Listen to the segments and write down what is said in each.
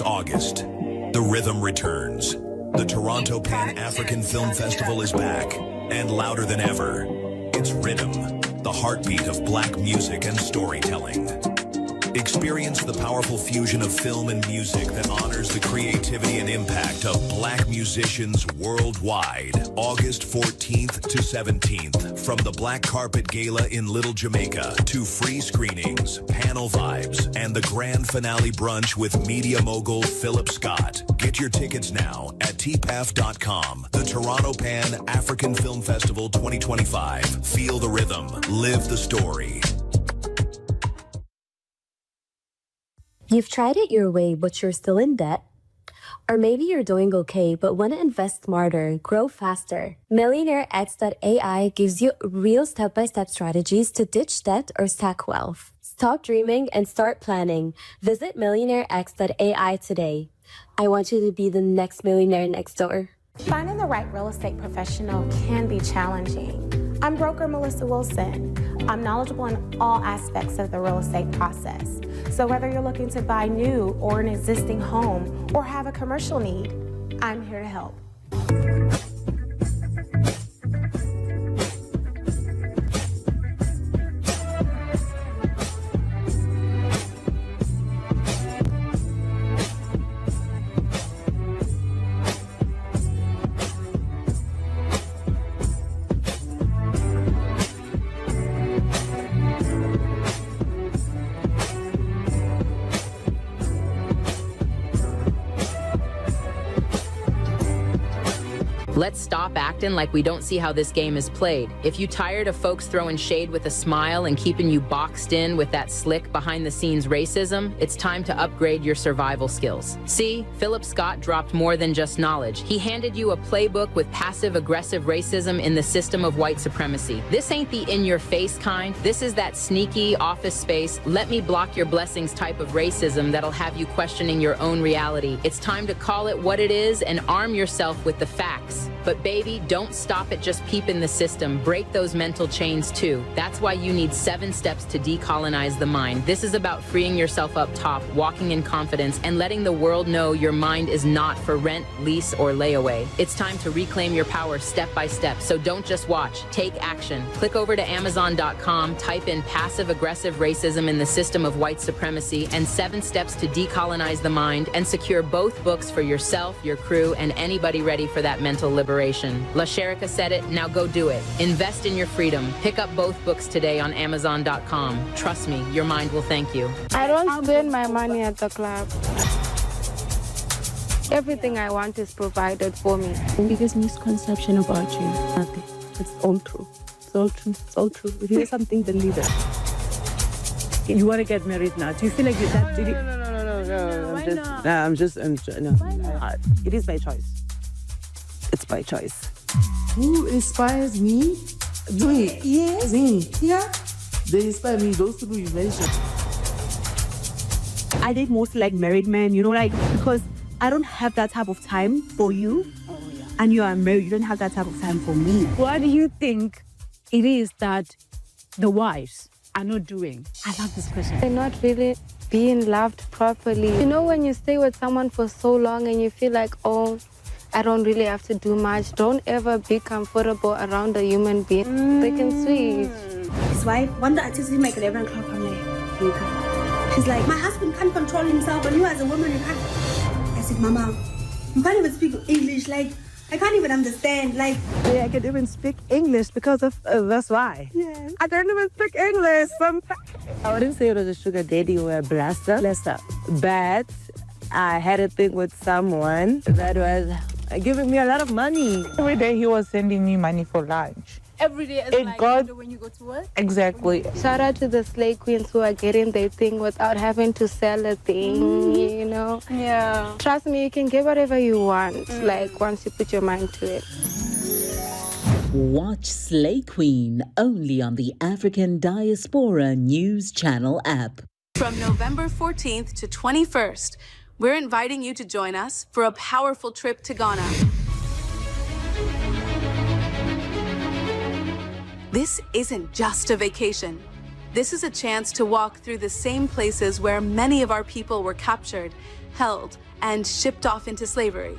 August, the rhythm returns. The Toronto Pan-African Film Festival is back, and louder than ever. It's Rhythm, the heartbeat of Black music and storytelling. Experience the powerful fusion of film and music that honors the creativity and impact of Black musicians worldwide. August 14th to 17th, from the Black Carpet Gala in Little Jamaica to free screenings, panel vibes, and the grand finale brunch with media mogul Phillip Scott. Get your tickets now at tpaf.com. The Toronto Pan-African Film Festival 2025. Feel the rhythm, live the story. You've tried it your way, but you're still in debt. Or maybe you're doing okay, but want to invest smarter, grow faster. MillionaireX.ai gives you real step-by-step strategies to ditch debt or stack wealth. Stop dreaming and start planning. Visit MillionaireX.ai today. I want you to be the next millionaire next door. Finding the right real estate professional can be challenging. I'm broker Melissa Wilson. I'm knowledgeable in all aspects of the real estate process. So whether you're looking to buy new or an existing home or have a commercial need, I'm here to help. Let's stop acting like we don't see how this game is played. If you tired of folks throwing shade with a smile and keeping you boxed in with that slick behind-the-scenes racism, it's time to upgrade your survival skills. See, Phillip Scott dropped more than just knowledge. He handed you a playbook with passive-aggressive racism in the system of white supremacy. This ain't the in-your-face kind. This is that sneaky, office space, let-me-block-your-blessings type of racism that'll have you questioning your own reality. It's time to call it what it is and arm yourself with the facts. But baby, don't stop at just peeping the system. Break those mental chains too. That's why you need 7 steps to decolonize the mind. This is about freeing yourself up top, walking in confidence, and letting the world know your mind is not for rent, lease, or layaway. It's time to reclaim your power step by step. So don't just watch, take action. Click over to Amazon.com, type in passive-aggressive racism in the system of white supremacy and 7 steps to decolonize the mind, and secure both books for yourself, your crew, and anybody ready for that mental liberation. La Sherika said it, now go do it. Invest in your freedom. Pick up both books today on Amazon.com. Trust me, your mind will thank you. I don't spend my money at the club. Everything I want is provided for me. Biggest misconception about you? Nothing. It's all true. It's all true. It's all true. If you hear something, believe it. You want to get married now? Do you feel like you're that? No. It is by choice. It's by choice. Who inspires me? Me. Yes. Me. Yeah. They inspire me, those people you mentioned. I date mostly like married men, because I don't have that type of time for you. Oh, yeah. And you are married, you don't have that type of time for me. What do you think it is that the wives are not doing? I love this question. They're not really being loved properly. You know, when you stay with someone for so long and you feel like, oh, I don't really have to do much. Don't ever be comfortable around a human being. They can switch. His wife, one day I just make 11 o'clock, I'm like, she's like, my husband can't control himself, but you as a woman, you can't. I said, Mama, you can't even speak English. Like, I can't even understand. Like, yeah, I can even speak English because of that's why. Yeah. I don't even speak English sometimes. I wouldn't say it was a sugar daddy or a blaster. But I had a thing with someone that was giving me a lot of money. Every day he was sending me money for lunch. Every day is when you go to work? Exactly. Shout out to the Sleigh Queens who are getting their thing without having to sell a thing, Yeah. Trust me, you can get whatever you want, like once you put your mind to it. Watch Sleigh Queen only on the African Diaspora News Channel app. From November 14th to 21st, we're inviting you to join us for a powerful trip to Ghana. This isn't just a vacation. This is a chance to walk through the same places where many of our people were captured, held, and shipped off into slavery.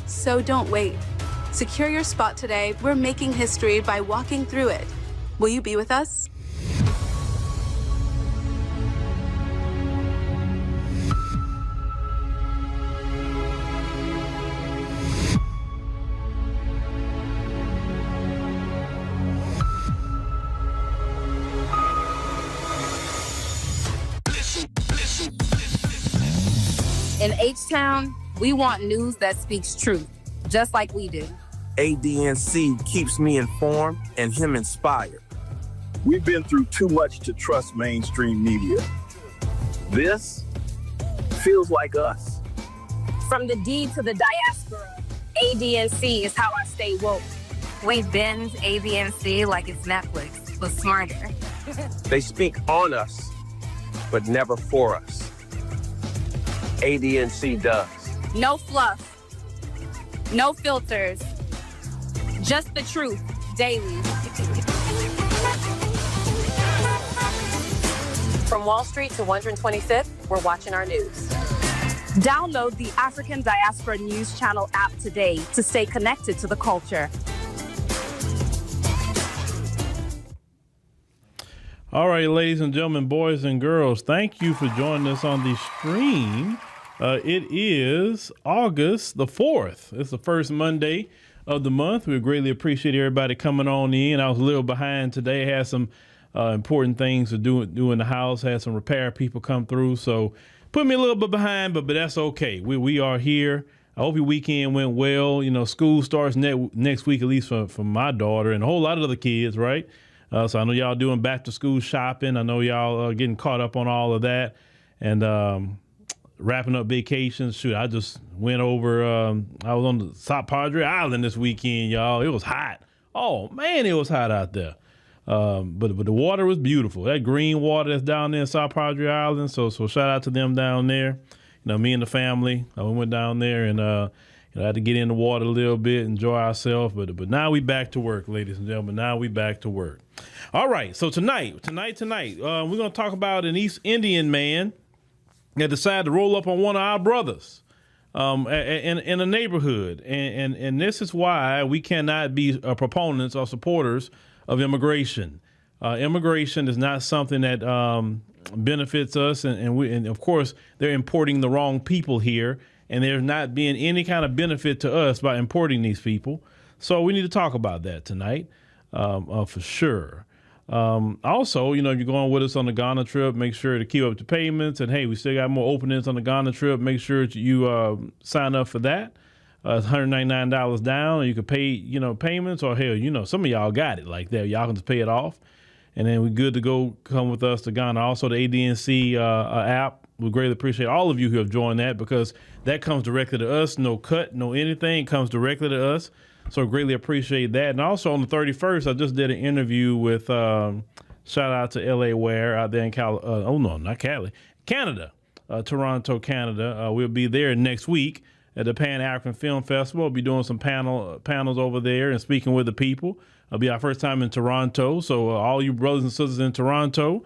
So don't wait. Secure your spot today. We're making history by walking through it. Will you be with us? In H-Town, we want news that speaks truth, just like we do. ADNC keeps me informed and him inspired. We've been through too much to trust mainstream media. This feels like us. From the D to the diaspora, ADNC is how I stay woke. We binge ADNC like it's Netflix, but smarter. They speak on us, but never for us. ADNC does. No fluff, no filters, just the truth, daily. From Wall Street to 125th, we're watching our news. Download the African Diaspora News Channel app today to stay connected to the culture. All right, ladies and gentlemen, boys and girls, thank you for joining us on the stream. It is August the 4th. It's the first Monday of the month. We greatly appreciate everybody coming on in. I was a little behind today. I had some important things to do in the house. Had some repair people come through, so put me a little bit behind, but that's okay. We are here. I hope your weekend went well. You know, school starts next week, at least for my daughter and a whole lot of other kids, right? So I know y'all doing back to school shopping. I know y'all getting caught up on all of that and wrapping up vacations. Shoot, I just went over. I was on the South Padre Island this weekend, y'all. It was hot. Oh man, it was hot out there. But the water was beautiful. That green water that's down there in South Padre Island. So shout out to them down there. You know, me and the family, we went down there and I had to get in the water a little bit, enjoy ourselves. But now we back to work, ladies and gentlemen. Now we back to work. All right. So tonight, we're going to talk about an East Indian man that decided to roll up on one of our brothers in a neighborhood. And this is why we cannot be proponents or supporters of immigration. Immigration is not something that benefits us. And of course, they're importing the wrong people here. And there's not being any kind of benefit to us by importing these people. So we need to talk about that tonight for sure. Also, you know, if you're going with us on the Ghana trip, make sure to keep up the payments. And hey, we still got more openings on the Ghana trip. Make sure you sign up for that. It's $199 down, and you can pay, payments, or hell, some of y'all got it like that. Y'all can just pay it off. And then we're good to go come with us to Ghana. Also, the ADNC app, we greatly appreciate all of you who have joined that, because that comes directly to us. No cut, no anything. It comes directly to us. So greatly appreciate that. And also on the 31st, I just did an interview with, shout out to LA Ware out there in Canada, Toronto, Canada. We'll be there next week at the Pan-African Film Festival. We'll be doing some panels over there and speaking with the people. It'll be our first time in Toronto. So all you brothers and sisters in Toronto,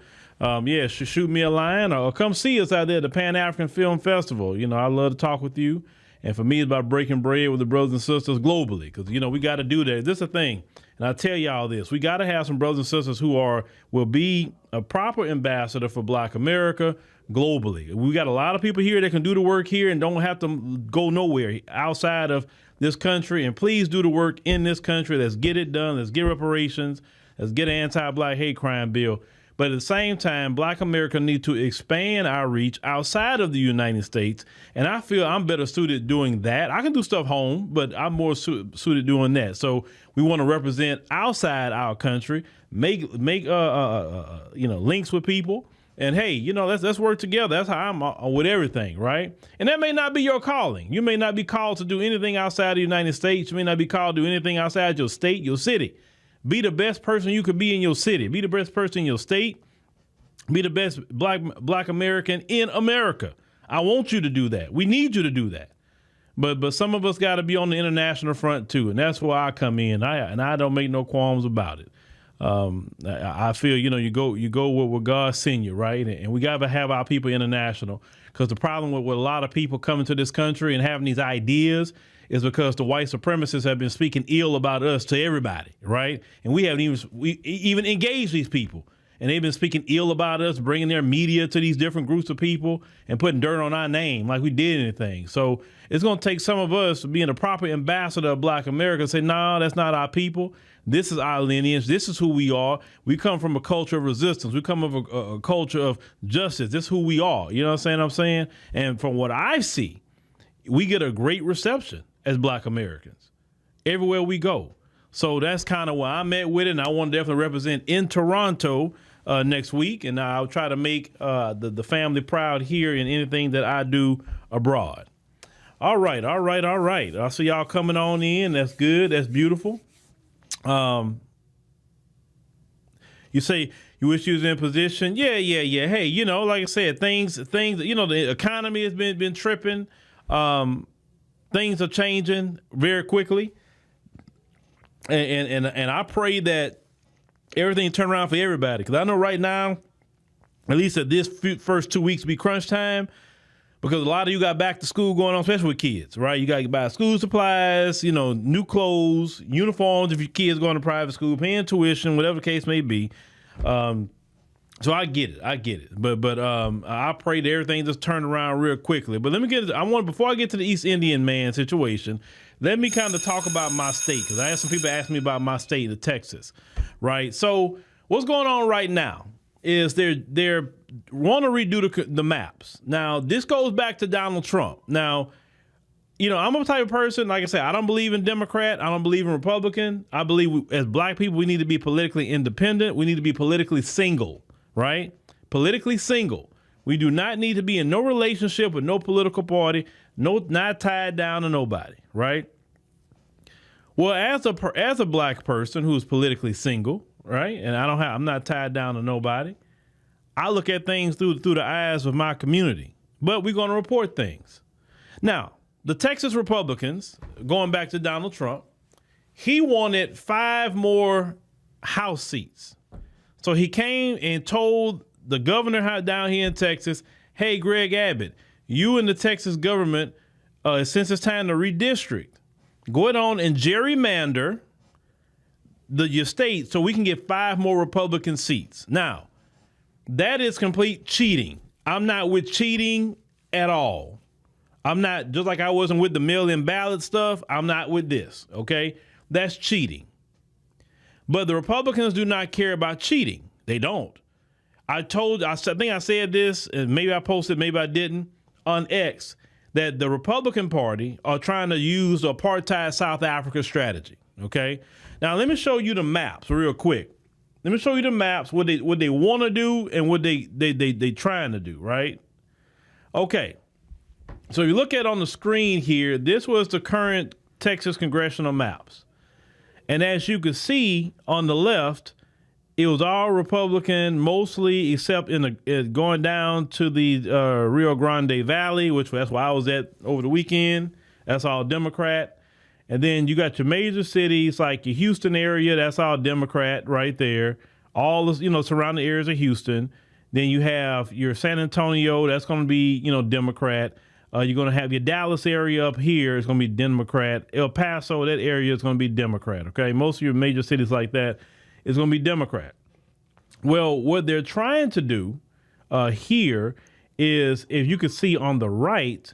shoot me a line or come see us out there at the Pan-African Film Festival. You know, I love to talk with you. And for me, it's about breaking bread with the brothers and sisters globally, because, we got to do that. This is the thing. And I tell y'all this. We got to have some brothers and sisters who will be a proper ambassador for Black America globally. We got a lot of people here that can do the work here and don't have to go nowhere outside of this country. And please do the work in this country. Let's get it done. Let's get reparations. Let's get an anti-Black hate crime bill. But at the same time, Black America need to expand our reach outside of the United States. And I feel I'm better suited doing that. I can do stuff home, but I'm more suited doing that. So we want to represent outside our country, make links with people. And hey, let's work together. That's how I'm with everything, right? And that may not be your calling. You may not be called to do anything outside the United States. You may not be called to do anything outside your state, your city. Be the best person you could be in your city. Be the best person in your state. Be the best Black American in America. I want you to do that. We need you to do that. But some of us got to be on the international front too, and that's where I come in. I don't make no qualms about it. I feel, you go where God send you, right? And we got to have our people international, because the problem with a lot of people coming to this country and having these ideas is because the white supremacists have been speaking ill about us to everybody, right? And we haven't even engaged these people. And they've been speaking ill about us, bringing their media to these different groups of people and putting dirt on our name like we did anything. So it's going to take some of us being a proper ambassador of Black America to say, no, that's not our people. This is our lineage. This is who we are. We come from a culture of resistance. We come from a culture of justice. This is who we are. You know what I'm saying? And from what I see, we get a great reception as Black Americans everywhere we go. So that's kind of where I'm at with it, and I want to definitely represent in Toronto next week, and I'll try to make the family proud here in anything that I do abroad. All right. I see y'all coming on in. That's good. That's beautiful. You say you wish you was in position. Yeah. Hey, like I said, things. The economy has been tripping. Things are changing very quickly. And I pray that everything turn around for everybody, because I know right now, at least at this first 2 weeks, be crunch time, because a lot of you got back to school going on, especially with kids, right? You got to buy school supplies, new clothes, uniforms if your kids going to private school, paying tuition, whatever the case may be. So I get it. But I pray that everything just turn around real quickly. But before I get to the East Indian man situation, let me kind of talk about my state, because I had some people ask me about my state of Texas, right? So what's going on right now is they're want to redo the maps. Now, this goes back to Donald Trump. Now, I'm a type of person, like I said, I don't believe in Democrat. I don't believe in Republican. I believe as Black people, we need to be politically independent. We need to be politically single, right? Politically single. We do not need to be in no relationship with no political party, not tied down to nobody, right? Well, as a Black person who's politically single, right, and I'm not tied down to nobody, I look at things through the eyes of my community. But we're going to report things. Now, the Texas Republicans, going back to Donald Trump, he wanted 5 more House seats. So he came and told the governor down here in Texas, hey, Greg Abbott, you and the Texas government, since it's time to redistrict, go ahead on and gerrymander your state so we can get 5 more Republican seats. Now, that is complete cheating. I'm not with cheating at all. I'm not, just like I wasn't with the mail-in ballot stuff, I'm not with this, okay? That's cheating. But the Republicans do not care about cheating. They don't. I think I said this, and maybe I posted, maybe I didn't, on X, that the Republican Party are trying to use the apartheid South Africa strategy, okay? Now, let me show you the maps real quick. Let me show you the maps, what they want to do and what they trying to do, right? Okay. So if you look at on the screen here, this was the current Texas congressional maps. And as you can see on the left, it was all Republican, mostly, except going down to the Rio Grande Valley, that's where I was at over the weekend. That's all Democrat. And then you got your major cities like your Houston area. That's all Democrat right there. All the surrounding areas of Houston. Then you have your San Antonio. That's going to be Democrat. You're going to have your Dallas area up here. It's going to be Democrat. El Paso, that area is going to be Democrat. Okay, most of your major cities like that is going to be Democrat. Well, what they're trying to do here is, if you can see on the right,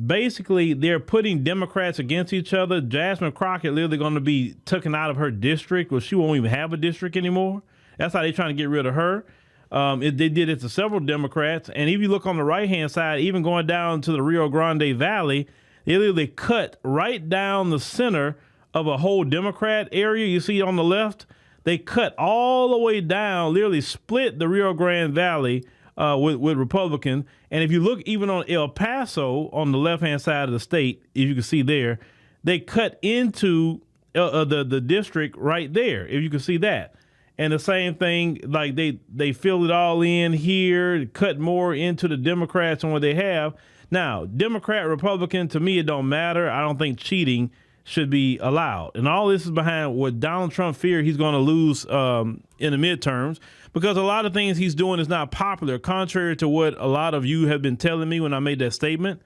basically they're putting Democrats against each other. Jasmine Crockett literally going to be taken out of her district, or she won't even have a district anymore. That's how they're trying to get rid of her. They did it to several Democrats. And if you look on the right-hand side, even going down to the Rio Grande Valley, they literally cut right down the center of a whole Democrat area. You see on the left, they cut all the way down, literally split the Rio Grande Valley with Republicans. And if you look even on El Paso on the left-hand side of the state, if you can see there, they cut into the district right there, if you can see that. And the same thing, like they fill it all in here, cut more into the Democrats than what they have. Now, Democrat, Republican, to me, it don't matter. I don't think cheating should be allowed. And all this is behind what Donald Trump feared he's going to lose in the midterms, because a lot of things he's doing is not popular, contrary to what a lot of you have been telling me when I made that statement.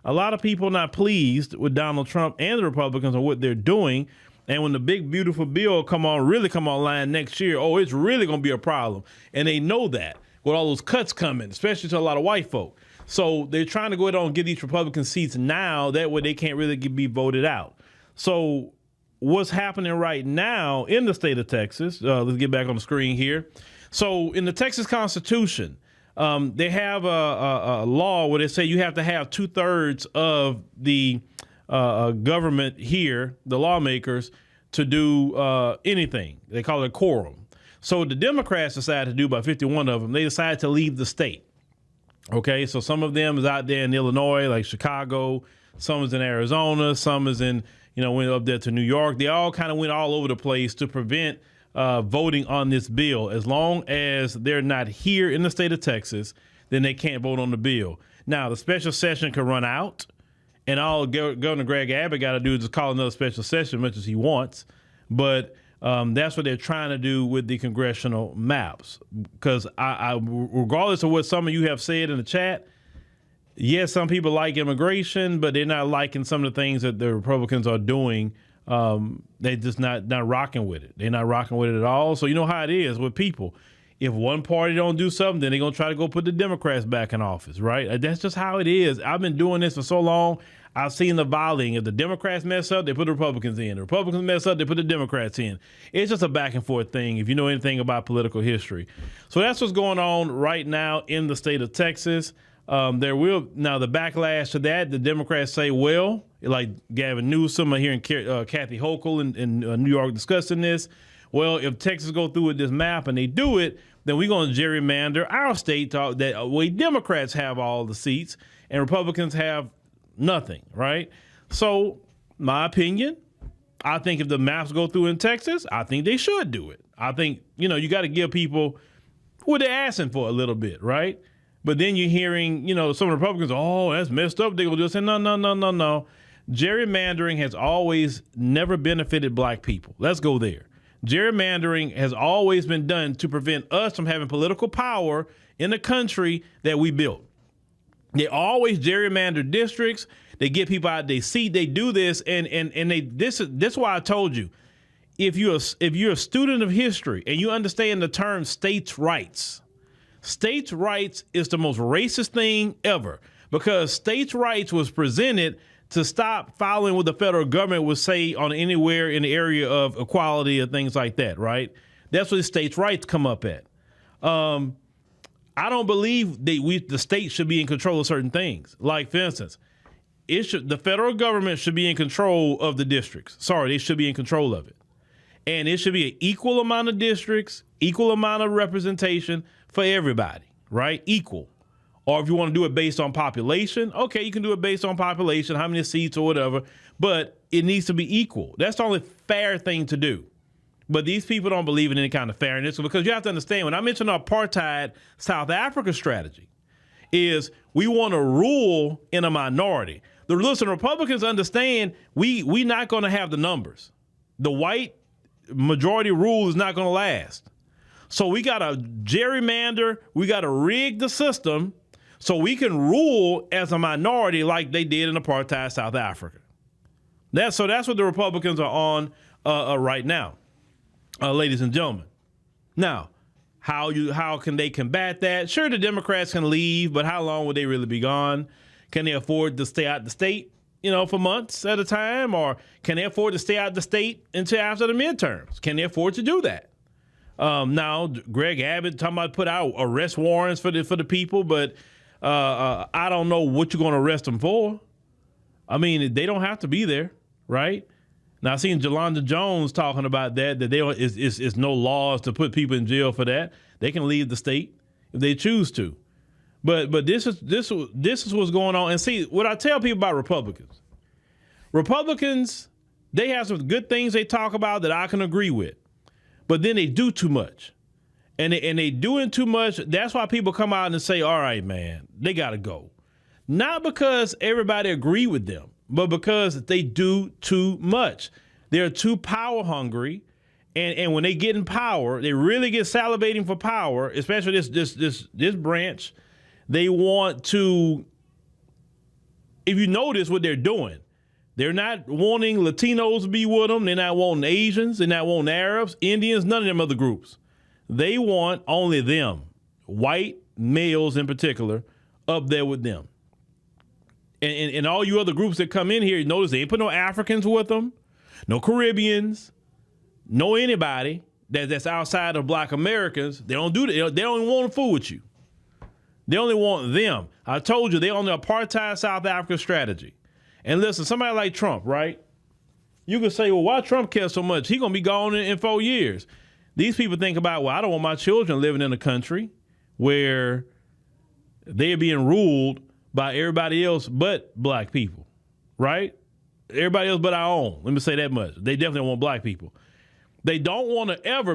A lot of people not pleased with Donald Trump and the Republicans on what they're doing. And when the big, beautiful bill come online next year, it's really going to be a problem. And they know that with all those cuts coming, especially to a lot of white folk. So they're trying to go ahead and get these Republican seats now. That way they can't really be voted out. So what's happening right now in the state of Texas, let's get back on the screen here. So in the Texas Constitution, they have a law where they say you have to have 2/3 of the government here, the lawmakers, to do anything. They call it a quorum. So the Democrats decided to do about 51 of them. They decided to leave the state. Okay, so some of them is out there in Illinois, like Chicago. Some is in Arizona. Some is in, went up there to New York. They all kind of went all over the place to prevent voting on this bill. As long as they're not here in the state of Texas, then they can't vote on the bill. Now, the special session can run out, and all Governor Greg Abbott got to do is just call another special session, much as he wants. But that's what they're trying to do with the congressional maps. Because I, regardless of what some of you have said in the chat, yes, some people like immigration, but they're not liking some of the things that the Republicans are doing. They're just not rocking with it. They're not rocking with it at all. So you know how it is with people. If one party don't do something, then they're going to try to go put the Democrats back in office, right? That's just how it is. I've been doing this for so long. I've seen the volleying. If the Democrats mess up, they put the Republicans in. The Republicans mess up, they put the Democrats in. It's just a back and forth thing if you know anything about political history. So that's what's going on right now in the state of Texas. Now the backlash to that, the Democrats say, well, like Gavin Newsom, hearing Kathy Hochul in New York discussing this. Well, if Texas go through with this map and they do it, then we're going to gerrymander our state that way Democrats have all the seats and Republicans have nothing, right? So my opinion, I think if the maps go through in Texas, I think they should do it. I think, you got to give people what they're asking for a little bit, right? But then you're hearing, some Republicans, that's messed up. They're going to just say, no. Gerrymandering has always never benefited black people. Let's go there. Gerrymandering has always been done to prevent us from having political power in the country that we built. They always gerrymander districts. They get people out their seat. They do this, and this is why I told you, if you're a student of history and you understand the term states' rights is the most racist thing ever, because states' rights was presented to stop following what the federal government would say on anywhere in the area of equality or things like that, right? That's what the states' rights come up at. I don't believe the state should be in control of certain things. Like, for instance, the federal government should be in control of the districts. They should be in control of it. And it should be an equal amount of districts, equal amount of representation for everybody, right? Equal. Or if you want to do it based on population, okay, you can do it based on population, how many seats or whatever, but it needs to be equal. That's the only fair thing to do. But these people don't believe in any kind of fairness, because you have to understand, when I mentioned apartheid South Africa strategy, is we want to rule in a minority. The Republicans understand we not going to have the numbers. The white majority rule is not going to last. So we got to gerrymander, we got to rig the system so we can rule as a minority like they did in apartheid South Africa. That's what the Republicans are on right now, ladies and gentlemen. Now, how can they combat that? Sure, the Democrats can leave, but how long would they really be gone? Can they afford to stay out the state, for months at a time? Or can they afford to stay out the state until after the midterms? Can they afford to do that? Now, Greg Abbott talking about put out arrest warrants for the people, but I don't know what you're going to arrest them for. I mean, they don't have to be there, right? Now, I seen Jolanda Jones talking about that is no laws to put people in jail for that. They can leave the state if they choose to. But this is what's going on. And see, what I tell people about Republicans, they have some good things they talk about that I can agree with. But then they do too much. And they doing too much. That's why people come out and say, all right, man, they got to go. not because everybody agree with them, but because they do too much. They're too power hungry. And when they get in power, they really get salivating for power, especially this branch. They want to, if you notice what they're doing, they're not wanting Latinos to be with them. They're not wanting Asians. They're not wanting Arabs, Indians, none of them other groups. They want only them, white males in particular, up there with them. And all you other groups that come in here, you notice they ain't put no Africans with them, no Caribbeans, no anybody that's outside of Black Americans. They don't do that. They don't want to fool with you. They only want them. I told you, they on the apartheid South Africa strategy. And listen, somebody like Trump, right? You could say, well, why Trump cares so much? He's going to be gone in 4 years. These people think about, well, I don't want my children living in a country where they're being ruled by everybody else but Black people, right? Everybody else but our own. Let me say that much. They definitely want Black people. They don't want to ever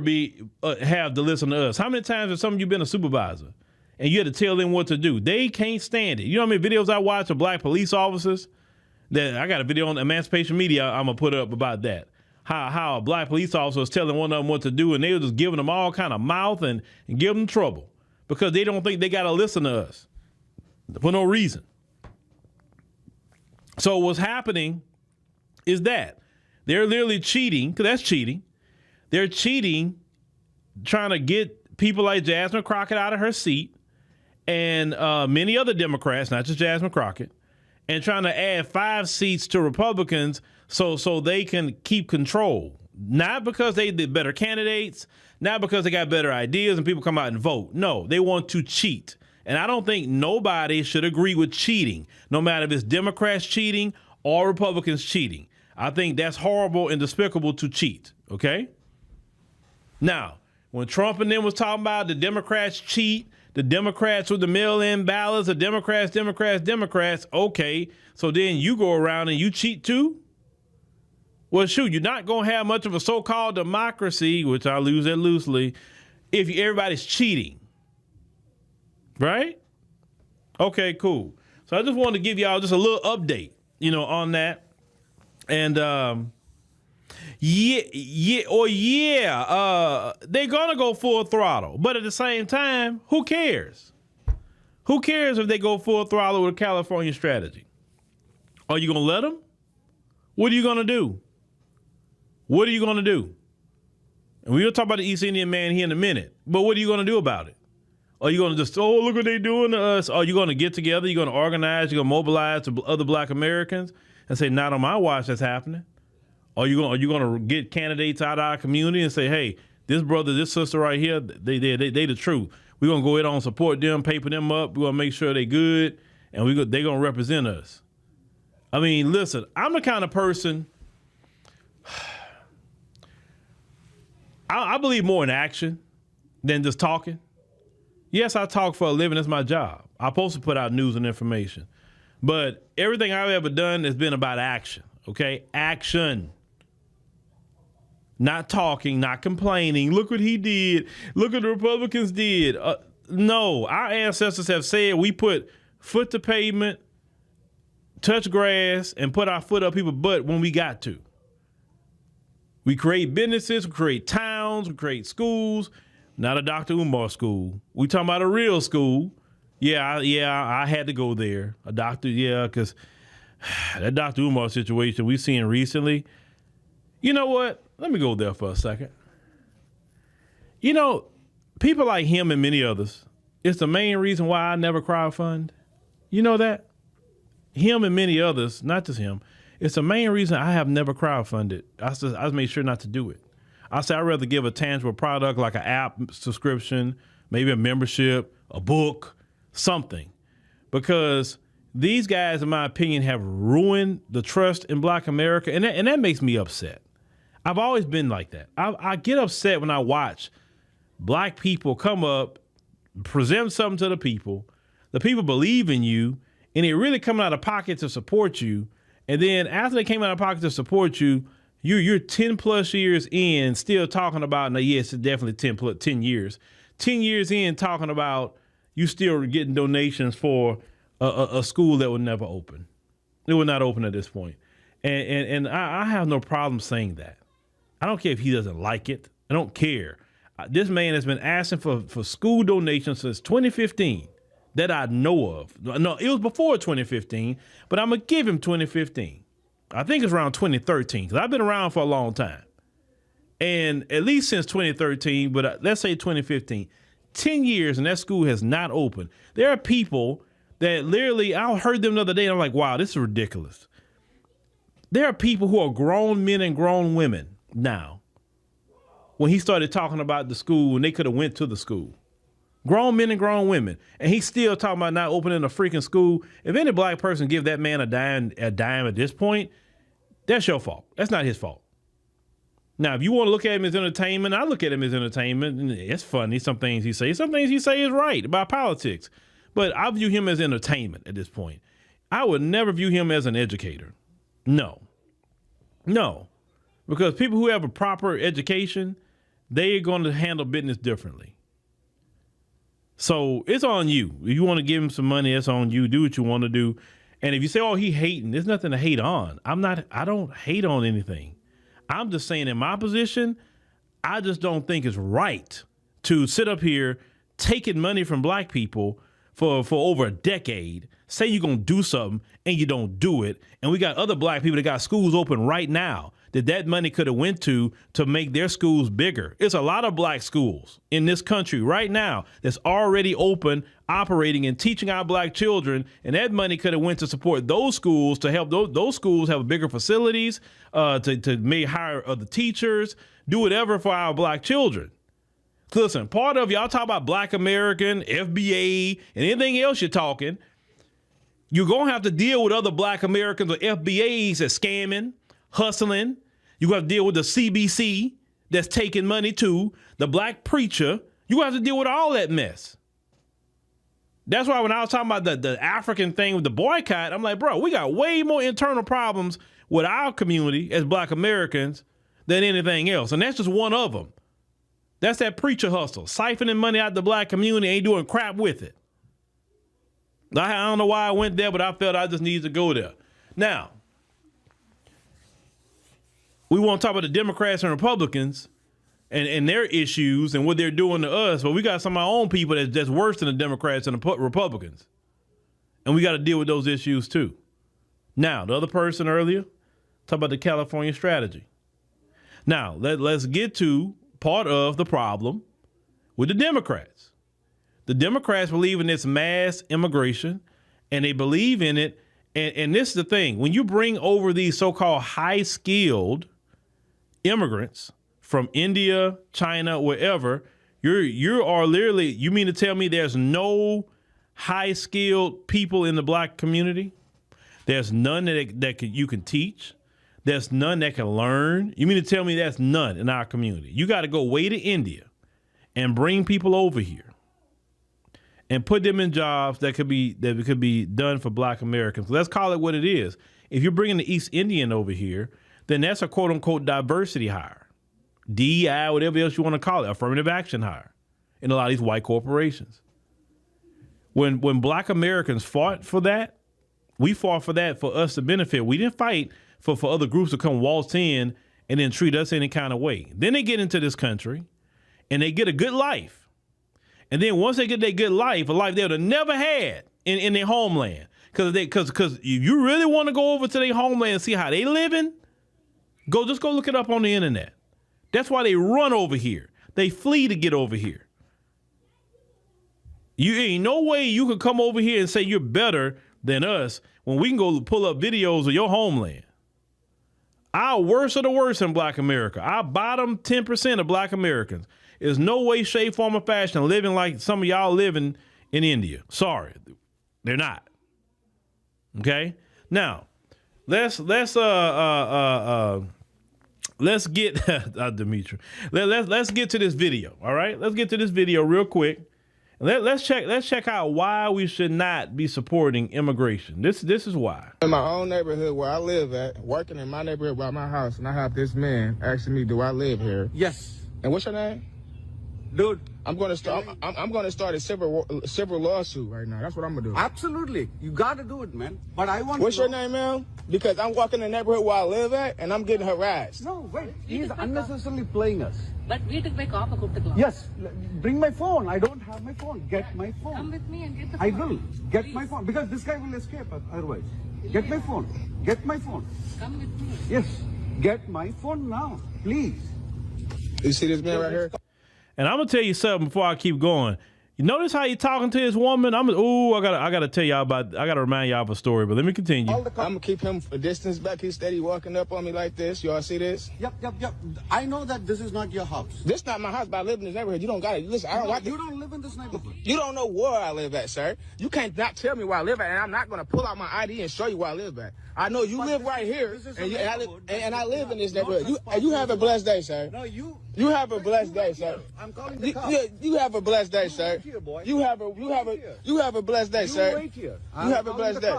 have to listen to us. How many times have some of you been a supervisor and you had to tell them what to do? They can't stand it. You know how many videos I watch of Black police officers? That I got a video on Emancipation Media I'm going to put up about that. How a Black police officer was telling one of them what to do, and they were just giving them all kind of mouth and giving them trouble because they don't think they got to listen to us for no reason. So what's happening is that they're literally cheating, because that's cheating. They're cheating, trying to get people like Jasmine Crockett out of her seat and many other Democrats, not just Jasmine Crockett, and trying to add 5 seats to Republicans so they can keep control. Not because they did better candidates, not because they got better ideas and people come out and vote. No, they want to cheat. And I don't think nobody should agree with cheating, no matter if it's Democrats cheating or Republicans cheating. I think that's horrible and despicable to cheat, okay? Now, when Trump and them was talking about the Democrats cheat, the Democrats with the mail-in ballots, the Democrats, okay, so then you go around and you cheat too? Well, shoot, you're not going to have much of a so-called democracy, which I use that loosely, if everybody's cheating, right? Okay, cool. So I just wanted to give y'all just a little update, on that. And, they're going to go full throttle. But at the same time, who cares? Who cares if they go full throttle with a California strategy? Are you going to let them? What are you going to do? What are you going to do? And we'll talk about the East Indian man here in a minute. But what are you going to do about it? Are you going to just, look what they're doing to us? Are you going to get together? You're going to organize? You're going to mobilize to other Black Americans and say, not on my watch that's happening? Are you going to get candidates out of our community and say, hey, this brother, this sister right here, they the truth. We're going to go ahead and support them, paper them up. We're going to make sure they're good, and they're going to represent us. I mean, listen, I'm the kind of person, I believe more in action than just talking. Yes, I talk for a living. That's my job. I'm supposed to put out news and information. But everything I've ever done has been about action, okay? Action. Not talking, not complaining. Look what he did. Look what the Republicans did. No, our ancestors have said we put foot to pavement, touch grass, and put our foot up people's butt when we got to. We create businesses, we create towns, we create schools. Not a Dr. Umar school. We talking about a real school. I had to go there. A doctor, because that Dr. Umar situation we've seen recently. You know what? Let me go there for a second. People like him and many others, it's the main reason why I never crowdfund. You know that? Him and many others, not just him, it's the main reason I have never crowdfunded. I just made sure not to do it. I say I'd rather give a tangible product like an app subscription, maybe a membership, a book, something. Because these guys, in my opinion, have ruined the trust in Black America, and that makes me upset. I've always been like that. I get upset when I watch Black people come up, present something to the people believe in you, and they really come out of pocket to support you, and then after they came out of pocket to support you, you're 10 plus years in still talking about, now yes, it's definitely 10 years. 10 years in talking about you still getting donations for a school that would never open. It would not open at this point. And I have no problem saying that. I don't care if he doesn't like it. I don't care. This man has been asking for school donations since 2015 that I know of. No, it was before 2015, but I'm going to give him 2015. I think it's around 2013 because I've been around for a long time. And at least since 2013, but let's say 2015, 10 years and that school has not opened. There are people that literally, I heard them the other day and I'm like, wow, this is ridiculous. There are people who are grown men and grown women now. When he started talking about the school and they could have went to the school. Grown men and grown women. And he's still talking about not opening a freaking school. If any black person give that man a dime at this point, that's your fault. That's not his fault. Now, if you want to look at him as entertainment, I look at him as entertainment. And it's funny, some things he says. Some things he say is right about politics. But I view him as entertainment at this point. I would never view him as an educator. No. Because people who have a proper education, they're going to handle business differently. So it's on you. If you want to give him some money, it's on you. Do what you want to do. And if you say, oh, he hating, there's nothing to hate on. I don't hate on anything. I'm just saying in my position, I just don't think it's right to sit up here taking money from black people for over a decade, say you're going to do something and you don't do it. And we got other black people that got schools open right now that money could have went to make their schools bigger. It's a lot of black schools in this country right now that's already open, operating and teaching our black children. And that money could have went to support those schools to help those schools have bigger facilities, to maybe hire other teachers, do whatever for our black children. Listen, part of y'all talk about Black American, FBA, and anything else you're talking, you're going to have to deal with other Black Americans or FBAs that's scamming, hustling. You're going to deal with the CBC that's taking money too, the black preacher. You're going to have to deal with all that mess. That's why when I was talking about the African thing with the boycott, I'm like, bro, we got way more internal problems with our community as Black Americans than anything else. And that's just one of them. That's that preacher hustle, siphoning money out the black community, ain't doing crap with it. I don't know why I went there, but I felt I just needed to go there. Now, we want to talk about the Democrats and Republicans and their issues and what they're doing to us, but we got some of our own people that's worse than the Democrats and the Republicans. And we got to deal with those issues too. Now, the other person earlier, talk about the California strategy. Now, let's get to part of the problem with the Democrats. The Democrats believe in this mass immigration, and they believe in it. And this is the thing. When you bring over these so-called high-skilled immigrants from India, China, wherever, you are literally, you mean to tell me there's no high-skilled people in the black community? There's none that you can teach? There's none that can learn? You mean to tell me that's none in our community? You got to go way to India and bring people over here and put them in jobs that could be done for black Americans. Let's call it what it is. If you're bringing the East Indian over here, then that's a quote unquote diversity hire. DEI, whatever else you want to call it, affirmative action hire in a lot of these white corporations. When black Americans fought for that, we fought for that for us to benefit. We didn't fight for other groups to come waltz in and then treat us any kind of way. Then they get into this country and they get a good life. And then once they get their good life, a life they would have never had in their homeland. Because you really want to go over to their homeland and see how they living, just go look it up on the internet. That's why they run over here. They flee to get over here. You ain't no way you could come over here and say you're better than us when we can go pull up videos of your homeland. Our worst of the worst in black America. Our bottom 10% of black Americans is no way, shape, form, or fashion living like some of y'all living in India. Sorry, they're not. Okay? Now, let's get Dimitri. Let's get to this video. All right? Let's get to this video real quick. Let's check out why we should not be supporting immigration. This is why. In my own neighborhood where I live at, working in my neighborhood by my house, and I have this man asking me, do I live here? Yes. And what's your name? Dude, I'm gonna start a civil lawsuit right now. That's what I'm gonna do. Absolutely, you gotta do it, man. But I want. What's your name, man? Because I'm walking the neighborhood where I live at, and I'm getting harassed. No, wait. He's unnecessarily playing us. But we took my car for the class. Yes, bring my phone. I don't have my phone. Get my phone. Come with me and get the phone. I will get my phone because this guy will escape otherwise. Get my phone. Get my phone. Come with me. Yes, get my phone now, please. You see this man right here? And I'm gonna tell you something before I keep going. You notice how he talking to his woman? I gotta tell y'all I gotta remind y'all of a story, but let me continue. I'm gonna keep him a distance back. He's steady walking up on me like this. Y'all see this? Yep. I know that this is not your house. This not my house, but I live in this neighborhood. You don't gotta listen. You don't live in this neighborhood. You don't know where I live at, sir. You can't not tell me where I live at, and I'm not gonna pull out my ID and show you where I live at. I know you live right here, and I live in this neighborhood. You have a blessed day, sir. No, you have a blessed day, sir. I'm calling the cops. You have a blessed day, sir. You have a blessed day, sir. You wait here. You have a blessed day.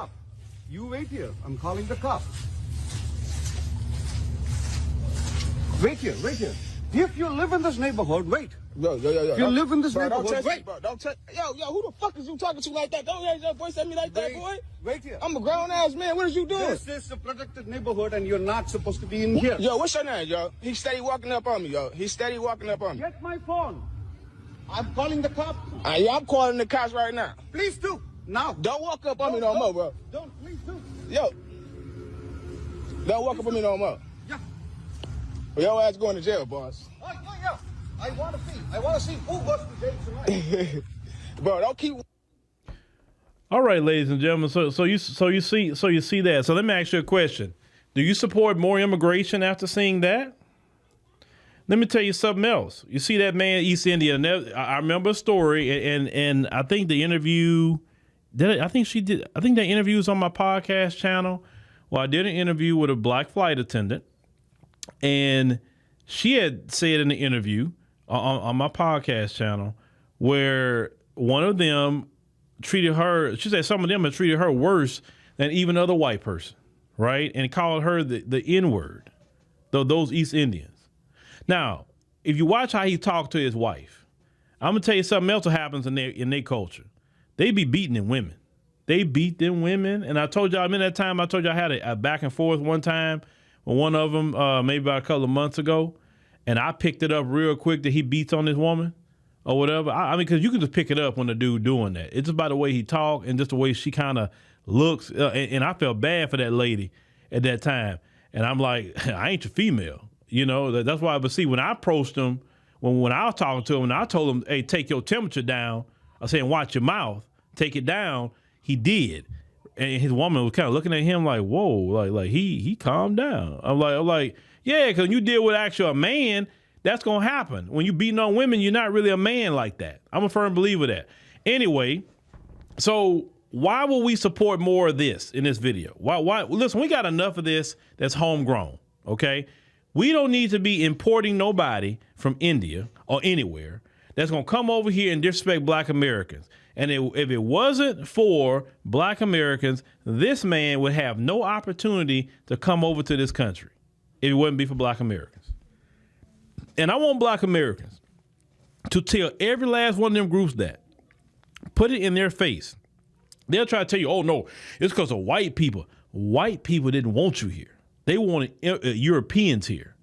You wait here. I'm calling the cops. Wait here. If you live in this neighborhood, wait. Yo. If you live in this neighborhood, don't touch wait. me, bro. Don't touch. Yo, who the fuck is you talking to like that? Don't raise your voice at me like that, boy. Wait here. I'm a grown ass man. What is you doing? This is a protected neighborhood, and you're not supposed to be in here. Yo, what's your name, yo? He's steady walking up on me, yo. Get my phone. I'm calling the cops. Yeah, I'm calling the cops right now. Please do. Now. Don't walk up on me no more, bro. Please do. Yo. Don't walk up on me no more. Yeah. Your ass going to jail, boss. Oh, yeah. I want to see who goes to jail tonight. Bro, don't keep. All right, ladies and gentlemen. So you see that. So let me ask you a question. Do you support more immigration after seeing that? Let me tell you something else. You see that man, East India. I remember a story, and I think the interview. I think that interview was on my podcast channel. Well, I did an interview with a black flight attendant, and she had said in the interview on my podcast channel where one of them treated her. She said some of them had treated her worse than even other white person, right? And called her the N-word, those East Indians. Now, if you watch how he talked to his wife, I'm gonna tell you something else that happens in their culture. They be beating them women. They beat them women. And I told y'all, I had a back and forth one time with one of them, maybe about a couple of months ago. And I picked it up real quick that he beats on this woman or whatever. I mean, because you can just pick it up when the dude doing that. It's just by the way he talk and just the way she kind of looks. And I felt bad for that lady at that time. And I'm like, I ain't your female. You know, that's why. But see, when I approached him, when I was talking to him, and I told him, hey, take your temperature down. I was saying, watch your mouth, take it down. He did. And his woman was kind of looking at him like, whoa, like he calmed down. I'm like, yeah, because when you deal with actually a man, that's going to happen. When you beating on women, you're not really a man like that. I'm a firm believer of that. Anyway, so why will we support more of this in this video? Why? Listen, we got enough of this that's homegrown, okay? We don't need to be importing nobody from India or anywhere that's going to come over here and disrespect black Americans. And if it wasn't for black Americans, this man would have no opportunity to come over to this country if it wouldn't be for black Americans. And I want black Americans to tell every last one of them groups that. Put it in their face. They'll try to tell you, oh, no, it's because of white people. White people didn't want you here. They wanted Europeans here.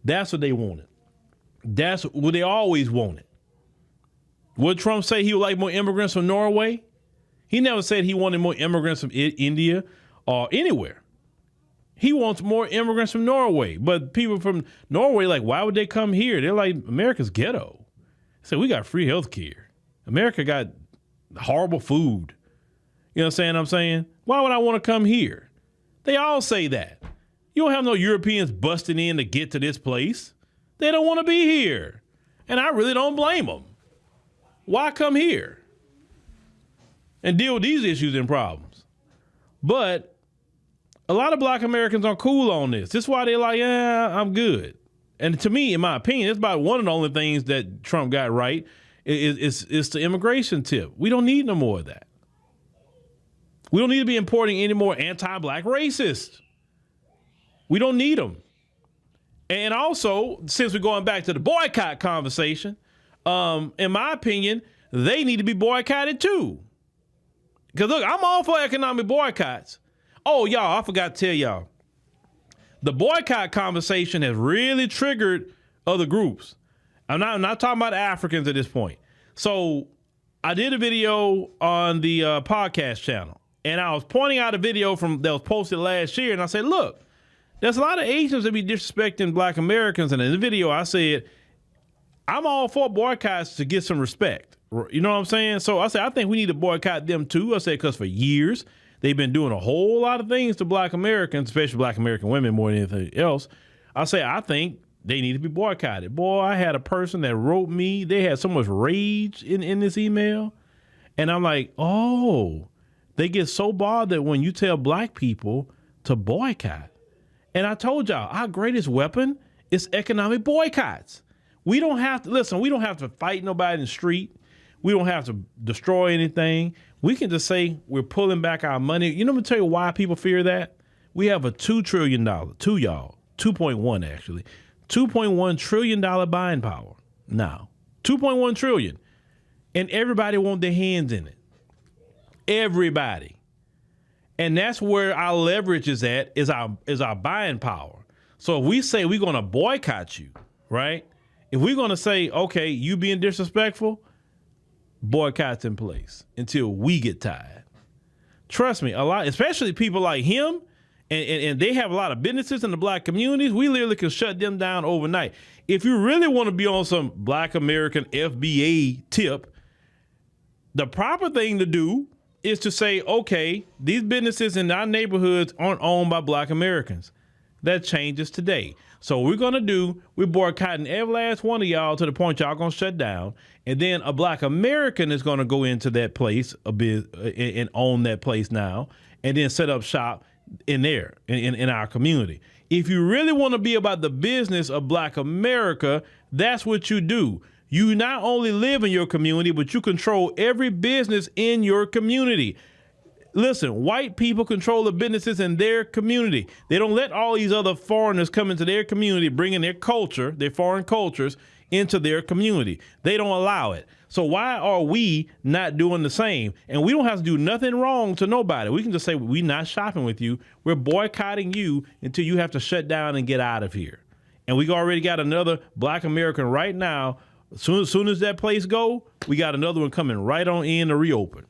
That's what they wanted. That's what they always wanted. Would Trump say he would like more immigrants from Norway? He never said he wanted more immigrants from India or anywhere. He wants more immigrants from Norway. But people from Norway, like, why would they come here? They're like, America's ghetto. So we got free health care. America got horrible food. You know what I'm saying? Why would I want to come here? They all say that. You don't have no Europeans busting in to get to this place. They don't want to be here. And I really don't blame them. Why come here and deal with these issues and problems? But a lot of black Americans are cool on this. This is why they're like, yeah, I'm good. And to me, in my opinion, it's about one of the only things that Trump got right is the immigration tip. We don't need no more of that. We don't need to be importing any more anti-black racists. We don't need them. And also, since we're going back to the boycott conversation, in my opinion, they need to be boycotted too. Because look, I'm all for economic boycotts. Oh, y'all, I forgot to tell y'all. The boycott conversation has really triggered other groups. I'm not talking about Africans at this point. So I did a video on the podcast channel, and I was pointing out a video that was posted last year, and I said, look, there's a lot of Asians that be disrespecting Black Americans, and in the video I said, I'm all for boycotts to get some respect. You know what I'm saying? So I said, I think we need to boycott them too. I said, because for years, they've been doing a whole lot of things to Black Americans, especially Black American women more than anything else. I say, I think they need to be boycotted. Boy, I had a person that wrote me. They had so much rage in this email. And I'm like, oh, they get so bothered when you tell Black people to boycott. And I told y'all, our greatest weapon is economic boycotts. We don't have to, listen, we don't have to fight nobody in the street. We don't have to destroy anything. We can just say we're pulling back our money. You know, let me tell you why people fear that. We have a $2 trillion, 2.1 actually, $2.1 trillion buying power now, 2.1 trillion. And everybody want their hands in it. Everybody. And that's where our leverage is at, is our buying power. So if we say we're going to boycott you, right? If we're going to say, okay, you being disrespectful, boycotts in place until we get tired. Trust me, a lot, especially people like him, and they have a lot of businesses in the Black communities. We literally can shut them down overnight. If you really want to be on some Black American FBA tip, the proper thing to do is to say, okay, these businesses in our neighborhoods aren't owned by Black Americans. That changes today. So what we're going to do, we're boycotting every last one of y'all to the point y'all going to shut down. And then a Black American is going to go into that place and own that place now, and then set up shop in there, in our community. If you really want to be about the business of Black America, that's what you do. You not only live in your community, but you control every business in your community. Listen, white people control the businesses in their community. They don't let all these other foreigners come into their community, bringing their culture, their foreign cultures, into their community. They don't allow it. So why are we not doing the same? And we don't have to do nothing wrong to nobody. We can just say, we're not shopping with you. We're boycotting you until you have to shut down and get out of here. And we already got another Black American right now. As soon as that place go, we got another one coming right on in to reopen.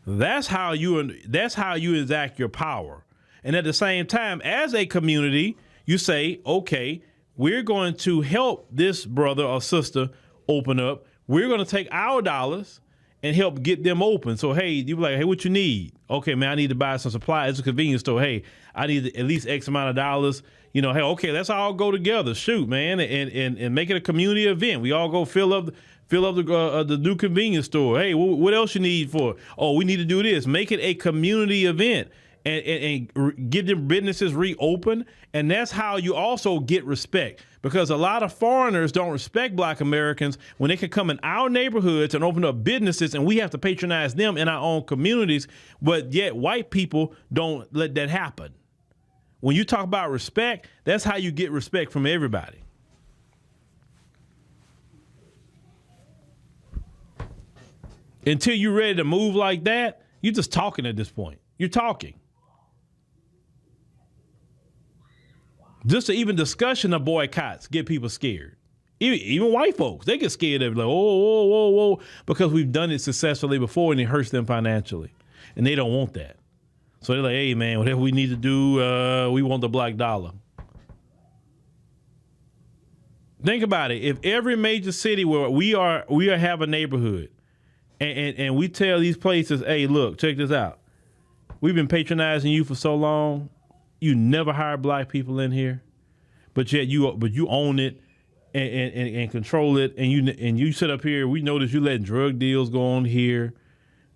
That's how you exact your power. And at the same time, as a community, you say, okay, we're going to help this brother or sister open up. We're going to take our dollars and help get them open. So, hey, you be like, hey, what you need? Okay, man, I need to buy some supplies. It's a convenience store. Hey, I need at least X amount of dollars. You know, hey, okay, let's all go together. Shoot, man, and make it a community event. We all go fill up the new convenience store. Hey, what else you need for? Oh, we need to do this. Make it a community event and get them businesses reopened. And that's how you also get respect, because a lot of foreigners don't respect Black Americans when they can come in our neighborhoods and open up businesses, and we have to patronize them in our own communities. But yet white people don't let that happen. When you talk about respect, that's how you get respect from everybody. Until you're ready to move like that, you're just talking at this point. You're talking. Just to even discussion of boycotts get people scared. Even white folks, they get scared. They're like, whoa, because we've done it successfully before and it hurts them financially. And they don't want that. So they're like, hey, man, whatever we need to do, we want the black dollar. Think about it. If every major city where we have a neighborhood and we tell these places, hey, look, check this out. We've been patronizing you for so long. You never hire black people in here, but yet you own it and control it. And you sit up here. We notice you letting drug deals go on here.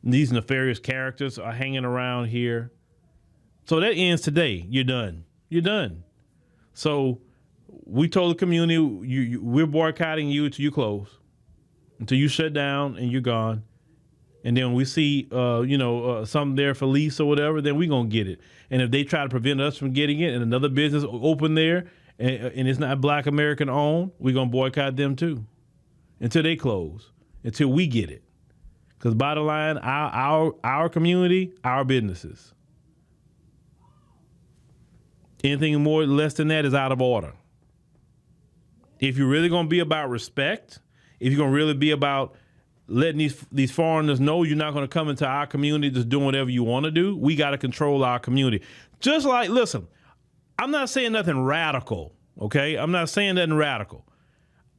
These nefarious characters are hanging around here. So that ends today. You're done. You're done. So we told the community, we're boycotting you until you close, until you shut down and you're gone. And then we see, something there for lease or whatever, then we're going to get it. And if they try to prevent us from getting it and another business open there and it's not Black American owned, we're going to boycott them too until they close, until we get it. Because bottom line, our community, our businesses. Anything more or less than that is out of order. If you're really going to be about respect, if you're going to really be about letting these foreigners know you're not going to come into our community just doing whatever you want to do, we got to control our community. Just like, listen, I'm not saying nothing radical, okay? I'm not saying nothing radical.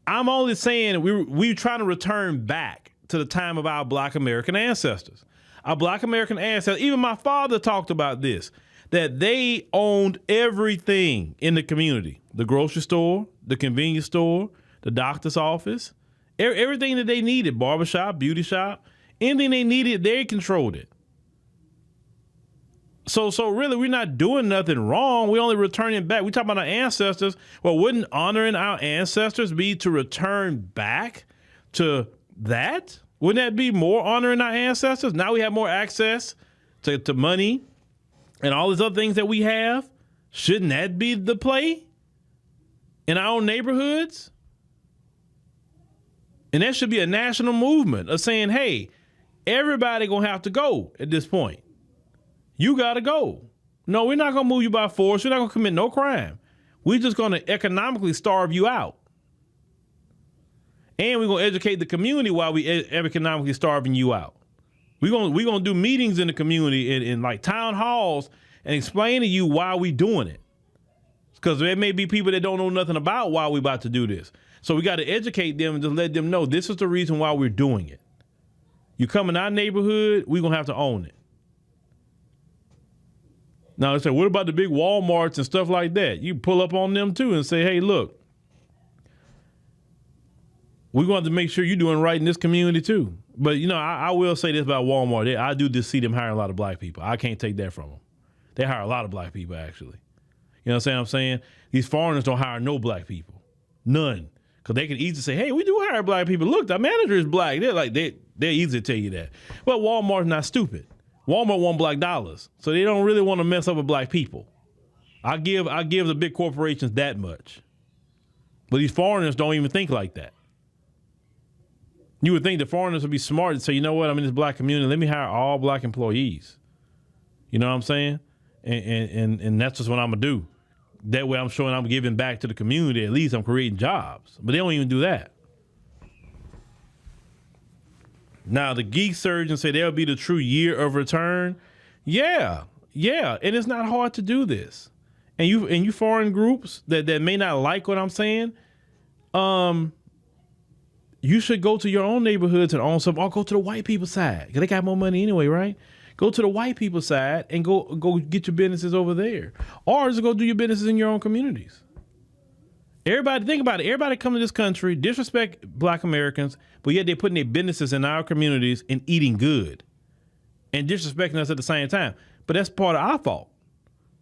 I'm only saying we're trying to return back to the time of our Black American ancestors. Our Black American ancestors, even my father talked about this, that they owned everything in the community. The grocery store, the convenience store, the doctor's office, everything that they needed, barbershop, beauty shop, anything they needed, they controlled it. So really, we're not doing nothing wrong. We're only returning back. We talk about our ancestors. Well, wouldn't honoring our ancestors be to return back to that? Wouldn't that be more honoring our ancestors? Now we have more access to money and all these other things that we have. Shouldn't that be the play in our own neighborhoods? And that should be a national movement of saying, hey, everybody gonna have to go at this point. You got to go. No, we're not going to move you by force. We're not going to commit no crime. We're just going to economically starve you out. And we're going to educate the community while we economically starving you out. We're going to do meetings in the community in like town halls and explain to you why we doing it. Because there may be people that don't know nothing about why we about to do this. So we got to educate them and just let them know this is the reason why we're doing it. You come in our neighborhood, we're going to have to own it. Now, they say, what about the big Walmarts and stuff like that? You pull up on them, too, and say, hey, look, we're going to make sure you're doing right in this community, too. But, you know, I will say this about Walmart. I do just see them hiring a lot of black people. I can't take that from them. They hire a lot of black people, actually. You know what I'm saying? These foreigners don't hire no black people. None. Because they can easily say, hey, we do hire black people. Look, the manager is black. They're easy to tell you that. But Walmart's not stupid. Walmart want black dollars, so they don't really want to mess up with black people. I give the big corporations that much. But these foreigners don't even think like that. You would think the foreigners would be smart and say, you know what, I'm in this black community, let me hire all black employees. You know what I'm saying? And that's just what I'm going to do. That way I'm showing I'm giving back to the community. At least I'm creating jobs. But they don't even do that. Now, the geek surgeons say there'll be the true year of return. Yeah. And it's not hard to do this. And you foreign groups that may not like what I'm saying, you should go to your own neighborhoods and own some, or go to the white people's side, because they got more money anyway, right? Go to the white people's side and go get your businesses over there. Or just go do your businesses in your own communities. Everybody, think about it. Everybody come to this country, disrespect black Americans, but yet they're putting their businesses in our communities and eating good and disrespecting us at the same time. But that's part of our fault.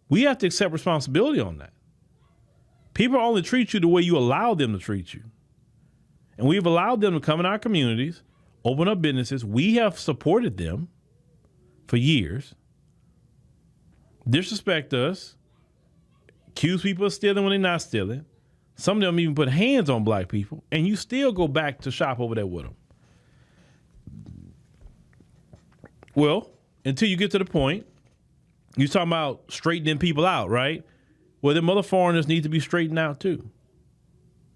We have to accept responsibility on that. People only treat you the way you allow them to treat you. And we've allowed them to come in our communities, open up businesses. We have supported them for years, disrespect us, accuse people of stealing when they're not stealing. Some of them even put hands on black people, and you still go back to shop over there with them. Well, until you get to the point, you're talking about straightening people out, right? Well, them other foreigners need to be straightened out too.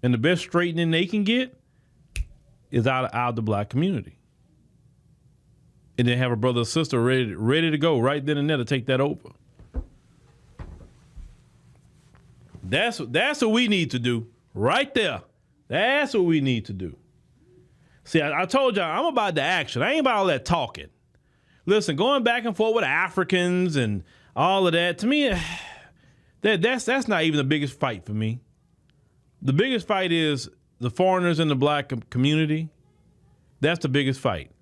And the best straightening they can get is out of the black community. And then have a brother or sister ready to go right then and there to take that over. That's what we need to do right there. That's what we need to do. See, I told y'all, I'm about the action. I ain't about all that talking. Listen, going back and forth with Africans and all of that, to me, that's not even the biggest fight for me. The biggest fight is the foreigners in the black community. That's the biggest fight.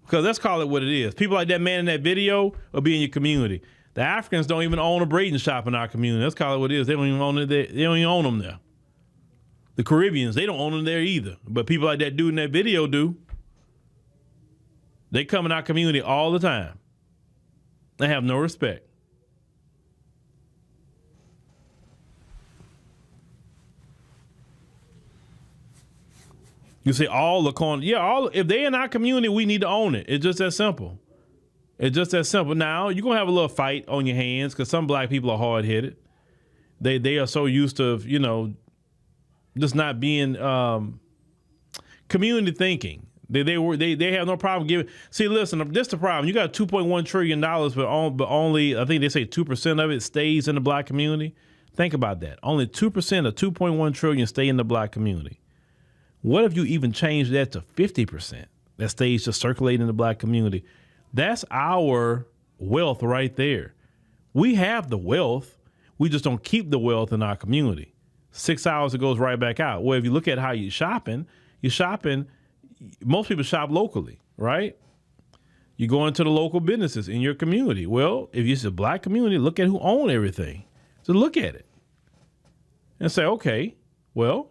Because let's call it what it is. People like that man in that video will be in your community. The Africans don't even own a braiding shop in our community. Let's call it what it is. They don't even own it there. They don't even own them there. The Caribbeans, they don't own them there either. But people like that dude in that video do. They come in our community all the time. They have no respect. You say all the corner. Yeah, if they're in our community, we need to own it. It's just that simple. It's just that simple. Now, you're going to have a little fight on your hands because some black people are hard-headed. They are so used to, just not being community thinking. They have no problem giving. See, listen, this is the problem. You got $2.1 trillion, but only, I think they say 2% of it stays in the black community. Think about that. Only 2% of $2.1 trillion stay in the black community. What if you even change that to 50% that stays just circulating in the black community? That's our wealth right there. We have the wealth. We just don't keep the wealth in our community. 6 hours, it goes right back out. Well, if you look at how you're shopping, most people shop locally, right? You go into the local businesses in your community. Well, if it's a black community, look at who owns everything. So look at it and say, okay, well,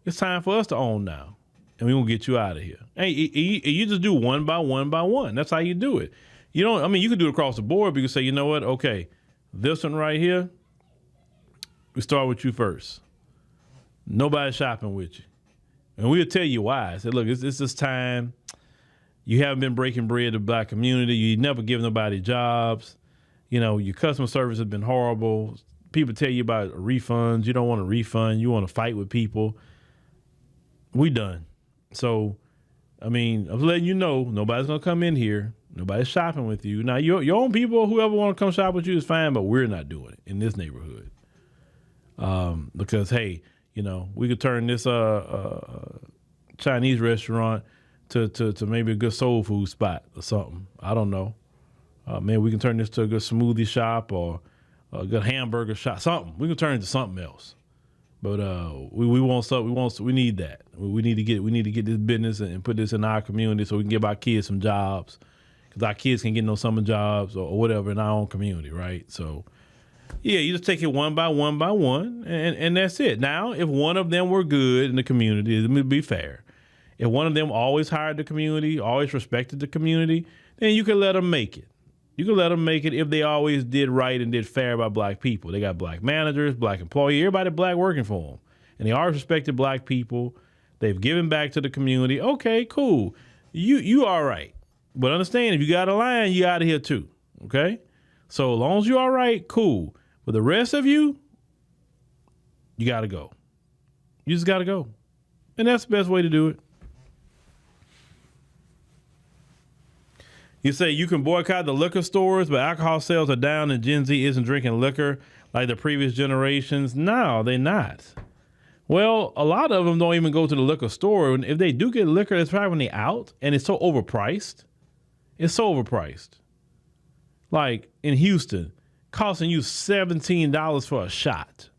it's time for us to own now. And we're going to get you out of here. Hey, you just do one by one by one. That's how you do it. You can do it across the board, but you can say, you know what? Okay, this one right here, we start with you first. Nobody's shopping with you. And we'll tell you why. I said, look, it's this time. You haven't been breaking bread to the black community. You never give nobody jobs. Your customer service has been horrible. People tell you about refunds. You don't want a refund. You want to fight with people. We done. So, I'm letting you know, nobody's going to come in here. Nobody's shopping with you. Now, your own people, whoever want to come shop with you is fine, but we're not doing it in this neighborhood. Because, hey, we could turn this Chinese restaurant to maybe a good soul food spot or something. I don't know. Maybe we can turn this to a good smoothie shop or a good hamburger shop, something. We can turn it to something else. But we want something. We need that. We need to get this business and put this in our community so we can give our kids some jobs, because our kids can get no summer jobs or whatever in our own community, right? So, yeah, you just take it one by one by one, and that's it. Now, if one of them were good in the community, let me be fair. If one of them always hired the community, always respected the community, then you could let them make it. You can let them make it if they always did right and did fair by black people. They got black managers, black employees, everybody black working for them. And they always respected black people. They've given back to the community. Okay, cool. You all right. But understand, if you got a line, you out of here too. Okay? So as long as you're all right, cool. But the rest of you got to go. You just got to go. And that's the best way to do it. You say you can boycott the liquor stores, but alcohol sales are down and Gen Z isn't drinking liquor like the previous generations. No, they're not. Well, a lot of them don't even go to the liquor store. And if they do get liquor, it's probably when they're out, and it's so overpriced. It's so overpriced. Like in Houston, costing you $17 for a shot.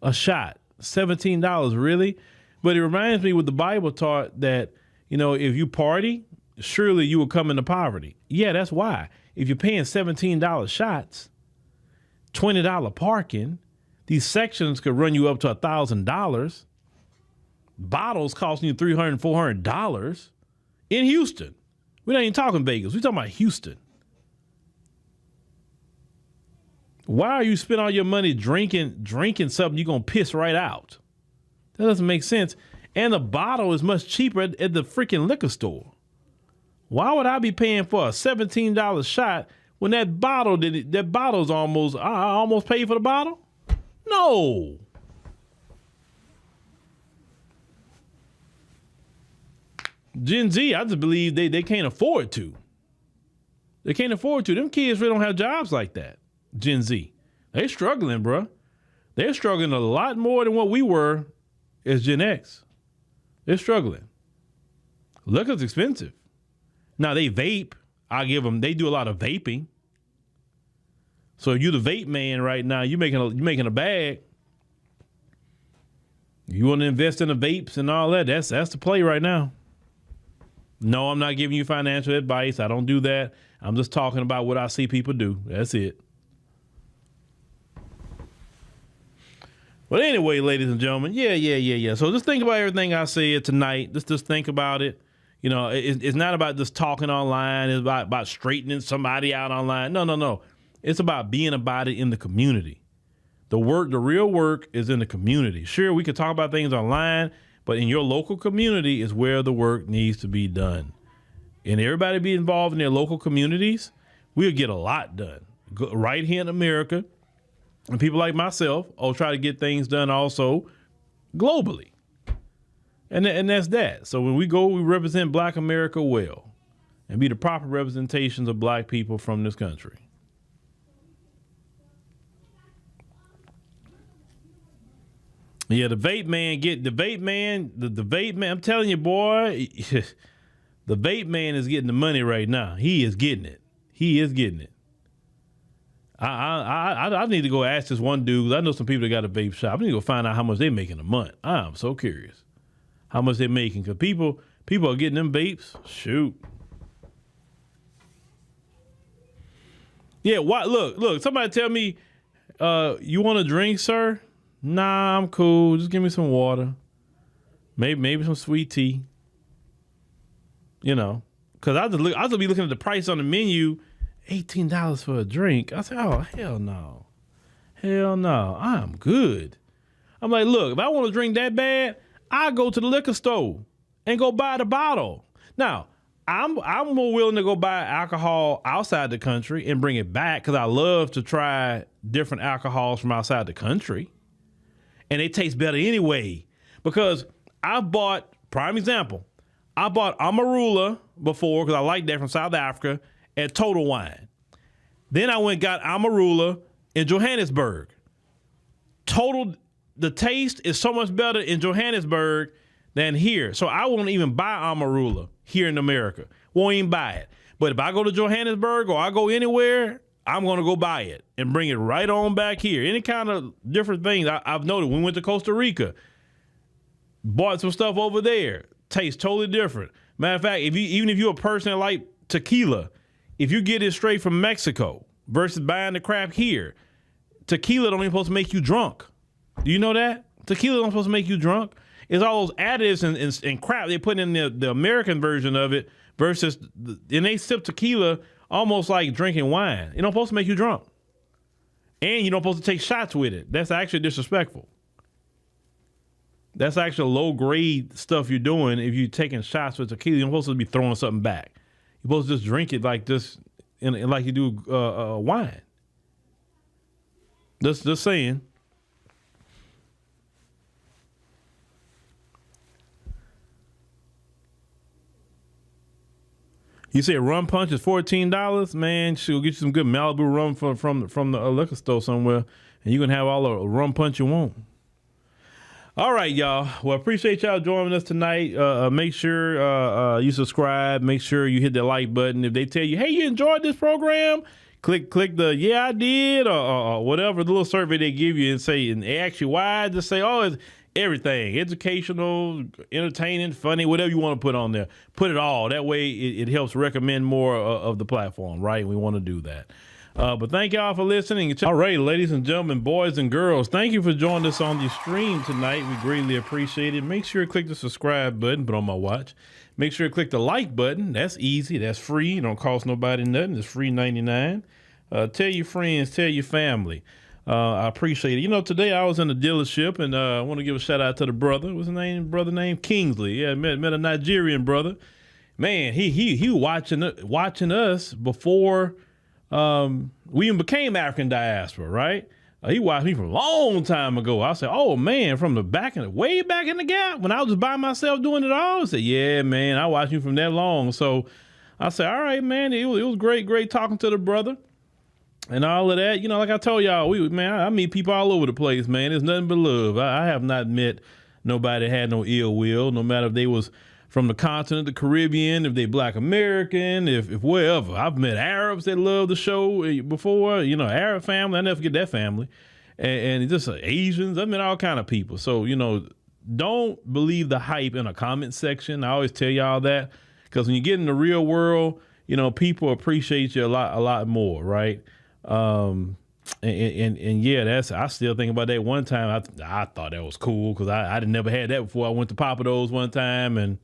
A shot. $17, really? But it reminds me what the Bible taught that, if you party, surely you will come into poverty. Yeah, that's why. If you're paying $17 shots, $20 parking, these sections could run you up to $1,000. Bottles costing you $300, $400 in Houston. We're not even talking Vegas. We're talking about Houston. Why are you spending all your money drinking something you're going to piss right out? That doesn't make sense. And the bottle is much cheaper at the freaking liquor store. Why would I be paying for a $17 shot when that bottle's almost, I almost paid for the bottle? No. Gen Z, I just believe they can't afford to. They can't afford to. Them kids really don't have jobs like that. Gen Z. They're struggling, bro. They're struggling a lot more than what we were as Gen X. They're struggling. Liquor's expensive. Now, they vape. I give them, they do a lot of vaping. So if you're the vape man right now, you're making a bag. You want to invest in the vapes and all that, that's the play right now. No, I'm not giving you financial advice. I don't do that. I'm just talking about what I see people do. That's it. But anyway, ladies and gentlemen, yeah. So just think about everything I said tonight. Just think about it. It's not about just talking online. It's about straightening somebody out online. No. It's about being about it in the community. The real work is in the community. Sure, we can talk about things online, But in your local community is where the work needs to be done. And everybody be involved in their local communities, we'll get a lot done. Right here in America, and people like myself will try to get things done also globally. And that's that. So when we go, we represent Black America well and be the proper representations of Black people from this country. Yeah, the vape man, I'm telling you, boy, the vape man is getting the money right now. He is getting it. I need to go ask this one dude, 'cause I know some people that got a vape shop. I need to go find out how much they're making a month. I'm so curious how much they're making, because people are getting them vapes. Shoot. Yeah, look, somebody tell me, you want a drink, sir? Nah, I'm cool. Just give me some water. Maybe some sweet tea. You know, because I just be looking at the price on the menu, $18 for a drink. I said, oh, hell no. I'm good. I'm like, look, if I want to drink that bad, I go to the liquor store and go buy the bottle. Now, I'm more willing to go buy alcohol outside the country and bring it back, because I love to try different alcohols from outside the country. And they taste better anyway. Because I bought, prime example, I bought Amarula before, because I like that, from South Africa, at Total Wine. Then I went and got Amarula in Johannesburg. The taste is so much better in Johannesburg than here. So I won't even buy Amarula here in America. Won't even buy it. But if I go to Johannesburg or I go anywhere, I'm going to go buy it and bring it right on back here. Any kind of different things. I've noticed. We went to Costa Rica, bought some stuff over there. Tastes totally different. Matter of fact, even if you're a person that like tequila, if you get it straight from Mexico versus buying the crap here, tequila don't even supposed to make you drunk. Do you know that? Tequila don't supposed to make you drunk. It's all those additives and crap they put in the American version of it versus, and they sip tequila almost like drinking wine. It don't supposed to make you drunk. And you don't supposed to take shots with it. That's actually disrespectful. That's actually low grade stuff you're doing if you're taking shots with tequila. You're supposed to be throwing something back. You're supposed to just drink it like this, like you do wine. Just saying. You say a rum punch is $14, man. She'll get you some good Malibu rum from the liquor store somewhere, and you can have all the rum punch you want. All right, y'all. Well, appreciate y'all joining us tonight. Make sure you subscribe. Make sure you hit the like button. If they tell you, hey, you enjoyed this program, click the yeah, I did, or whatever the little survey they give you and ask you why. Just say, oh, it's everything, educational, entertaining, funny, whatever you want to put on there. Put it all. That way it helps recommend more of the platform, right? We want to do that. But thank y'all for listening. All right, ladies and gentlemen, boys and girls, thank you for joining us on the stream tonight. We greatly appreciate it. Make sure you click the subscribe button, put on my watch. Make sure you click the like button. That's easy. That's free. It don't cost nobody nothing. It's free 99. Tell your friends, tell your family. I appreciate it. You know, today I was in the dealership, and I want to give a shout out to the brother. What's his name? Brother named Kingsley. Yeah, met a Nigerian brother. Man, he watching us before we even became African Diaspora, right? He watched me from a long time ago. I said, oh man, from way back in the gap when I was just by myself doing it all. I said, yeah, man, I watched you from that long. So I said, all right, man, it was great talking to the brother. And all of that, you know, like I told y'all, I meet people all over the place, man. There's nothing but love. I have not met nobody that had no ill will, no matter if they was from the continent, the Caribbean, if they Black American, if wherever. I've met Arabs that love the show before, you know, Arab family. I never forget that family. And just Asians. I met all kind of people. So, you know, don't believe the hype in a comment section. I always tell y'all that, because when you get in the real world, you know, people appreciate you a lot more, right? And yeah, I still think about that one time. I thought that was cool, because I never had that before. I went to Papa Do's one time, and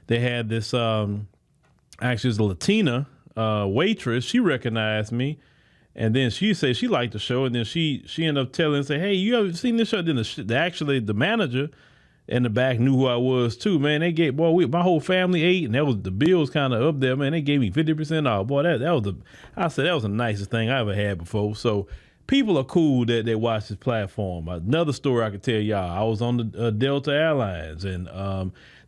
they had this actually it's a Latina waitress. She recognized me, and then she said she liked the show, and then she ended up telling, say, hey, you ever seen this show? Then the manager in the back knew who I was too, man. They gave, my whole family ate, and the bill was kind of up there, man. They gave me 50% off. Boy, that was the nicest thing I ever had before. So people are cool that they watch this platform. Another story I could tell y'all, I was on the Delta Airlines, and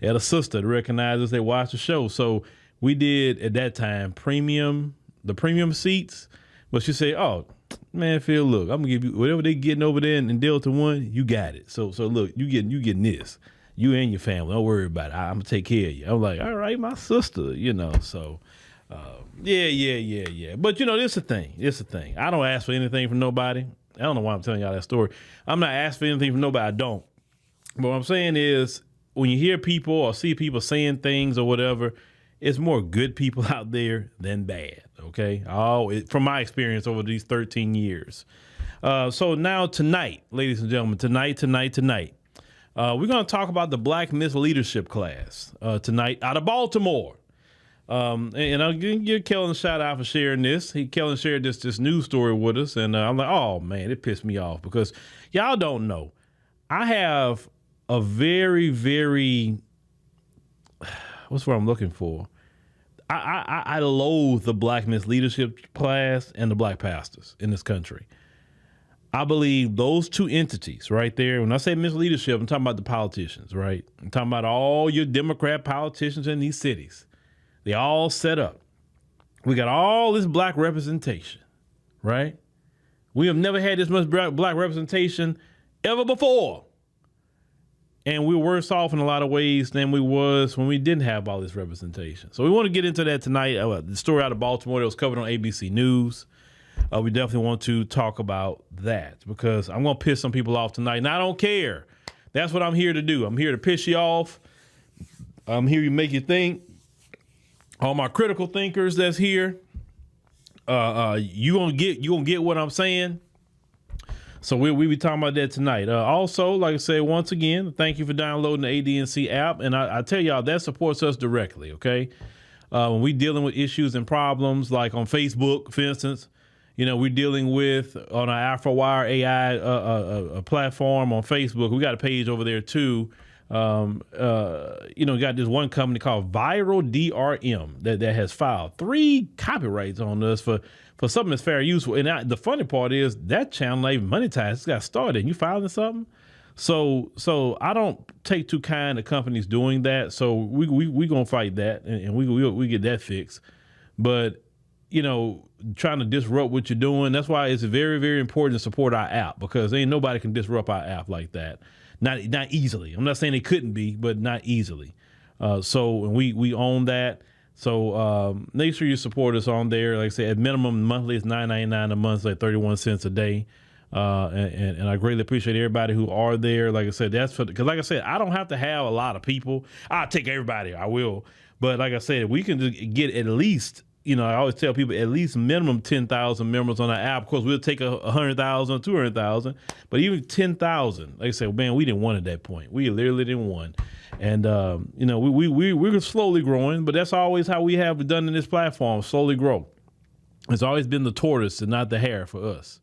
they had a sister that recognized us. They watched the show. So we did, at that time, the premium seats. But she said, oh, man, Phil, look, I'm gonna give you whatever they getting over there in Delta 1, you got it. So look, you getting this. You and your family, don't worry about it. I'm gonna take care of you. I'm like, all right, my sister, so yeah. But this is the thing. I don't ask for anything from nobody. I don't know why I'm telling y'all that story. I'm not asking for anything from nobody. I don't. But what I'm saying is, when you hear people or see people saying things or whatever, it's more good people out there than bad, okay? From my experience over these 13 years. So now tonight, ladies and gentlemen, tonight, we're going to talk about the Black Misleadership class tonight out of Baltimore. And I'll give Kellen a shout out for sharing this. Kellen shared this news story with us, and I'm like, oh, man, it pissed me off because y'all don't know. I have a very, very... what's what I'm looking for? I loathe the Black Misleadership class and the Black pastors in this country. I believe those two entities right there, when I say misleadership, I'm talking about the politicians, right? I'm talking about all your Democrat politicians in these cities. They all set up. We got all this Black representation, right? We have never had this much Black representation ever before. And we're worse off in a lot of ways than we was when we didn't have all this representation. So we want to get into that tonight. The story out of Baltimore that was covered on ABC News. We definitely want to talk about that because I'm going to piss some people off tonight. And I don't care. That's what I'm here to do. I'm here to piss you off. I'm here to make you think. All my critical thinkers that's here, you gonna get what I'm saying. So we be talking about that tonight. Also, like I said, once again, thank you for downloading the ADNC app. And I tell y'all, that supports us directly, okay? When we dealing with issues and problems, like on Facebook, for instance, we're dealing with, on our AfroWire AI a platform on Facebook, we got a page over there too. We got this one company called Viral DRM that has filed 3 copyrights on us for something that's fair use. And the funny part is that channel ain't even monetized. It's got started and you filing something. So I don't take too kind to companies doing that. So we gonna fight that and we get that fixed. But trying to disrupt what you're doing, that's why it's very, very important to support our app, because ain't nobody can disrupt our app like that. Not easily. I'm not saying they couldn't be, but not easily. So we own that. So make sure you support us on there. Like I said, at minimum monthly is $9.99 a month, like 31 cents a day. And I greatly appreciate everybody who are there. Like I said, because like I said, I don't have to have a lot of people. I'll take everybody. I will. But like I said, we can just get at least, I always tell people at least minimum 10,000 members on our app. Of course, we'll take 100,000, 200,000, but even 10,000. Like I said, man, we didn't want at that point. We literally didn't want. And, we're slowly growing, but that's always how we have done in this platform, slowly grow. It's always been the tortoise and not the hare for us.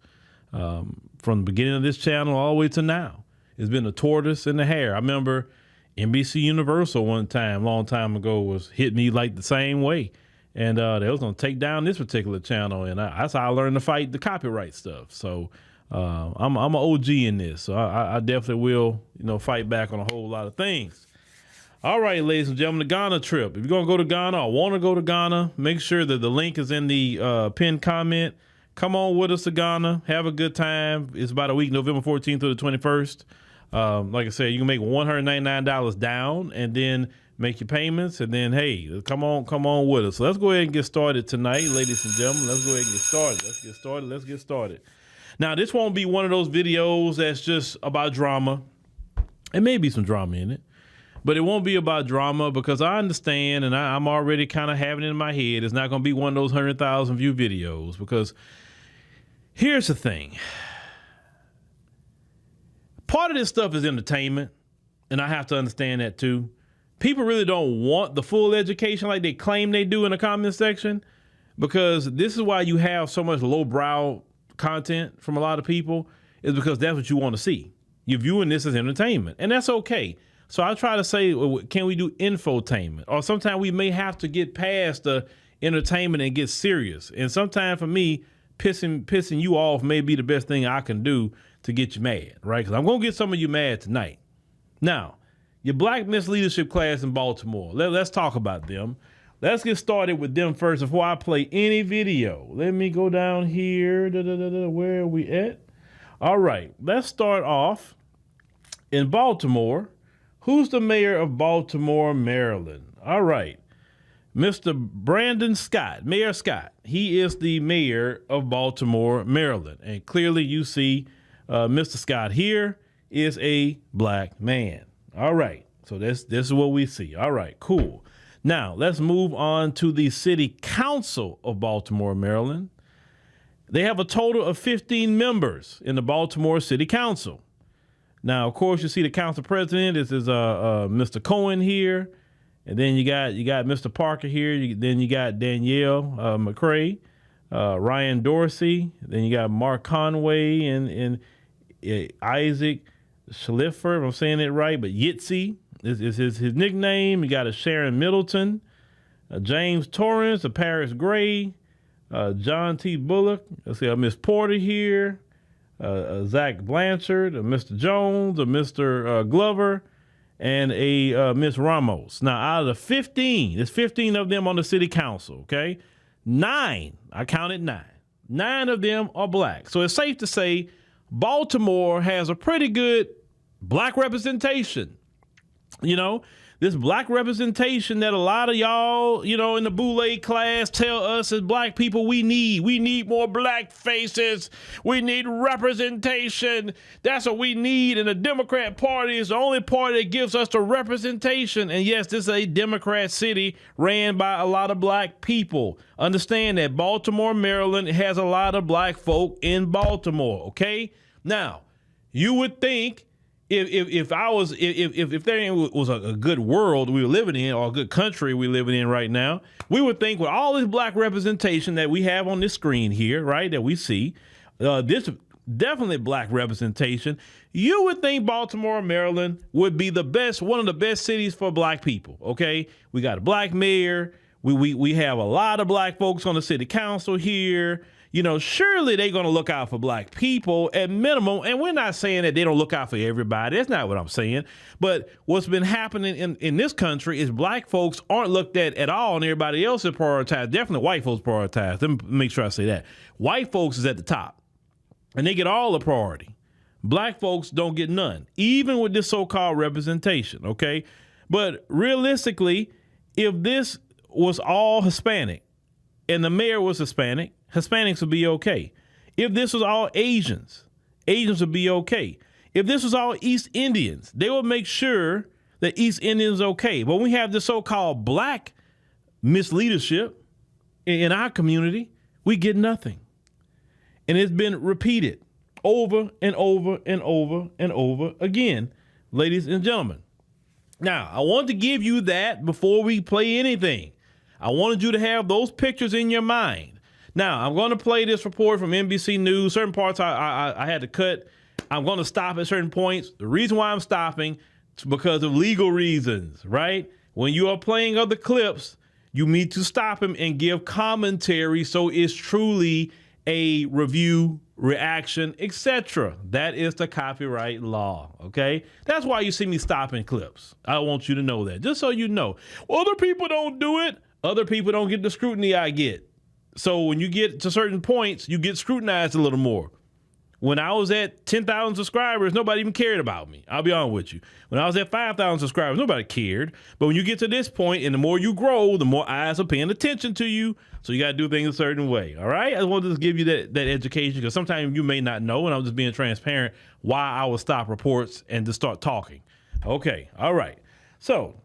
From the beginning of this channel all the way to now, it's been the tortoise and the hare. I remember NBC Universal one time, long time ago, was hit me like the same way. And they was going to take down this particular channel. And that's how I learned to fight the copyright stuff. So I'm an OG in this. So I definitely will, fight back on a whole lot of things. All right, ladies and gentlemen, the Ghana trip. If you're going to go to Ghana or want to go to Ghana, make sure that the link is in the pinned comment. Come on with us to Ghana. Have a good time. It's about a week, November 14th through the 21st. Like I said, you can make $199 down and then make your payments. And then, hey, come on with us. So let's go ahead and get started tonight, ladies and gentlemen. Let's go ahead and get started. Now, this won't be one of those videos that's just about drama. There may be some drama in it. But it won't be about drama because I understand, and I'm already kind of having it in my head. It's not going to be one of those 100,000 view videos because here's the thing. Part of this stuff is entertainment, and I have to understand that too. People really don't want the full education like they claim they do in the comment section, because this is why you have so much lowbrow content from a lot of people, is because that's what you want to see. You're viewing this as entertainment, and that's okay. So I try to say, can we do infotainment? Or sometimes we may have to get past the entertainment and get serious. And sometimes for me, pissing you off may be the best thing I can do to get you mad, right? Because I'm going to get some of you mad tonight. Now, your Black misleadership class in Baltimore. Let's talk about them. Let's get started with them first before I play any video. Let me go down here. Where are we at? All right, let's start off in Baltimore. Who's the mayor of Baltimore, Maryland? All right, Mr. Brandon Scott, Mayor Scott. He is the mayor of Baltimore, Maryland. And clearly you see Mr. Scott here is a black man. All right, so this is what we see. All right, cool. Now, let's move on to the City Council of Baltimore, Maryland. They have a total of 15 members in the Baltimore City Council. Now, of course, you see the council president. This is Mr. Cohen here. And then you got Mr. Parker here. Then you got Danielle McCrae, Ryan Dorsey. Then you got Mark Conway and Isaac Schliffer, if I'm saying it right, but Yitzy is his nickname. You got a Sharon Middleton, James Torrance, a Paris Gray, John T. Bullock. Let's see, Miss Porter here, Zach Blanchard, Mr. Jones, Mr. Glover, and a Miss Ramos. Now, out of the 15, there's 15 of them on the city council, okay? 9, I counted 9. 9 of them are black. So it's safe to say Baltimore has a pretty good black representation. You know, this black representation that a lot of y'all, you know, in the Boulay class tell us as black people we need. We need more black faces. We need representation. That's what we need. And the Democrat Party is the only party that gives us the representation. And yes, this is a Democrat city ran by a lot of black people. Understand that Baltimore, Maryland has a lot of black folk in Baltimore. Okay. Now, you would think if there was a good world we were living in, or a good country we living in right now, we would think with all this black representation that we have on this screen here, right, that we see, this definitely black representation, you would think Baltimore, Maryland would be one of the best cities for black people. Okay, we got a black mayor, we have a lot of black folks on the city council here. You know, surely they're going to look out for black people at minimum. And we're not saying that they don't look out for everybody. That's not what I'm saying. But what's been happening in this country is black folks aren't looked at all, and everybody else is prioritized. Definitely white folks prioritized. Let me make sure I say that. White folks is at the top, and they get all the priority. Black folks don't get none, even with this so-called representation, okay? But realistically, if this was all Hispanic and the mayor was Hispanic, Hispanics would be okay. If this was all Asians, Asians would be okay. If this was all East Indians, they would make sure that East Indians are okay. But we have this so-called black misleadership in our community, we get nothing. And it's been repeated over and over and over and over again, ladies and gentlemen. Now, I want to give you that before we play anything. I wanted you to have those pictures in your mind. Now, I'm going to play this report from NBC News. Certain parts I had to cut. I'm going to stop at certain points. The reason why I'm stopping is because of legal reasons, right? When you are playing other clips, you need to stop them and give commentary so it's truly a review, reaction, etc. That is the copyright law, okay? That's why you see me stopping clips. I want you to know that, just so you know. Other people don't do it. Other people don't get the scrutiny I get. So when you get to certain points, you get scrutinized a little more. When I was at 10,000 subscribers, nobody even cared about me. I'll be honest with you. When I was at 5,000 subscribers, nobody cared. But when you get to this point, and the more you grow, the more eyes are paying attention to you. So you got to do things a certain way. All right? I wanted to give you that education, because sometimes you may not know, and I'm just being transparent, why I would stop reports and just start talking. Okay. All right. So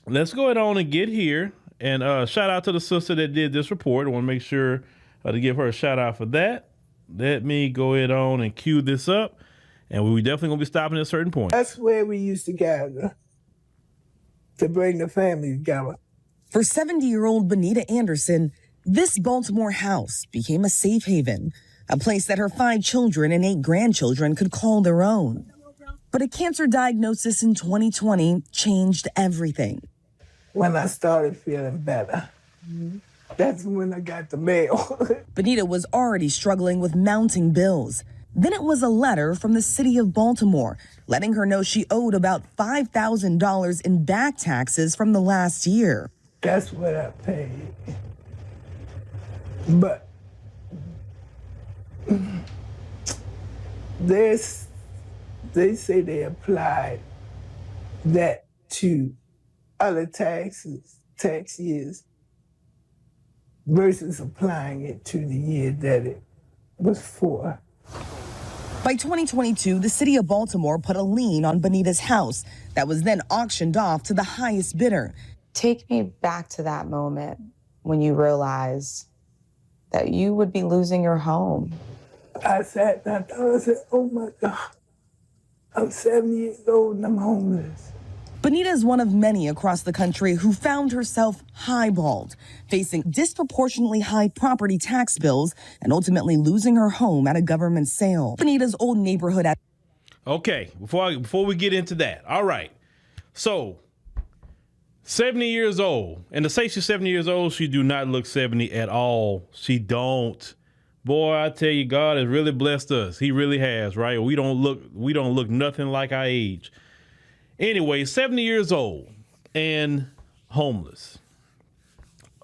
let's go ahead on and get here. And shout out to the sister that did this report. I want to make sure to give her a shout out for that. Let me go ahead on and cue this up. And we definitely going to be stopping at a certain point. That's where we used to gather to bring the family together. For 70-year-old Benita Anderson, this Baltimore house became a safe haven, a place that her 5 children and 8 grandchildren could call their own. But But a cancer diagnosis in 2020 changed everything. When I started feeling better, that's when I got the mail. Benita was already struggling with mounting bills. Then it was a letter from the city of Baltimore letting her know she owed about $5,000 in back taxes from the last year. That's what I paid. But they say they applied that to other tax years versus applying it to the year that it was for. By 2022, the city of Baltimore put a lien on Benita's house that was then auctioned off to the highest bidder. Take me back to that moment when you realized that you would be losing your home. I sat and I thought, I said, oh my God, I'm 70 years old and I'm homeless. Benita is one of many across the country who found herself highballed, facing disproportionately high property tax bills and ultimately losing her home at a government sale. Benita's old neighborhood. Okay, before we get into that, all right. So, 70 years old, and to say she's 70 years old, she do not look 70 at all. She don't. Boy, I tell you, God has really blessed us. He really has, right? We don't look nothing like our age. Anyway, 70 years old and homeless.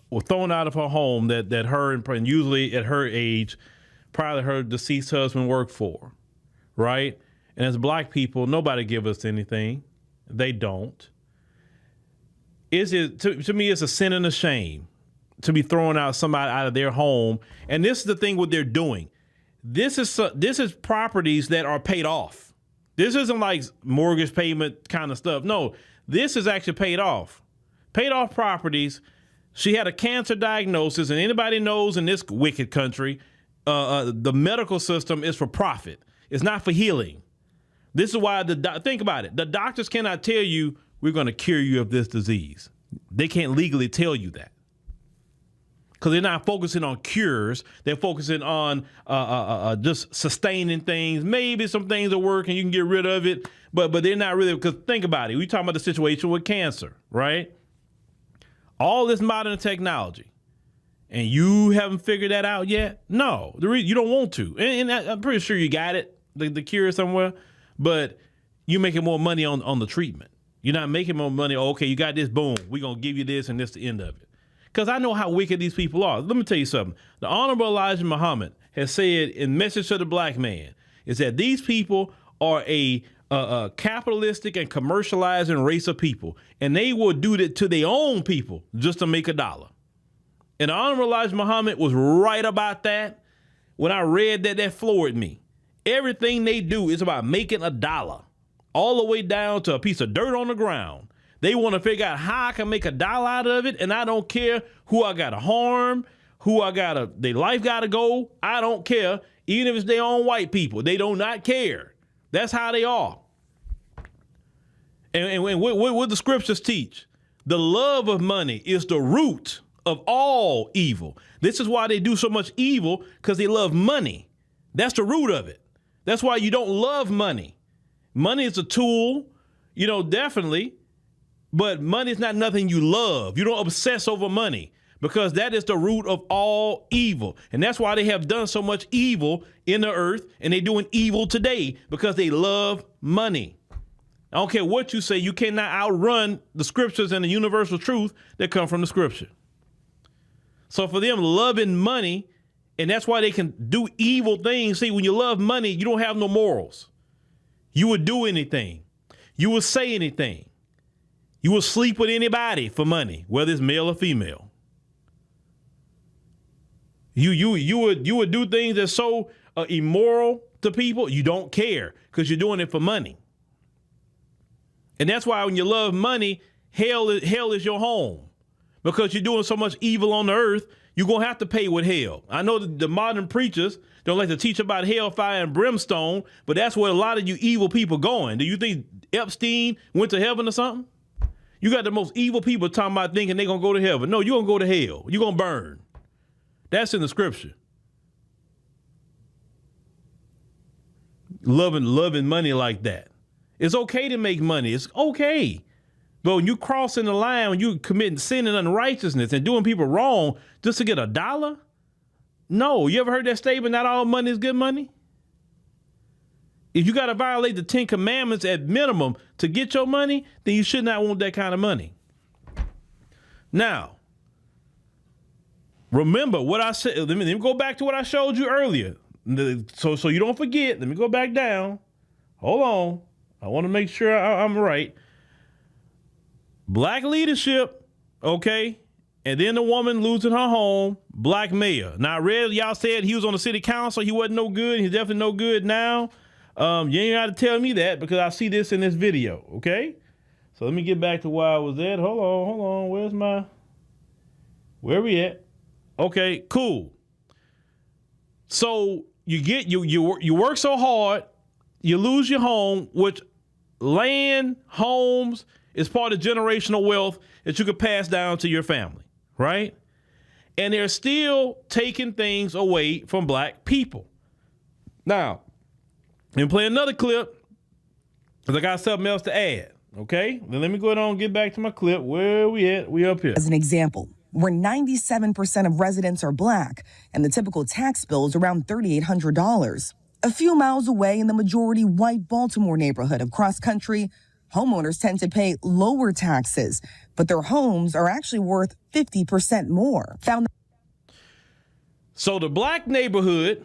Was thrown out of her home that her, and usually at her age, probably her deceased husband worked for, right? And as black people, nobody give us anything. They don't. To me, it's a sin and a shame to be throwing out somebody out of their home. And this is the thing what they're doing. This is properties that are paid off. This isn't like mortgage payment kind of stuff. No, this is actually paid off. Paid off properties. She had a cancer diagnosis, and anybody knows in this wicked country, the medical system is for profit. It's not for healing. This is why think about it. The doctors cannot tell you we're going to cure you of this disease. They can't legally tell you that. Because they're not focusing on cures. They're focusing on just sustaining things. Maybe some things will work and you can get rid of it, but they're not really, because think about it. We're talking about the situation with cancer, right? All this modern technology, and you haven't figured that out yet? No, you don't want to. And I'm pretty sure you got it, the cure somewhere, but you're making more money on the treatment. You're not making more money. Okay, you got this, boom, we're going to give you this and this the end of it. Because I know how wicked these people are. Let me tell you something. The Honorable Elijah Muhammad has said in Message to the Black Man is that these people are a capitalistic and commercializing race of people. And they will do that to their own people just to make $1. And the Honorable Elijah Muhammad was right about that. When I read that, that floored me. Everything they do is about making $1. All the way down to a piece of dirt on the ground. They want to figure out how I can make $1 out of it, and I don't care who I got to harm, their life got to go. I don't care, even if it's their own white people. They do not care. That's how they are. And what the scriptures teach? The love of money is the root of all evil. This is why they do so much evil, because they love money. That's the root of it. That's why you don't love money. Money is a tool, definitely. But money is not nothing you love. You don't obsess over money, because that is the root of all evil. And that's why they have done so much evil in the earth, and they're doing evil today because they love money. I don't care what you say. You cannot outrun the scriptures and the universal truth that come from the scripture. So for them loving money, and that's why they can do evil things. See, when you love money, you don't have no morals. You would do anything. You would say anything. You will sleep with anybody for money, whether it's male or female. You would do things that's so immoral to people, you don't care, because you're doing it for money. And that's why when you love money, hell is your home, because you're doing so much evil on the earth. You're going to have to pay with hell. I know the modern preachers don't like to teach about hellfire and brimstone, but that's where a lot of you evil people going. Do you think Epstein went to heaven or something? You got the most evil people talking about thinking they're going to go to heaven. No, you're going to go to hell. You're going to burn. That's in the scripture. Loving money like that. It's okay to make money. It's okay. But when you crossing the line, when you committing sin and unrighteousness and doing people wrong just to get $1, no. You ever heard that statement, not all money is good money? If you got to violate the 10 commandments at minimum to get your money, then you should not want that kind of money. Now, remember what I said. Let me go back to what I showed you earlier. So you don't forget. Let me go back down. Hold on. I want to make sure I'm right. Black leadership, okay? And then the woman losing her home, black mayor. Now, I read y'all said he was on the city council. He wasn't no good. He's definitely no good now. You ain't got to tell me that because I see this in this video, okay? So let me get back to where I was at. Hold on. Where we at? Okay, cool. So you work so hard, you lose your home, which land, homes is part of generational wealth that you could pass down to your family, right? And they're still taking things away from black people. Now, let me play another clip because I got something else to add, okay? Then let me go ahead and get back to my clip. Where we at? We up here. As an example, where 97% of residents are black and the typical tax bill is around $3,800. A few miles away in the majority white Baltimore neighborhood of Cross Country, homeowners tend to pay lower taxes, but their homes are actually worth 50% more. So the black neighborhood,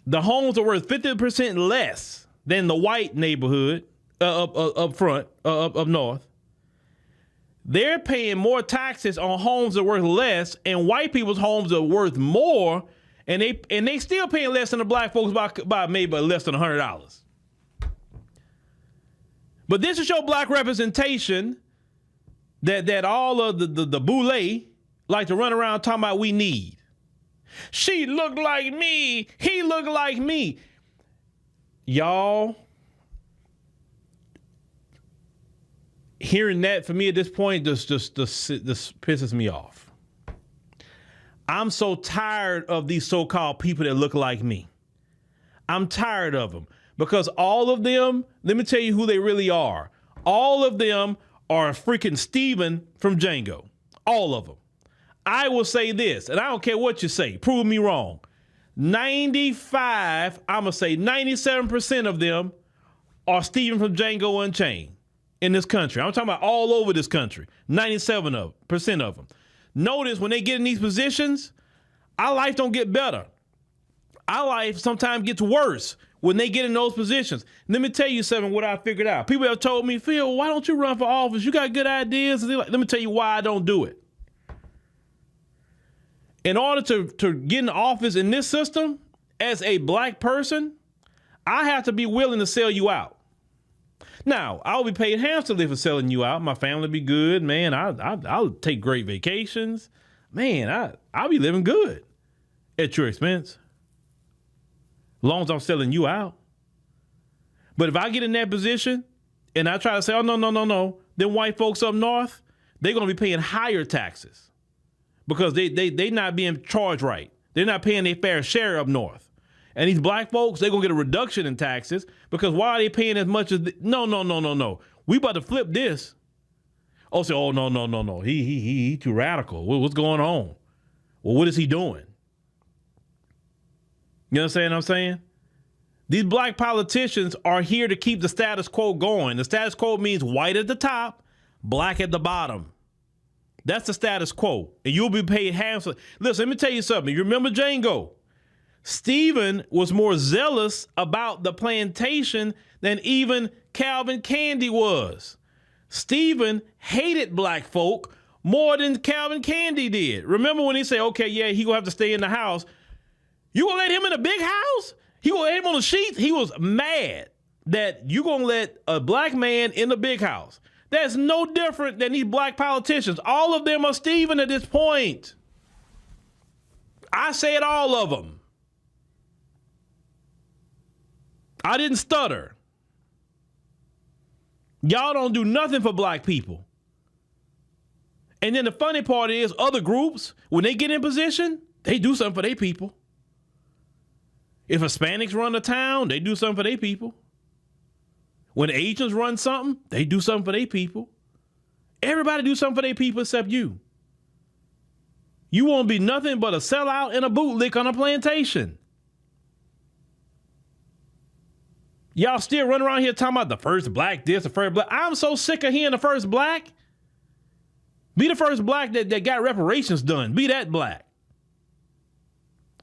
the homes are worth 50% less than the white neighborhood up front, up north. They're paying more taxes on homes that are worth less, and white people's homes are worth more, and they still paying less than the black folks by maybe less than $100. But this is your black representation that all of the boule like to run around talking about we need. She looked like me. He looked like me. Y'all, hearing that for me at this point just pisses me off. I'm so tired of these so-called people that look like me. I'm tired of them because all of them, let me tell you who they really are. All of them are freaking Steven from Django. All of them. I will say this, and I don't care what you say. Prove me wrong. 97% of them are Steven from Django Unchained in this country. I'm talking about all over this country. 97% of them. Notice when they get in these positions, our life don't get better. Our life sometimes gets worse when they get in those positions. Let me tell you something, what I figured out. People have told me, Phil, why don't you run for office? You got good ideas. Let me tell you why I don't do it. In order to get in office in this system, as a black person, I have to be willing to sell you out. Now, I'll be paid handsomely for selling you out. My family be good, man. I'll take great vacations. Man, I'll be living good at your expense. As long as I'm selling you out. But if I get in that position and I try to say, oh, no, then white folks up north, they're going to be paying higher taxes because they not being charged right. They're not paying their fair share up north. And these black folks, they're going to get a reduction in taxes because why are they paying as much as... No. We about to flip this. Oh, say, oh, no. He too radical. What's going on? Well, what is he doing? You understand what I'm saying? These black politicians are here to keep the status quo going. The status quo means white at the top, black at the bottom. That's the status quo. And you'll be paid handsomely. Listen, let me tell you something. You remember Django? Stephen was more zealous about the plantation than even Calvin Candy was. Stephen hated black folk more than Calvin Candy did. Remember when he said, okay, yeah, he gonna have to stay in the house. You gonna let him in a big house? He gonna let him on the sheets? He was mad that you gonna let a black man in the big house. That's no different than these black politicians. All of them are Stephen at this point. I said all of them. I didn't stutter. Y'all don't do nothing for black people. And then the funny part is other groups, when they get in position, they do something for their people. If Hispanics run the town, they do something for their people. When Asians run something, they do something for their people. Everybody do something for their people except you. You won't be nothing but a sellout and a bootlick on a plantation. Y'all still running around here talking about the first black this, the first black. I'm so sick of hearing the first black. Be the first black that got reparations done. Be that black.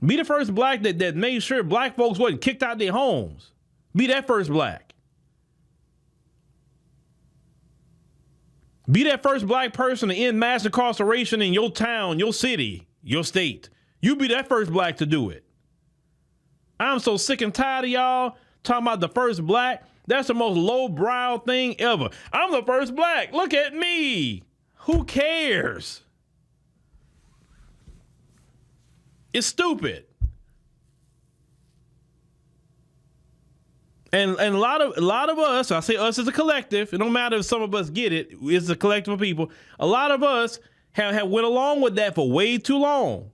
Be the first black that made sure black folks wasn't kicked out their homes. Be that first black. Be that first black person to end mass incarceration in your town, your city, your state. You be that first black to do it. I'm so sick and tired of y'all talking about the first black. That's the most lowbrow thing ever. I'm the first black. Look at me. Who cares? It's stupid. And a lot of us, I say us as a collective, it don't matter if some of us get it, it's a collective of people. A lot of us have went along with that for way too long.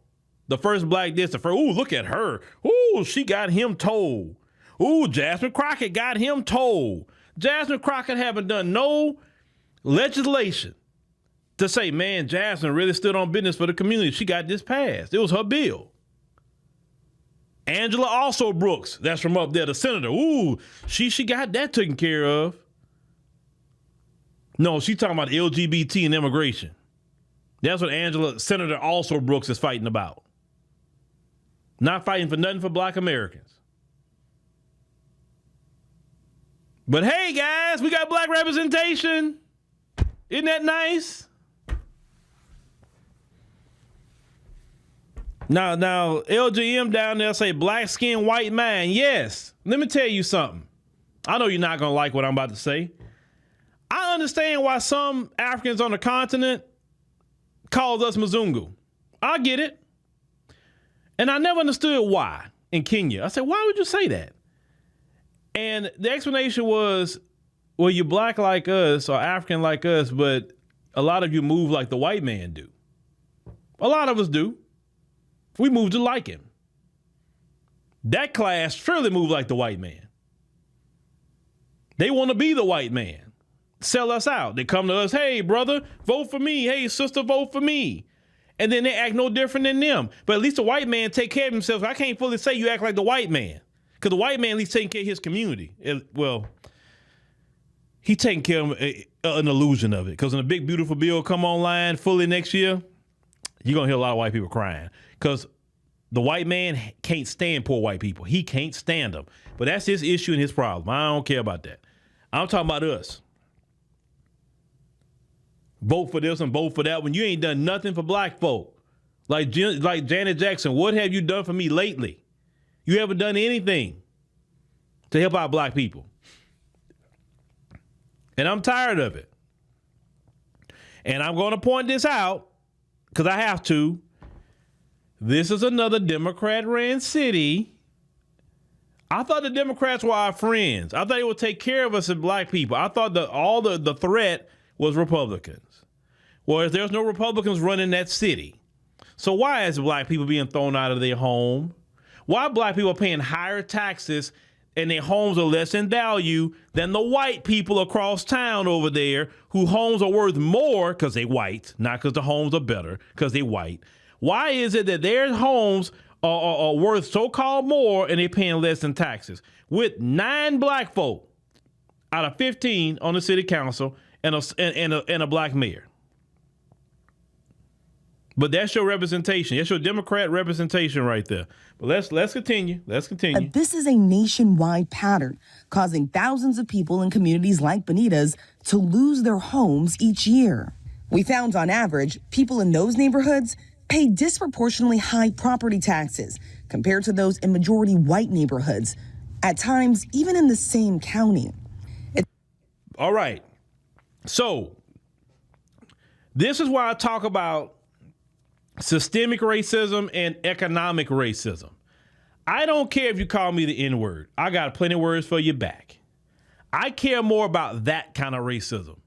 The first black this, the first, ooh, look at her. Ooh, she got him told. Ooh, Jasmine Crockett got him told. Jasmine Crockett haven't done no legislation to say, man, Jasmine really stood on business for the community. She got this passed. It was her bill. Angela also Brooks, that's from up there, the senator. Ooh, she got that taken care of. No, she's talking about LGBT and immigration. That's what Senator also Brooks is fighting about. Not fighting for nothing for black Americans. But hey, guys, we got black representation. Isn't that nice? Now, LGM down there say black skin, white man. Yes. Let me tell you something. I know you're not going to like what I'm about to say. I understand why some Africans on the continent calls us Mzungu. I get it. And I never understood why in Kenya. I said, why would you say that? And the explanation was, well, you're black like us or African like us, but a lot of you move like the white man do. A lot of us do. We move to like him. That class surely move like the white man. They want to be the white man. Sell us out. They come to us, hey, brother, vote for me. Hey, sister, vote for me. And then they act no different than them. But at least the white man take care of himself. I can't fully say you act like the white man. Because the white man at least taking care of his community. Well, he taking care of an illusion of it. Because when the big, beautiful bill come online fully next year, you're going to hear a lot of white people crying. Because the white man can't stand poor white people. He can't stand them. But that's his issue and his problem. I don't care about that. I'm talking about us. Vote for this and vote for that when you ain't done nothing for black folk. Like Janet Jackson, what have you done for me lately? You haven't done anything to help out black people. And I'm tired of it. And I'm going to point this out because I have to. This is another Democrat-ran city. I thought the Democrats were our friends. I thought they would take care of us as black people. I thought that all the threat was Republicans. Well, there's no Republicans running that city. So why is black people being thrown out of their home? Why black people are paying higher taxes and their homes are less in value than the white people across town over there whose homes are worth more because they white, not because the homes are better, because they white. Why is it that their homes are worth so-called more and they're paying less in taxes? With 9 black folk out of 15 on the city council and a black mayor. But that's your representation. That's your Democrat representation right there. But let's continue. Let's continue. This is a nationwide pattern, causing thousands of people in communities like Bonita's to lose their homes each year. We found on average, people in those neighborhoods pay disproportionately high property taxes compared to those in majority white neighborhoods, at times even in the same county. All right. So this is why I talk about systemic racism and economic racism. I don't care if you call me the N-word. I got plenty of words for you back. I care more about that kind of racism,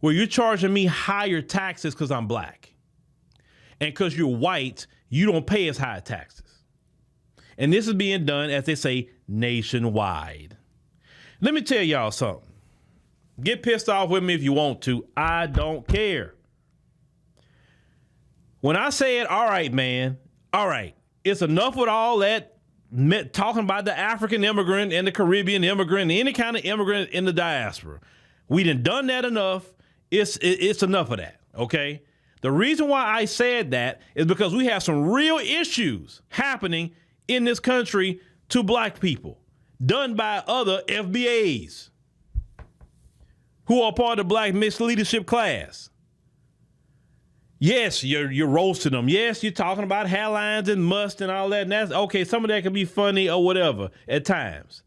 where you're charging me higher taxes because I'm black. And because you're white, you don't pay as high taxes. And this is being done, as they say, nationwide. Let me tell y'all something. Get pissed off with me if you want to. I don't care. When I said, all right, man, all right, it's enough with all that talking about the African immigrant and the Caribbean immigrant, any kind of immigrant in the diaspora. We done that enough. It's enough of that, okay? The reason why I said that is because we have some real issues happening in this country to black people done by other FBAs who are part of the black misleadership class. Yes, you're roasting them. Yes, you're talking about hairlines and must and all that. And that's okay. Some of that can be funny or whatever at times.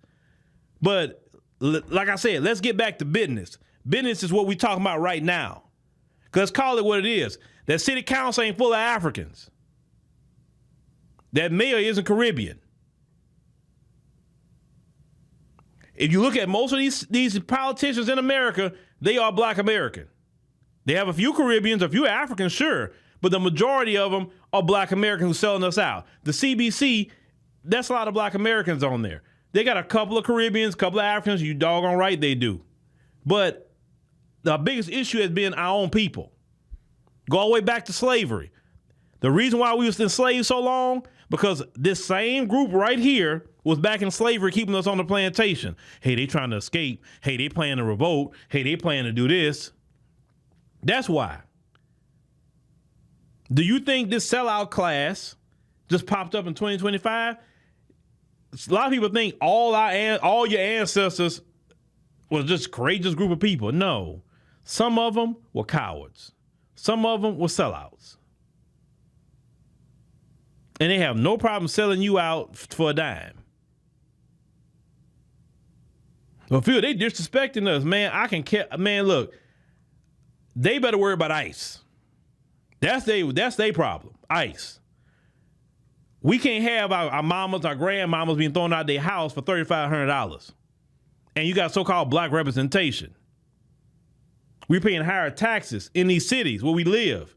But like I said, let's get back to business. Business is what we're talking about right now. Because call it what it is. That city council ain't full of Africans. That mayor isn't Caribbean. If you look at most of these politicians in America, they are black American. They have a few Caribbeans, a few Africans, sure, but the majority of them are black Americans who selling us out. The CBC, that's a lot of black Americans on there. They got a couple of Caribbeans, a couple of Africans, you doggone right they do. But the biggest issue has been our own people. Go all the way back to slavery. The reason why we was enslaved so long, because this same group right here was back in slavery keeping us on the plantation. Hey, they trying to escape. Hey, they planning to revolt. Hey, they planning to do this. That's why. Do you think this sellout class just popped up in 2025? A lot of people think all your ancestors was just a courageous group of people. No. Some of them were cowards. Some of them were sellouts. And they have no problem selling you out for a dime. Well, Phil, they disrespecting us, man. Man, look. They better worry about ICE. That's their problem. ICE. We can't have our mamas, our grandmamas being thrown out of their house for $3,500. And you got so-called black representation. We're paying higher taxes in these cities where we live.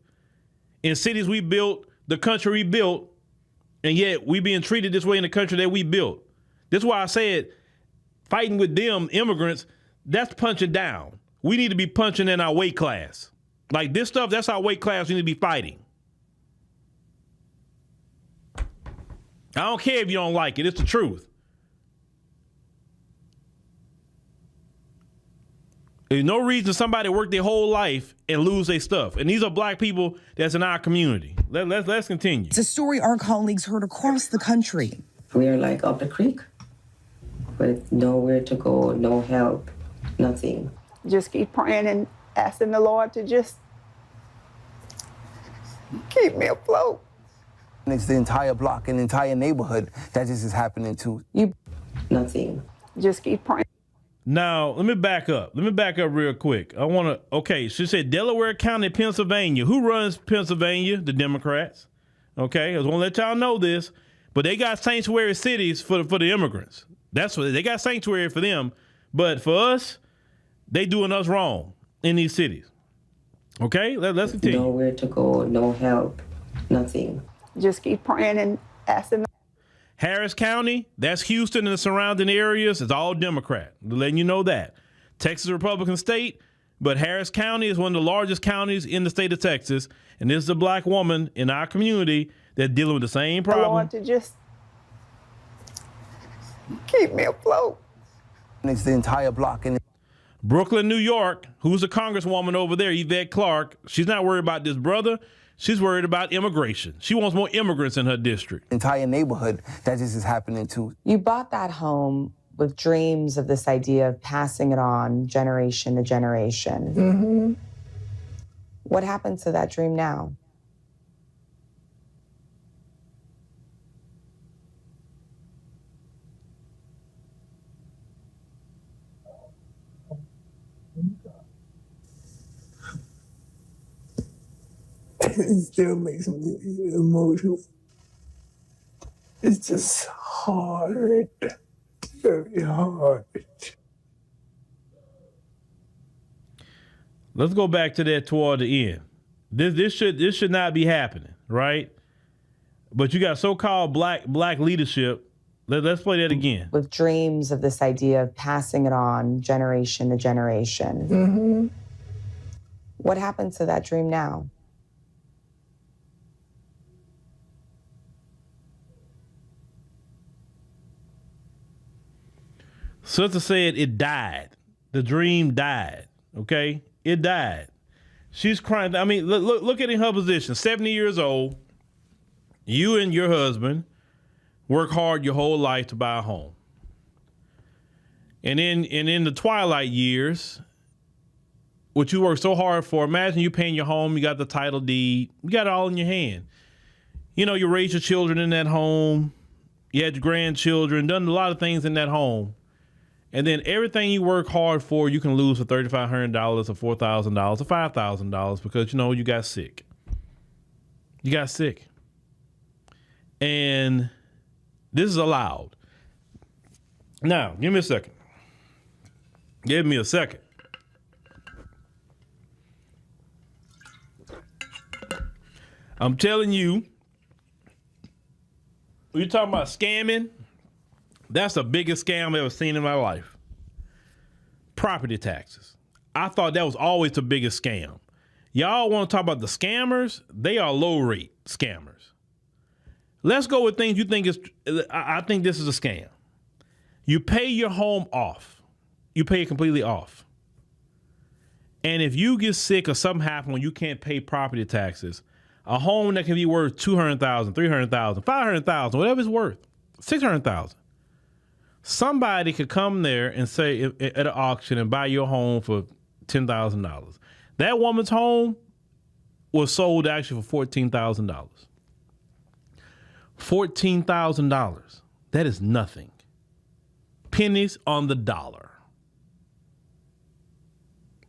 In cities we built, the country we built, and yet we being treated this way in the country that we built. This is why I said fighting with them immigrants, that's punching down. We need to be punching in our weight class. Like this stuff, that's our weight class we need to be fighting. I don't care if you don't like it. It's the truth. There's no reason somebody work their whole life and lose their stuff. And these are black people that's in our community. Let's continue. It's a story our colleagues heard across the country. We are like up the creek with nowhere to go, no help, nothing. Just keep praying and asking the Lord to just keep me afloat. And it's the entire block and entire neighborhood that this is happening to. Nothing. Just keep praying. Now, let me back up. Let me back up real quick. Okay, she said Delaware County, Pennsylvania. Who runs Pennsylvania? The Democrats. Okay, I just want to let y'all know this. But they got sanctuary cities for the immigrants. That's what they got, sanctuary for them. But for us, they doing us wrong in these cities. Okay, let's continue. Nowhere to go, no help, nothing. Just keep praying and asking. Harris County, that's Houston and the surrounding areas. It's all Democrat. Letting you know that. Texas, Republican state, but Harris County is one of the largest counties in the state of Texas. And this is a black woman in our community that's dealing with the same problem. The Lord to just keep me afloat. And it's the entire block. And Brooklyn, New York, who's a congresswoman over there, Yvette Clarke, she's not worried about this brother. She's worried about immigration. She wants more immigrants in her district. Entire neighborhood that this is happening to. You bought that home with dreams of this idea of passing it on generation to generation. Mm-hmm. What happened to that dream now? It still makes me emotional. It's just hard, very hard. Let's go back to that toward the end. This should not be happening, right? But you got so-called black leadership Let's play that again. With dreams of this idea of passing it on generation to generation. Mm-hmm. What happened to that dream now? Sister said it died. The dream died. Okay? It died. She's crying. I mean, look at in her position. 70 years old. You and your husband work hard your whole life to buy a home. And in the twilight years, what you work so hard for, imagine you paying your home, you got the title deed, you got it all in your hand. You know, you raised your children in that home, you had your grandchildren, done a lot of things in that home. And then everything you work hard for, you can lose for $3,500 or $4,000 or $5,000 because, you know, you got sick. You got sick. And this is allowed. Now, give me a second. Give me a second. I'm telling you, you're talking about scamming. That's the biggest scam I've ever seen in my life. Property taxes. I thought that was always the biggest scam. Y'all want to talk about the scammers? They are low rate scammers. Let's go with things you think is, I think this is a scam. You pay your home off. You pay it completely off. And if you get sick or something happens when you can't pay property taxes, a home that can be worth $200,000, $300,000, $500,000, whatever it's worth, $600,000. Somebody could come there and say at an auction and buy your home for $10,000. That woman's home was sold actually for $14,000. $14,000. That is nothing. Pennies on the dollar.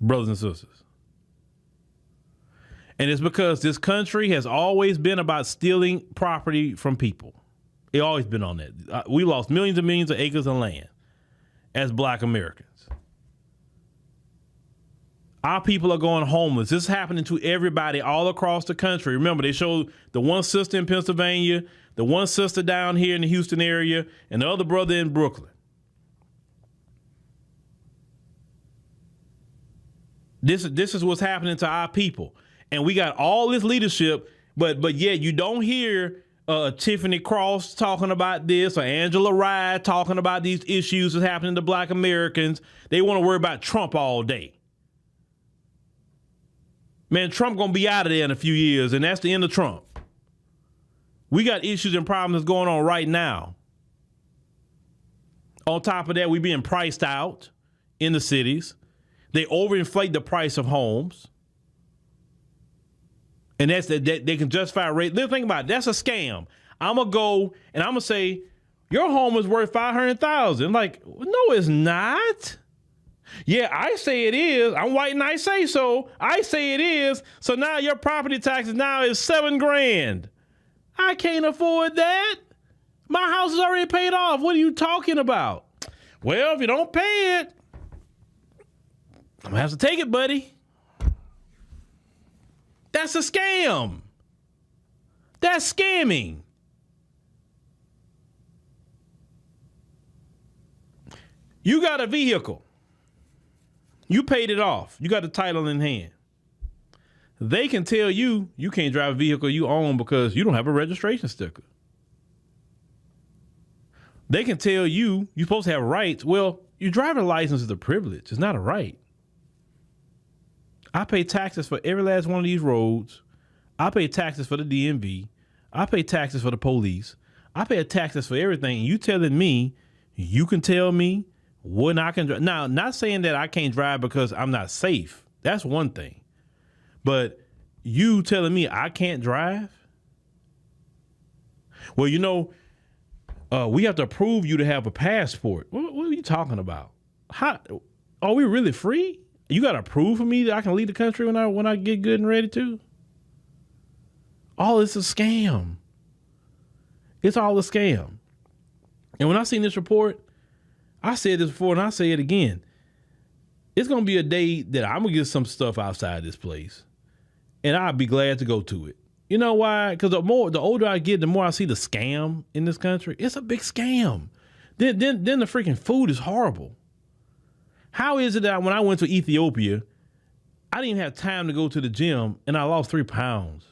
Brothers and sisters. And it's because this country has always been about stealing property from people. It's always been on that. We lost millions and millions of acres of land as Black Americans. Our people are going homeless. This is happening to everybody all across the country. Remember, they showed the one sister in Pennsylvania, the one sister down here in the Houston area, and the other brother in Brooklyn. This is what's happening to our people. And we got all this leadership, but yet you don't hear Tiffany Cross talking about this or Angela Rye talking about these issues that's happening to Black Americans. They want to worry about Trump all day. Man, Trump gonna be out of there in a few years, and that's the end of Trump. We got issues and problems that's going on right now. On top of that, we being priced out in the cities. They overinflate the price of homes. And that's that they can justify rate. Think about it. That's a scam. I'm going to go and I'm going to say, your home is worth $500,000. Like, no, it's not. Yeah, I say it is. I'm white and I say so. I say it is. So now your property taxes now is $7,000. I can't afford that. My house is already paid off. What are you talking about? Well, if you don't pay it, I'm going to have to take it, buddy. That's a scam. That's scamming. You got a vehicle. You paid it off. You got the title in hand. They can tell you you can't drive a vehicle you own because you don't have a registration sticker. They can tell you you're supposed to have rights. Well, your driver's license is a privilege. It's not a right. I pay taxes for every last one of these roads. I pay taxes for the DMV. I pay taxes for the police. I pay taxes for everything. And you telling me you can tell me when I can drive. Now, not saying that I can't drive because I'm not safe. That's one thing. But you telling me I can't drive? Well, you know, we have to approve you to have a passport. What are you talking about? How are we really free? You got to prove for me that I can leave the country when I get good and ready to? All this is a scam. It's all a scam. And when I seen this report, I said this before and I say it again. It's going to be a day that I'm going to get some stuff outside this place. And I'll be glad to go to it. You know why? Because the older I get, the more I see the scam in this country. It's a big scam. Then the freaking food is horrible. How is it that when I went to Ethiopia, I didn't even have time to go to the gym and I lost 3 pounds?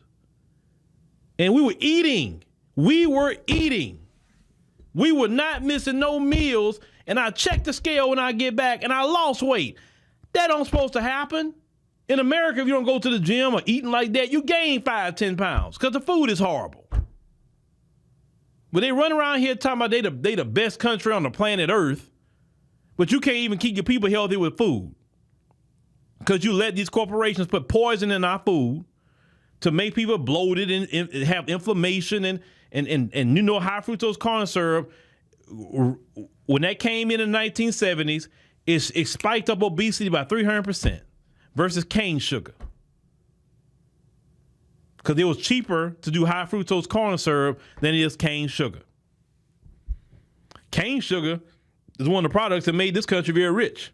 And we were eating. We were not missing no meals. And I checked the scale when I get back and I lost weight. That don't supposed to happen. In America, if you don't go to the gym or eating like that, you gain 5-10 pounds because the food is horrible. But they run around here talking about they the best country on the planet Earth, but you can't even keep your people healthy with food because you let these corporations put poison in our food to make people bloated and have inflammation and you know, high fructose corn syrup. When that came in the 1970s, it spiked up obesity by 300% versus cane sugar. Because it was cheaper to do high fructose corn syrup than it is cane sugar. Cane sugar is one of the products that made this country very rich,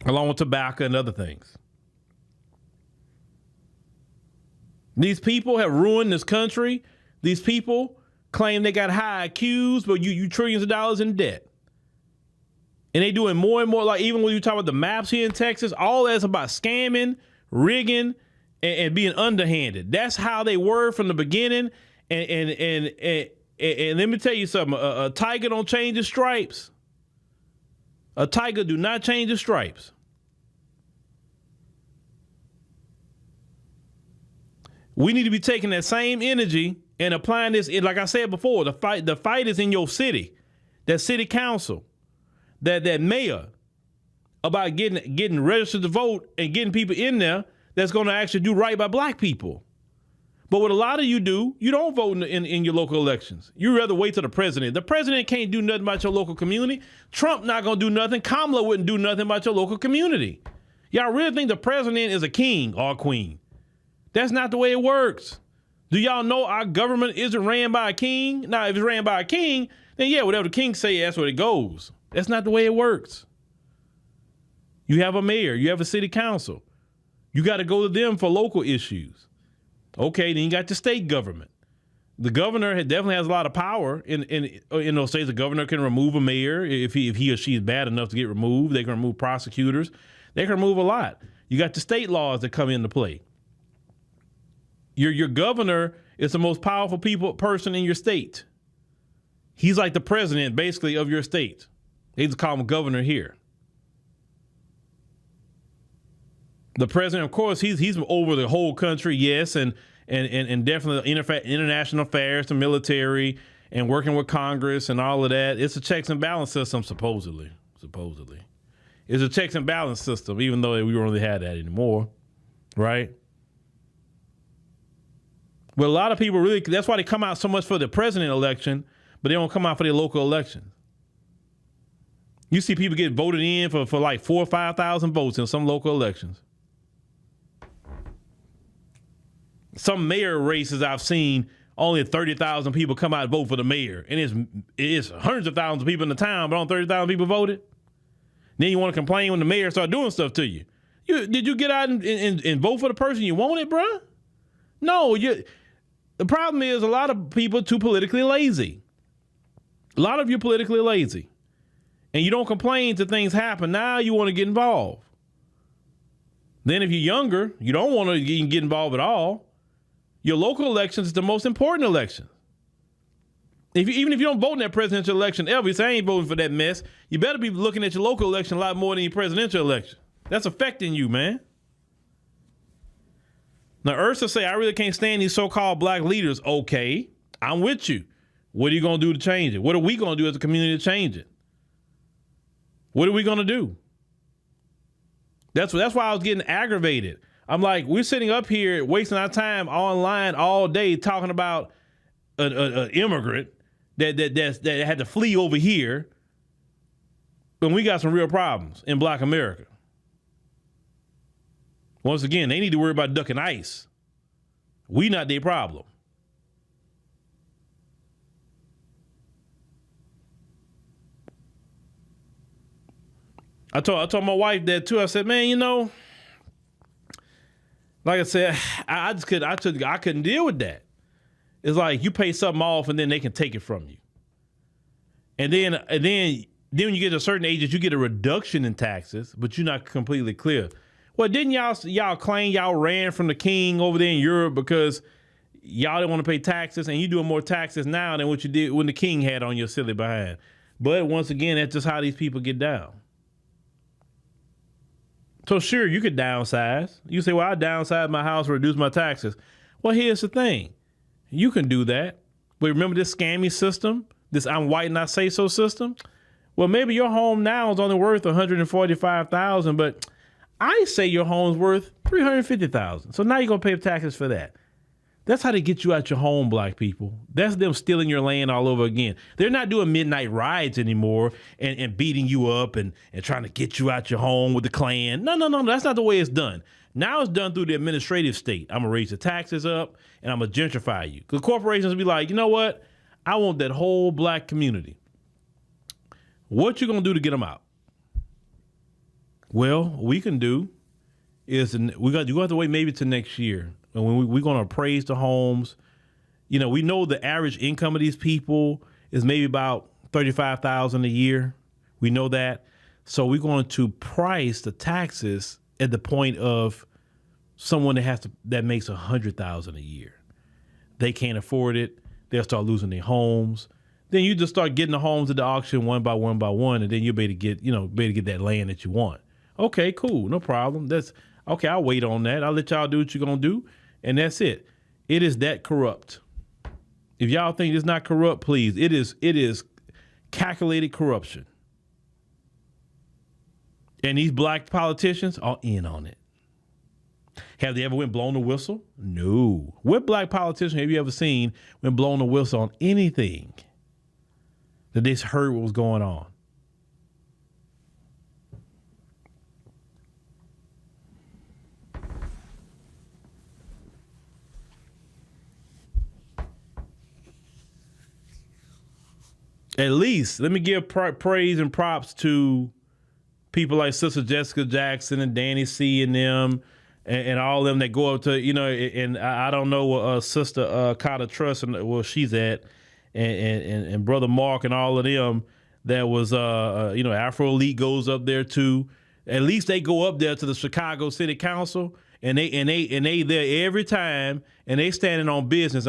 along with tobacco and other things. These people have ruined this country. These people claim they got high IQs, but you trillions of dollars in debt. And they doing more and more, like even when you talk about the maps here in Texas, all that's about scamming, rigging, and being underhanded. That's how they were from the beginning. And let me tell you something, a tiger don't change his stripes. A tiger do not change his stripes. We need to be taking that same energy and applying this. Like I said before, the fight is in your city, that city council, that mayor, about getting registered to vote and getting people in there that's going to actually do right by black people. But what a lot of you do, you don't vote in your local elections. You rather wait till the president. The president can't do nothing about your local community. Trump not going to do nothing. Kamala wouldn't do nothing about your local community. Y'all really think the president is a king or a queen? That's not the way it works. Do y'all know our government isn't ran by a king? Now, if it's ran by a king, then yeah, whatever the king say, that's where it goes. That's not the way it works. You have a mayor, you have a city council. You got to go to them for local issues. Okay, then you got the state government. The governor definitely has a lot of power in those states. The governor can remove a mayor if he or she is bad enough to get removed. They can remove prosecutors. They can remove a lot. You got the state laws that come into play. Your governor is the most powerful person in your state. He's like the president, basically, of your state. They just call him governor here. The president, of course, he's over the whole country, yes, and definitely international affairs, the military, and working with Congress and all of that. It's a checks and balance system, supposedly. It's a checks and balance system, even though we don't really have that anymore, right? But a lot of people really, that's why they come out so much for the president election, but they don't come out for their local elections. You see people get voted in for like 4,000 or 5,000 votes in some local elections. Some mayor races I've seen, only 30,000 people come out and vote for the mayor. And it's hundreds of thousands of people in the town, but only 30,000 people voted. Then you want to complain when the mayor starts doing stuff to you. Did you get out and vote for the person you wanted, bruh? No, the problem is a lot of people are too politically lazy. A lot of you are politically lazy. And you don't complain till things happen. Now you want to get involved. Then if you're younger, you don't want to get involved at all. Your local elections is the most important election. Even if you don't vote in that presidential election ever, you say I ain't voting for that mess, you better be looking at your local election a lot more than your presidential election. That's affecting you, man. Now, Ursa say, I really can't stand these so-called black leaders. Okay, I'm with you. What are you going to do to change it? What are we going to do as a community to change it? What are we going to do? That's why I was getting aggravated. I'm like, we're sitting up here wasting our time online all day talking about an immigrant that had to flee over here, but we got some real problems in Black America. Once again, they need to worry about ducking ice. We not their problem. I told my wife that too. I said, man, Like I said, I couldn't deal with that. It's like you pay something off and then they can take it from you. And then when you get to certain ages, you get a reduction in taxes, but you're not completely clear. Well, didn't y'all claim y'all ran from the king over there in Europe because y'all didn't want to pay taxes, and you doing more taxes now than what you did when the king had on your silly behind? But once again, that's just how these people get down. So sure, you could downsize. You say, well, I downsize my house, reduce my taxes. Well, here's the thing. You can do that. But remember this scammy system, this I'm white and I say so system? Well, maybe your home now is only worth $145,000, but I say your home's worth $350,000. So now you're going to pay taxes for that. That's how they get you out your home, black people. That's them stealing your land all over again. They're not doing midnight rides anymore and beating you up and trying to get you out your home with the Klan. No. That's not the way it's done. Now it's done through the administrative state. I'm going to raise the taxes up and I'm going to gentrify you. Because corporations will be like, you know what? I want that whole black community. What you going to do to get them out? Well, what we can do is you have to wait maybe till next year. And when we're going to appraise the homes, you know, we know the average income of these people is maybe about $35,000 a year. We know that. So we're going to price the taxes at the point of someone that makes $100,000 a year. They can't afford it. They'll start losing their homes. Then you just start getting the homes at the auction one by one by one, and then you'll be able to get that land that you want. Okay, cool, no problem. That's okay. I'll wait on that. I'll let y'all do what you're gonna do. And that's it. It is that corrupt. If y'all think it's not corrupt, please. It is calculated corruption. And these black politicians are in on it. Have they ever blown the whistle? No. What black politician have you ever seen when blowing the whistle on anything that they heard what was going on? At least, let me give praise and props to people like Sister Jessica Jackson and Danny C. and them and all of them that go up to, and I don't know what Sister Carter Trust and where she's at, and Brother Mark and all of them that was, Afro Elite goes up there too. At least they go up there to the Chicago City Council and they there every time and they standing on business.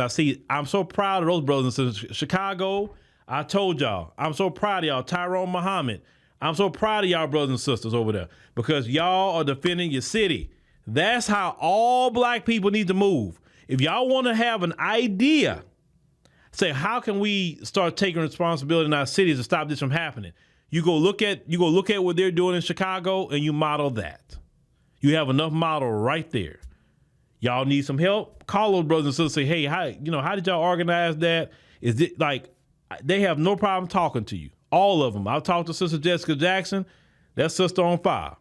I'm so proud of those brothers and sisters. Chicago, I told y'all, I'm so proud of y'all. Tyrone Muhammad, I'm so proud of y'all brothers and sisters over there because y'all are defending your city. That's how all black people need to move. If y'all want to have an idea, say, how can we start taking responsibility in our cities to stop this from happening? You go look at what they're doing in Chicago and you model that. You have enough model right there. Y'all need some help? Call those brothers and sisters, say, hey, how did y'all organize that? Is it like, they have no problem talking to you. All of them. I've talked to Sister Jessica Jackson. That sister on fire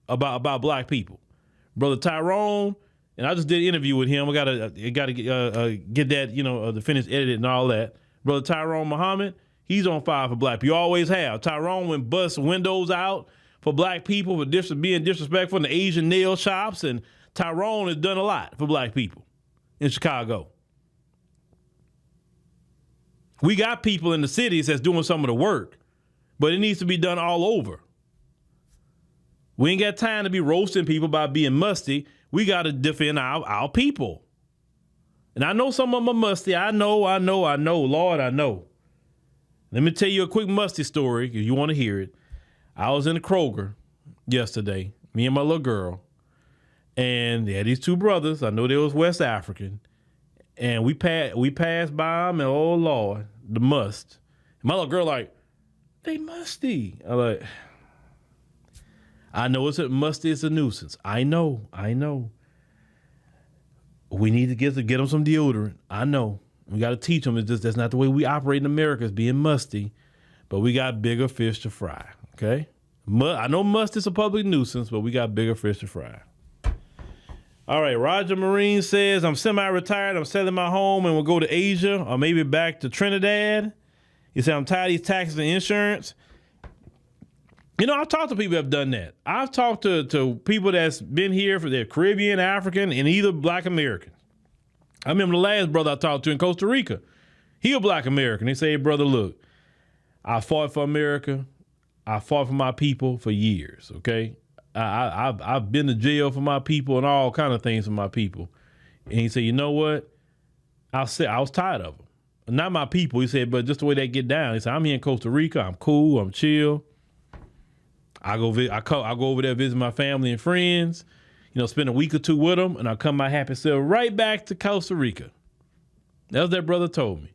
about black people. Brother Tyrone, and I just did an interview with him. I gotta get that, the finished edited and all that. Brother Tyrone Muhammad, he's on fire for black people. You always have. Tyrone went bust windows out for black people for being disrespectful in the Asian nail shops, and Tyrone has done a lot for black people in Chicago. We got people in the cities that's doing some of the work, but it needs to be done all over. We ain't got time to be roasting people by being musty. We got to defend our people. And I know some of them are musty. I know. Lord, I know. Let me tell you a quick musty story if you want to hear it. I was in the Kroger yesterday, me and my little girl, and they had these two brothers. I know they was West African. And we passed by them, and oh Lord, the must. And my little girl like, they musty. I'm like, I know musty is a nuisance. I know. We need to get them some deodorant. I know. We got to teach them. It's just that's not the way we operate in America. It's being musty, but we got bigger fish to fry. Okay, I know must is a public nuisance, but we got bigger fish to fry. All right, Roger Marine says, I'm semi-retired. I'm selling my home and will go to Asia or maybe back to Trinidad. He said, I'm tired of these taxes and insurance. You know, I've talked to people that have done that. I've talked to people that's been here for their Caribbean, African, and either Black American. I remember the last brother I talked to in Costa Rica. He a Black American. He said, hey, brother, look, I fought for America. I fought for my people for years, okay? I've been to jail for my people and all kind of things for my people. And he said, you know what? I was tired of them. Not my people, he said, but just the way they get down. He said, I'm here in Costa Rica. I'm cool. I'm chill. I go over there, visit my family and friends, you know, spend a week or two with them, and I come my happy self right back to Costa Rica. That's what that brother told me.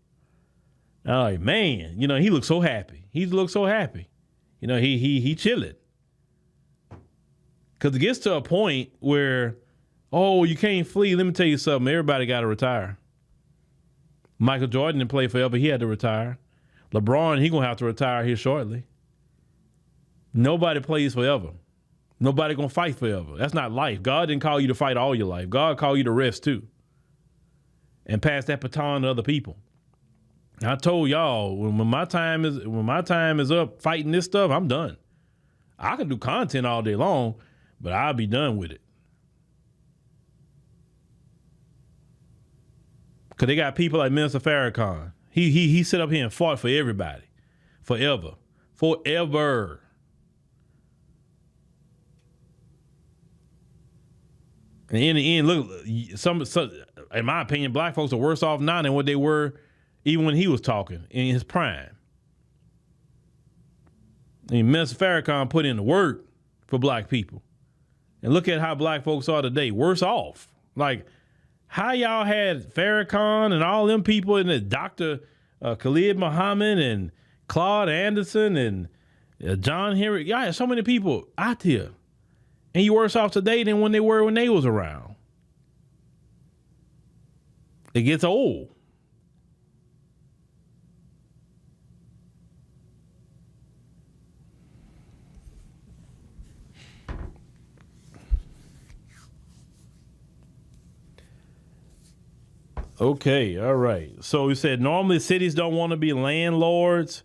And I'm like, man, you know, he looks so happy. He looks so happy. You know, he chilling. Because it gets to a point where, oh, you can't flee. Let me tell you something. Everybody got to retire. Michael Jordan didn't play forever. He had to retire. LeBron, he going to have to retire here shortly. Nobody plays forever. Nobody going to fight forever. That's not life. God didn't call you to fight all your life. God called you to rest too. And pass that baton to other people. I told y'all, when my time is up fighting this stuff, I'm done. I can do content all day long, but I'll be done with it. Because they got people like Minister Farrakhan. He sit up here and fought for everybody. Forever. Forever. And in the end, look, some in my opinion, Black folks are worse off now than what they were even when he was talking in his prime. I mean, Minister Farrakhan put in the work for Black people. And look at how Black folks are today, worse off. Like, how y'all had Farrakhan and all them people and the Dr. Khalid Muhammad and Claude Anderson and John Henry. Y'all had so many people out here. And you worse off today than when they were when they was around. It gets old. Okay, all right. So we said normally cities don't want to be landlords.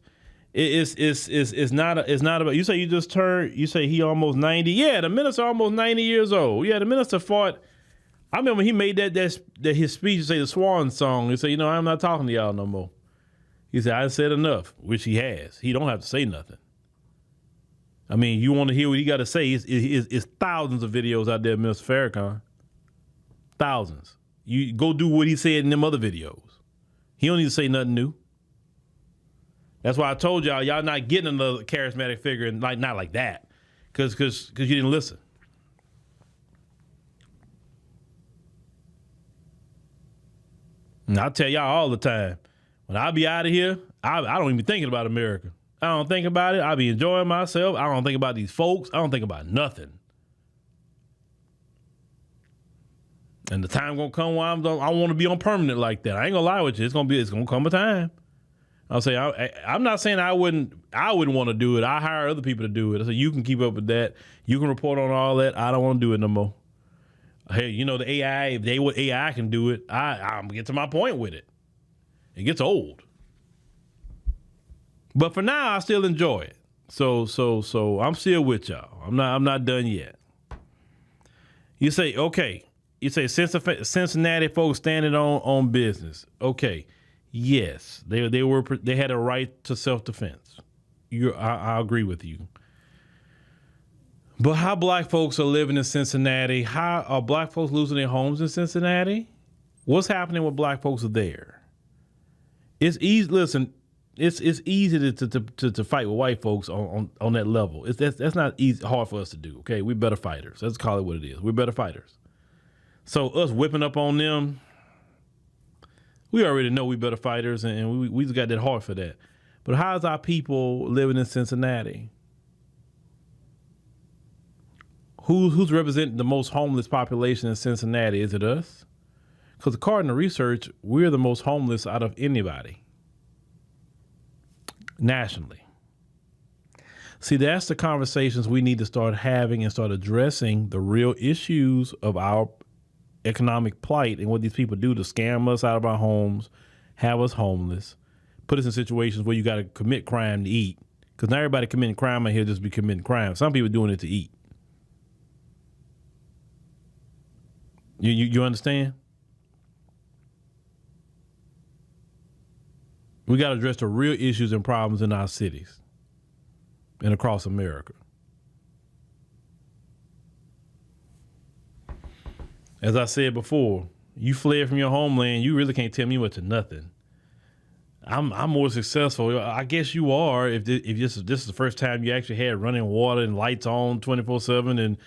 It's not about, you say he almost 90. Yeah, the minister almost 90 years old. Yeah, the minister fought. I remember he made that his speech, say the swan song. He said, you know, I'm not talking to y'all no more. He said, I said enough, which he has. He don't have to say nothing. I mean, you want to hear what he got to say. It's thousands of videos out there, Mr. Farrakhan. Thousands. You go do what he said in them other videos. He don't need to say nothing new. That's why I told y'all not getting another charismatic figure and not like that, because you didn't listen. And I tell y'all all the time, when I be out of here, I don't even be thinking about America. I don't think about it. I be enjoying myself. I don't think about these folks. I don't think about nothing. And the time gonna come where I want to be on permanent like that. I ain't gonna lie with you. It's gonna come a time. I'll say I'm not saying I wouldn't want to do it. I hire other people to do it. So you can keep up with that. You can report on all that. I don't want to do it no more. Hey, you know the AI. If AI can do it, I'm get to my point with it. It gets old. But for now, I still enjoy it. So I'm still with y'all. I'm not done yet. You say okay. You say Cincinnati folks standing on business. Okay. Yes, they had a right to self-defense. I agree with you. But how Black folks are living in Cincinnati? How are Black folks losing their homes in Cincinnati? What's happening with Black folks there? It's easy. Listen, it's easy to fight with white folks on that level. That's not hard for us to do. Okay, we're better fighters. Let's call it what it is. We're better fighters. So us whipping up on them. We already know we better fighters, and we just got that heart for that. But how's our people living in Cincinnati? Who's representing the most homeless population in Cincinnati? Is it us? Because according to research, we're the most homeless out of anybody nationally. See, that's the conversations we need to start having and start addressing the real issues of our economic plight and what these people do to scam us out of our homes, have us homeless, put us in situations where you got to commit crime to eat Because not everybody committing crime out here just be committing crime. Some people doing it to eat. You understand? We got to address the real issues and problems in our cities and across America. As I said before, you fled from your homeland, you really can't tell me much of nothing. I'm more successful. I guess you are if this is the first time you actually had running water and lights on 24/7 and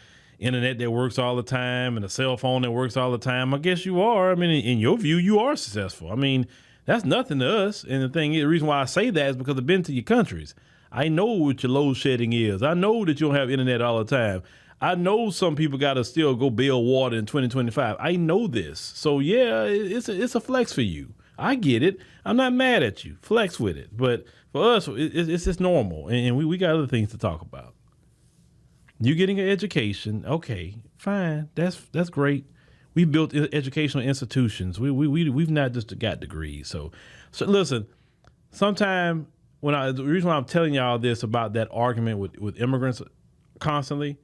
internet that works all the time and a cell phone that works all the time. I guess you are. I mean, in your view, you are successful. I mean, that's nothing to us. And the reason why I say that is because I've been to your countries. I know what your load shedding is. I know that you don't have internet all the time. I know some people got to still go bail water in 2025. I know this. So yeah, it's a flex for you. I get it. I'm not mad at you. Flex with it. But for us, it's just normal. And we got other things to talk about. You getting an education. Okay, fine. That's great. We built educational institutions. We've not just got degrees. So listen, sometime the reason why I'm telling y'all this about that argument with immigrants constantly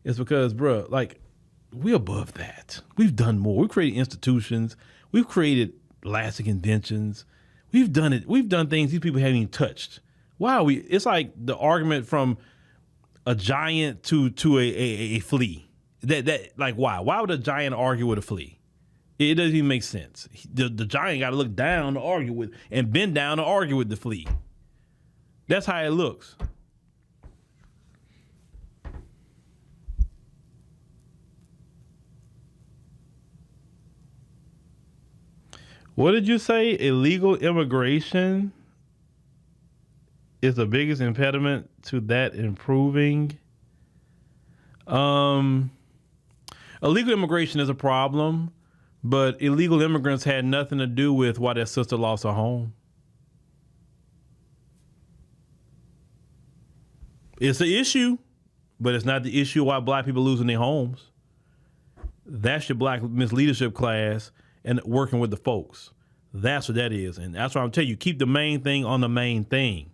is because, bruh, like, we're above that. We've done more. We've created institutions. We've created lasting inventions. We've done it. We've done things these people haven't even touched. Why are we? It's like the argument from a giant to a flea. That like why? Why would a giant argue with a flea? It doesn't even make sense. The giant got to look down to argue with and bend down to argue with the flea. That's how it looks. What did you say? Illegal immigration is the biggest impediment to that improving? Illegal immigration is a problem, but illegal immigrants had nothing to do with why their sister lost her home. It's an issue, but it's not the issue why black people losing their homes. That's your black misleadership class and working with the folks. That's what that is. And that's why I'm telling you, keep the main thing on the main thing.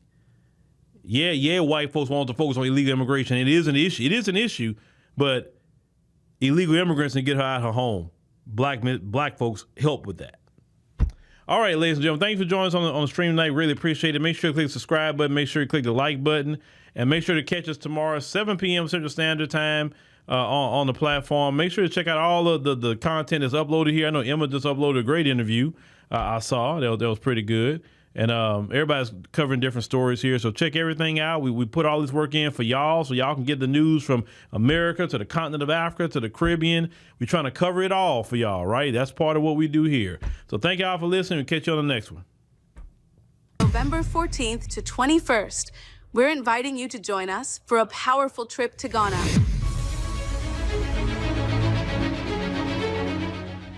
Yeah, white folks want to focus on illegal immigration. It is an issue. It is an issue, but illegal immigrants can get her out of her home. Black folks help with that. All right, ladies and gentlemen, thanks for joining us on the stream tonight. Really appreciate it. Make sure you click the subscribe button. Make sure you click the like button. And make sure to catch us tomorrow, 7 p.m. Central Standard Time on the platform. Make sure to check out all of the content that's uploaded here. I know Emma just uploaded a great interview. I saw. That was pretty good. And everybody's covering different stories here. So check everything out. We put all this work in for y'all so y'all can get the news from America to the continent of Africa to the Caribbean. We're trying to cover it all for y'all, right? That's part of what we do here. So thank y'all for listening. We'll catch you on the next one. November 14th to 21st, we're inviting you to join us for a powerful trip to Ghana.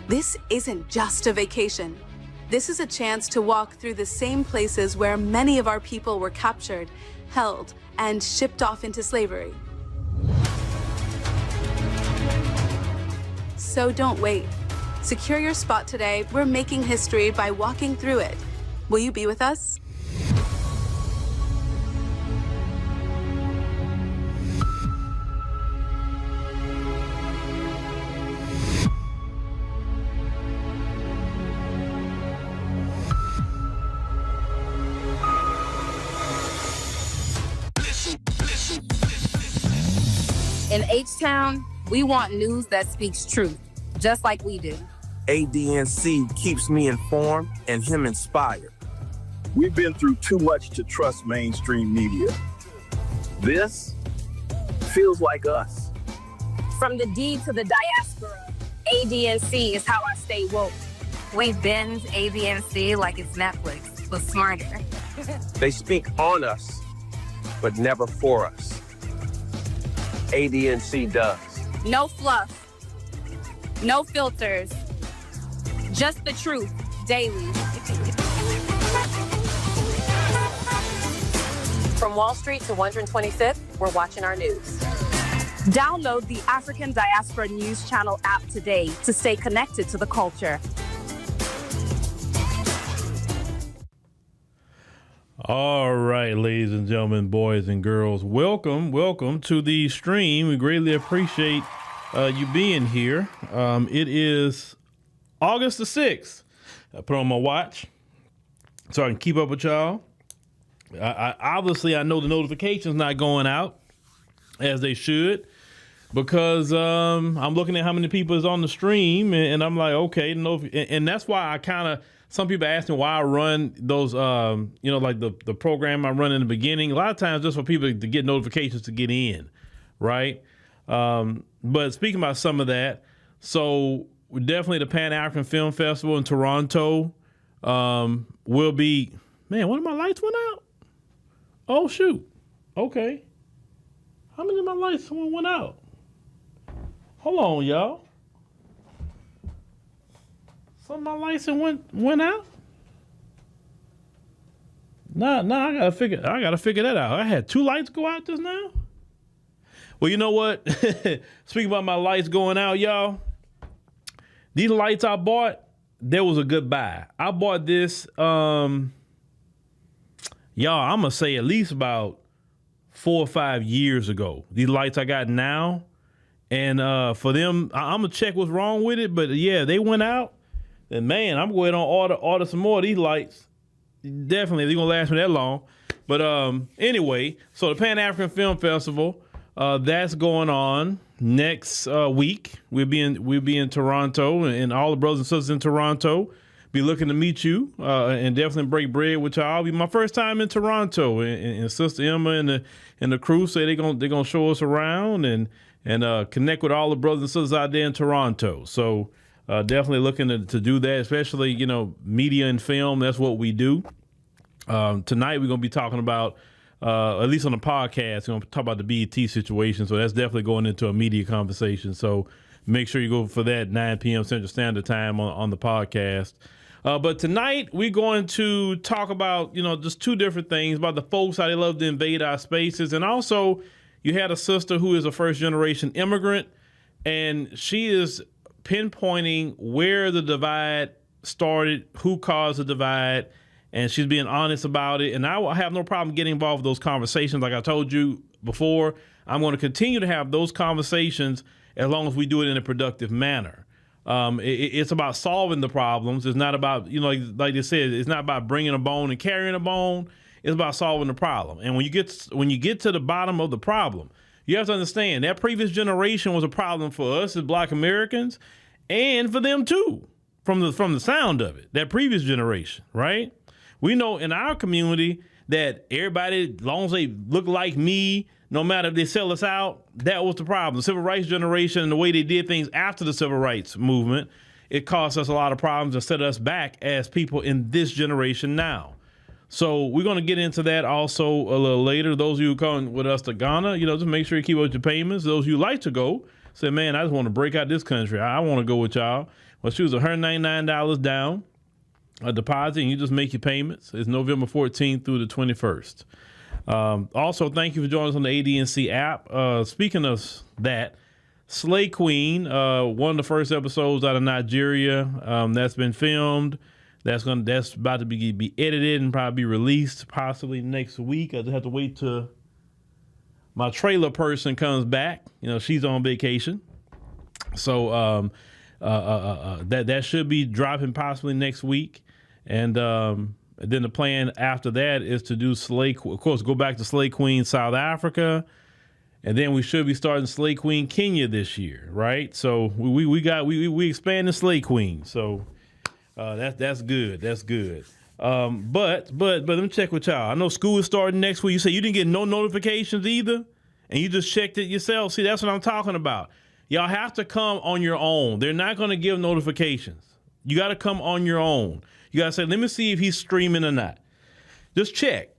This isn't just a vacation. This is a chance to walk through the same places where many of our people were captured, held, and shipped off into slavery. So don't wait. Secure your spot today. We're making history by walking through it. Will you be with us? In H-Town, we want news that speaks truth, just like we do. ADNC keeps me informed and him inspired. We've been through too much to trust mainstream media. This feels like us. From the D to the diaspora, ADNC is how I stay woke. We binge ADNC like it's Netflix, but smarter. They speak on us, but never for us. ADNC does. No fluff, no filters, just the truth, daily. From Wall Street to 125th, we're watching our news. Download the African Diaspora News Channel app today to stay connected to the culture. All right, ladies and gentlemen, boys and girls, welcome to the stream. We greatly appreciate you being here. It is August the 6th. I put on my watch so I can keep up with y'all. I obviously know the notifications not going out as they should, because I'm looking at how many people is on the stream, and I'm like, okay, and that's why I kind of, some people ask me why I run those, like the program I run in the beginning. A lot of times just for people to get notifications to get in, right? But speaking about some of that, so definitely the Pan-African Film Festival in Toronto will be, man, one of my lights went out? Oh, shoot. Okay. How many of my lights went out? Hold on, y'all. Some of my lights went out? Nah, I gotta figure that out. I had 2 lights go out just now. Well, you know what? Speaking about my lights going out, y'all, these lights I bought, there was a good buy. I bought this, y'all, I'm gonna say at least about 4 or 5 years ago. These lights I got now, and for them, I'm gonna check what's wrong with it. But yeah, they went out. And man, I'm going to order some more of these lights. Definitely, they're gonna last me that long. But anyway, so the Pan-African Film Festival, that's going on next week. We'll be in Toronto, and all the brothers and sisters in Toronto be looking to meet you and definitely break bread with y'all. It'll be my first time in Toronto, and Sister Emma and the crew say they're gonna show us around and connect with all the brothers and sisters out there in Toronto. So. Definitely looking to do that, especially, media and film. That's what we do. Tonight, we're going to be talking about, at least on the podcast, we're going to talk about the BET situation. So that's definitely going into a media conversation. So make sure you go for that 9 p.m. Central Standard Time on the podcast. But tonight, we're going to talk about, just 2 different things about the folks, how they love to invade our spaces. And also, you had a sister who is a first-generation immigrant, and she is pinpointing where the divide started, who caused the divide, and she's being honest about it. And I have no problem getting involved with those conversations. Like I told you before, I'm going to continue to have those conversations as long as we do it in a productive manner. It's about solving the problems. It's not about, like they said, it's not about bringing a bone and carrying a bone. It's about solving the problem. And when you get to the bottom of the problem, you have to understand that previous generation was a problem for us as Black Americans, and for them too, from the sound of it. That previous generation, right? We know in our community that everybody, as long as they look like me, no matter if they sell us out, that was the problem. The civil rights generation and the way they did things after the civil rights movement, it caused us a lot of problems and set us back as people in this generation now. So we're going to get into that also a little later. Those of you who come with us to Ghana, just make sure you keep up with your payments. Those of you who like to go, say, man, I just want to break out this country. I want to go with y'all. Well, choose $199 down, a deposit, and you just make your payments. It's November 14th through the 21st. Also, thank you for joining us on the ADNC app. Speaking of that, Sleigh Queen, one of the first episodes out of Nigeria, that's been filmed. That's about to be edited and probably be released possibly next week. I just have to wait till my trailer person comes back. She's on vacation. So that should be dropping possibly next week. And then the plan after that is to do of course, go back to Sleigh Queen, South Africa. And then we should be starting Sleigh Queen, Kenya this year, right? So we expanding Sleigh Queen. So that's good. That's good. But let me check with y'all. I know school is starting next week. You say you didn't get no notifications either, and you just checked it yourself. See, that's what I'm talking about. Y'all have to come on your own. They're not going to give notifications. You got to come on your own. You got to say, let me see if he's streaming or not. Just check.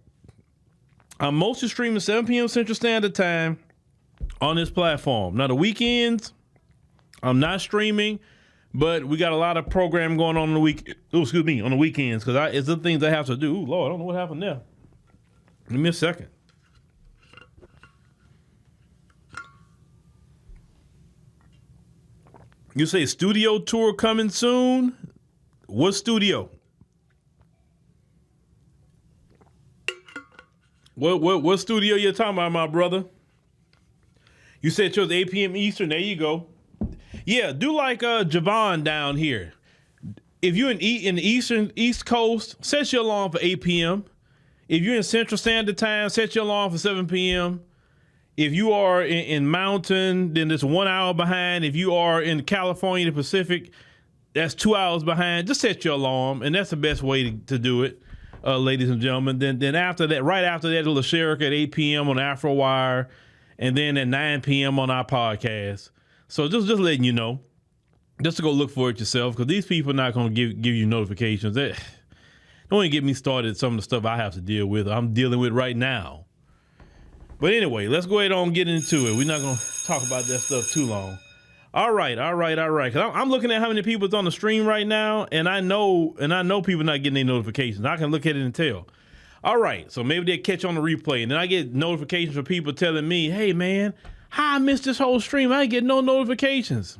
I'm mostly streaming 7 p.m. Central Standard Time on this platform. Now, the weekends, I'm not streaming. But we got a lot of program going on the on the weekends, because it's the things I have to do. Ooh, Lord, I don't know what happened there. Give me a second. You say studio tour coming soon? What studio? What studio you talking about, my brother? You said yours 8 p.m. Eastern. There you go. Yeah, do like Javon down here. If you're in the East Coast, set your alarm for 8 p.m. If you're in Central Standard Time, set your alarm for 7 p.m. If you are in Mountain, then it's 1 hour behind. If you are in California, the Pacific, that's 2 hours behind. Just set your alarm, and that's the best way to do it, ladies and gentlemen. Then after that, right after that, it'll share at 8 p.m. on Afro Wire, and then at 9 p.m. on our podcast. So just letting you know, just to go look for it yourself, because these people are not going to give you notifications. Don't even get me started some of the stuff I have to deal with. I'm dealing with right now. But anyway, let's go ahead and get into it. We're not going to talk about that stuff too long. All right. Because I'm looking at how many people's on the stream right now, and I know people not getting their notifications. I can look at it and tell. All right, so maybe they'll catch on the replay, and then I get notifications from people telling me, hey, man, how I missed this whole stream? I get no notifications.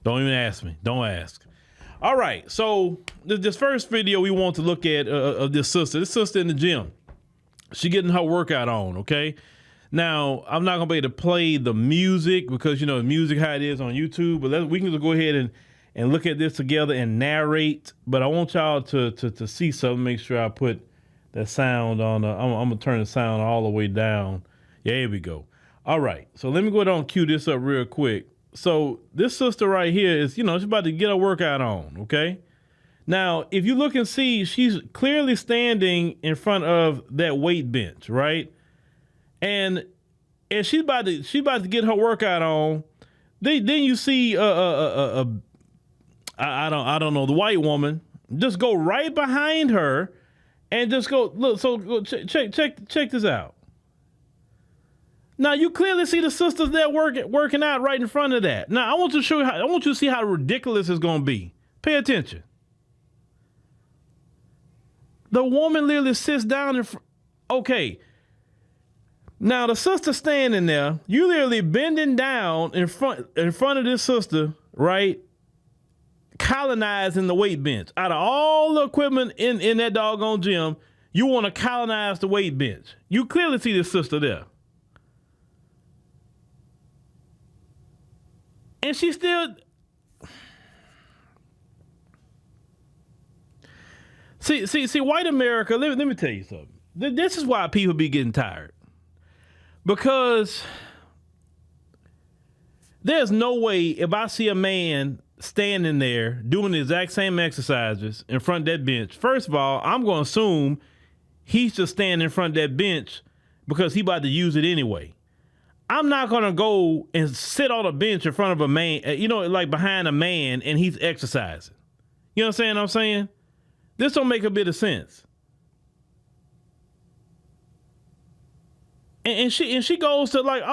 Don't even ask me. Don't ask. All right, so this first video we want to look at of this sister in the gym. She getting her workout on, okay? Now, I'm not going to be able to play the music because, you know, the music how it is on YouTube, but we can just go ahead and look at this together and narrate. But I want y'all to see something. Make sure I put that sound on. I'm going to turn the sound all the way down. Yeah, here we go. All right. So let me go ahead and cue this up real quick. So this sister right here is, you know, she's about to get her workout on, okay? Now, if you look and see, she's clearly standing in front of that weight bench, right? And she's about to get her workout on. Then you see I don't know, the white woman just go right behind her and just go look. So go check this out. Now you clearly see the sisters there working out right in front of that. Now I want you to see how ridiculous it's gonna be. Pay attention. The woman literally sits down in front. Okay. Now the sister standing there, you literally bending down in front of this sister, right? Colonizing the weight bench. Out of all the equipment in that doggone gym, you want to colonize the weight bench. You clearly see this sister there. And she still... See, white America, let me tell you something. This is why people be getting tired. Because there's no way if I see a man standing there doing the exact same exercises in front of that bench, first of all, I'm going to assume he's just standing in front of that bench because he about to use it anyway. I'm not going to go and sit on a bench in front of a man, you know, like behind a man and he's exercising. You know what I'm saying? This don't make a bit of sense. And she goes to like,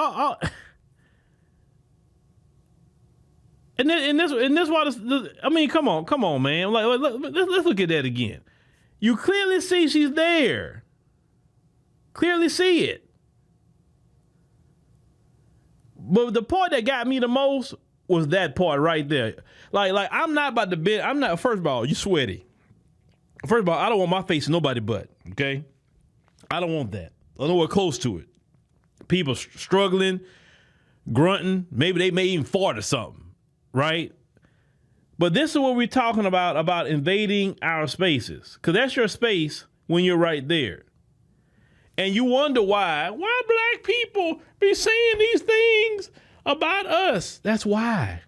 and this why this, I mean, come on, man. Like let's look at that again. You clearly see she's there. Clearly see it. But the part that got me the most was that part right there. Like I'm not about to bend. I'm not. First of all, you sweaty. First of all, I don't want my face in nobody's butt. Okay, I don't want that. I don't want close to it. People struggling, grunting. Maybe they may even fart or something, right? But this is what we're talking about invading our spaces. Because that's your space when you're right there. And you wonder why black people be saying these things about us. That's why.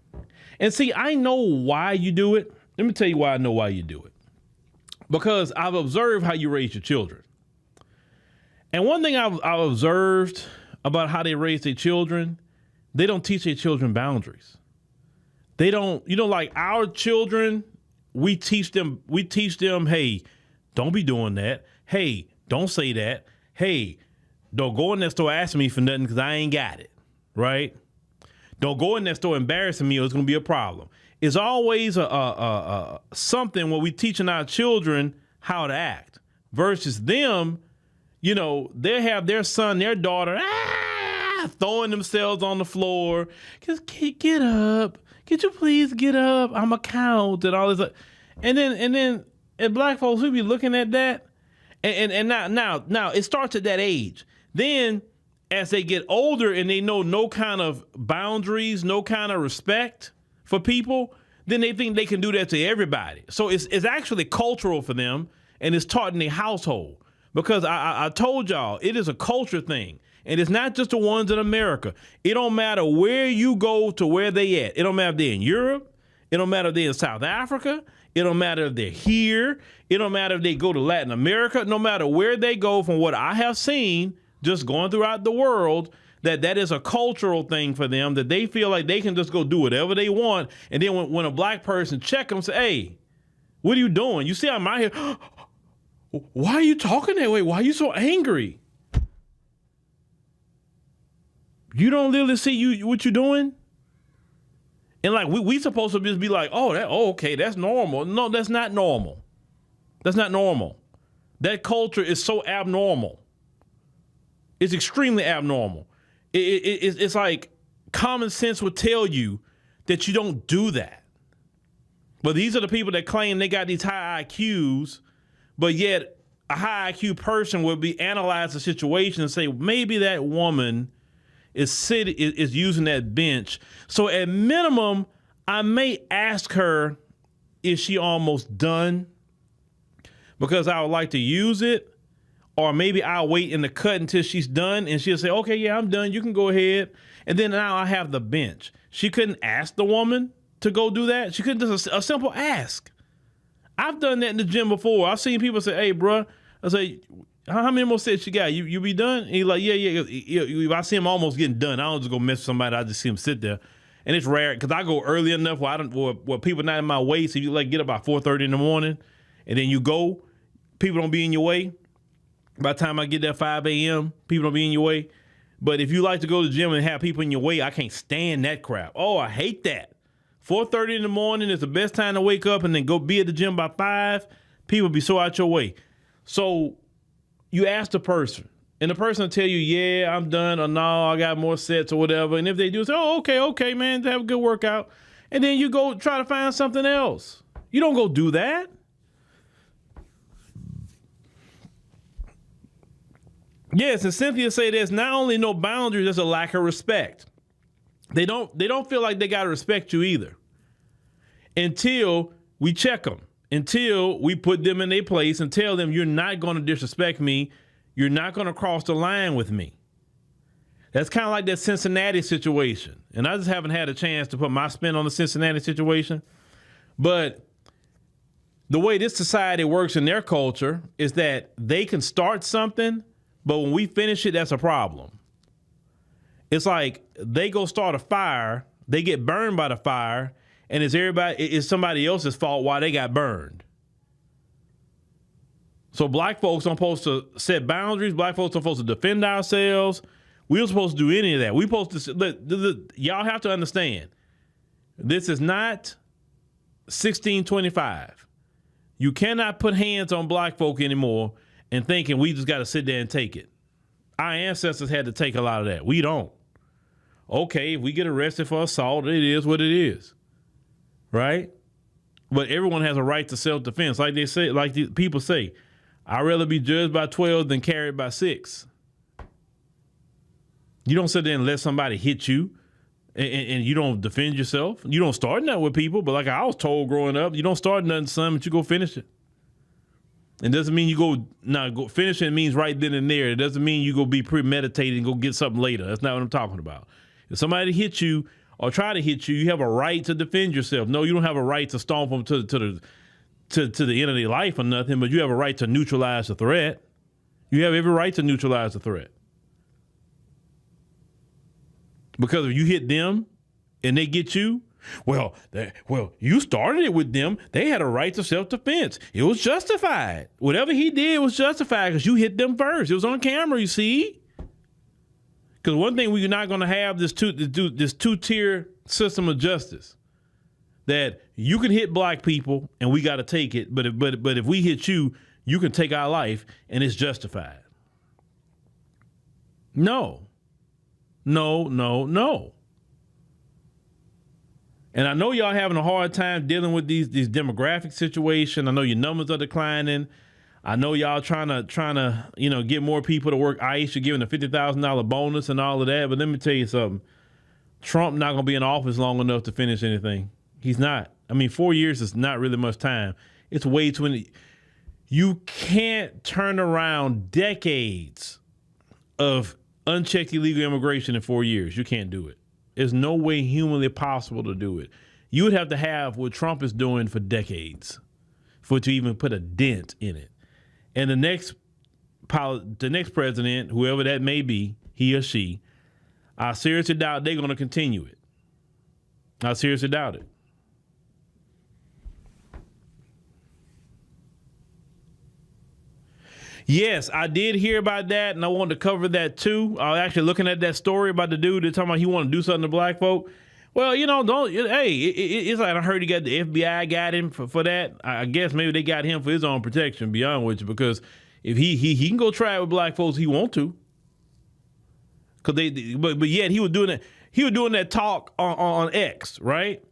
And see, I know why you do it. Let me tell you why I know why you do it. Because I've observed how you raise your children. And one thing I've observed about how they raise their children, they don't teach their children boundaries. They don't, like our children, we teach them, hey, don't be doing that. Hey, don't say that. Hey, don't go in that store asking me for nothing because I ain't got it, right? Don't go in that store embarrassing me or it's going to be a problem. It's always something where we teaching our children how to act versus them. You know, they have their son, their daughter, throwing themselves on the floor. Just get up. Could you please get up? I'm a count and all this. And then black folks, we be looking at that And now it starts at that age. Then as they get older and they know no kind of boundaries, no kind of respect for people, then they think they can do that to everybody. So it's actually cultural for them, and it's taught in their household. Because I told y'all, it is a culture thing. And it's not just the ones in America. It don't matter where you go to where they at. It don't matter if they're in Europe. It don't matter if they're in South Africa. It don't matter if they're here. It don't matter if they go to Latin America. No matter where they go, from what I have seen, just going throughout the world, that is a cultural thing for them, that they feel like they can just go do whatever they want. And then when a black person check them, say, hey, what are you doing? You see I'm out here. Why are you talking that way? Why are you so angry? You don't literally see what you're doing? And like we supposed to just be like, okay, that's normal. No, that's not normal. That's not normal. That culture is so abnormal. It's extremely abnormal. It's like common sense would tell you that you don't do that. But these are the people that claim they got these high IQs, but yet a high IQ person would be analyze the situation and say, maybe that woman is using that bench. So at minimum, I may ask her, is she almost done? Because I would like to use it. Or maybe I'll wait in the cut until she's done and she'll say, okay, yeah, I'm done. You can go ahead. And then now I have the bench. She couldn't ask the woman to go do that. She couldn't just a simple ask. I've done that in the gym before. I've seen people say, hey, bro, I say, how many more sets you got? You be done? And he's like, yeah. I see him almost getting done. I don't just go mess with somebody. I just see him sit there. And it's rare because I go early enough where people not in my way. So you like get up by 4:30 in the morning and then you go, people don't be in your way. By the time I get there 5 a.m., people don't be in your way. But if you like to go to the gym and have people in your way, I can't stand that crap. Oh, I hate that. 4:30 in the morning is the best time to wake up and then go be at the gym by 5. People be so out your way. So you ask the person, and the person will tell you, yeah, I'm done, or no, I got more sets or whatever. And if they do, say, oh, okay, man, have a good workout. And then you go try to find something else. You don't go do that. Yes, and Cynthia say there's not only no boundaries, there's a lack of respect. They don't feel like they got to respect you either until we check them, until we put them in their place and tell them you're not going to disrespect me. You're not going to cross the line with me. That's kind of like that Cincinnati situation. And I just haven't had a chance to put my spin on the Cincinnati situation. But the way this society works in their culture is that they can start something, but when we finish it, that's a problem. It's like they go start a fire, they get burned by the fire, and it's somebody else's fault why they got burned. So black folks aren't supposed to set boundaries. Black folks aren't supposed to defend ourselves. We aren't supposed to do any of that. We supposed to y'all have to understand. This is not 1625. You cannot put hands on black folk anymore and thinking we just got to sit there and take it. Our ancestors had to take a lot of that. We don't. Okay, if we get arrested for assault, it is what it is, right? But everyone has a right to self-defense. Like they say, like the people say, I'd rather be judged by 12 than carried by 6. You don't sit there and let somebody hit you and you don't defend yourself. You don't start nothing with people, but like I was told growing up, you don't start nothing, son, but you go finish it. It doesn't mean you go finish it means right then and there. It doesn't mean you go be premeditated and go get something later. That's not what I'm talking about. If somebody hits you or try to hit you, you have a right to defend yourself. No, you don't have a right to stomp them to the end of their life or nothing, but you have a right to neutralize the threat. You have every right to neutralize the threat. Because if you hit them and they get you, well, you started it with them. They had a right to self-defense. It was justified. Whatever he did was justified because you hit them first. It was on camera, you see. Because one thing we're not going to have this two-tier system of justice that you can hit black people and we got to take it, but if we hit you, you can take our life and it's justified. No. And I know y'all having a hard time dealing with these demographic situations. I know your numbers are declining. I know y'all trying to, you know, get more people to work ICE. You're giving a $50,000 bonus and all of that. But let me tell you something. Trump not going to be in office long enough to finish anything. He's not. I mean, 4 years is not really much time. It's way too many. You can't turn around decades of unchecked illegal immigration in 4 years. You can't do it. There's no way humanly possible to do it. You would have to have what Trump is doing for decades for it to even put a dent in it. And the next president, whoever that may be, he or she, I seriously doubt they're going to continue it. I seriously doubt it. Yes, I did hear about that, and I wanted to cover that too. I was actually looking at that story about the dude that's talking about he wanted to do something to black folk. Well, you know, it's like I heard the FBI got him for that. I guess maybe they got him for his own protection, beyond which, because if he can go try it with black folks, he want to. But yet he was doing that. He was doing that talk on X, right?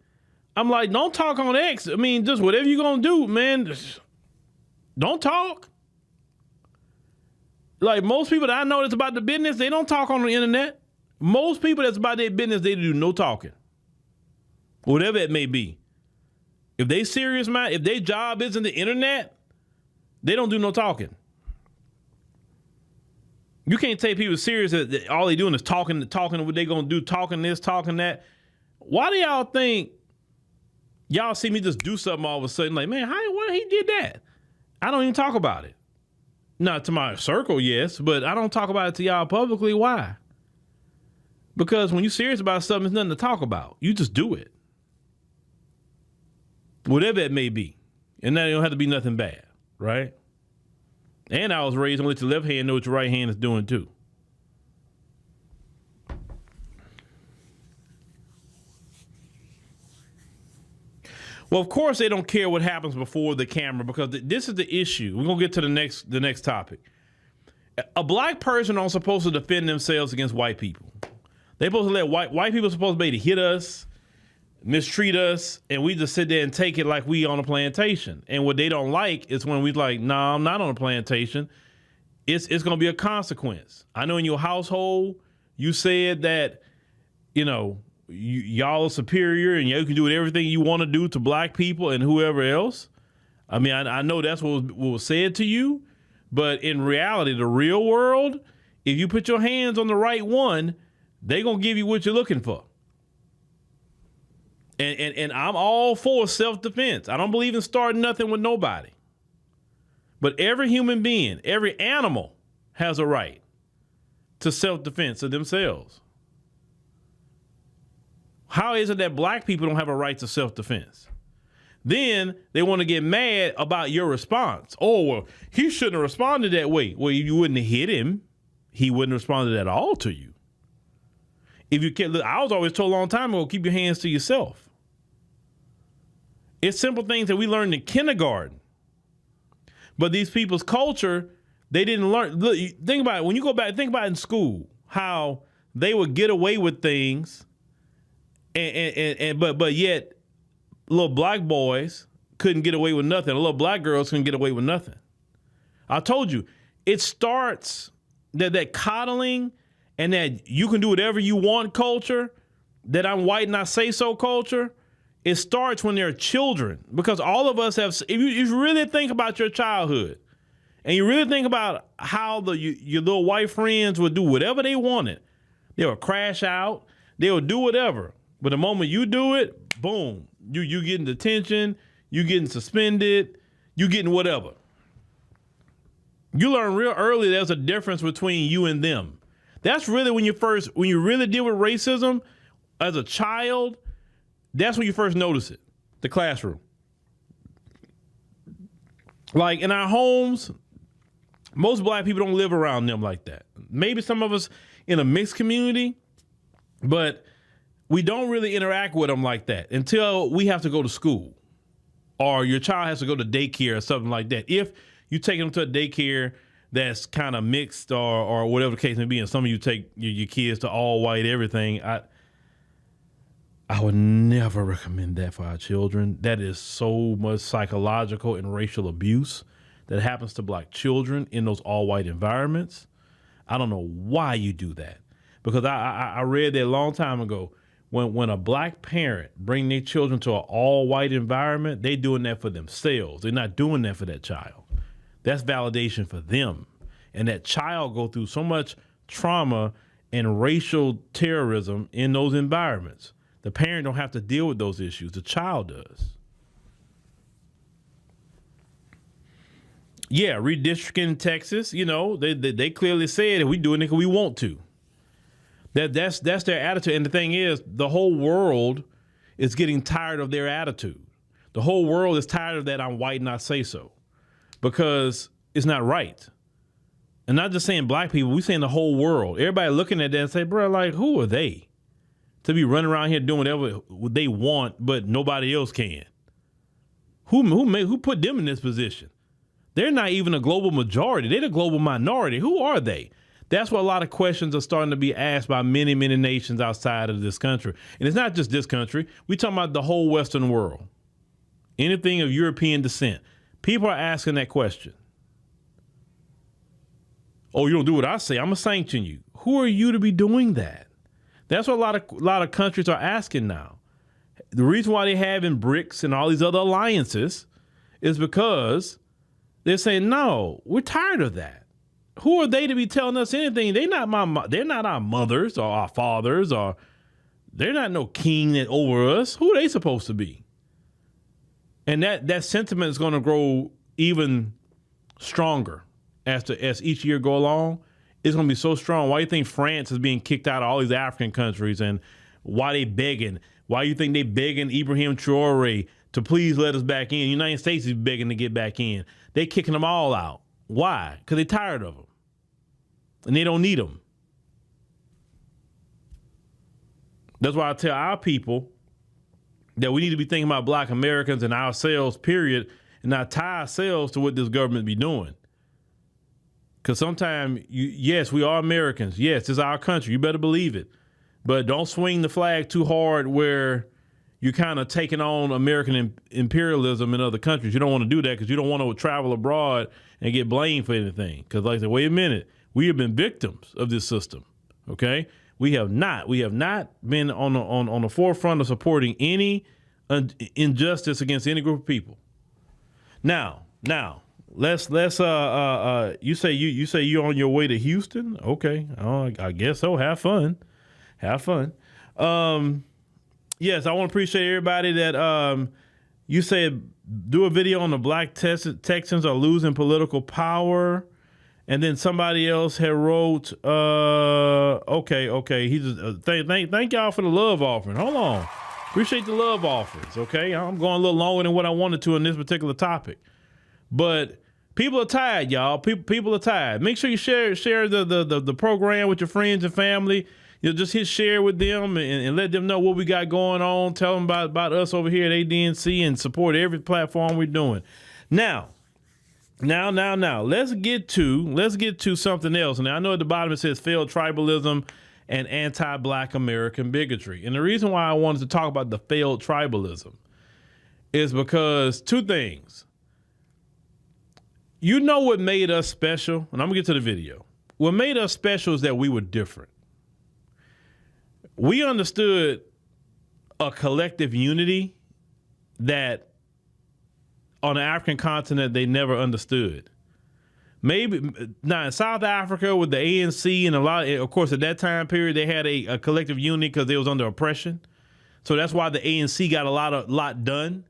I'm like, don't talk on X. I mean, just whatever you're gonna do, man, just don't talk. Like most people that I know that's about the business, they don't talk on the internet. Most people that's about their business, they do no talking. Whatever it may be. If they serious mind, if their job isn't the internet, they don't do no talking. You can't take people serious that all they doing is talking what they gonna do, talking this, talking that. Why do y'all think y'all see me just do something all of a sudden? Like, man, why he did that? I don't even talk about it. Not to my circle, yes, but I don't talk about it to y'all publicly. Why? Because when you're serious about something, there's nothing to talk about. You just do it. Whatever it may be. And that don't have to be nothing bad, right? And I was raised to let your left hand know what your right hand is doing too. Well, of course they don't care what happens before the camera, because this is the issue. We're gonna get to the next topic. A black person aren't supposed to defend themselves against white people. They're supposed to let white people supposed to be able to hit us, mistreat us, and we just sit there and take it like we on a plantation. And what they don't like is when we like, nah, I'm not on a plantation. It's gonna be a consequence. I know in your household, you said that, you know, y'all are superior and you can do everything you want to do to black people and whoever else. I mean, I know that's what was said to you, but in reality, the real world, if you put your hands on the right one, they gonna give you what you're looking for. And I'm all for self-defense. I don't believe in starting nothing with nobody. But every human being, every animal has a right to self-defense of themselves. How is it that black people don't have a right to self-defense? Then they want to get mad about your response. Oh, well, he shouldn't have responded that way. Well, you wouldn't have hit him. He wouldn't have responded at all to you. If you can't, look, I was always told a long time ago, keep your hands to yourself. It's simple things that we learned in kindergarten. But these people's culture, they didn't learn. Look, think about it. When you go back, think about it in school, how they would get away with things, but yet little black boys couldn't get away with nothing. Little black girls couldn't get away with nothing. I told you, it starts that coddling and that you can do whatever you want culture, that I'm white and I say so culture. It starts when they're children, because all of us have, if you really think about your childhood and you really think about how your little white friends would do whatever they wanted, they would crash out, they would do whatever. But the moment you do it, boom, you getting detention, you getting suspended, you getting whatever. You learn real early there's a difference between you and them. That's really when you really deal with racism as a child. That's when you first notice it, the classroom. Like in our homes, most black people don't live around them like that. Maybe some of us in a mixed community, but we don't really interact with them like that until we have to go to school or your child has to go to daycare or something like that. If you take them to a daycare that's kind of mixed or whatever the case may be, and some of you take your kids to all white everything, I would never recommend that for our children. That is so much psychological and racial abuse that happens to black children in those all-white environments. I don't know why you do that, because I read that a long time ago. When a black parent bring their children to an all-white environment, they doing that for themselves. They're not doing that for that child. That's validation for them. And that child go through so much trauma and racial terrorism in those environments. The parent don't have to deal with those issues. The child does. Yeah, redistricting in Texas, you know, they clearly said that we doing it because we want to. That's their attitude. And the thing is, the whole world is getting tired of their attitude. The whole world is tired of that I'm white and I say so, because it's not right. And not just saying black people, we saying the whole world. Everybody looking at that and say, bro, like, who are they to be running around here doing whatever they want, but nobody else can? Who put them in this position? They're not even a global majority. They're the global minority. Who are they? That's what a lot of questions are starting to be asked by many, many nations outside of this country. And it's not just this country. We're talking about the whole Western world. Anything of European descent. People are asking that question. Oh, you don't do what I say, I'm going to sanction you. Who are you to be doing that? That's what a lot of countries are asking now. The reason why they're having BRICS and all these other alliances is because they're saying, no, we're tired of that. Who are they to be telling us anything? They're not our mothers or our fathers, or they're not no king that over us. Who are they supposed to be? And that sentiment is going to grow even stronger as each year go along. It's going to be so strong. Why do you think France is being kicked out of all these African countries, and why they begging? Why you think they begging Ibrahim Traore to please let us back in? The United States is begging to get back in. They kicking them all out. Why? Because they're tired of them. And they don't need them. That's why I tell our people that we need to be thinking about black Americans and ourselves, period, and not tie ourselves to what this government be doing. Because sometimes, yes, we are Americans. Yes, this is our country. You better believe it. But don't swing the flag too hard where you're kind of taking on American imperialism in other countries. You don't want to do that because you don't want to travel abroad and get blamed for anything. Because like I said, wait a minute, we have been victims of this system. Okay, we have not been on the forefront of supporting any injustice against any group of people. Now, let's you say you're on your way to Houston. Okay, I guess so. Have fun. Yes, I want to appreciate everybody that you said do a video on the black Texans are losing political power. And then somebody else had wrote, okay. He just thank y'all for the love offering. Hold on. Appreciate the love offerings, okay? I'm going a little longer than what I wanted to in this particular topic. But people are tired, y'all. People are tired. Make sure you share the program with your friends and family. You'll just hit share with them and let them know what we got going on. Tell them about us over here at ADNC and support every platform we're doing. Now, let's get to something else. And I know at the bottom it says failed tribalism and anti-black American bigotry. And the reason why I wanted to talk about the failed tribalism is because two things. You know what made us special? And I'm gonna get to the video. What made us special is that we were different. We understood a collective unity that on the African continent they never understood. Maybe now in South Africa with the ANC and a lot, of course, at that time period they had a collective unity because they was under oppression. So that's why the ANC got a lot done,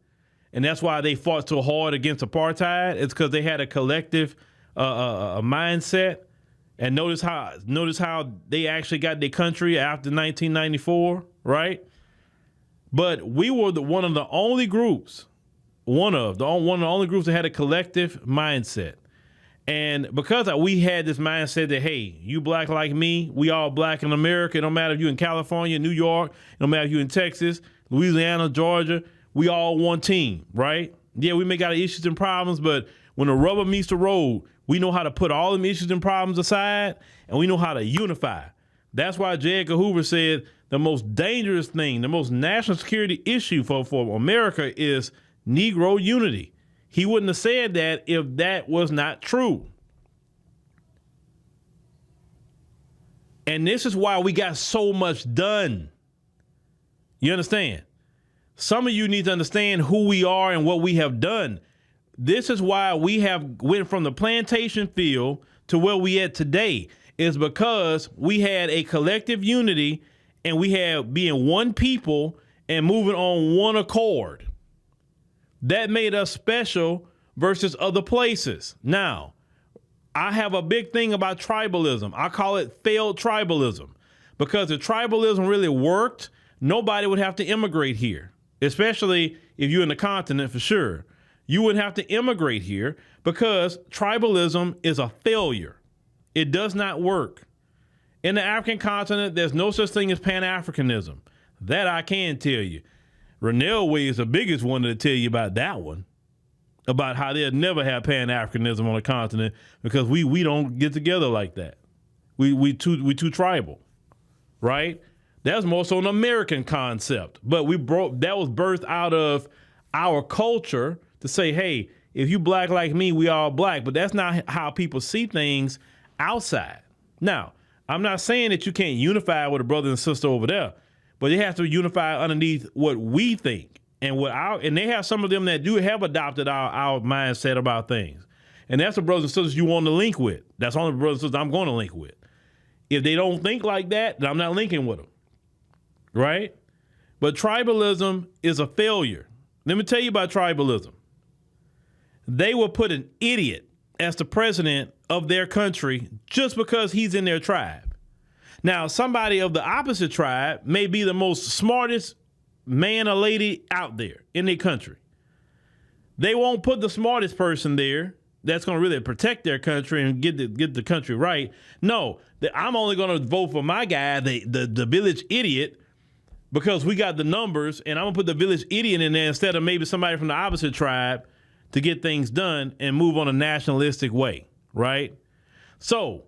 and that's why they fought so hard against apartheid. It's because they had a collective a mindset. And notice how they actually got their country after 1994, right? But we were one of the only groups that had a collective mindset. And because we had this mindset that, hey, you black like me, we all black in America. It don't matter if you in California, New York, it don't matter if you in Texas, Louisiana, Georgia, we all one team, right? Yeah, we may got issues and problems, but when the rubber meets the road, we know how to put all them issues and problems aside, and we know how to unify. That's why J. Edgar Hoover said the most dangerous thing, the most national security issue for America is Negro unity. He wouldn't have said that if that was not true. And this is why we got so much done. You understand? Some of you need to understand who we are and what we have done. This is why we have went from the plantation field to where we at today, is because we had a collective unity and we had being one people and moving on one accord. That made us special versus other places. Now, I have a big thing about tribalism. I call it failed tribalism, because if tribalism really worked, nobody would have to immigrate here, especially if you're in the continent, for sure. You wouldn't have to immigrate here because tribalism is a failure. It does not work. In the African continent, there's no such thing as Pan-Africanism. That I can tell you. Renell Way is the biggest one to tell you about that one, about how they'll never have Pan-Africanism on the continent because we don't get together like that. We too tribal, right? That's more so an American concept, but that was birthed out of our culture to say, hey, if you black like me, we all black. But that's not how people see things outside. Now, I'm not saying that you can't unify with a brother and sister over there, but it has to unify underneath what we think and and they have some of them that do have adopted our mindset about things. And that's the brothers and sisters you want to link with. That's only the brothers and sisters I'm going to link with. If they don't think like that, then I'm not linking with them. Right? But tribalism is a failure. Let me tell you about tribalism. They will put an idiot as the president of their country just because he's in their tribe. Now, somebody of the opposite tribe may be the most smartest man or lady out there in their country. They won't put the smartest person there that's going to really protect their country and get the country right. No, I'm only going to vote for my guy, the village idiot, because we got the numbers, and I'm going to put the village idiot in there instead of maybe somebody from the opposite tribe to get things done and move on a nationalistic way, right? So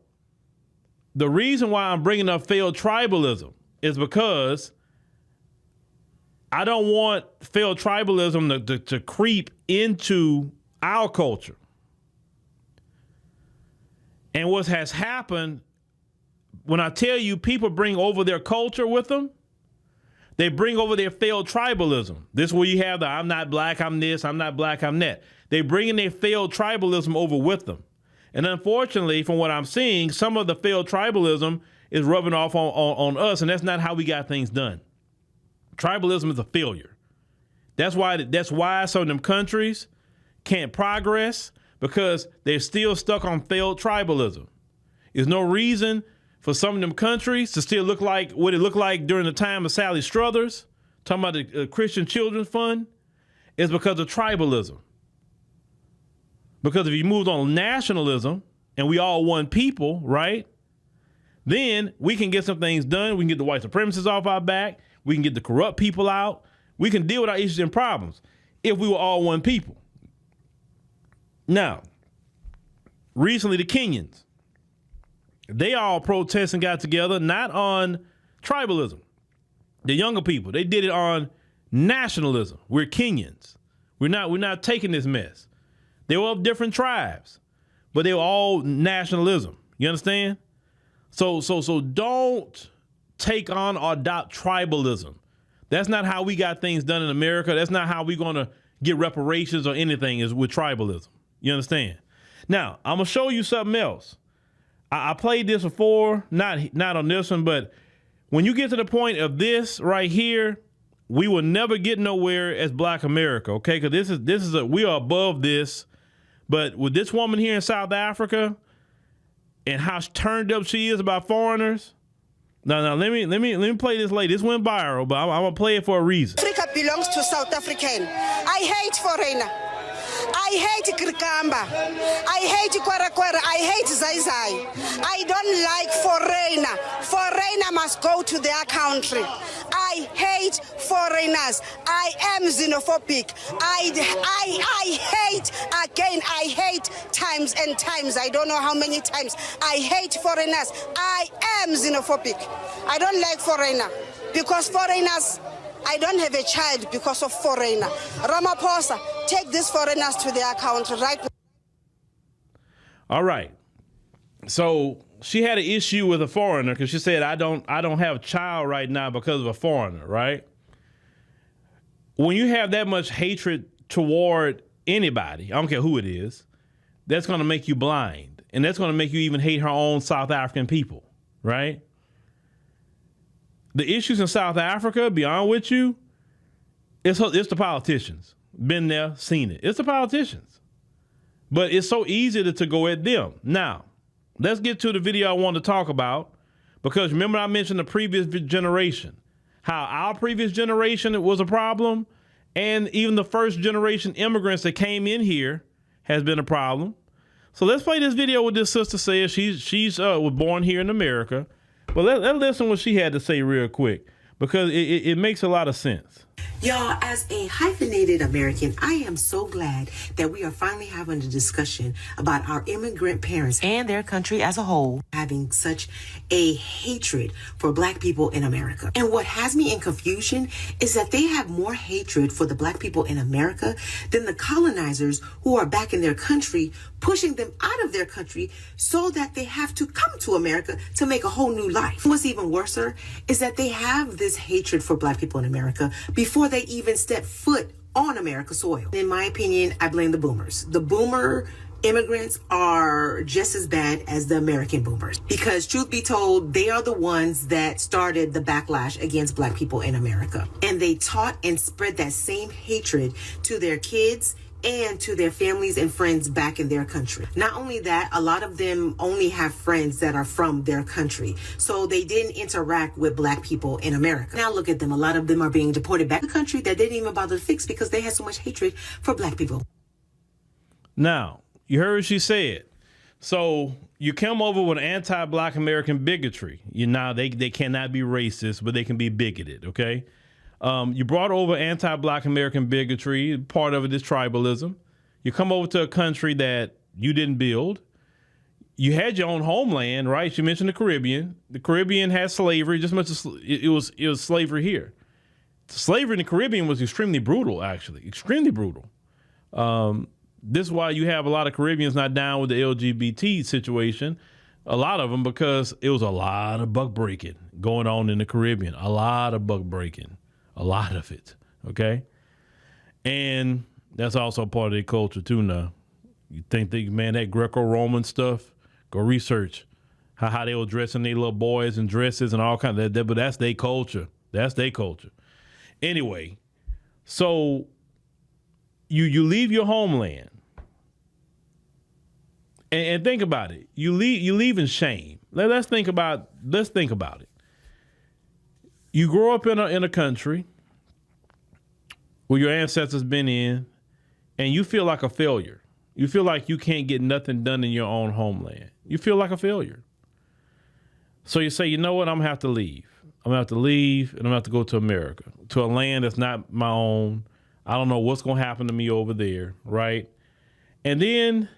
the reason why I'm bringing up failed tribalism is because I don't want failed tribalism to creep into our culture. And what has happened, when I tell you people bring over their culture with them, they bring over their failed tribalism. This is where you have the I'm not black, I'm this, I'm not black, I'm that. They bring in their failed tribalism over with them. And unfortunately, from what I'm seeing, some of the failed tribalism is rubbing off on us, and that's not how we got things done. Tribalism is a failure. That's why some of them countries can't progress, because they're still stuck on failed tribalism. There's no reason for some of them countries to still look like what it looked like during the time of Sally Struthers, talking about the Christian Children's Fund, is because of tribalism. Because if you moved on nationalism and we all one people, right, then we can get some things done. We can get the white supremacists off our back. We can get the corrupt people out. We can deal with our issues and problems if we were all one people. Now, recently the Kenyans, they all protested and got together, not on tribalism. The younger people, they did it on nationalism. We're Kenyans. We're not taking this mess. They were of different tribes, but they were all nationalism. You understand? So don't take on or adopt tribalism. That's not how we got things done in America. That's not how we're going to get reparations or anything, is with tribalism. You understand? Now, I'm going to show you something else. I played this before, not on this one, but when you get to the point of this right here, we will never get nowhere as Black America, okay? Because we are above this. But with this woman here in South Africa and how turned up she is about foreigners. Now let me play this lady. This went viral, but I'm gonna play it for a reason. Africa belongs to South African. I hate foreigner. I hate Krikamba. I hate Kwara. I hate Zai. I don't like foreigner. Foreigner must go to their country. I hate foreigners. I am xenophobic. I hate times and times. I don't know how many times. I hate foreigners. I am xenophobic. I don't like foreigner because foreigners I don't have a child because of foreigner. Ramaphosa, take these foreigners to their country right now. All right. So she had an issue with a foreigner because she said, I don't have a child right now because of a foreigner, right? When you have that much hatred toward anybody, I don't care who it is, that's going to make you blind. And that's going to make you even hate her own South African people, right? The issues in South Africa, beyond with you, it's the politicians. Been there, seen it. It's the politicians. But it's so easy to go at them. Now, let's get to the video I want to talk about, because remember I mentioned the previous generation, how our previous generation was a problem, and even the first generation immigrants that came in here has been a problem. So let's play this video with this sister says. She's was born here in America. But let's listen what she had to say real quick, because it makes a lot of sense. Y'all, as a hyphenated American, I am so glad that we are finally having a discussion about our immigrant parents and their country as a whole having such a hatred for Black people in America. And what has me in confusion is that they have more hatred for the Black people in America than the colonizers who are back in their country, pushing them out of their country so that they have to come to America to make a whole new life. What's even worse is that they have this hatred for Black people in America before they even step foot on America's soil. In my opinion, I blame the boomers. The boomer immigrants are just as bad as the American boomers, because truth be told, they are the ones that started the backlash against Black people in America. And they taught and spread that same hatred to their kids and to their families and friends back in their country. Not only that, a lot of them only have friends that are from their country, so they didn't interact with Black people in America. Now look at them. A lot of them are being deported back to the country that didn't even bother to fix because they had so much hatred for Black people. Now, you heard what she said. So you come over with anti-Black American bigotry. They cannot be racist, but they can be bigoted, okay? You brought over anti-Black American bigotry. Part of it is tribalism. You come over to a country that you didn't build. You had your own homeland, right? You mentioned the Caribbean. The Caribbean had slavery just as much as it was slavery here. Slavery in the Caribbean was extremely brutal, actually, extremely brutal. This is why you have a lot of Caribbeans not down with the LGBT situation. A lot of them, because it was a lot of buck breaking going on in the Caribbean. A lot of buck breaking. A lot of it, okay? And that's also part of their culture, too, now. You think, that Greco-Roman stuff, go research how they were dressing their little boys in dresses and all kinds of that, but that's their culture. That's their culture. Anyway, so you leave your homeland. And think about it. You leave in shame. Let's think about it. You grow up in a country where your ancestors been in, and you feel like a failure. You feel like you can't get nothing done in your own homeland. You feel like a failure. So you say, you know what, I'm gonna have to leave. I'm gonna have to leave, and I'm gonna have to go to America, to a land that's not my own. I don't know what's gonna happen to me over there, right? And then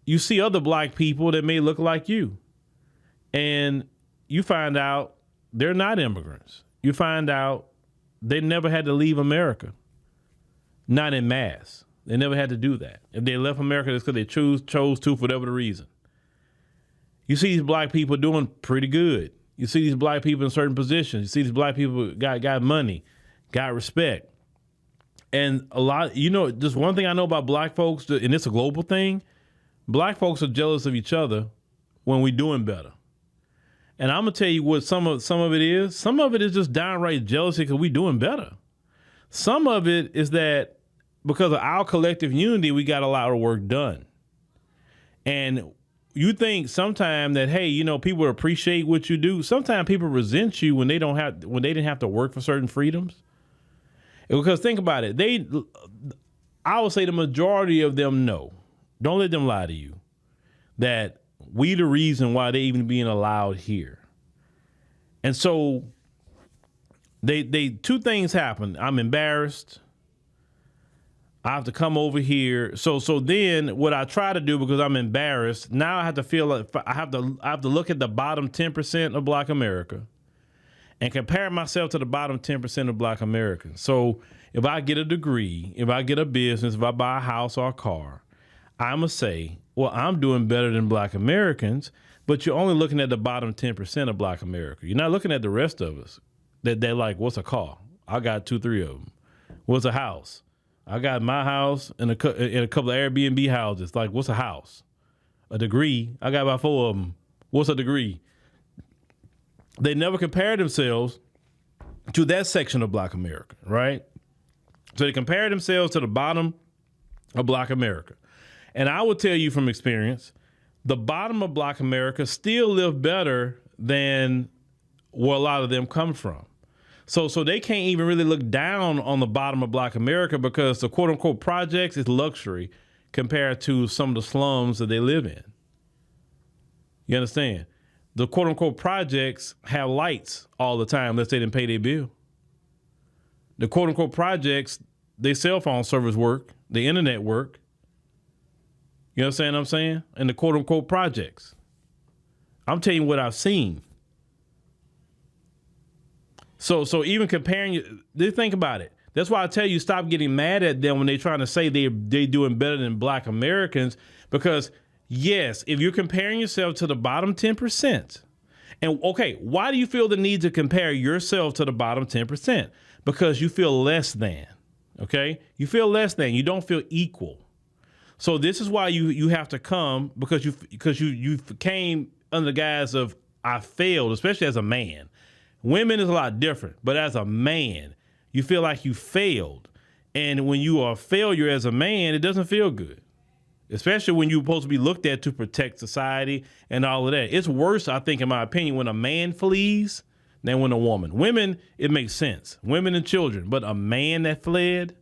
you see other Black people that may look like you, and you find out they're not immigrants. You find out they never had to leave America. Not en masse. They never had to do that. If they left America, it's because they chose to for whatever the reason. You see these Black people doing pretty good. You see these Black people in certain positions. You see these Black people got money, got respect. And a lot, just one thing I know about Black folks, and it's a global thing, Black folks are jealous of each other when we're doing better. And I'm gonna tell you what some of it is. Some of it is just downright jealousy because we're doing better. Some of it is that because of our collective unity, we got a lot of work done. And you think sometimes that, hey, people appreciate what you do. Sometimes people resent you when they didn't have to work for certain freedoms. Because think about it, I would say the majority of them know. Don't let them lie to you that we the reason why they even being allowed here. And so they two things happen. I'm embarrassed. I have to come over here. So then what I try to do, because I'm embarrassed, now I have to feel like I have to look at the bottom 10% of Black America. and compare myself to the bottom 10% of Black Americans. So if I get a degree, if I get a business, if I buy a house or a car, I'm going to say, well, I'm doing better than Black Americans, but you're only looking at the bottom 10% of Black America. You're not looking at the rest of us. They're like, what's a car? I got 2-3 of them. What's a house? I got my house and a couple of Airbnb houses. Like, what's a house? A degree? I got about 4 of them. What's a degree? They never compare themselves to that section of Black America, right? So they compare themselves to the bottom of Black America. And I will tell you from experience, the bottom of Black America still live better than where a lot of them come from. So they can't even really look down on the bottom of Black America because the quote unquote projects is luxury compared to some of the slums that they live in. You understand? The quote unquote projects have lights all the time unless they didn't pay their bill. The quote unquote projects, their cell phone service work, the internet work. You understand what I'm saying? And the quote unquote projects. I'm telling you what I've seen. So even comparing, think about it. That's why I tell you, stop getting mad at them when they're trying to say they're doing better than Black Americans. Because yes, if you're comparing yourself to the bottom 10%, and okay, why do you feel the need to compare yourself to the bottom 10%? Because you feel less than, okay? You feel less than, you don't feel equal. So this is why you have to come, because you came under the guise of I failed, especially as a man. Women is a lot different, but as a man, you feel like you failed. And when you are a failure as a man, it doesn't feel good, especially when you're supposed to be looked at to protect society and all of that. It's worse, I think, in my opinion, when a man flees than when a woman. Women, it makes sense. Women and children, but a man that fled,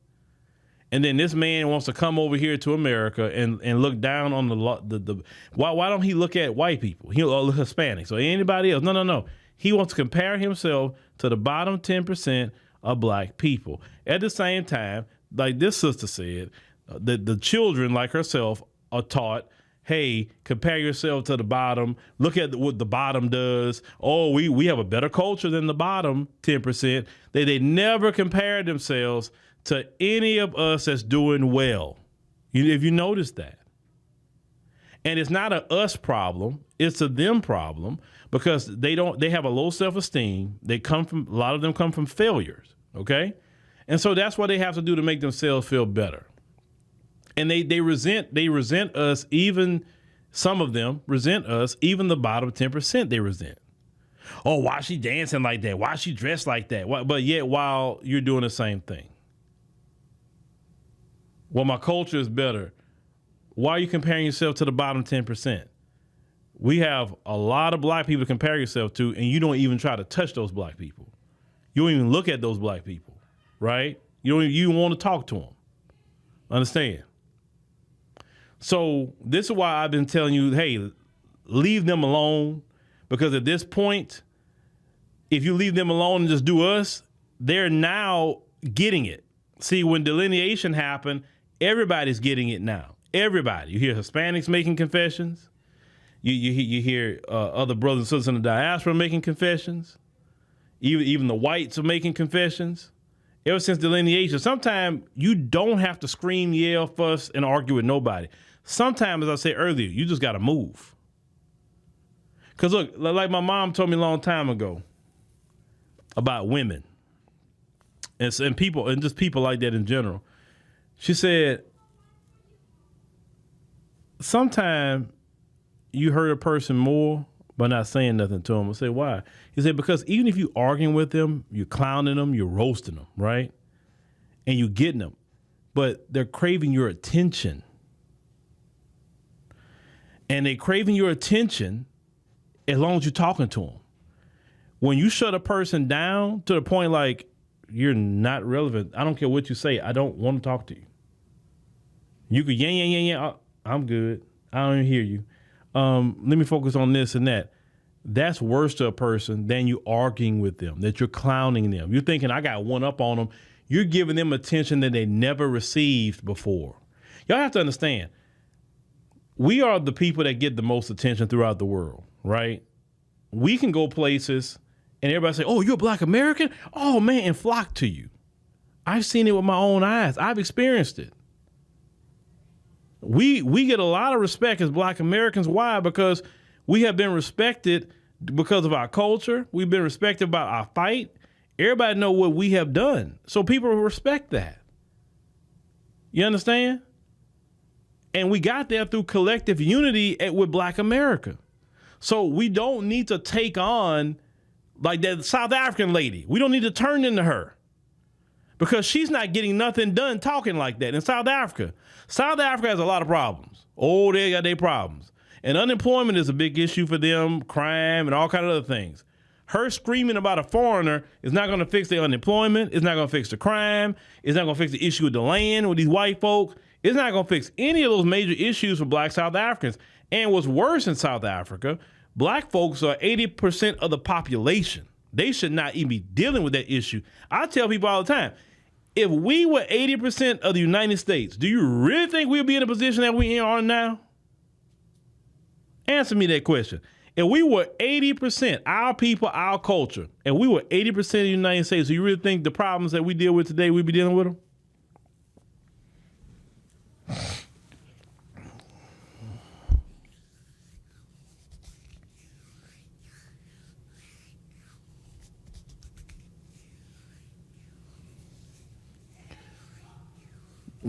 and then this man wants to come over here to America and look down on the why don't he look at white people? He'll look Hispanics or anybody else. No. He wants to compare himself to the bottom 10% of Black people. At the same time, like this sister said, the children like herself are taught, hey, compare yourself to the bottom. Look at what the bottom does. Oh, we have a better culture than the bottom 10%. They never compare themselves to any of us that's doing well. If you notice that. And it's not a us problem, it's a them problem, because they have a low self-esteem. A lot of them come from failures, okay? And so that's what they have to do to make themselves feel better. And they resent us, even some of them resent us, even the bottom 10% they resent. Oh, why is she dancing like that? Why is she dressed like that? But yet while you're doing the same thing. Well, my culture is better. Why are you comparing yourself to the bottom 10%? We have a lot of Black people to compare yourself to, and you don't even try to touch those Black people. You don't even look at those Black people, right? You don't even want to talk to them. Understand? So this is why I've been telling you, hey, leave them alone, because at this point, if you leave them alone and just do us, they're now getting it. See, when delineation happened, everybody's getting it now. Everybody. You hear Hispanics making confessions. You hear other brothers and sisters in the diaspora making confessions. Even the whites are making confessions. Ever since delineation, sometimes you don't have to scream, yell, fuss, and argue with nobody. Sometimes, as I said earlier, you just got to move. Because look, like my mom told me a long time ago about women and people, and just people like that in general. She said, sometimes you hurt a person more by not saying nothing to them. I say, why? He said, because even if you're arguing with them, you're clowning them, you're roasting them, right? And you're getting them, but they're craving your attention. And they're craving your attention as long as you're talking to them. When you shut a person down to the point like, you're not relevant, I don't care what you say, I don't want to talk to you. You could yeah, I'm good. I don't even hear you. Let me focus on this and that. That's worse to a person than you arguing with them, that you're clowning them. You're thinking, I got one up on them. You're giving them attention that they never received before. Y'all have to understand, we are the people that get the most attention throughout the world, right? We can go places And everybody say, oh, you're a Black American? Oh, man, and flock to you. I've seen it with my own eyes. I've experienced it. We get a lot of respect as Black Americans. Why? Because we have been respected because of our culture. We've been respected by our fight. Everybody know what we have done. So people respect that. You understand? And we got there through collective unity with Black America. So we don't need to take on like that South African lady. We don't need to turn into her because she's not getting nothing done talking like that in South Africa. South Africa has a lot of problems. Oh, they got their problems. And unemployment is a big issue for them, crime and all kind of other things. Her screaming about a foreigner is not going to fix the unemployment. It's not going to fix the crime. It's not going to fix the issue with the land with these white folk. It's not going to fix any of those major issues for Black South Africans. And what's worse in South Africa, Black folks are 80% of the population. They should not even be dealing with that issue. I tell people all the time, if we were 80% of the United States, do you really think we'll be in a position that we are now? Answer me that question. If we were 80%, our people, our culture, and we were 80% of the United States, do you really think the problems that we deal with today, we'd be dealing with them?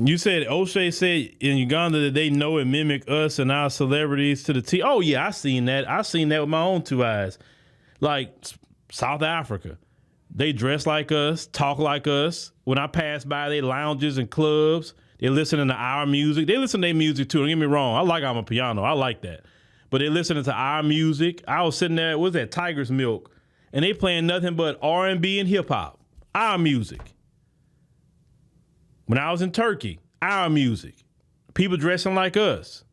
You said, O'Shea said in Uganda that they know and mimic us and our celebrities to the T. Oh, yeah, I seen that. I seen that with my own two eyes. Like South Africa, they dress like us, talk like us. When I pass by their lounges and clubs, they're listening to our music. They listen to their music, too. Don't get me wrong. I like Amapiano. I like that. But they're listening to our music. I was sitting there, what's that, Tiger's Milk, and they playing nothing but R&B and hip-hop, our music. When I was in Turkey, our music, people dressing like us.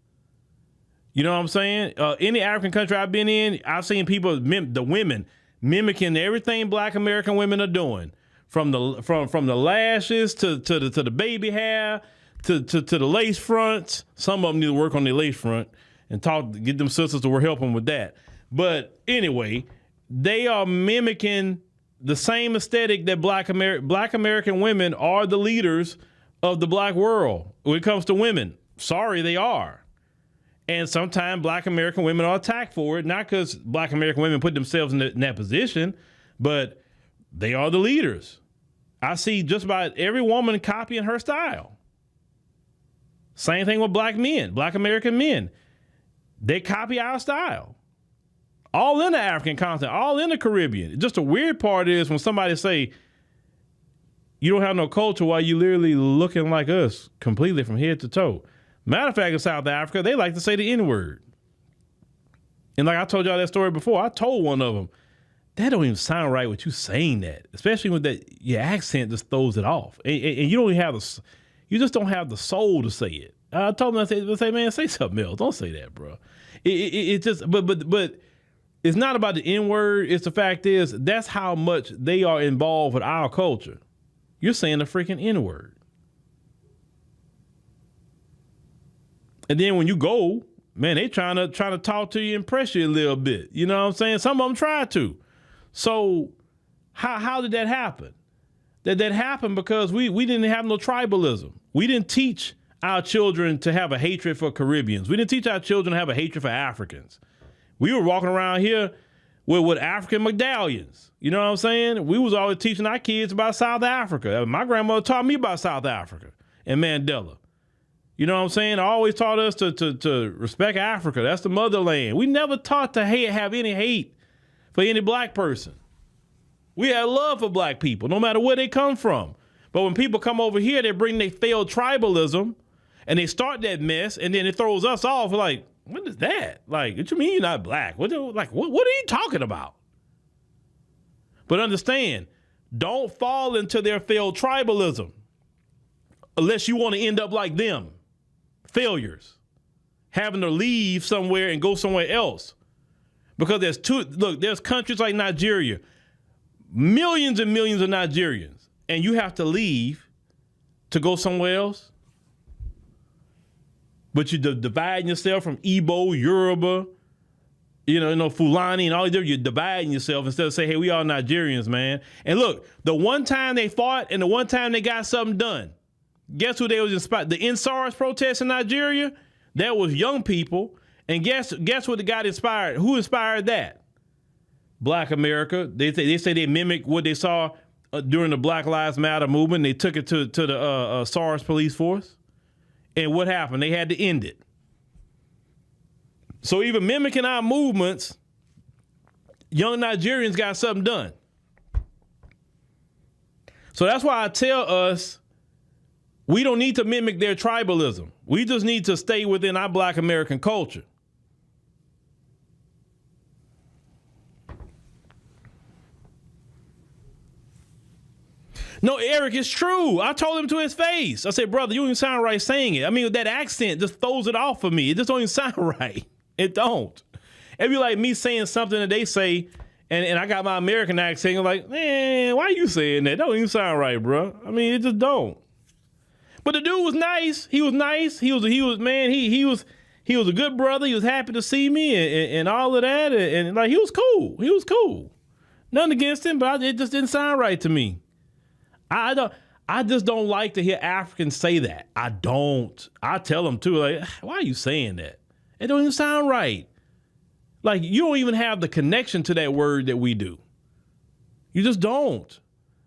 You know what I'm saying? Any African country I've been in, I've seen people, the women, mimicking everything Black American women are doing, from the lashes to the baby hair to the lace fronts. Some of them need to work on their lace front and get them sisters to help them with that. But anyway, they are mimicking the same aesthetic that Black American women are the leaders of the Black world when it comes to women. Sorry, they are. And sometimes Black American women are attacked for it, not because Black American women put themselves in that position, but they are the leaders. I see just about every woman copying her style. Same thing with Black men, Black American men. They copy our style. All in the African continent, all in the Caribbean. Just the weird part is when somebody say, you don't have no culture while you literally looking like us completely from head to toe. Matter of fact, in South Africa, they like to say the N-word. And like I told y'all that story before, I told one of them, that don't even sound right with you saying that, especially with that, your accent just throws it off. And you don't even have you just don't have the soul to say it. I told them, I say, man, say something else. Don't say that, bro. It just, but it's not about the N-word. It's the fact is, that's how much they are involved with our culture. You're saying the freaking N-word. And then when you go, man, they trying to talk to you, impress you a little bit. You know what I'm saying? Some of them try to. So how did that happen? That happened because we didn't have no tribalism. We didn't teach our children to have a hatred for Caribbeans. We didn't teach our children to have a hatred for Africans. We were walking around here with African medallions. You know what I'm saying? We was always teaching our kids about South Africa. My grandmother taught me about South Africa and Mandela. You know what I'm saying? I always taught us to respect Africa. That's the motherland. We never taught to have any hate for any Black person. We had love for Black people, no matter where they come from. But when people come over here, they bring their failed tribalism and they start that mess, and then it throws us off. We're like, what is that? Like, what you mean you're not Black? What are you talking about? But understand, don't fall into their failed tribalism unless you want to end up like them. Failures. Having to leave somewhere and go somewhere else. Because there's countries like Nigeria, millions and millions of Nigerians, and you have to leave to go somewhere else. But you're dividing yourself from Igbo, Yoruba, Fulani and all these different, you're dividing yourself instead of saying, hey, we all Nigerians, man. And look, the one time they fought and the one time they got something done, guess who they was inspired? The NSARS protests in Nigeria, that was young people. And guess what got inspired? Who inspired that? Black America. They say they mimicked what they saw during the Black Lives Matter movement. They took it to the SARS police force. And what happened? They had to end it. So even mimicking our movements, young Nigerians got something done. So that's why I tell us we don't need to mimic their tribalism. We just need to stay within our Black American culture. No, Eric, it's true. I told him to his face. I said, brother, you don't even sound right saying it. I mean, that accent just throws it off for me. It just don't even sound right. It don't. It'd be like me saying something that they say, and I got my American accent. You're like, man, why are you saying that? That don't even sound right, bro. I mean, it just don't. But the dude was nice. He was nice. He was a good brother. He was happy to see me and all of that. And like, he was cool. He was cool. Nothing against him, but it just didn't sound right to me. I just don't like to hear Africans say that. I don't. I tell them too, like, why are you saying that? It don't even sound right. Like, you don't even have the connection to that word that we do. You just don't.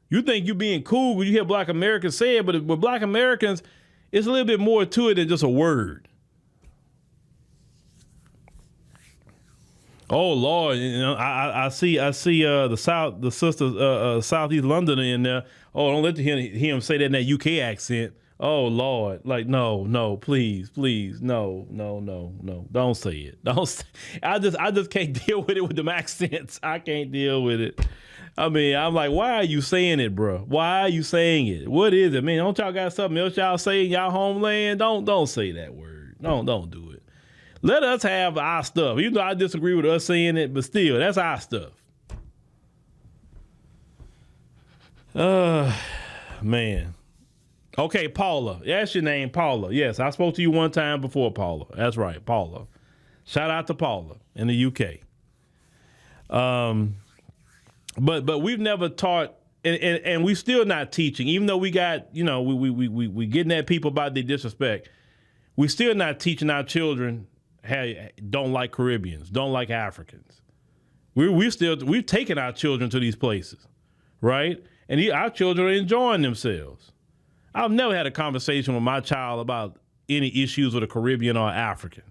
You think you're being cool when you hear Black Americans say it, but with Black Americans, it's a little bit more to it than just a word. Oh Lord, I see the sisters Southeast London in there. Oh, don't let hear him say that in that UK accent. Oh Lord, like no, please, no, don't say it. I just can't deal with it with them accents. I can't deal with it. I mean, I'm like, why are you saying it, bro? Why are you saying it? What is it? Man, don't y'all got something else y'all say in y'all homeland? Don't say that word. Don't do it. Let us have our stuff. Even though I disagree with us saying it, but still, that's our stuff. Man. Okay, Paula. That's your name, Paula. Yes, I spoke to you one time before, Paula. That's right, Paula. Shout out to Paula in the UK. But we've never taught, and we still not teaching, even though we got, we getting at people about their disrespect. We still not teaching our children don't like Caribbeans, don't like Africans. We've taken our children to these places, right? And our children are enjoying themselves. I've never had a conversation with my child about any issues with a Caribbean or African.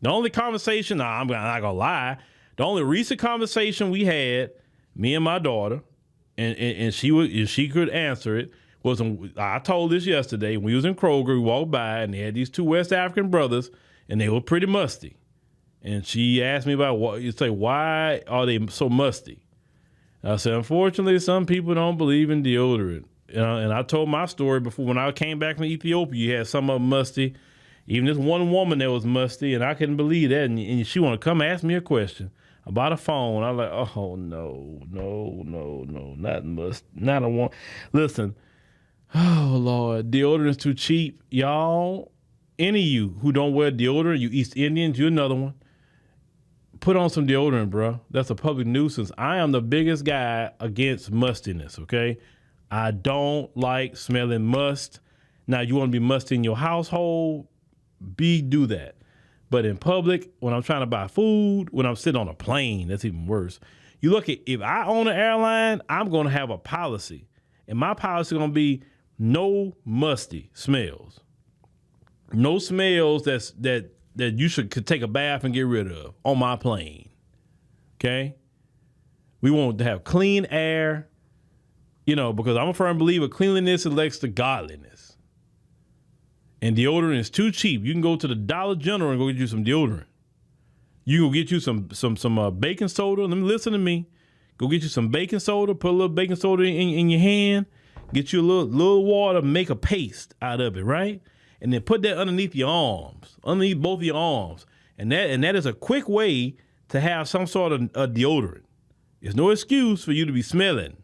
The only conversation, I'm not gonna lie, the only recent conversation we had, me and my daughter, and she could answer it, was I told this yesterday, when we was in Kroger, we walked by and they had these two West African brothers and they were pretty musty. And she asked me about why are they so musty? And I said, unfortunately, some people don't believe in deodorant. And I told my story before. When I came back from Ethiopia, you had some of them musty. Even this one woman that was musty, and I couldn't believe that. And she wanted to come ask me a question about a phone. I was like, oh, no, not must, not a one. Listen, oh, Lord, deodorant is too cheap. Y'all, any of you who don't wear deodorant, you East Indians, you're another one. Put on some deodorant, bro. That's a public nuisance. I am the biggest guy against mustiness, okay? I don't like smelling must. Now, you want to be musty in your household, do that. But in public, when I'm trying to buy food, when I'm sitting on a plane, that's even worse. You look at, if I own an airline, I'm going to have a policy. And my policy is going to be no musty smells. No smells that you could take a bath and get rid of on my plane. Okay? We want to have clean air, because I'm a firm believer cleanliness elects to godliness. And deodorant is too cheap. You can go to the Dollar General and go get you some deodorant. You can go get you some baking soda. Let me listen to me. Go get you some baking soda. Put a little baking soda in your hand. Get you a little water. Make a paste out of it, right? And then put that underneath your arms, underneath both of your arms. And that is a quick way to have some sort of a deodorant. There's no excuse for you to be smelling.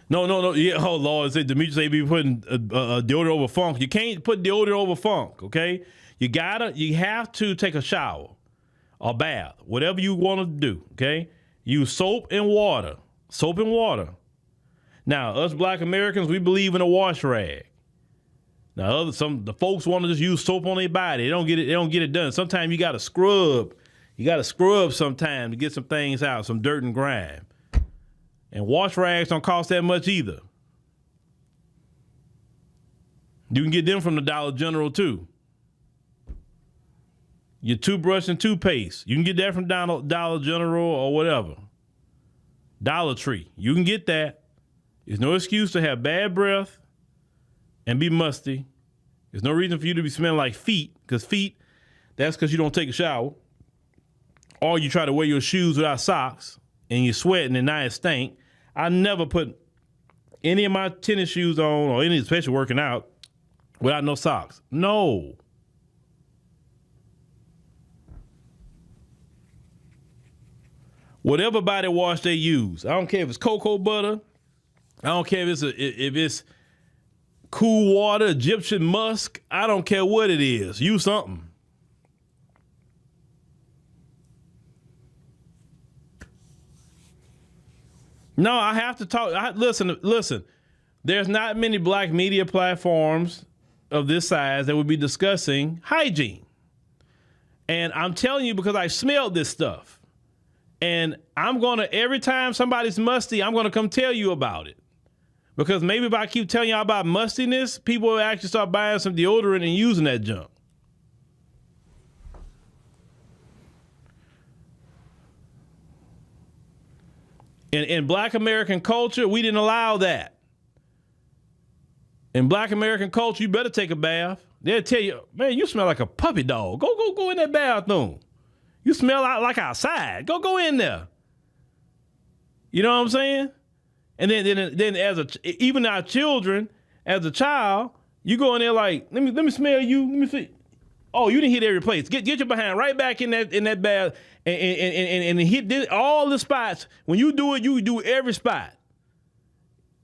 No. Yeah. Oh Lord, say Demetrius say be putting deodorant over funk. You can't put deodorant over funk. Okay. You have to take a shower or bath, whatever you want to do. Okay. Use soap and water. Soap and water. Now, us Black Americans, we believe in a wash rag. Now, the folks want to just use soap on their body. They don't get it done. Sometimes you got to scrub. You got to scrub sometime to get some things out, some dirt and grime. And wash rags don't cost that much either. You can get them from the Dollar General too. Your toothbrush and toothpaste, you can get that from Dollar General or whatever. Dollar Tree, you can get that. There's no excuse to have bad breath and be musty. There's no reason for you to be smelling like feet, because that's because you don't take a shower. Or you try to wear your shoes without socks and you're sweating and now it stink. I never put any of my tennis shoes on, or any, especially working out, without no socks. No. Whatever body wash they use, I don't care if it's cocoa butter, I don't care if it's cool water, Egyptian musk, I don't care what it is. Use something. No, I have to talk. Listen. There's not many Black media platforms of this size that would be discussing hygiene. And I'm telling you because I smelled this stuff. And every time somebody's musty, I'm going to come tell you about it. Because maybe if I keep telling y'all about mustiness, people will actually start buying some deodorant and using that junk. In Black American culture, we didn't allow that. In Black American culture, you better take a bath. They'll tell you, man, you smell like a puppy dog. Go in that bathroom. You smell like outside. Go in there. You know what I'm saying? And then even our children, as a child, you go in there like, let me smell you. Let me see. Oh, you didn't hit every place. Get your behind right back in that bath and hit all the spots. When you do it, you do every spot.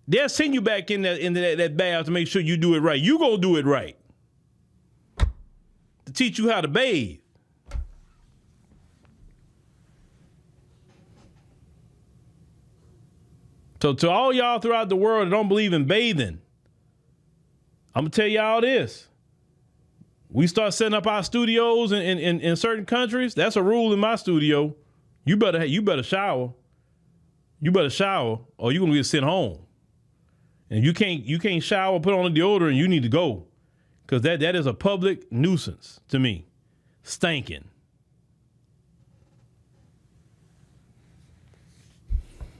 They'll send you back in that bath to make sure you do it right. You gonna do it right. To teach you how to bathe. So to all y'all throughout the world that don't believe in bathing, I'm gonna tell y'all this. We start setting up our studios in certain countries. That's a rule in my studio. You better shower. You better shower, or you're gonna get sent home. And you can't shower, put on a deodorant, you need to go. Because that is a public nuisance to me. Stinking.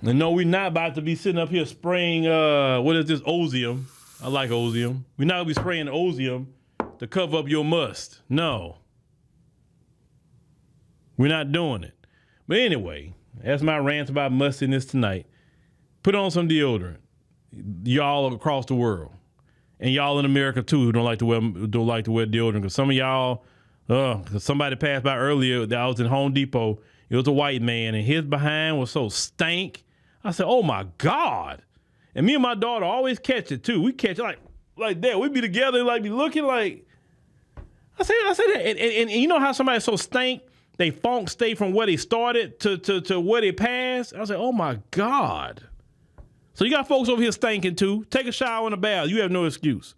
And no, we're not about to be sitting up here spraying, what is this, Ozium. I like Ozium. We're not going to be spraying Ozium to cover up your must. No. We're not doing it. But anyway, that's my rant about mustiness tonight. Put on some deodorant. Y'all across the world. And y'all in America too who don't like to wear deodorant. Because some of y'all, cause somebody passed by earlier that I was in Home Depot. It was a white man and his behind was so stank. I said, oh my God. And me and my daughter always catch it too. We catch it like that. We be together and like be looking like, I said that. And you know how somebody so stank, they funk stay from where they started to where they passed. I said, oh my God. So you got folks over here stinking too. Take a shower in a bath. You have no excuse.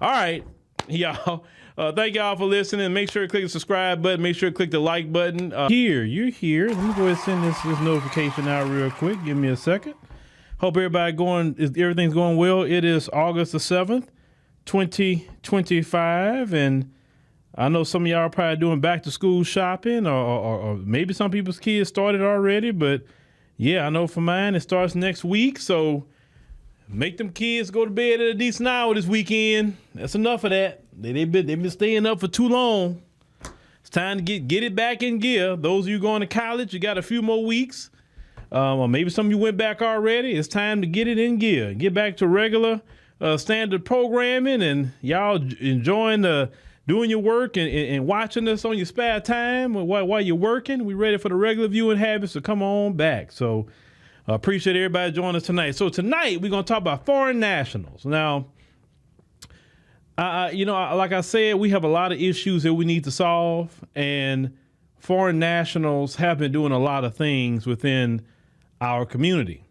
All right, y'all. Thank y'all for listening. Make sure to click the subscribe button. Make sure to click the like button. You're here. Let me go ahead and send this notification out real quick. Give me a second. Hope everything's going well. It is August the 7th, 2025. And I know some of y'all are probably doing back to school shopping or maybe some people's kids started already, but yeah, I know for mine, it starts next week, so make them kids go to bed at a decent hour this weekend. That's enough of that. They've been staying up for too long. It's time to get it back in gear. Those of you going to college, you got a few more weeks. Or maybe some of you went back already. It's time to get it in gear. Get back to regular standard programming, and y'all enjoying doing your work and watching us on your spare time while you're working. We're ready for the regular viewing habits to come on back. So Appreciate everybody joining us tonight. So tonight we're going to talk about foreign nationals. Now, like I said, we have a lot of issues that we need to solve, and foreign nationals have been doing a lot of things within our community.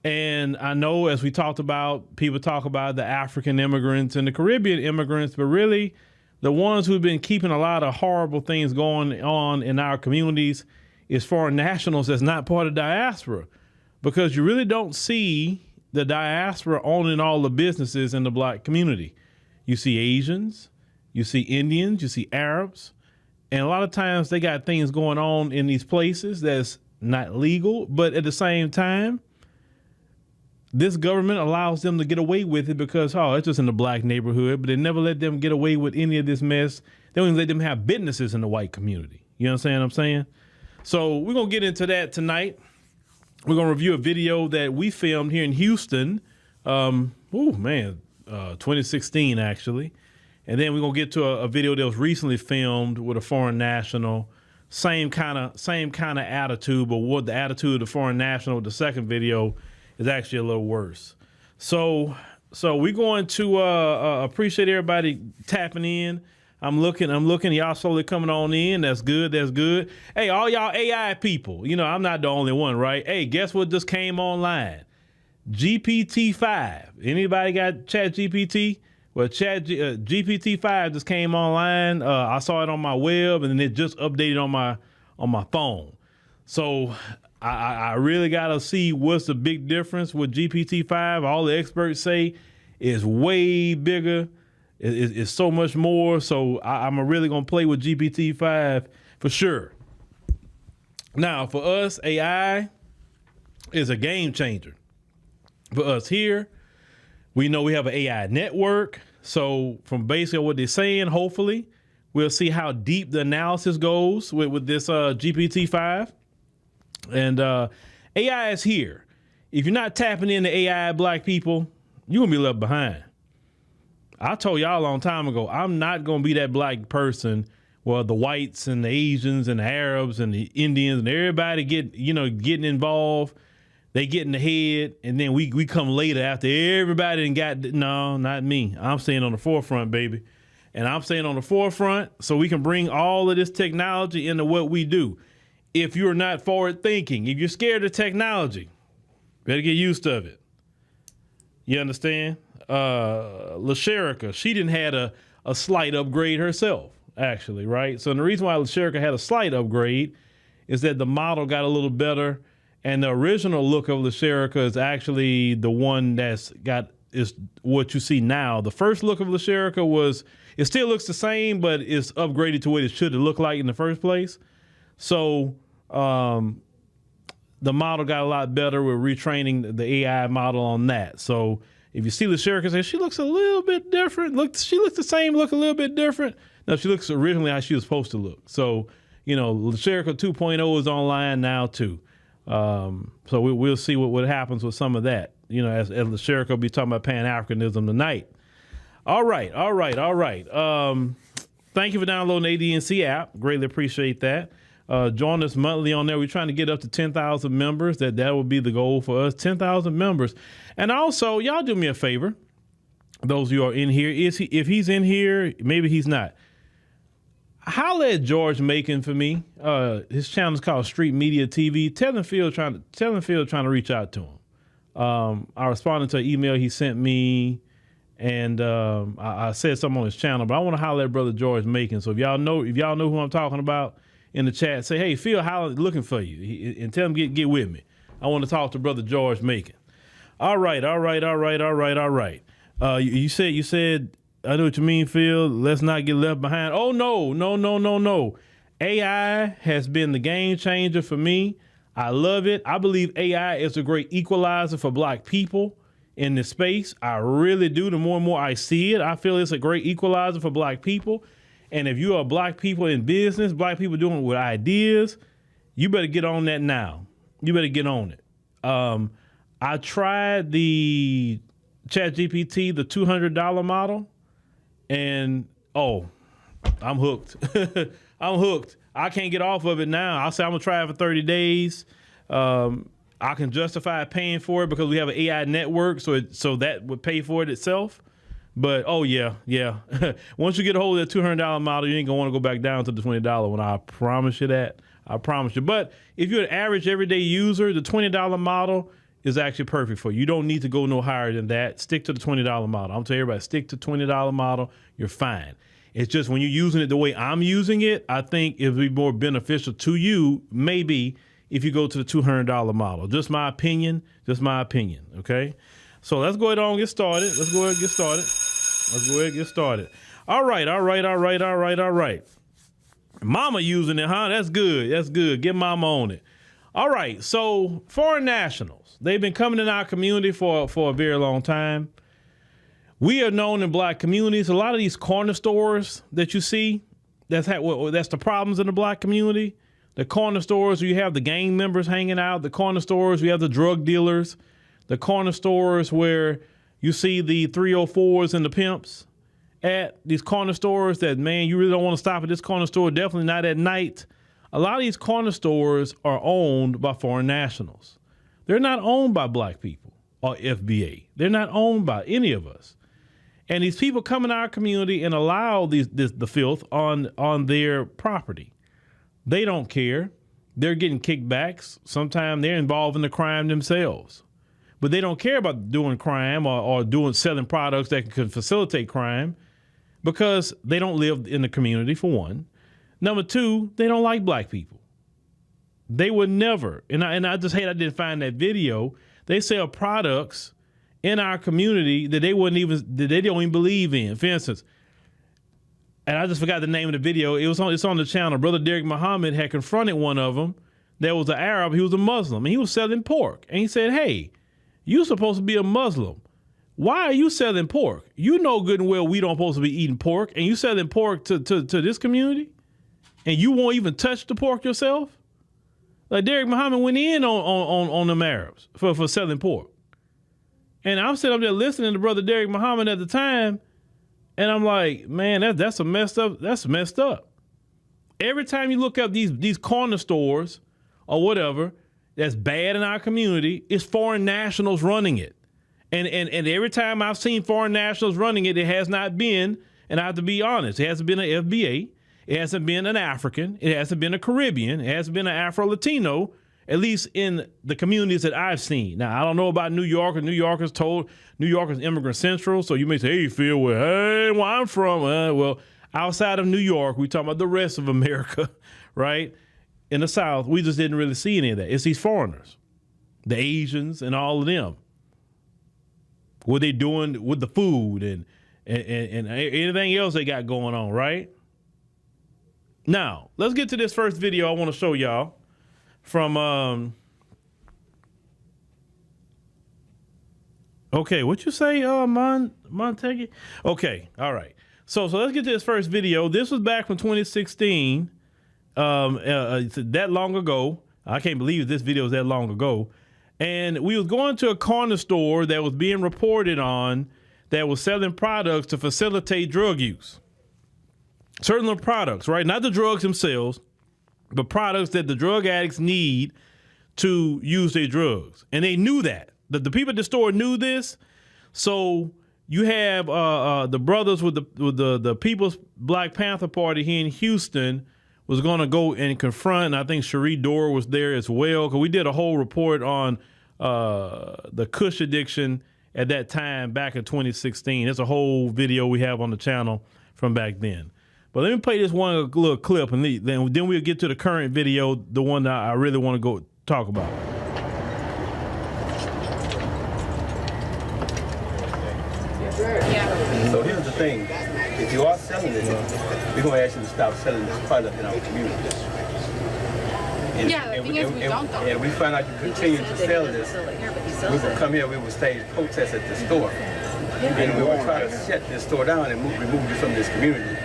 And I know, as we talked about, people talk about the African immigrants and the Caribbean immigrants, but really the ones who've been keeping a lot of horrible things going on in our communities is foreign nationals that's not part of diaspora, because you really don't see the diaspora owning all the businesses in the black community. You see Asians, you see Indians, you see Arabs, and a lot of times they got things going on in these places that's not legal, but at the same time, this government allows them to get away with it because, it's just in the black neighborhood, but they never let them get away with any of this mess. They don't even let them have businesses in the white community. You understand what I'm saying? So we're going to get into that tonight. We're going to review a video that we filmed here in Houston. 2016, actually. And then we're going to get to a video that was recently filmed with a foreign national. Same kind of attitude, but what the attitude of the foreign national with the second video is actually a little worse. So we're going to appreciate everybody tapping in. I'm looking. Y'all slowly coming on in. That's good. Hey, all y'all AI people, I'm not the only one, right? Hey, guess what just came online? GPT-5. Anybody got Chat GPT? Well, GPT-5 just came online. I saw it on my web, and then it just updated on my phone. So I really got to see what's the big difference with GPT-5. All the experts say is way bigger. It's so much more. So I'm really going to play with GPT-5 for sure. Now, for us, AI is a game changer. For us here, we know we have an AI network. So from basically what they're saying, hopefully, we'll see how deep the analysis goes with this GPT-5. And AI is here. If you're not tapping into AI, black people, you're going to be left behind. I told y'all a long time ago, I'm not going to be that black person where the whites and the Asians and the Arabs and the Indians and everybody getting involved. They get in the head, and then we come later after everybody no, not me. I'm staying on the forefront, baby. And I'm staying on the forefront so we can bring all of this technology into what we do. If you're not forward thinking, if you're scared of technology, better get used to it. You understand? LaSherica, she didn't had a slight upgrade herself, actually, right? So the reason why LaSherica had a slight upgrade is that the model got a little better. And the original look of LaSherica is actually the one is what you see now. The first look of LaSherica it still looks the same, but it's upgraded to what it should have looked like in the first place. So the model got a lot better. We're retraining the AI model on that. So if you see LaSherica, she looks a little bit different. She looks the same, look a little bit different. No, she looks originally how she was supposed to look. So, LaSherica 2.0 is online now too. So we'll see what happens with some of that, as LaSherica will be talking about Pan-Africanism tonight. All right. Thank you for downloading the ADNC app. Greatly appreciate that. Join us monthly on there. We're trying to get up to 10,000 members. That would be the goal for us, 10,000 members. And also, y'all do me a favor. Those of you who are in here, if he's in here, maybe he's not. Holla at George Macon for me. His channel is called Street Media TV. Tell him Phil trying to reach out to him. I responded to an email he sent me, and I said something on his channel. But I want to holler at Brother George Macon. So if y'all know who I'm talking about in the chat, say, hey, Phil, looking for you, and tell him get with me. I want to talk to Brother George Macon. All right. You said. I know what you mean, Phil. Let's not get left behind. Oh, no. AI has been the game changer for me. I love it. I believe AI is a great equalizer for black people in this space. I really do. The more and more I see it, I feel it's a great equalizer for black people. And if you are black people in business, black people doing it with ideas, you better get on that now. You better get on it. I tried the ChatGPT, the $200 model. And, I'm hooked. I'm hooked. I can't get off of it now. I'll say I'm going to try it for 30 days. I can justify paying for it because we have an AI network, so that would pay for it itself. But oh yeah. Once you get a hold of that $200 model, you ain't gonna want to go back down to the $20 one. I promise you that. I promise you. But if you're an average everyday user, the $20 model is actually perfect for you. You don't need to go no higher than that. Stick to the $20 model. I'm telling everybody, stick to $20 model. You're fine. It's just when you're using it the way I'm using it, I think it would be more beneficial to you, maybe, if you go to the $200 model. Just my opinion. Okay. So let's go ahead and get started. All right. Mama using it, huh? That's good. Get mama on it. All right. So foreign nationals, they've been coming in our community for a very long time. We are known in black communities. A lot of these corner stores that you see, that's the problems in the black community. The corner stores where you have the gang members hanging out. The corner stores where you have the drug dealers. The corner stores where you see the 304s and the pimps at these corner stores that, man, you really don't want to stop at this corner store, definitely not at night. A lot of these corner stores are owned by foreign nationals. They're not owned by black people or FBA. They're not owned by any of us. And these people come in our community and allow the filth on their property. They don't care. They're getting kickbacks. Sometimes they're involved in the crime themselves. But they don't care about doing crime or selling products that can facilitate crime because they don't live in the community, for one. Number two, they don't like black people. They would never, and I just hate I didn't find that video. They sell products in our community that they don't even believe in. For instance, and I just forgot the name of the video. It's on the channel. Brother Derek Muhammad had confronted one of them. That was an Arab. He was a Muslim, and he was selling pork. And he said, "Hey, you're supposed to be a Muslim. Why are you selling pork? You know good and well we don't supposed to be eating pork, and you selling pork to this community, and you won't even touch the pork yourself." Like Derek Muhammad went in on them Arabs for selling pork. And I'm sitting up there listening to Brother Derek Muhammad at the time, and I'm like, man, that's messed up. Every time you look up these corner stores or whatever that's bad in our community, it's foreign nationals running it. And every time I've seen foreign nationals running it, it has not been, and I have to be honest, it hasn't been an FBA, it hasn't been an African, it hasn't been a Caribbean, it hasn't been an Afro-Latino, at least in the communities that I've seen. Now, I don't know about New York, and New York is immigrant central, so you may say, hey, Phil, where I'm from. Well, outside of New York, we talking about the rest of America, right? In the South, we just didn't really see any of that. It's these foreigners, the Asians and all of them. What they doing with the food and anything else they got going on, right? Now, let's get to this first video I want to show y'all from, okay, what you say, Montegi? Okay, all right. So let's get to this first video. This was back from 2016, that long ago. I can't believe this video was that long ago. And we was going to a corner store that was being reported on that was selling products to facilitate drug use. Certain products, right? Not the drugs themselves, but products that the drug addicts need to use their drugs. And they knew that. The people at the store knew this. So you have the brothers with the People's Black Panther Party here in Houston was going to go and confront, and I think Cherie Dorr was there as well, because we did a whole report on the Kush addiction at that time back in 2016. There's a whole video we have on the channel from back then. But let me play this one little clip, and then we'll get to the current video, the one that I really want to go talk about. So here's the thing. If you are selling it, we're going to ask you to stop selling this product in our community. And, Yeah, the thing is we don't though. And we find out you continue to sell this, we will come here, we will stage protests at the store. And we will try to shut this store down and remove you from this community.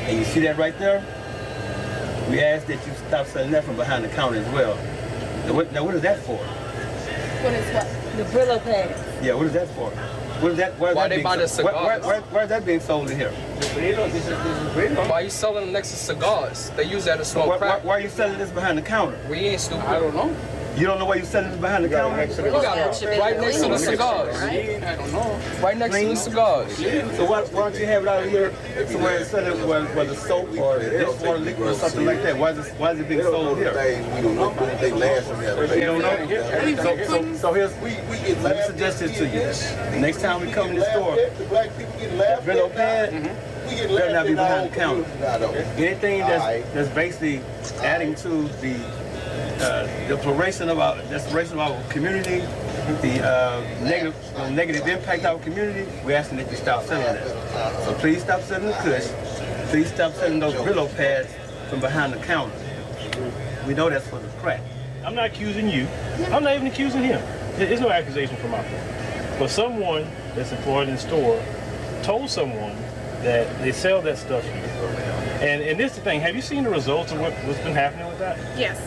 And you see that right there? We ask that you stop selling that from behind the counter as well. Now what is that for? What is what? The Brillo pads. Yeah, what is that for? What is that? Why they buy the cigars? Why is that being sold in here? Why are you selling them next to cigars? They use that to smoke crack. Why are you selling this behind the counter? We ain't stupid. I don't know. You don't know why you're selling behind the counter? Right next to the cigars. Right next to the cigars. So why don't you have it out here somewhere and sell it whether soap or dishwater liquid or something like that? Why is it being sold here? We don't know. They last from there. You don't know? So here's, let me suggest this to you. Next time we come in the store, that Brillo pad better not be behind the counter. Anything that's basically adding to the desperation of our community, the negative impact of our community, we're asking that you stop selling that. So please stop selling the Kush. Please stop selling those Brillo pads from behind the counter. We know that's for the crack. I'm not accusing you. I'm not even accusing him. There's no accusation from my point. But someone that's employed in the store told someone that they sell that stuff here. And this is the thing. Have you seen the results of what's been happening with that? Yes.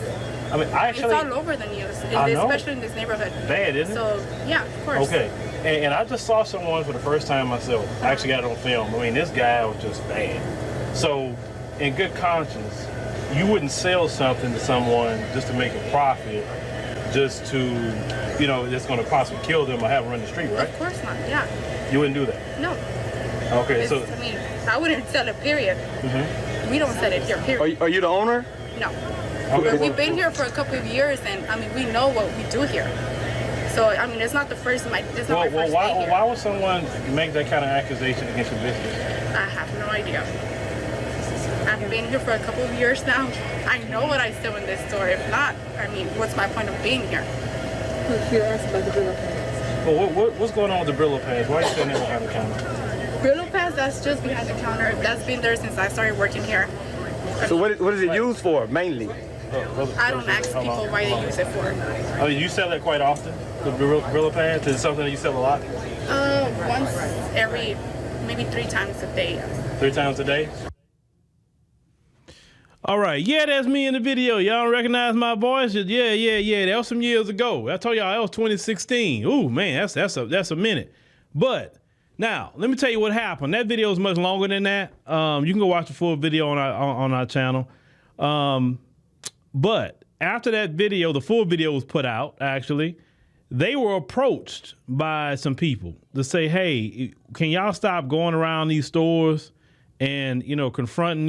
I mean, it's all over the news, especially in this neighborhood. Bad, isn't it? So, yeah, of course. Okay. And I just saw someone for the first time myself. I actually got it on film. I mean, this guy was just bad. So, in good conscience, you wouldn't sell something to someone just to make a profit, just to, that's going to possibly kill them or have them run the street, right? Of course not, yeah. You wouldn't do that? No. Okay, so... I mean, I wouldn't sell it, period. Mm-hmm. We don't sell it here, period. Are you the owner? No. Okay. We've been here for a couple of years, and, I mean, we know what we do here. So, I mean, it's not the first, my first day here. Why would someone make that kind of accusation against your business? I have no idea. I've been here for a couple of years now. I know what I sell in this store. If not, I mean, what's my point of being here? You asked about the Brillo pads. Well, what's going on with the Brillo pads? Why are you standing there behind the counter? Brillo pads, that's just behind the counter. That's been there since I started working here. So what is it used for, mainly? I don't ask people why they use it for. Oh, you sell that quite often? The Brillo pads? Is it something that you sell a lot? Once every, maybe 3 times a day. 3 times a day? All right. Yeah, that's me in the video. Y'all recognize my voice? Yeah. That was some years ago. I told y'all that was 2016. Ooh, man, that's a minute. But now, let me tell you what happened. That video is much longer than that. You can go watch the full video on our channel. But after that video, the full video was put out, actually, they were approached by some people to say, hey, can y'all stop going around these stores and, confronting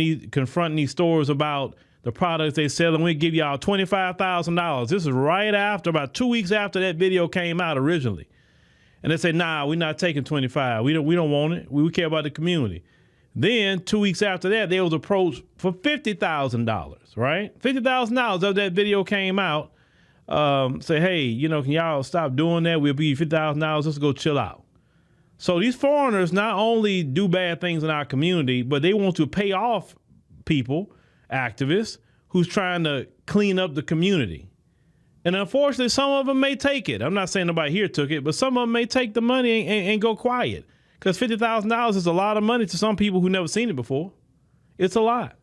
these stores about the products they sell, and we'll give y'all $25,000. This is right after, about 2 weeks after that video came out originally. And they say, nah, we're not taking 25. We don't want it. We care about the community. Then 2 weeks after that, they was approached for $50,000, right? $50,000 after that video came out. Say, hey, can y'all stop doing that? We'll give you $50,000. Let's go chill out. So these foreigners not only do bad things in our community, but they want to pay off people, activists, who's trying to clean up the community. And unfortunately, some of them may take it. I'm not saying nobody here took it, but some of them may take the money and go quiet. Because $50,000 is a lot of money to some people who never seen it before. It's a lot,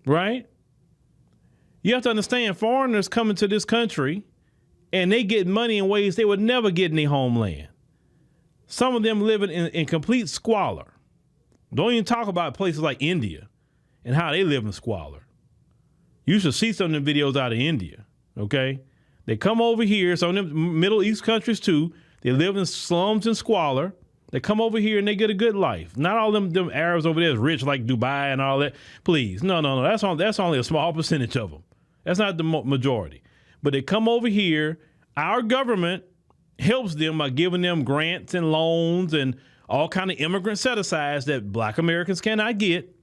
right? You have to understand, foreigners come into this country and they get money in ways they would never get in their homeland. Some of them living in complete squalor. Don't even talk about places like India and how they live in squalor. You should see some of the videos out of India, okay? They come over here, some of them Middle East countries too, they live in slums and squalor. They come over here and they get a good life. Not all them Arabs over there is rich like Dubai and all that. Please, no. That's only a small percentage of them. That's not the majority. But they come over here. Our government helps them by giving them grants and loans and all kind of immigrant set-asides that Black Americans cannot get.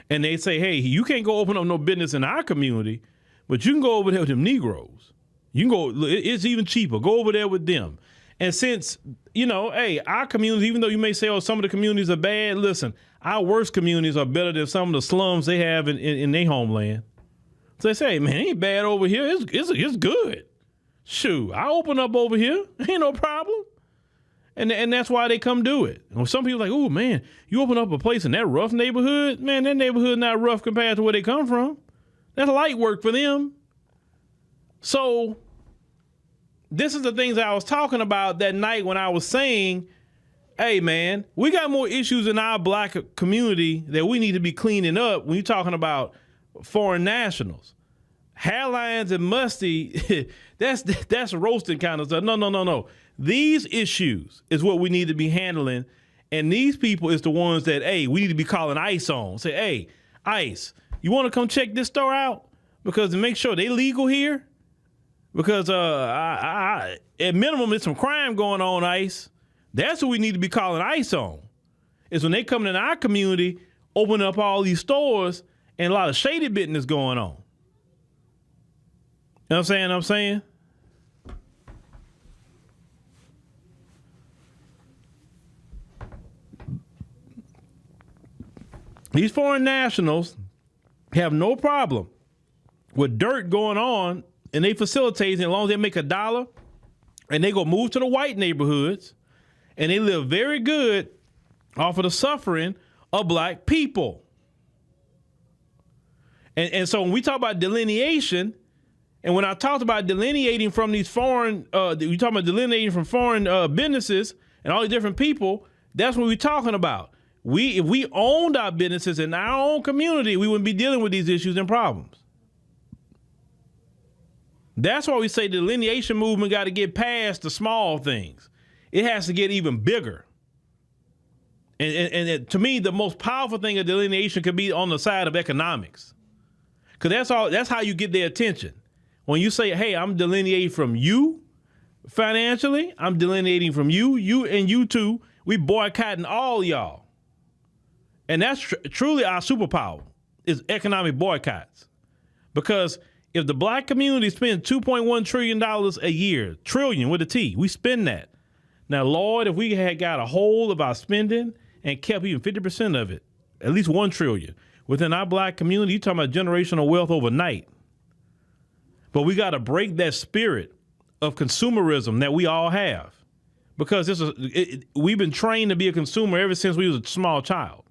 And they say, hey, you can't go open up no business in our community, but you can go over there with them Negroes. You can go, it's even cheaper. Go over there with them. And since, hey, our communities, even though you may say, oh, some of the communities are bad, listen, our worst communities are better than some of the slums they have in their homeland. So they say, hey, man, it ain't bad over here. It's good. Shoot, I open up over here. Ain't no problem. And that's why they come do it. And some people are like, oh, man, you open up a place in that rough neighborhood? Man, that neighborhood not rough compared to where they come from. That's light work for them. So this is the things I was talking about that night when I was saying, hey, man, we got more issues in our Black community that we need to be cleaning up when you're talking about foreign nationals. hairlines and musty, that's roasting kind of stuff. No. These issues is what we need to be handling. And these people is the ones that, hey, we need to be calling ICE on. Say, hey, ICE, you want to come check this store out? Because to make sure they legal here. Because at minimum, there's some crime going on, ICE. That's what we need to be calling ICE on. Is when they come in our community, open up all these stores, and a lot of shady business going on. You know what I'm saying? These foreign nationals have no problem with dirt going on, and they facilitate it as long as they make $1 and they go move to the white neighborhoods, and they live very good off of the suffering of black people. And so when we talk about delineation, and when I talked about delineating from these foreign, we talk about delineating from foreign businesses and all these different people, that's what we're talking about. If we owned our businesses in our own community, we wouldn't be dealing with these issues and problems. That's why we say the delineation movement got to get past the small things. It has to get even bigger. And to me, the most powerful thing of delineation could be on the side of economics. Because that's how you get their attention. When you say, hey, I'm delineating from you financially, I'm delineating from you and you too, we boycotting all y'all. And that's truly our superpower, is economic boycotts. Because if the black community spends $2.1 trillion a year, trillion with a T, we spend that. Now, Lord, if we had got a hold of our spending and kept even 50% of it, at least $1 trillion, within our black community, you're talking about generational wealth overnight. But we got to break that spirit of consumerism that we all have. Because we've been trained to be a consumer ever since we was a small child.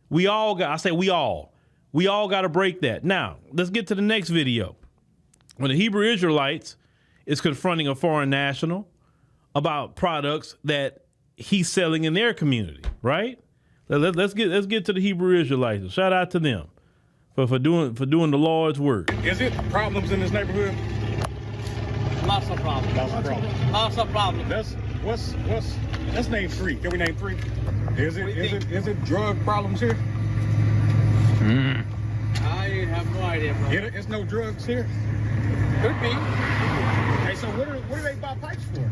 We all got to break that. Now, let's get to the next video. When the Hebrew Israelites is confronting a foreign national about products that he's selling in their community, right? Let's get to the Hebrew Israelites. Shout out to them for doing the Lord's work. Is it problems in this neighborhood? Lots of problems. Lots of problems. Let's name 3. Can we name 3? Is it drug problems here? I have no idea, bro. It's no drugs here? Could be. Hey, so what do they buy pipes for?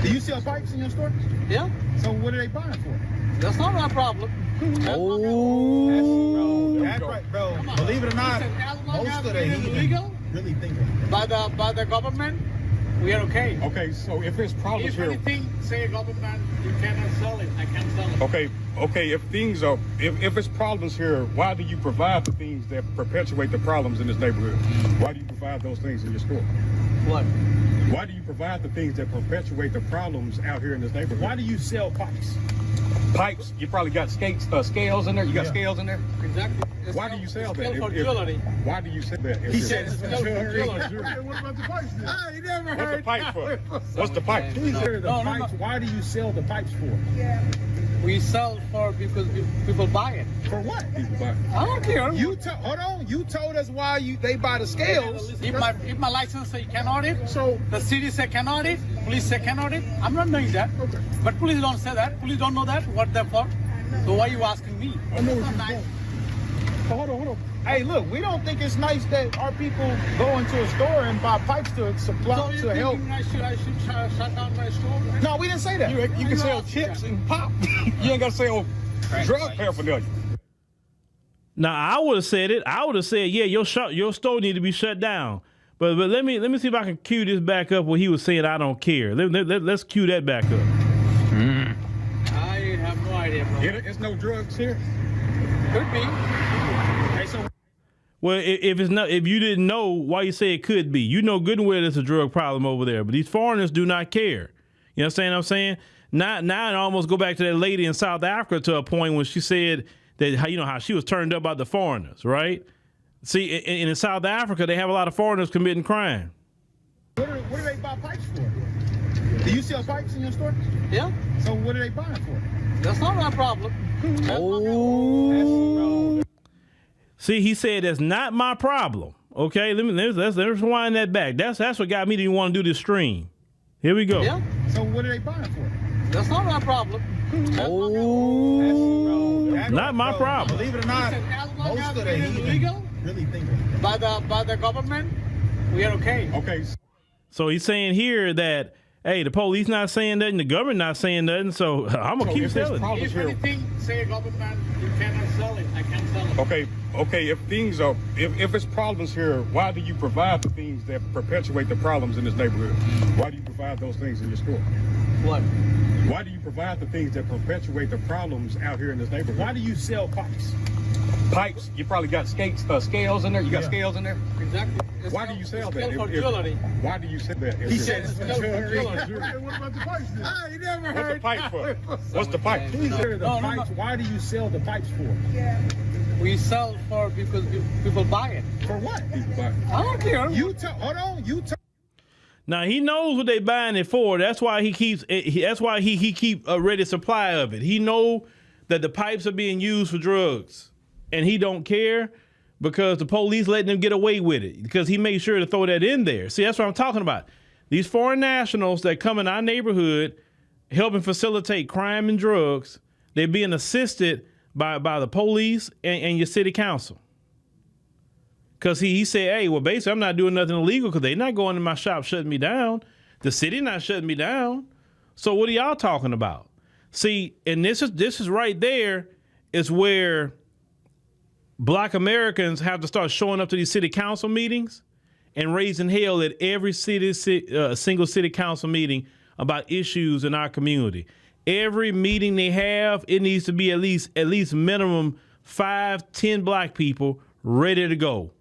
Do you sell pipes in your store? Yeah. So what are they buying for? That's not my problem. That's right, bro. Believe it or not, most of the illegal really think by the government, we are okay. Okay, so if there's problems here, if anything, say government, you cannot sell it. I can't sell it. Okay. If it's problems here, why do you provide the things that perpetuate the problems in this neighborhood? Why do you provide those things in your store? What? Why do you provide the things that perpetuate the problems out here in this neighborhood? Why do you sell pipes? Pipes? You probably got scales in there. You got scales in there. Exactly. Why do you sell that? For jewelry. Why do you sell that? He said it's for jewelry. What about the pipes? I never heard. What's the pipe for? What's the pipe? No. Why do you sell the pipes for? We sell for because people buy it. For what? People buy it. I don't care. Hold on. You told us why they buy the scales. If my license say cannot it, so the city say cannot it, police say cannot it. I'm not doing that. Okay. But police don't say that. Police don't know that. What they're for? So why are you asking me? I know what you're doing. Hold on. Hey, look, we don't think it's nice that our people go into a store and buy pipes to supply to help. I should shut down my store? No, we didn't say that. You can sell chips and pop. You ain't got to sell drug paraphernalia. Now, I would have said it. I would have said, yeah, your store need to be shut down. But let me see if I can cue this back up where he was saying I don't care. Let's cue that back up. I have no idea, bro. It's no drugs here? Could be. Well, if you didn't know, why you say it could be? You know good and well there's a drug problem over there, but these foreigners do not care. You know what I'm saying? Now I almost go back to that lady in South Africa to a point when she said that how she was turned up by the foreigners, right? See, in South Africa, they have a lot of foreigners committing crime. What do they buy pipes for? Do you sell pipes in your store? Yeah. So what are they buying for? That's not my problem. See, he said that's not my problem. Okay, let's rewind that back. That's what got me to want to do this stream. Here we go. Yeah. So what are they buying for? That's not my problem. Not my problem. Believe it or not, most of the illegal really think by the government, we are okay. Okay. So he's saying here that, hey, the police not saying nothing, the government not saying nothing, so I'm gonna keep selling. If anything, say government, you cannot sell it. I can't sell it. Okay. If it's problems here, why do you provide the things that perpetuate the problems in this neighborhood? Why do you provide those things in your store? What? Why do you provide the things that perpetuate the problems out here in this neighborhood? Why do you sell pipes? Pipes? You probably got scales in there. You got scales in there. Exactly. Why do you sell that? For jewelry. Why do you sell that? He said it's jewelry. What about the pipes then? I never What's heard the pipe for? What's the pipe? No. Why do you sell the pipes for? We sell for because people buy it. For what? People buy it. I don't care. Hold on. Now he knows what they buying it for. That's why he keeps. That's why he keep a ready supply of it. He know that the pipes are being used for drugs, and he don't care because the police letting him get away with it. Because he made sure to throw that in there. See, that's what I'm talking about. These foreign nationals that come in our neighborhood, helping facilitate crime and drugs, they're being assisted by the police and your city council. Because he said, hey, well, basically, I'm not doing nothing illegal because they're not going in my shop shutting me down. The city not shutting me down. So what are y'all talking about? See, and this is right there is where Black Americans have to start showing up to these city council meetings and raising hell at every single city council meeting about issues in our community. Every meeting they have, it needs to be at least minimum 5-10 Black people ready to go.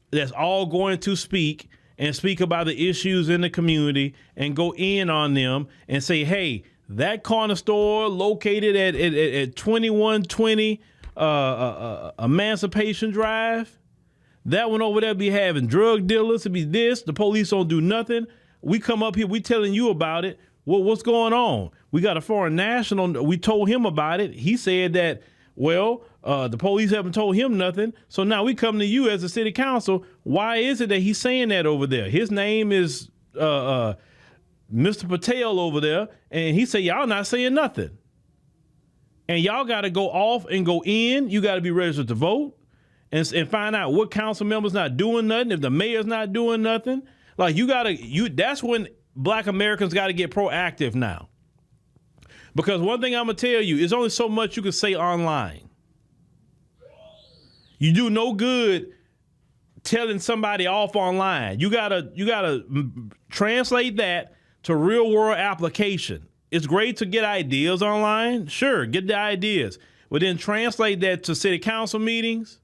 That's all going to speak about the issues in the community and go in on them and say, hey, that corner store located at 2120 Emancipation Drive, that one over there be having drug dealers, it be this, the police don't do nothing. We come up here, we telling you about it. What's going on? We got a foreign national, we told him about it. He said that, well, the police haven't told him nothing. So now we come to you as a city council. Why is it that he's saying that over there? His name is Mr. Patel over there. And he said, y'all not saying nothing. And y'all got to go off and go in. You got to be registered to vote and find out what council member's not doing nothing. If the mayor's not doing nothing, like that's when Black Americans got to get proactive now. Because one thing I'm going to tell you, is only so much you can say online. You do no good telling somebody off online. You gotta translate that to real world application. It's great to get ideas online. Sure, get the ideas. But then translate that to city council meetings,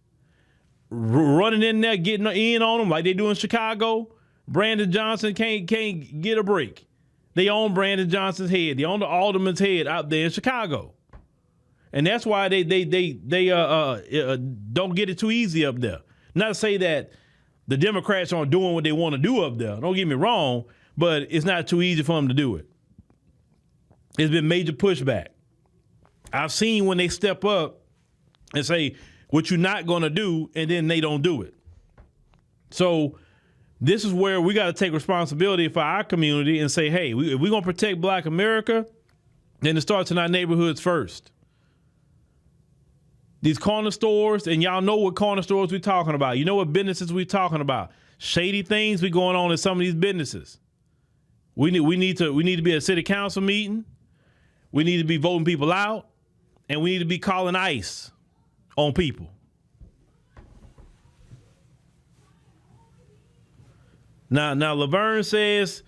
running in there, getting in on them like they do in Chicago. Brandon Johnson can't get a break. They own Brandon Johnson's head. They own the alderman's head out there in Chicago. And that's why they don't get it too easy up there. Not to say that the Democrats aren't doing what they want to do up there. Don't get me wrong, but it's not too easy for them to do it. It's been major pushback. I've seen when they step up and say what you're not going to do, and then they don't do it. So this is where we got to take responsibility for our community and say, hey, if we're going to protect Black America, then it starts in our neighborhoods first. These corner stores, and y'all know what corner stores we're talking about. You know what businesses we're talking about. Shady things be going on in some of these businesses. We need to be at a city council meeting. We need to be voting people out, and we need to be calling ICE on people. Now Laverne says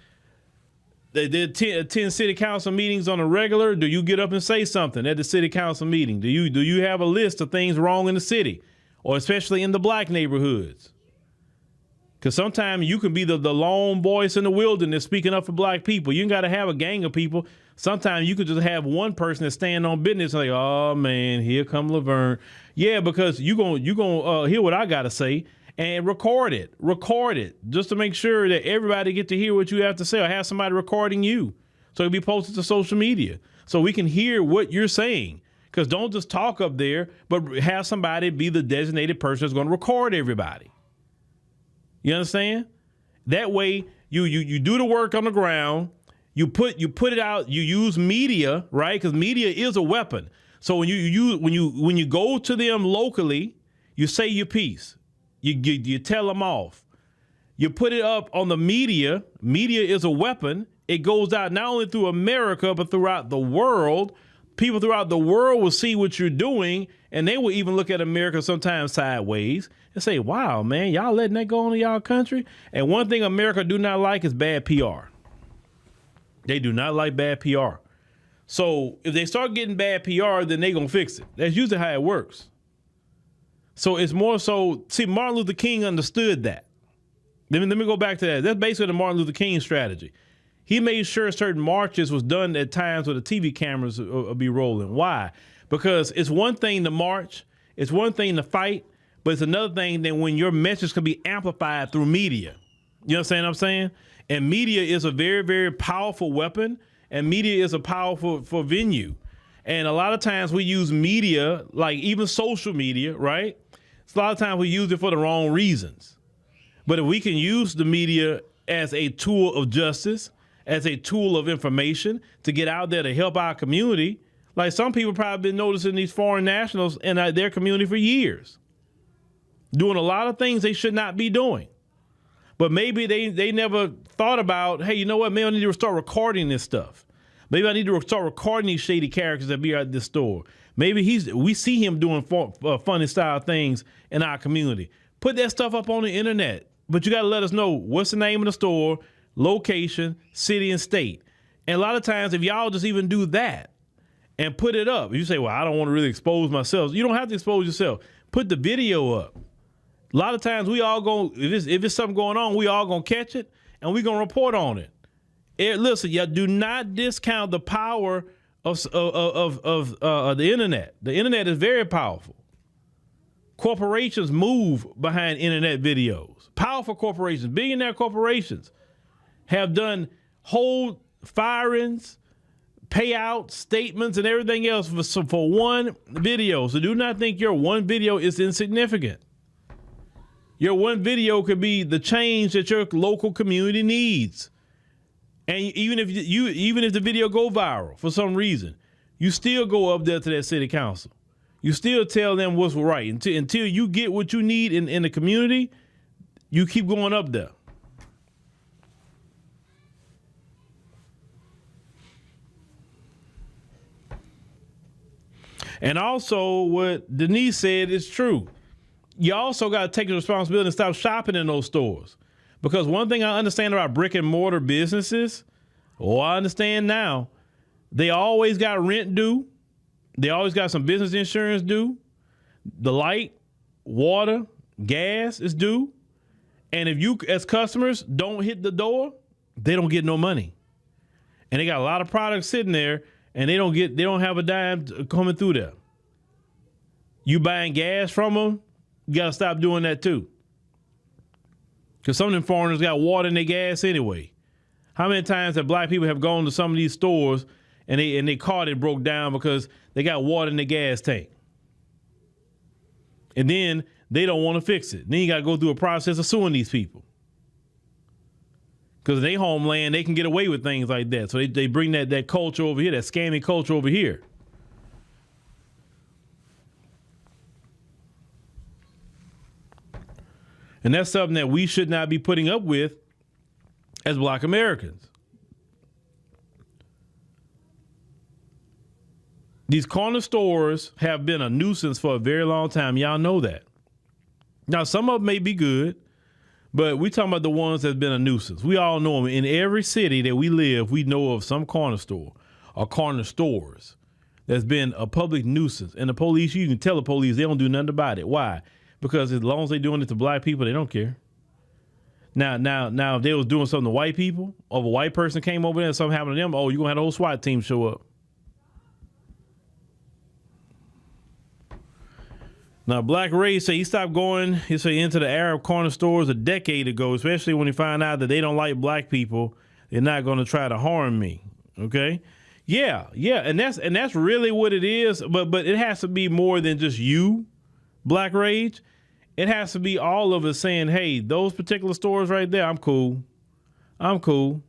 they attend city council meetings on a regular. Do you get up and say something at the city council meeting? Do you have a list of things wrong in the city, or especially in the Black neighborhoods? Because sometimes you can be the lone voice in the wilderness speaking up for Black people. You ain't got to have a gang of people. Sometimes you could just have one person that stand on business like, oh man, here come Laverne. Yeah, because you gonna hear what I got to say. And record it just to make sure that everybody get to hear what you have to say, or have somebody recording you so it'll be posted to social media so we can hear what you're saying. Because don't just talk up there, but have somebody be the designated person that's going to record everybody. You understand? That way you do the work on the ground. You put it out. You use media, right? Because media is a weapon. So when you go to them locally, you say your piece. You tell them off. You put it up on the media. Media is a weapon. It goes out not only through America, but throughout the world. People throughout the world will see what you're doing, and they will even look at America sometimes sideways and say, wow, man, y'all letting that go on in y'all country? And one thing America do not like is bad PR. They do not like bad PR. So if they start getting bad PR, then they going to fix it. That's usually how it works. So it's more so, see, Martin Luther King understood that. Let me go back to that. That's basically the Martin Luther King strategy. He made sure certain marches was done at times where the TV cameras would be rolling. Why? Because it's one thing to march, it's one thing to fight, but it's another thing that when your message can be amplified through media. You understand what I'm saying? And media is a very, very powerful weapon, and media is a powerful venue. And a lot of times we use media, like even social media, right? So a lot of times we use it for the wrong reasons. But if we can use the media as a tool of justice, as a tool of information to get out there to help our community, like some people probably been noticing these foreign nationals in their community for years, doing a lot of things they should not be doing. But maybe they never thought about, hey, you know what, maybe I need to start recording this stuff. Maybe I need to start recording these shady characters that be at this store. Maybe we see him doing funny style things in our community. Put that stuff up on the internet, but you got to let us know what's the name of the store, location, city, and state. And a lot of times, if y'all just even do that and put it up, you say, well, I don't want to really expose myself. You don't have to expose yourself. Put the video up. A lot of times we all if it's something going on, we all gonna catch it and we gonna report on it. Listen, y'all do not discount the power of the internet. The internet is very powerful. Corporations move behind internet videos. Powerful corporations, billionaire corporations have done whole firings, payouts, statements, and everything else for one video. So do not think your one video is insignificant. Your one video could be the change that your local community needs. And even if the video go viral for some reason, you still go up there to that city council. You still tell them what's right. Until you get what you need in the community, you keep going up there. And also what Denise said is true. You also got to take the responsibility and stop shopping in those stores. Because one thing I understand about brick and mortar businesses, I understand now, they always got rent due. They always got some business insurance due. The light, water, gas is due. And if you as customers don't hit the door, they don't get no money. And they got a lot of products sitting there and they don't have a dime coming through there. You buying gas from them, you got to stop doing that too. Because some of them foreigners got water in their gas anyway. How many times have black people have gone to some of these stores and their car that broke down because they got water in their gas tank? And then they don't want to fix it. Then you got to go through a process of suing these people. Because in their homeland, they can get away with things like that. So they bring that culture over here, that scamming culture over here. And that's something that we should not be putting up with as Black Americans. These corner stores have been a nuisance for a very long time. Y'all know that. Now, some of them may be good, but we're talking about the ones that's been a nuisance. We all know them. In every city that we live, we know of some corner store or corner stores that's been a public nuisance. And the police, you can tell the police, they don't do nothing about it. Why? Because as long as they're doing it to black people, they don't care. Now, if they was doing something to white people, or if a white person came over there and something happened to them, you're going to have the whole SWAT team show up. Now, Black Ray say he stopped going into the Arab corner stores a decade ago, especially when he found out that they don't like black people. They're not going to try to harm me. Okay? Yeah. And that's really what it is. But it has to be more than just you, Black Rage. It has to be all of us saying, hey, those particular stores right there, I'm cool. I'm cool.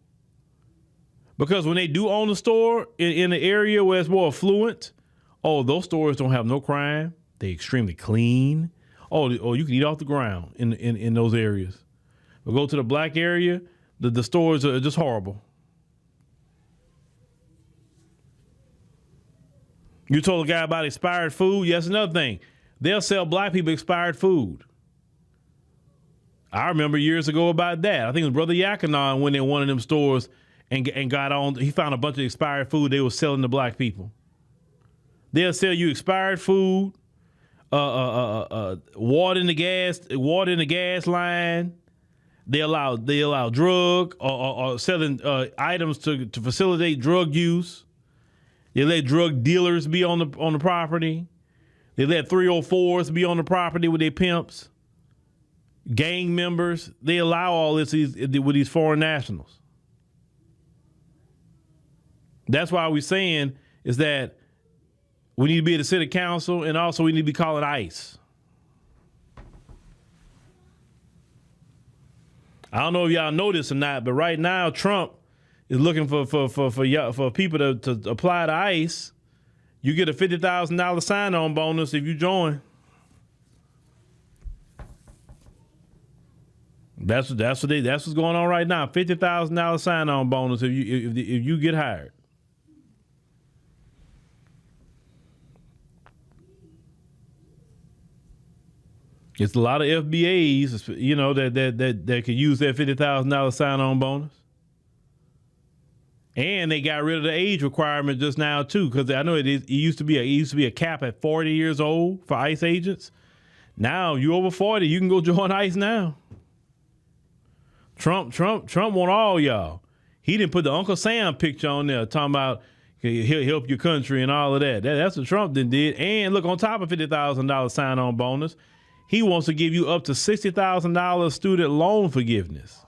Because when they do own a store in an area where it's more affluent, oh, those stores don't have no crime. They're extremely clean. Oh, you can eat off the ground in those areas. But go to the black area, the stores are just horrible. You told a guy about expired food. Yes, another thing. They'll sell black people expired food. I remember years ago about that. I think it was Brother Yakanon went in one of them stores and got on. He found a bunch of expired food they were selling to black people. They'll sell you expired food, water in the gas line. They allow drug or selling items to facilitate drug use. They let drug dealers be on the property. They let 304s be on the property with their pimps. Gang members. They allow all this with these foreign nationals. That's why we're saying is that we need to be at the city council, and also we need to be calling ICE. I don't know if y'all know this or not, but right now Trump is looking for people to apply to ICE. You get a $50,000 sign-on bonus if you join. That's what's going on right now. $50,000 sign-on bonus if you get hired. It's a lot of FBAs, you know, that could use that $50,000 sign-on bonus. And they got rid of the age requirement just now too, because I know it used to be a cap at 40 years old for ICE agents. Now you over 40, you can go join ICE now. Trump want all y'all. He didn't put the Uncle Sam picture on there talking about he'll help your country and all of that. That's what Trump did. And look, on top of $50,000 sign-on bonus, he wants to give you up to $60,000 student loan forgiveness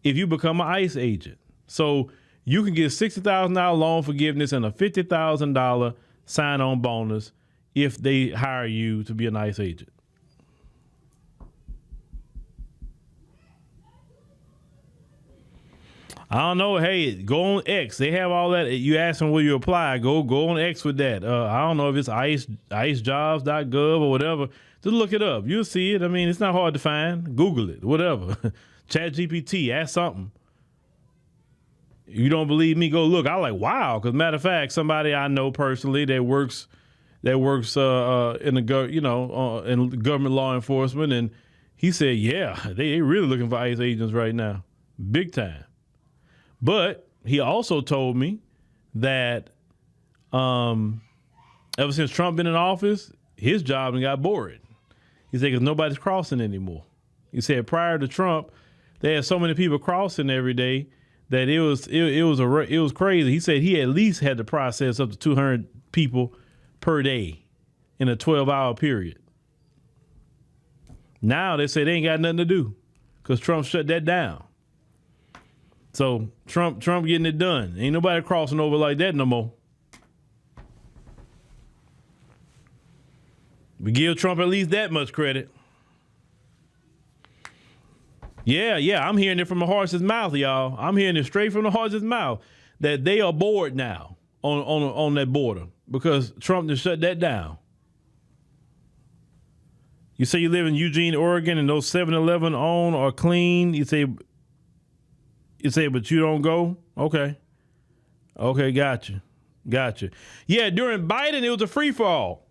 if you become an ICE agent. So you can get $60,000 loan forgiveness and a $50,000 sign-on bonus if they hire you to be an ICE agent. I don't know. Hey, go on X. They have all that. You ask them where you apply. Go on X with that. I don't know if it's icejobs.gov or whatever. Just look it up. You'll see it. I mean, it's not hard to find. Google it. Whatever. ChatGPT. Ask something. You don't believe me? Go look. I like, wow. Because matter of fact, somebody I know personally that works in the in government law enforcement, and he said, yeah, they really looking for ICE agents right now, big time. But he also told me that ever since Trump been in office, his job got bored. He said because nobody's crossing anymore. He said prior to Trump, they had so many people crossing every day that it was crazy. He said he at least had to process up to 200 people per day in a 12-hour period. Now they say they ain't got nothing to do because Trump shut that down. So Trump getting it done. Ain't nobody crossing over like that no more. We give Trump at least that much credit. Yeah, I'm hearing it from the horse's mouth, y'all. I'm hearing it straight from the horse's mouth that they are bored now on that border because Trump just shut that down. You say you live in Eugene, Oregon, and those 7-Eleven own or clean. You say, but you don't go? Okay, gotcha. Yeah, during Biden, it was a free-for-all.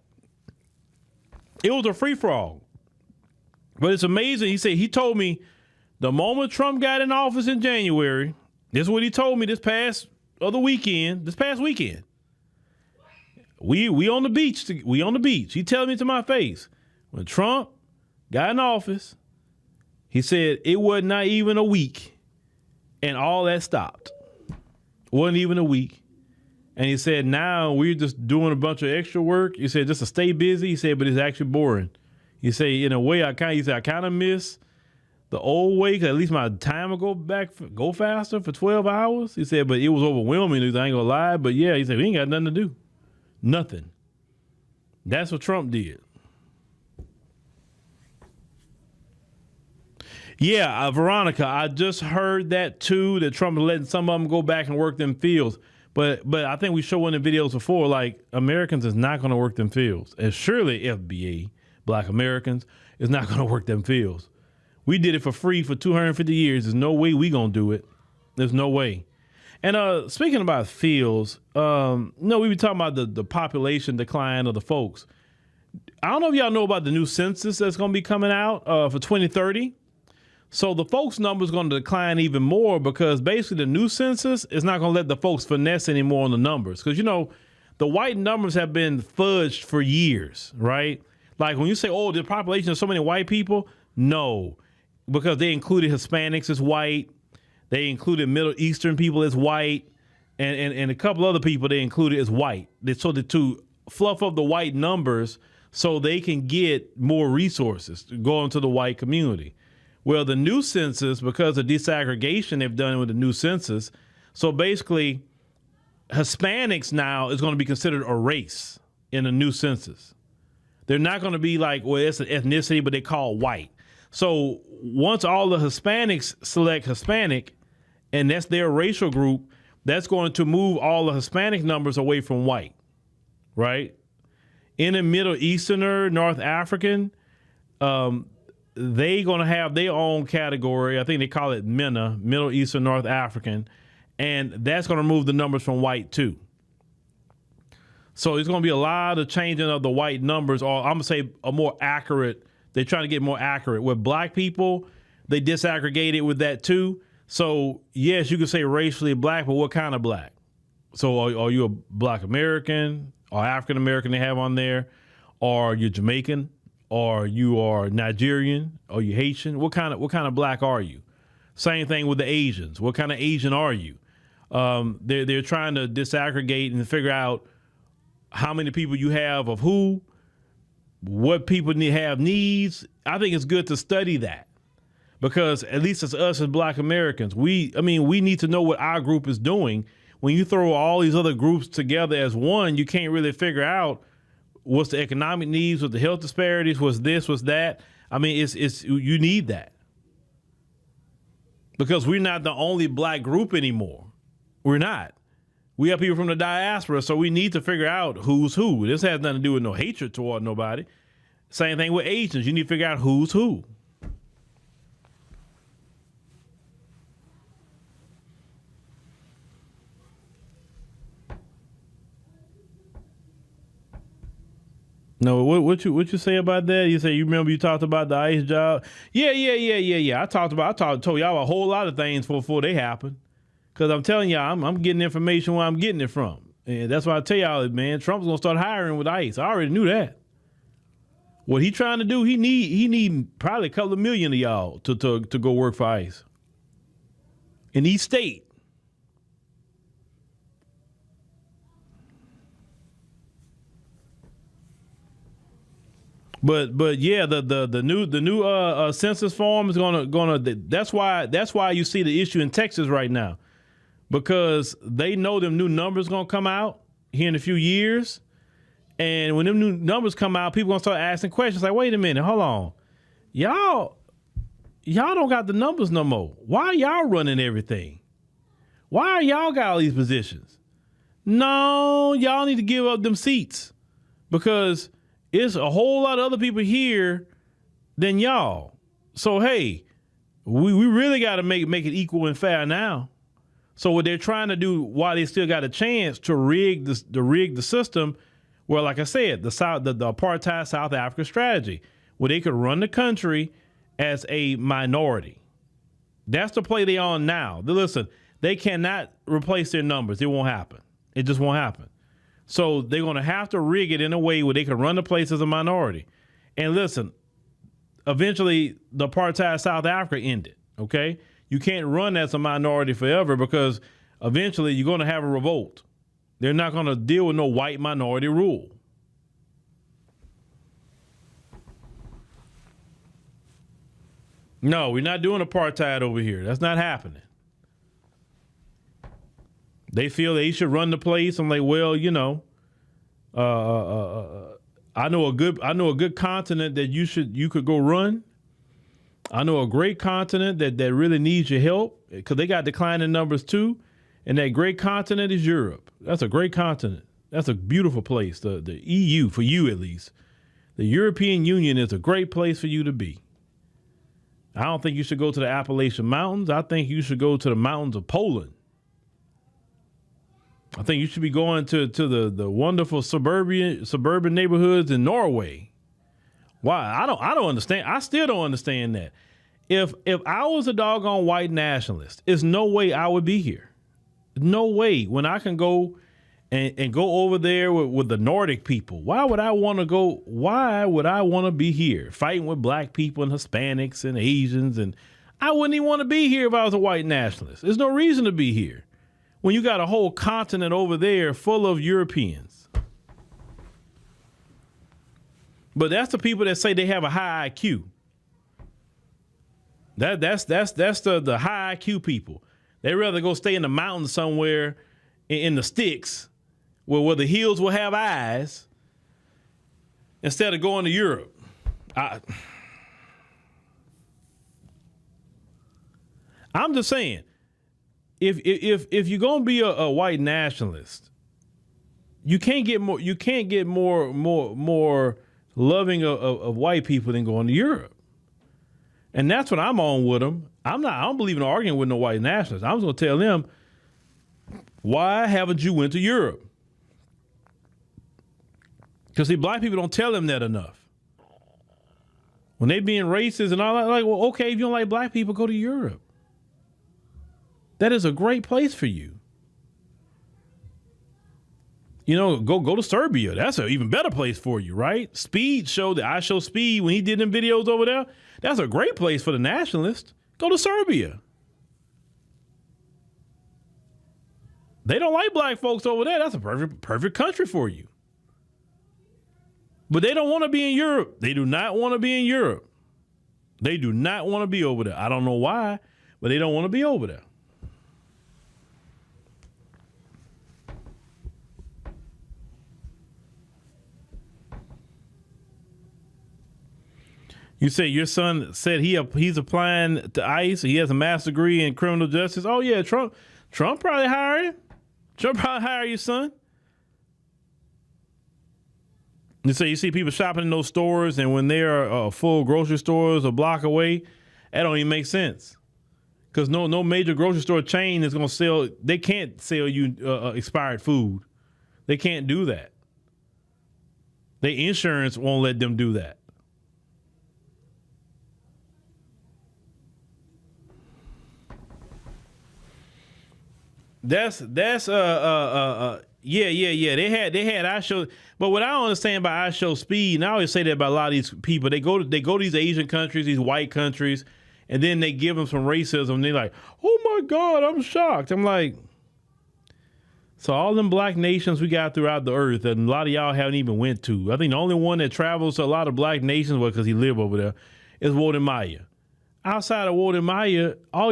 But it's amazing. He said, he told me the moment Trump got in office in January, this is what he told me this past weekend. We on the beach. He telling me to my face. When Trump got in office, he said it was not even a week. And all that stopped. Wasn't even a week. And he said, now we're just doing a bunch of extra work. He said, just to stay busy. He said, but it's actually boring. He said, in a way, I kind of miss the old way, because at least my time will go faster for 12 hours. He said, but it was overwhelming. He said, I ain't gonna lie. But yeah, he said, we ain't got nothing to do. Nothing. That's what Trump did. Yeah, Veronica, I just heard that too, that Trump is letting some of them go back and work them fields. But I think we showed in the videos before, like, Americans is not going to work them fields. And surely FBA, Black Americans, is not going to work them fields. We did it for free for 250 years. There's no way we going to do it. There's no way. And speaking about fields, we were talking about the population decline of the folks. I don't know if y'all know about the new census that's going to be coming out for 2030. So the folks' number is going to decline even more because basically the new census is not going to let the folks finesse anymore on the numbers. Because, the white numbers have been fudged for years, right? Like when you say, oh, the population of so many white people, no, because they included Hispanics as white. They included Middle Eastern people as white, and a couple other people they included as white. So to fluff up the white numbers so they can get more resources to go into the white community. Well, the new census, because of desegregation they've done with the new census, so basically Hispanics now is going to be considered a race in the new census. They're not going to be like, well, it's an ethnicity, but they call it white. So once all the Hispanics select Hispanic, and that's their racial group, that's going to move all the Hispanic numbers away from white, right? In the Middle Easterner, North African, they going to have their own category. I think they call it MENA, Middle Eastern North African, and that's going to move the numbers from white too. So it's going to be a lot of changing of the white numbers, or I'm going to say a more accurate. They're trying to get more accurate. With black people, they disaggregated with that too. So yes, you could say racially black, but what kind of black? So are you a Black American or African American they have on there? Or you're Jamaican? Or you are Nigerian, or you Haitian? What kind of black are you? Same thing with the Asians. What kind of Asian are you? They're trying to disaggregate and figure out how many people you have of who, what people have needs. I think it's good to study that because at least it's us as Black Americans. We need to know what our group is doing. When you throw all these other groups together as one, you can't really figure out what's the economic needs, what's the health disparities, what's this, what's that. It's you need that. Because we're not the only black group anymore. We're not. We have people from the diaspora, so we need to figure out who's who. This has nothing to do with no hatred toward nobody. Same thing with Asians. You need to figure out who's who. No, what you say about that? You say you remember you talked about the ICE job? Yeah. I told y'all a whole lot of things before they happened. Cause I'm telling y'all, I'm getting information where I'm getting it from, and that's why I tell y'all, man, Trump's gonna start hiring with ICE. I already knew that. What he trying to do, he need probably a couple of million of y'all to go work for ICE in each state. But yeah, the new census form is gonna that's why you see the issue in Texas right now, because they know them new numbers gonna come out here in a few years, and when them new numbers come out, people gonna start asking questions like, wait a minute, hold on, y'all don't got the numbers no more. Why are y'all running everything? Why are y'all got all these positions? No, y'all need to give up them seats because it's a whole lot of other people here than y'all. So, hey, we really got to make it equal and fair now. So what they're trying to do while they still got a chance to rig the system, well, like I said, the apartheid South Africa strategy, where they could run the country as a minority. That's the play they're on now. Listen, they cannot replace their numbers. It won't happen. It just won't happen. So they're going to have to rig it in a way where they can run the place as a minority. And listen, eventually the apartheid South Africa ended, okay? You can't run as a minority forever because eventually you're going to have a revolt. They're not going to deal with no white minority rule. No, we're not doing apartheid over here. That's not happening. They feel they should run the place. I'm like, well, I know a good continent that you could go run. I know a great continent that really needs your help because they got declining numbers too. And that great continent is Europe. That's a great continent. That's a beautiful place. The EU, for you at least. The European Union is a great place for you to be. I don't think you should go to the Appalachian Mountains. I think you should go to the mountains of Poland. I think you should be going to the wonderful suburban neighborhoods in Norway. Why? I don't understand. I still don't understand that. If I was a doggone white nationalist, there's no way I would be here. No way. When I can go and go over there with the Nordic people, why would I want to go? Why would I want to be here fighting with black people and Hispanics and Asians? And I wouldn't even want to be here if I was a white nationalist. There's no reason to be here when you got a whole continent over there full of Europeans. But that's the people that say they have a high IQ. That's the high IQ people. They'd rather go stay in the mountains somewhere in the sticks where the hills will have eyes instead of going to Europe. I'm just saying, if you're gonna be a white nationalist, you can't get more loving of white people than going to Europe. And that's what I'm on with them. I don't believe in arguing with no white nationalists. I'm just gonna tell them, why haven't you went to Europe? Because see, black people don't tell them that enough. When they being racist and all that, like, well, okay, if you don't like black people, go to Europe. That is a great place for you. You know, go to Serbia. That's an even better place for you, right? Speed showed that I Show Speed when he did them videos over there. That's a great place for the nationalists. Go to Serbia. They don't like black folks over there. That's a perfect country for you. But they don't want to be in Europe. They do not want to be in Europe. They do not want to be over there. I don't know why, but they don't want to be over there. You say your son said he's applying to ICE. He has a master's degree in criminal justice. Oh yeah, Trump probably hired him. Trump probably hired your son. You say you see people shopping in those stores, and when they're full grocery stores a block away, that don't even make sense. Because no major grocery store chain is going to sell. They can't sell you expired food. They can't do that. Their insurance won't let them do that. Yeah. They had I Show, but what I don't understand about I Show Speed, and I always say that about a lot of these people, they go to these Asian countries, these white countries, and then they give them some racism. And they're like, oh my God, I'm shocked. I'm like, so all them black nations we got throughout the earth, and a lot of y'all haven't even went to. I think the only one that travels to a lot of black nations, well, because he live over there, is Walter Maya. Outside of Walter Maya, all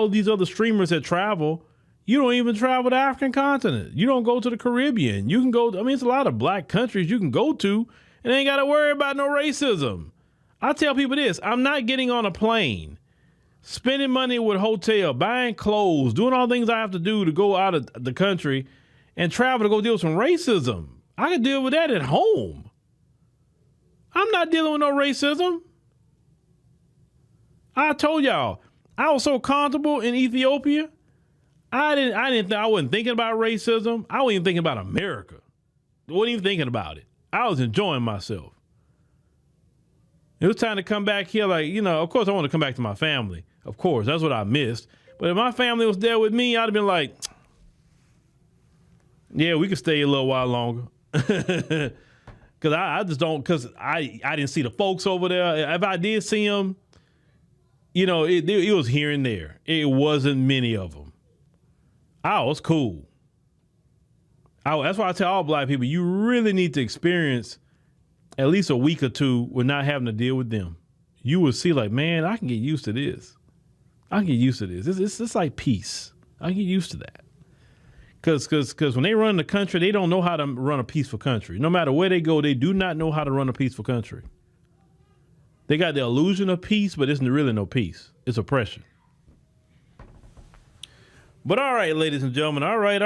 these other streamers that travel. You don't even travel the African continent. You don't go to the Caribbean. You can go, it's a lot of black countries you can go to and ain't got to worry about no racism. I tell people this, I'm not getting on a plane, spending money with hotel, buying clothes, doing all the things I have to do to go out of the country and travel to go deal with some racism. I can deal with that at home. I'm not dealing with no racism. I told y'all, I was so comfortable in Ethiopia. I wasn't thinking about racism. I wasn't even thinking about America. I wasn't even thinking about it. I was enjoying myself. It was time to come back here. Of course I want to come back to my family. Of course, that's what I missed. But if my family was there with me, I'd have been like, yeah, we could stay a little while longer. Because I just don't, because I didn't see the folks over there. If I did see them, it was here and there. It wasn't many of them. Oh, it's cool. That's why I tell all black people, you really need to experience at least a week or two with not having to deal with them. You will see man, I can get used to this. I can get used to this. It's like peace. I can get used to that. Because when they run the country, they don't know how to run a peaceful country. No matter where they go, they do not know how to run a peaceful country. They got the illusion of peace, but it's really no peace. It's oppression. But all right, ladies and gentlemen. All right.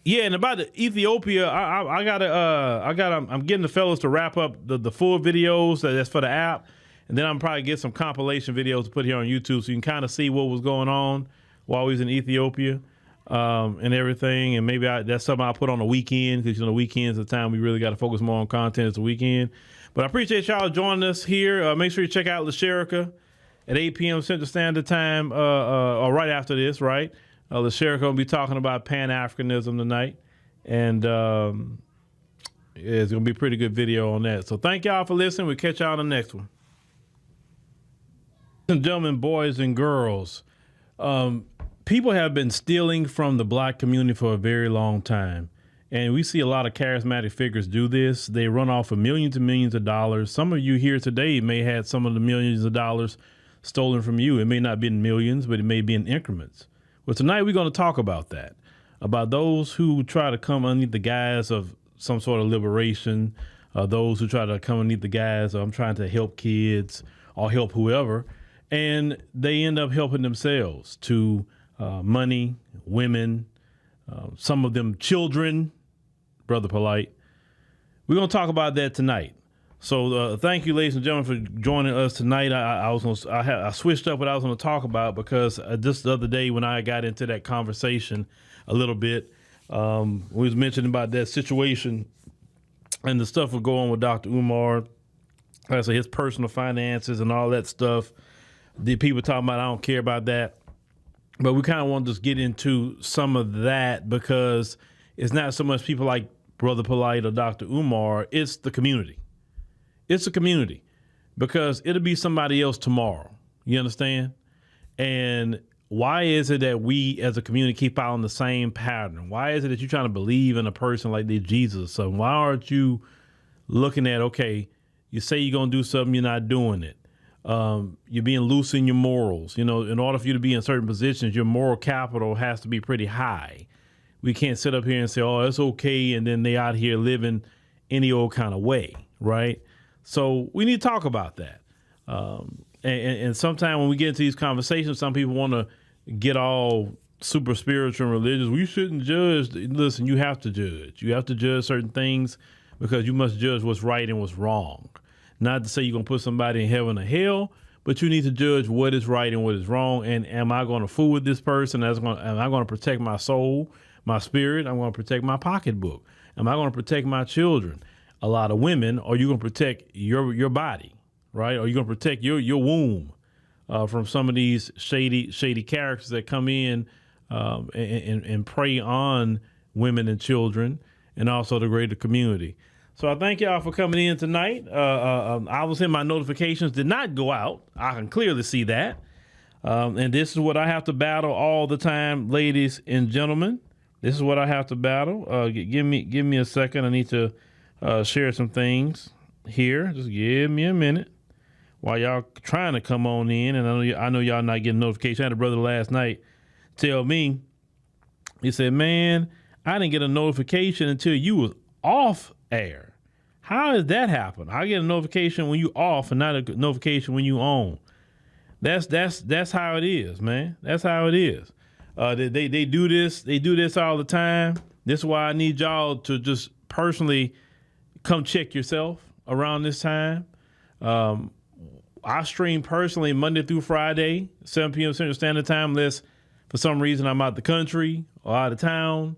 Yeah, and about the Ethiopia, I'm getting the fellas to wrap up the full videos that's for the app, and then I'm probably get some compilation videos to put here on YouTube so you can kind of see what was going on while we was in Ethiopia and everything. And maybe that's something I'll put on the weekend, because the weekend's the time we really got to focus more on content. It's the weekend. But I appreciate y'all joining us here. Make sure you check out LaSherica at 8 p.m. Central Standard Time, or right after this, right? LaSherica will be talking about Pan-Africanism tonight, and it's going to be a pretty good video on that. So thank y'all for listening. We'll catch y'all on the next one. Ladies and gentlemen, boys and girls, people have been stealing from the black community for a very long time. And we see a lot of charismatic figures do this. They run off of millions and millions of dollars. Some of you here today may have some of the millions of dollars stolen from you. It may not be in millions, but it may be in increments. Well, tonight we're going to talk about that, about those who try to come underneath the guise of some sort of liberation, those who try to come underneath the guise of I'm trying to help kids or help whoever, and they end up helping themselves to money, women, some of them children, Brother Polite. We're going to talk about that tonight. So thank you, ladies and gentlemen, for joining us tonight. I switched up what I was going to talk about, because just the other day when I got into that conversation a little bit, we was mentioning about that situation and the stuff would go on with Dr. Umar, like I say, his personal finances and all that stuff. The people talking about, I don't care about that. But we kind of want to just get into some of that, because it's not so much people like Brother Polite or Dr. Umar, it's the community. It's a community, because it'll be somebody else tomorrow. You understand? And why is it that we as a community keep following the same pattern? Why is it that you're trying to believe in a person like this Jesus? So why aren't you looking at, okay, you say you're going to do something, you're not doing it. You're being loose in your morals. In order for you to be in certain positions, your moral capital has to be pretty high. We can't sit up here and say, oh, it's okay, and then they out here living any old kind of way, right? So we need to talk about that. And sometimes when we get into these conversations, some people want to get all super spiritual and religious. We shouldn't judge. Listen, you have to judge. You have to judge certain things, because you must judge what's right and what's wrong. Not to say you're going to put somebody in heaven or hell, but you need to judge what is right and what is wrong. And am I going to fool with this person? Am I going to protect my soul, my spirit? I'm going to protect my pocketbook. Am I going to protect my children? A lot of women, or you going to protect your body, right? Or you going to protect your womb from some of these shady characters that come in and prey on women and children, and also the greater community. So I thank y'all for coming in tonight. I was in my notifications did not go out. I can clearly see that. And this is what I have to battle all the time, ladies and gentlemen. This is what I have to battle. Give me a second. I need to share some things here. Just give me a minute while y'all trying to come on in. And I know y'all not getting notification. I had a brother last night tell me, he said, man, I didn't get a notification until you was off air. How does that happen? I get a notification when you off and not a notification when you on. That's how it is, man. That's how it is. They do this. They do this all the time. This is why I need y'all to just personally come check yourself around this time. I stream personally Monday through Friday, 7 p.m. Central Standard Time, unless for some reason I'm out the country or out of town.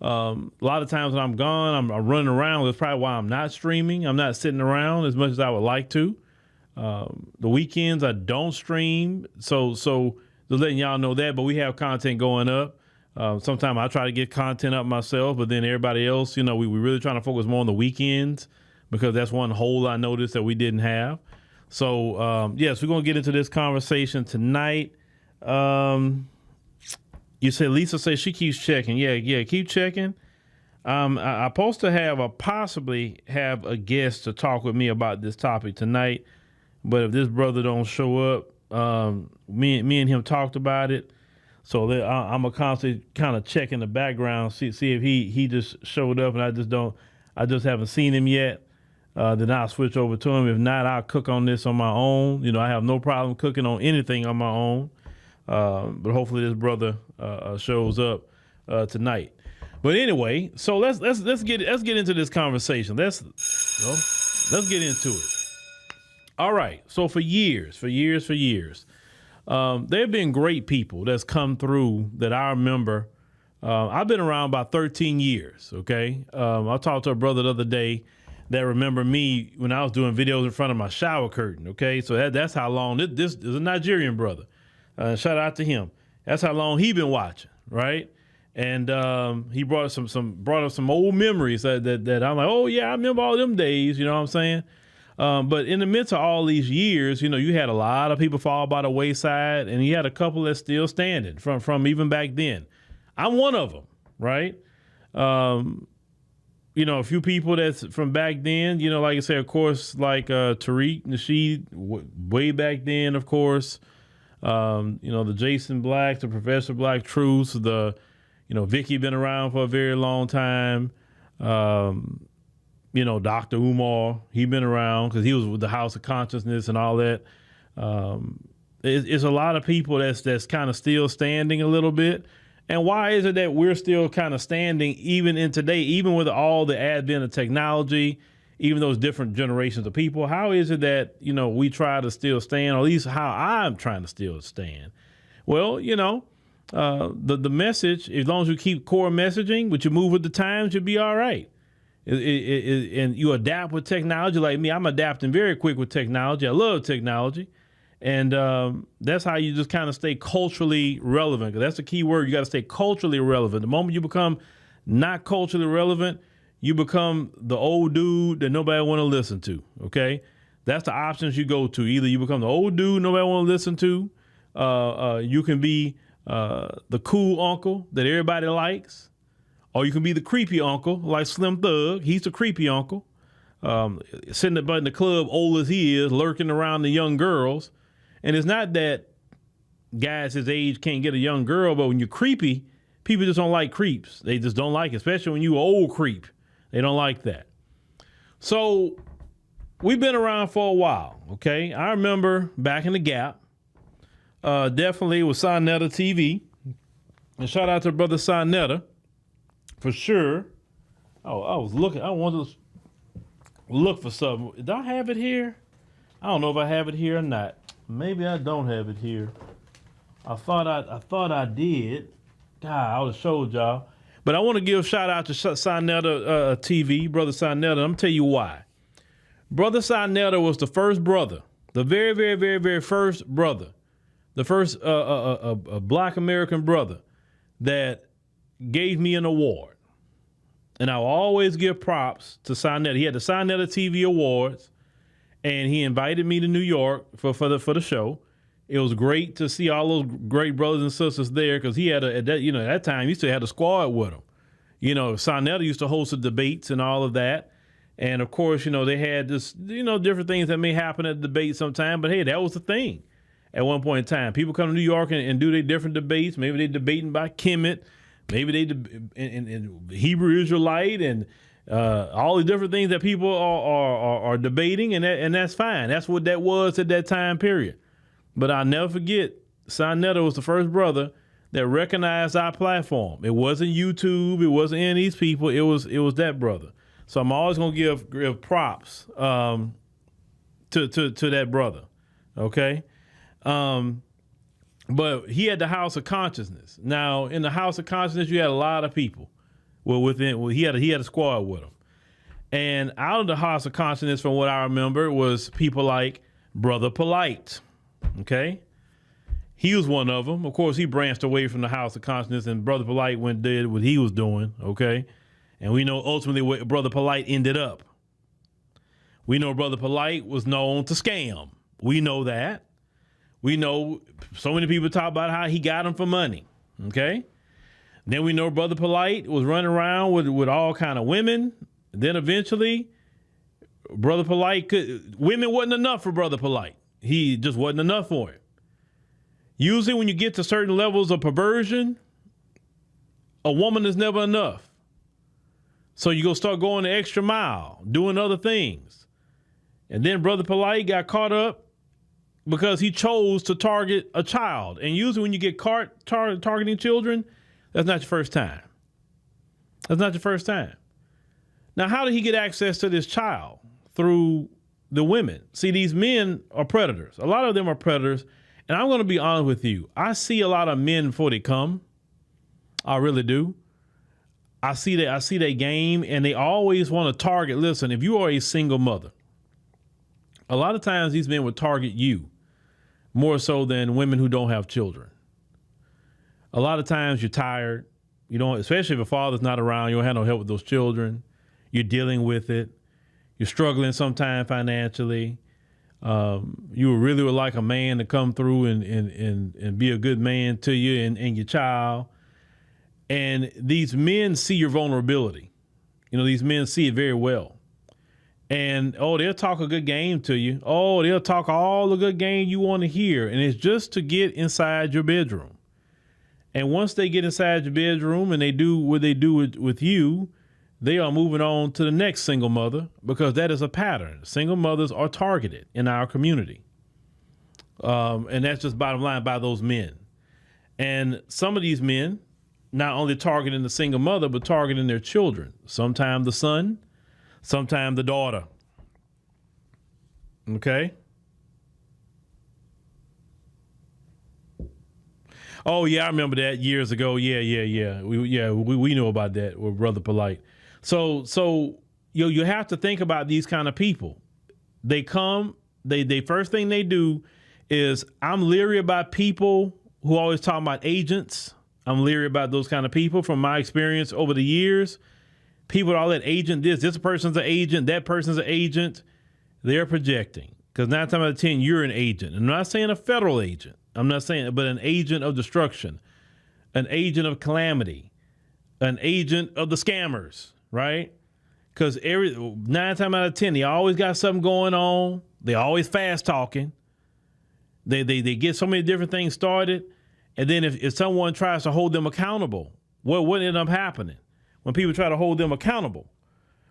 A lot of times when I'm gone, I'm running around. That's probably why I'm not streaming. I'm not sitting around as much as I would like to. The weekends I don't stream. So just letting y'all know that, but we have content going up. Sometimes I try to get content up myself, but then everybody else, we really trying to focus more on the weekends, because that's one hole I noticed that we didn't have. So, yes, we're going to get into this conversation tonight. You say Lisa says she keeps checking. Yeah, keep checking. I'm supposed to possibly have a guest to talk with me about this topic tonight, but if this brother don't show up, me and him talked about it. So I'm gonna constantly kind of check in the background, see if he just showed up, and I just haven't seen him yet. then I'll switch over to him. If not, I'll cook on this on my own. You know, I have no problem cooking on anything on my own. But hopefully this brother shows up tonight. But anyway, so let's get into this conversation. Let's get into it. All right. So for years, there have been great people that's come through that I remember. I've been around about 13 years. Okay. I talked to a brother the other day that remember me when I was doing videos in front of my shower curtain. Okay. So that's how long this is a Nigerian brother. Shout out to him. That's how long he been watching. Right. And he brought up some old memories that I'm like, oh yeah, I remember all them days. You know what I'm saying? But in the midst of all these years, you know, you had a lot of people fall by the wayside, and you had a couple that's still standing from even back then. I'm one of them, right? You know, a few people that's from back then, you know, like I said, of course, like Tariq Nasheed, way back then, of course. You know, the Jason Black, the Professor Black Truths, Vicky been around for a very long time. You know, Dr. Umar, he been around because he was with the House of Consciousness and all that. It's a lot of people that's kind of still standing a little bit. And why is it that we're still kind of standing even in today, even with all the advent of technology, even those different generations of people? How is it that, you know, we try to still stand, or at least how I'm trying to still stand? Well, you know, the message, as long as you keep core messaging, but you move with the times, you'll be all right. And you adapt with technology like me. I'm adapting very quick with technology. I love technology. And that's how you just kind of stay culturally relevant. 'Cause that's the key word. You got to stay culturally relevant. The moment you become not culturally relevant, you become the old dude that nobody want to listen to. Okay, that's the options you go to. Either you become the old dude nobody want to listen to. You can be the cool uncle that everybody likes, or you can be the creepy uncle like Slim Thug. He's the creepy uncle, sitting up in the club, old as he is, lurking around the young girls. And it's not that guys his age can't get a young girl, but when you're creepy, people just don't like creeps. They just don't like it, especially when you're an old creep. They don't like that. So we've been around for a while, okay? I remember back in the Gap, definitely with Sonetta TV. And shout out to brother Sonetta, for sure. Oh, I wanted to look for something. Do I have it here? I don't know if I have it here or not. Maybe I don't have it here. I thought I did. God, I would have showed y'all. But I want to give a shout out to Sonetta TV, brother Sonetta. I'm gonna tell you why. Brother Sonetta was the first brother, the very, very, very, very first brother, the first a Black American brother that gave me an award. And I will always give props to Sonetta. He had the Sonetta TV Awards. And he invited me to New York for the show. It was great to see all those great brothers and sisters there because he had at that time he still had a squad with him. You know, Sonetta used to host the debates and all of that. And of course, you know, they had this, different things that may happen at the debate sometime. But hey, that was the thing at one point in time. People come to New York and do their different debates. Maybe they debating by Kemet. Maybe they in Hebrew Israelite and all the different things that people are debating, and that's fine. That's what that was at that time period. But I'll never forget, Sonetta was the first brother that recognized our platform. It wasn't YouTube. It wasn't any of these people. It was that brother. So I'm always gonna give props to that brother. Okay. But he had the House of Consciousness. Now in the House of Consciousness, you had a lot of people. He had a squad with him. And out of the House of Consciousness, from what I remember, was people like Brother Polite. Okay? He was one of them. Of course, he branched away from the House of Consciousness, and Brother Polite did what he was doing. Okay? And we know ultimately where Brother Polite ended up. We know Brother Polite was known to scam. We know that. We know so many people talk about how he got him for money. Okay? Then we know Brother Polite was running around with all kind of women. Then eventually, Brother Polite women wasn't enough for Brother Polite. He just wasn't enough for him. Usually when you get to certain levels of perversion, a woman is never enough. So you go start going the extra mile, doing other things. And then Brother Polite got caught up because he chose to target a child. And usually when you get caught targeting children, that's not your first time. That's not your first time. Now, how did he get access to this child? Through the women. See, these men are predators. A lot of them are predators. And I'm going to be honest with you. I see a lot of men before they come. I really do. I see that game, and they always want to target. Listen, if you are a single mother, a lot of times these men would target you more so than women who don't have children. A lot of times you're tired. You don't, especially if a father's not around, you don't have no help with those children. You're dealing with it. You're struggling sometimes financially. You really would like a man to come through and be a good man to you and your child. And these men see your vulnerability. You know, these men see it very well. And, they'll talk a good game to you. They'll talk all the good game you want to hear. And it's just to get inside your bedroom. And once they get inside your bedroom and they do what they do with you, they are moving on to the next single mother, because that is a pattern. Single mothers are targeted in our community. And that's just bottom line by those men. And some of these men, not only targeting the single mother, but targeting their children. Sometimes the son, sometimes the daughter. Okay? Oh, yeah, I remember that years ago. Yeah. We know about that with Brother Polite. So you have to think about these kind of people. They come, they first thing they do is, I'm leery about people who always talk about agents. I'm leery about those kind of people from my experience over the years. People all that agent this person's an agent, that person's an agent. They're projecting, because 9 times out of 10, you're an agent. I'm not saying a federal agent. I'm not saying, but an agent of destruction, an agent of calamity, an agent of the scammers, right? Because 9 times out of 10, they always got something going on. They always fast talking. They get so many different things started. And then if someone tries to hold them accountable, what ended up happening when people try to hold them accountable?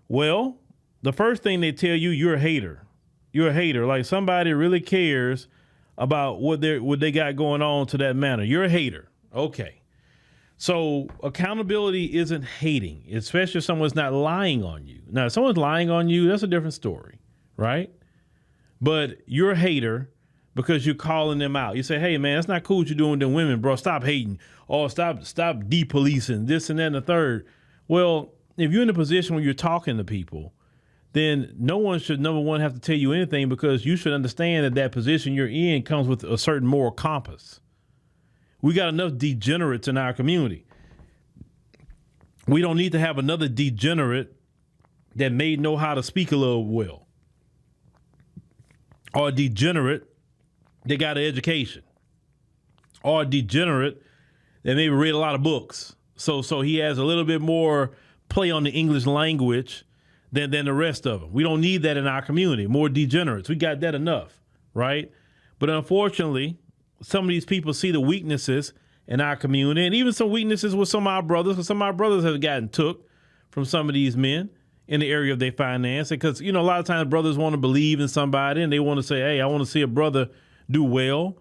Well, the first thing they tell you, you're a hater. You're a hater. Like somebody really cares about what they got going on to that manner. You're a hater. Okay. So accountability isn't hating, especially if someone's not lying on you. Now, if someone's lying on you, that's a different story, right? But you're a hater because you're calling them out. You say, hey, man, that's not cool what you're doing with them women, bro. Stop hating. Or stop depolicing this and that and the third. Well, if you're in a position where you're talking to people, then no one should, number one, have to tell you anything, because you should understand that position you're in comes with a certain moral compass. We got enough degenerates in our community. We don't need to have another degenerate that may know how to speak a little well, or a degenerate that got an education, or a degenerate that maybe read a lot of books. So he has a little bit more play on the English language than the rest of them. We don't need that in our community. More degenerates. We got that enough, right? But unfortunately, some of these people see the weaknesses in our community, and even some weaknesses with some of our brothers, because some of our brothers have gotten took from some of these men in the area of their finance. Because, a lot of times brothers want to believe in somebody, and they want to say, hey, I want to see a brother do well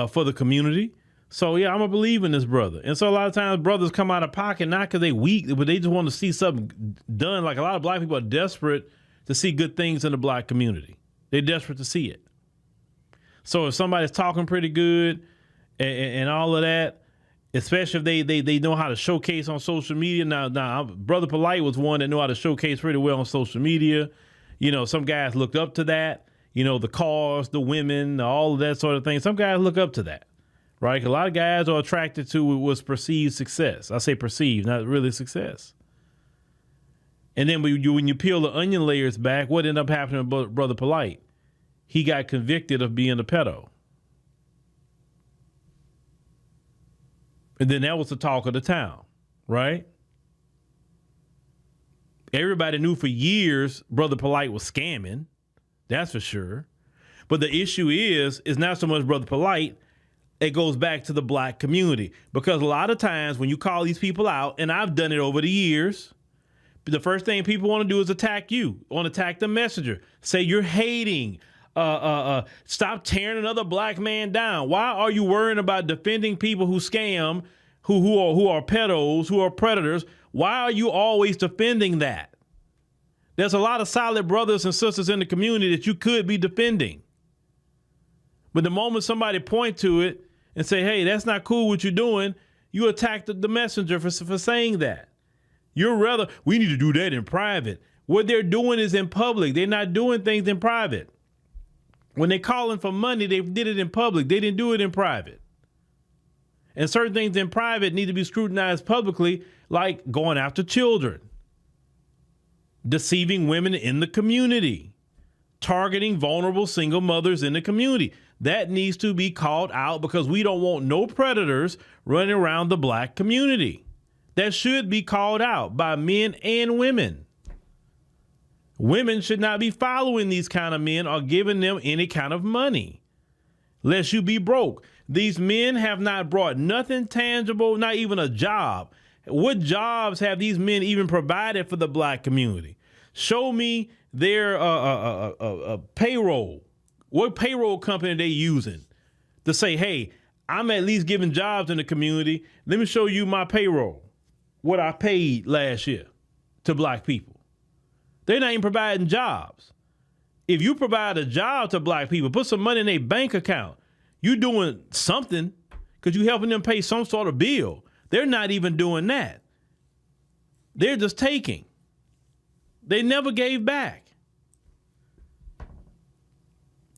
for the community. So, yeah, I'm going to believe in this brother. And so a lot of times brothers come out of pocket, not because they weak, but they just want to see something done. Like a lot of black people are desperate to see good things in the black community. They're desperate to see it. So if somebody's talking pretty good and all of that, especially if they know how to showcase on social media. Now, Brother Polite was one that knew how to showcase pretty well on social media. Some guys looked up to that. The cars, the women, all of that sort of thing. Some guys look up to that. Right? A lot of guys are attracted to what's perceived success. I say perceived, not really success. And then when you peel the onion layers back, what ended up happening to Brother Polite? He got convicted of being a pedo. And then that was the talk of the town, right? Everybody knew for years Brother Polite was scamming. That's for sure. But the issue is not so much Brother Polite. It goes back to the black community, because a lot of times when you call these people out, and I've done it over the years, The first thing people want to do is attack you, want to attack the messenger, say you're hating, stop tearing another black man down. Why are you worrying about defending people who scam, who are pedos, who are predators? Why are you always defending that? There's a lot of solid brothers and sisters in the community that you could be defending. But the moment somebody point to it and say, hey, that's not cool what you're doing, you attack the messenger for saying that. We need to do that in private. What they're doing is in public. They're not doing things in private. When they're calling for money, they did it in public. They didn't do it in private. And certain things in private need to be scrutinized publicly, like going after children, deceiving women in the community, targeting vulnerable single mothers in the community. That needs to be called out because we don't want no predators running around the black community. That should be called out by men and women. Women should not be following these kind of men or giving them any kind of money, lest you be broke. These men have not brought nothing tangible, not even a job. What jobs have these men even provided for the black community? Show me their payroll. What payroll company they using to say, hey, I'm at least giving jobs in the community. Let me show you my payroll, what I paid last year to black people. They're not even providing jobs. If you provide a job to black people, put some money in their bank account, you're doing something because you're helping them pay some sort of bill. They're not even doing that. They're just taking. They never gave back.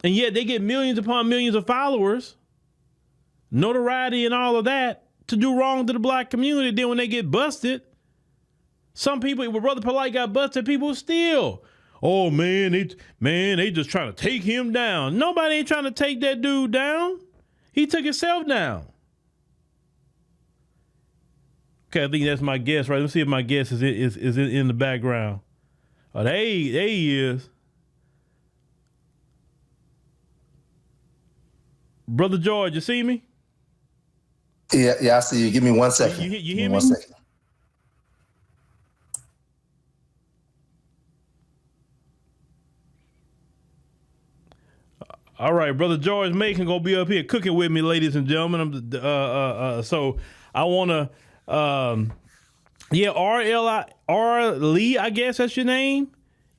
And yet they get millions upon millions of followers, notoriety and all of that to do wrong to the black community. Then when they get busted, some people, when Brother Polite got busted, people still, oh man, they just trying to take him down. Nobody ain't trying to take that dude down. He took himself down. Okay, I think that's my guess, right? Let's see if my guess is in the background. Oh, there he is. Brother George, you see me? Yeah, I see you. Give me 1 second. You hear me? 1 second. All right, Brother George Macon gonna be up here cooking with me, ladies and gentlemen. So I wanna, R Lee, I guess that's your name.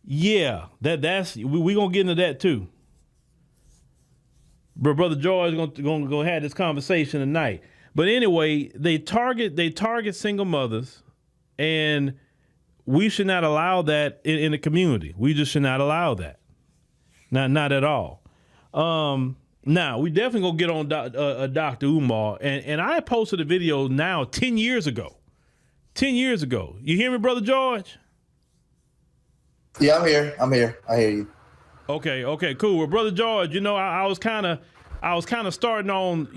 Yeah, that's we gonna get into that too. But Brother George is gonna have this conversation tonight. But anyway, they target single mothers, and we should not allow that in the community. We just should not allow that. Not at all. Now we definitely gonna get on Dr. Umar, and I posted a video now 10 years ago. 10 years ago. You hear me, Brother George? Yeah, I'm here. I hear you. Okay, cool. Well, Brother George, I was kind of starting on,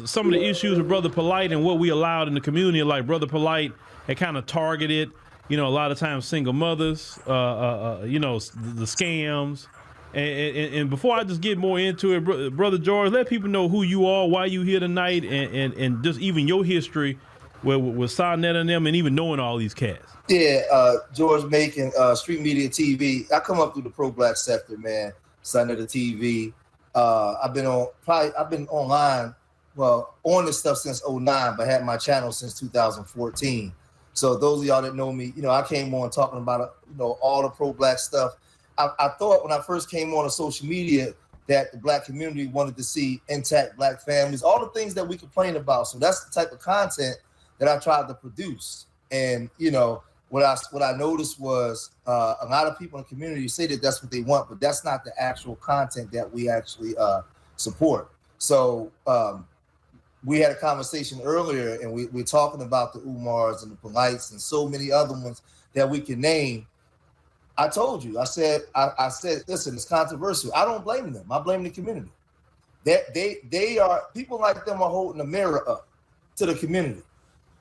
some of the issues with Brother Polite and what we allowed in the community. Like Brother Polite had kind of targeted, a lot of times single mothers, the scams. And before I just get more into it, Brother George, let people know who you are, why you here tonight, and just even your history with Sonnet and them, and even knowing all these cats. Yeah, George Macon, Street Media TV. I come up through the pro-black sector, man. Sonnet TV. I've been online, on this stuff since 2009, but had my channel since 2014. So those of y'all that know me, I came on talking about, all the pro-black stuff. I thought when I first came on social media that the black community wanted to see intact black families, all the things that we complain about. So that's the type of content that I tried to produce. And, what I noticed was a lot of people in the community say that that's what they want, but that's not the actual content that we actually support. So we had a conversation earlier, and we're talking about the Umars and the Polites and so many other ones that we can name. I told you, I said, listen, it's controversial. I don't blame them. I blame the community. They are, people like them are holding a mirror up to the community,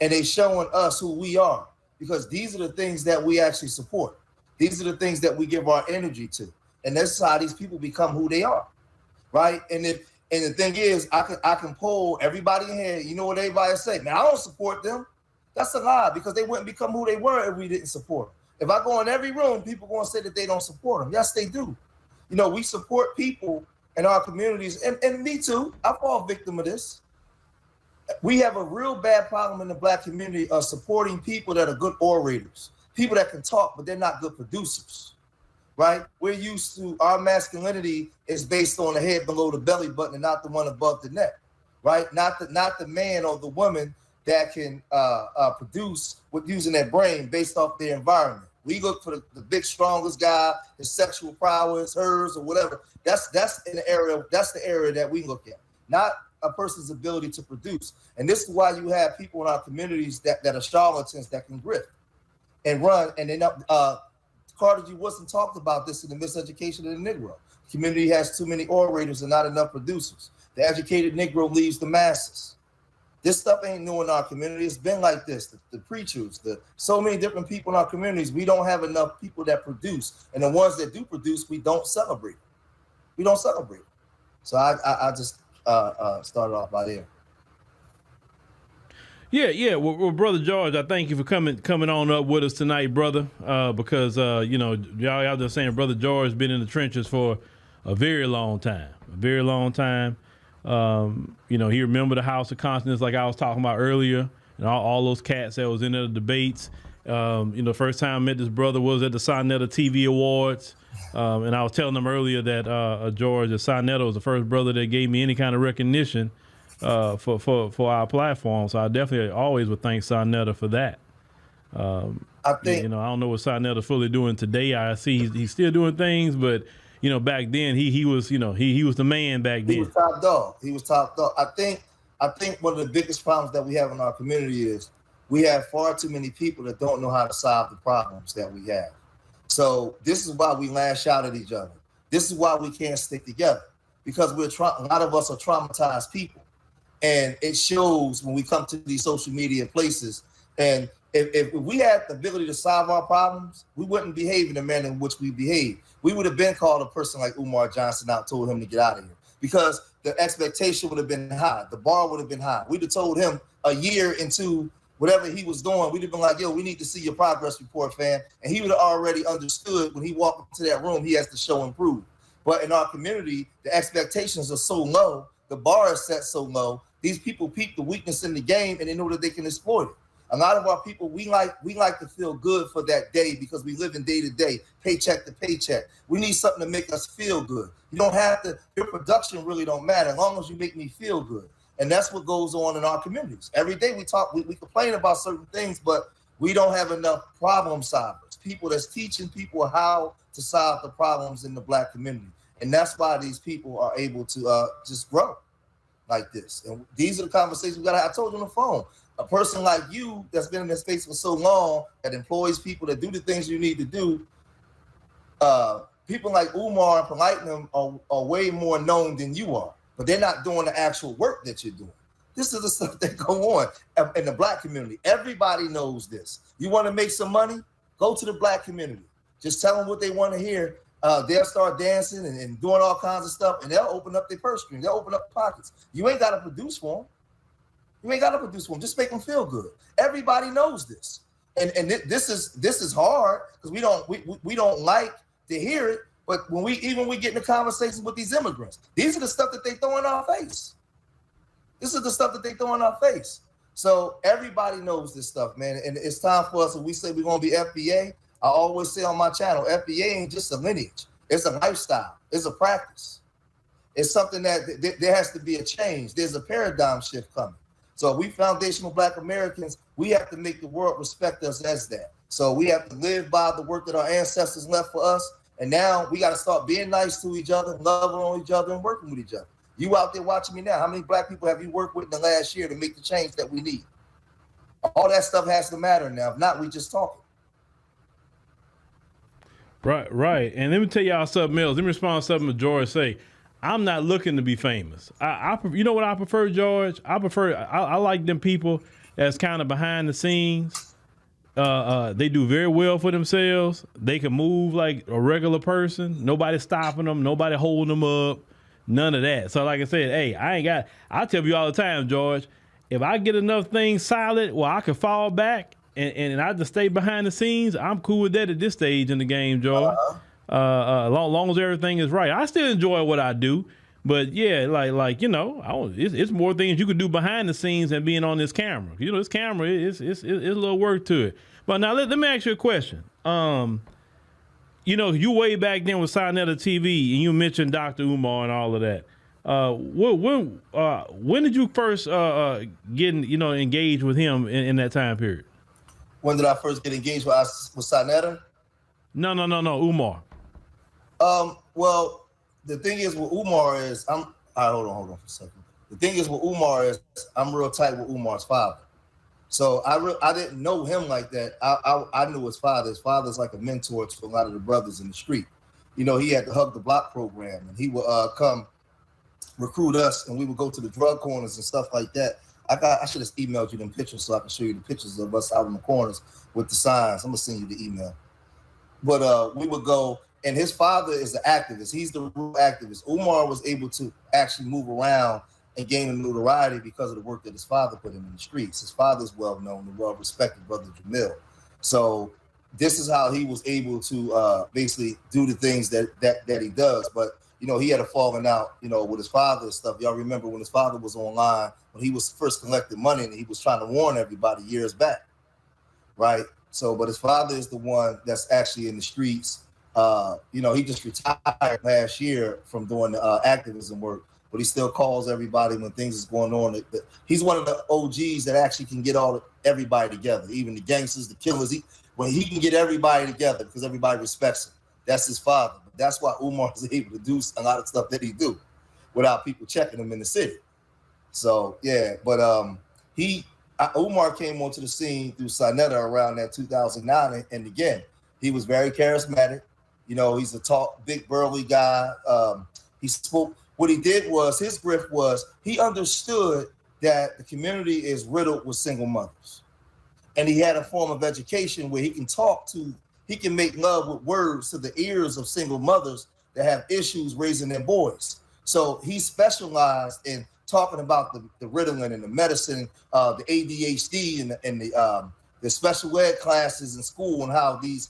and they showing us who we are, because these are the things that we actually support. These are the things that we give our energy to, and that's how these people become who they are, right? And the thing is, I can poll everybody in here. You know what everybody say? Man, I don't support them. That's a lie, because they wouldn't become who they were if we didn't support them. If I go in every room, people going to say that they don't support them. Yes, they do. You know, we support people in our communities, and me too. I fall victim of this. We have a real bad problem in the Black community of supporting people that are good orators, people that can talk, but they're not good producers, right? We're used to our masculinity is based on the head below the belly button and not the one above the neck, right? Not the man or the woman that can produce with using their brain based off their environment. We look for the big, strongest guy, his sexual prowess, hers, or whatever. That's the area that we look at, not a person's ability to produce. And this is why you have people in our communities that are charlatans that can grift and run. And then Carter G. Woodson talked about this in the miseducation of the Negro. The community has too many orators and not enough producers. The educated Negro leaves the masses. This stuff ain't new in our community. It's been like this. The preachers, so many different people in our communities, we don't have enough people that produce. And the ones that do produce, we don't celebrate. We don't celebrate. So I just started off by there. Yeah. Well, Brother George, I thank you for coming on up with us tonight, brother. Because you know, y'all just saying Brother George been in the trenches for a very long time. You know, he remembered the House of Conscience like I was talking about earlier, and all those cats that was in the debates. You know, first time I met this brother was at the Sonetta TV Awards. And I was telling them earlier that George, Sonetta was the first brother that gave me any kind of recognition for our platform. So I definitely always would thank Sonetta for that. I think, you know, I don't know what Sonetta fully doing today. I see he's still doing things, but you know, back then he was, you know, he was the man back then. He was top dog. I think one of the biggest problems that we have in our community is we have far too many people that don't know how to solve the problems that we have. So this is why we lash out at each other. This is why we can't stick together, because a lot of us are traumatized people, and it shows when we come to these social media places. And if we had the ability to solve our problems, we wouldn't behave in the manner in which we behave. We would have been called a person like Umar Johnson out, told him to get out of here, because the expectation would have been high. The bar would have been high. We'd have told him a year into whatever he was doing, we'd have been like, yo, we need to see your progress report, fam. And he would have already understood when he walked into that room, he has to show and prove. But in our community, the expectations are so low, the bar is set so low, these people peep the weakness in the game and they know that they can exploit it. A lot of our people, we like to feel good for that day because we live in day to day, paycheck to paycheck. We need something to make us feel good. You don't have to, your production really don't matter as long as you make me feel good. And that's what goes on in our communities. Every day we complain about certain things, but we don't have enough problem solvers, people that's teaching people how to solve the problems in the Black community. And that's why these people are able to just grow like this. And these are the conversations we got to have. I told you on the phone, a person like you that's been in this space for so long, that employs people that do the things you need to do, people like Umar and Platinum are way more known than you are. But they're not doing the actual work that you're doing. This is the stuff that go on in the Black community. Everybody knows this. You want to make some money? Go to the Black community. Just tell them what they want to hear. They'll start dancing and doing all kinds of stuff, and they'll open up their purse string. They'll open up pockets. You ain't got to produce for them. Just make them feel good. Everybody knows this. And this is hard because we don't like to hear it. But when we get into conversations with these immigrants, these are the stuff that they throw in our face. So everybody knows this stuff, man. And it's time for us, when we say we're going to be FBA, I always say on my channel, FBA ain't just a lineage. It's a lifestyle. It's a practice. It's something that there has to be a change. There's a paradigm shift coming. So we foundational Black Americans, we have to make the world respect us as that. So we have to live by the work that our ancestors left for us. And now we got to start being nice to each other, loving on each other, and working with each other. You out there watching me now, how many Black people have you worked with in the last year to make the change that we need? All that stuff has to matter now. If not, we just talking. Right. And let me tell y'all something else. Let me respond to something George say. I'm not looking to be famous. You know what I prefer, George? I like them people that's kind of behind the scenes. They do very well for themselves. They can move like a regular person. Nobody stopping them. Nobody holding them up. None of that. So like I said, hey, I tell you all the time, George, if I get enough things solid where I can fall back and I just stay behind the scenes. I'm cool with that at this stage in the game, Joy. Long as everything is right. I still enjoy what I do, but yeah, like it's more things you could do behind the scenes than being on this camera. You know, this camera it's a little work to it. But now let me ask you a question. You way back then with Sinetta TV, and you mentioned Dr. Umar and all of that. When did you first get engaged with him in that time period? When did I first get engaged with Sinetta? No, Umar. Well, the thing is with Umar is hold on for a second. The thing is with Umar is I'm real tight with Umar's father. So I didn't know him like that. I knew his father. His father's like a mentor to a lot of the brothers in the street. You know, he had the Hug the Block program, and he would come recruit us, and we would go to the drug corners and stuff like that. I should have emailed you them pictures so I can show you the pictures of us out in the corners with the signs. I'm gonna send you the email. But we would go, and his father is the activist. He's the real activist. Umar was able to actually move around and gain a notoriety because of the work that his father put in the streets. His father's well-known and well-respected, Brother Jamil. So this is how he was able to basically do the things that he does. But, he had a falling out, with his father and stuff. Y'all remember when his father was online, when he was first collecting money, and he was trying to warn everybody years back, right? So, but his father is the one that's actually in the streets. He just retired last year from doing the activism work, but he still calls everybody when things is going on. He's one of the OGs that actually can get everybody together, even the gangsters, the killers. When he can get everybody together because everybody respects him. That's his father. That's why Umar is able to do a lot of stuff that he do without people checking him in the city. So yeah, but Umar came onto the scene through Sinetta around that 2009, and again, he was very charismatic. He's a tall, big, burly guy. He spoke. What he did was, his grift was, he understood that the community is riddled with single mothers. And he had a form of education where he can make love with words to the ears of single mothers that have issues raising their boys. So he specialized in talking about the Ritalin and the medicine, the ADHD and the special ed classes in school, and how the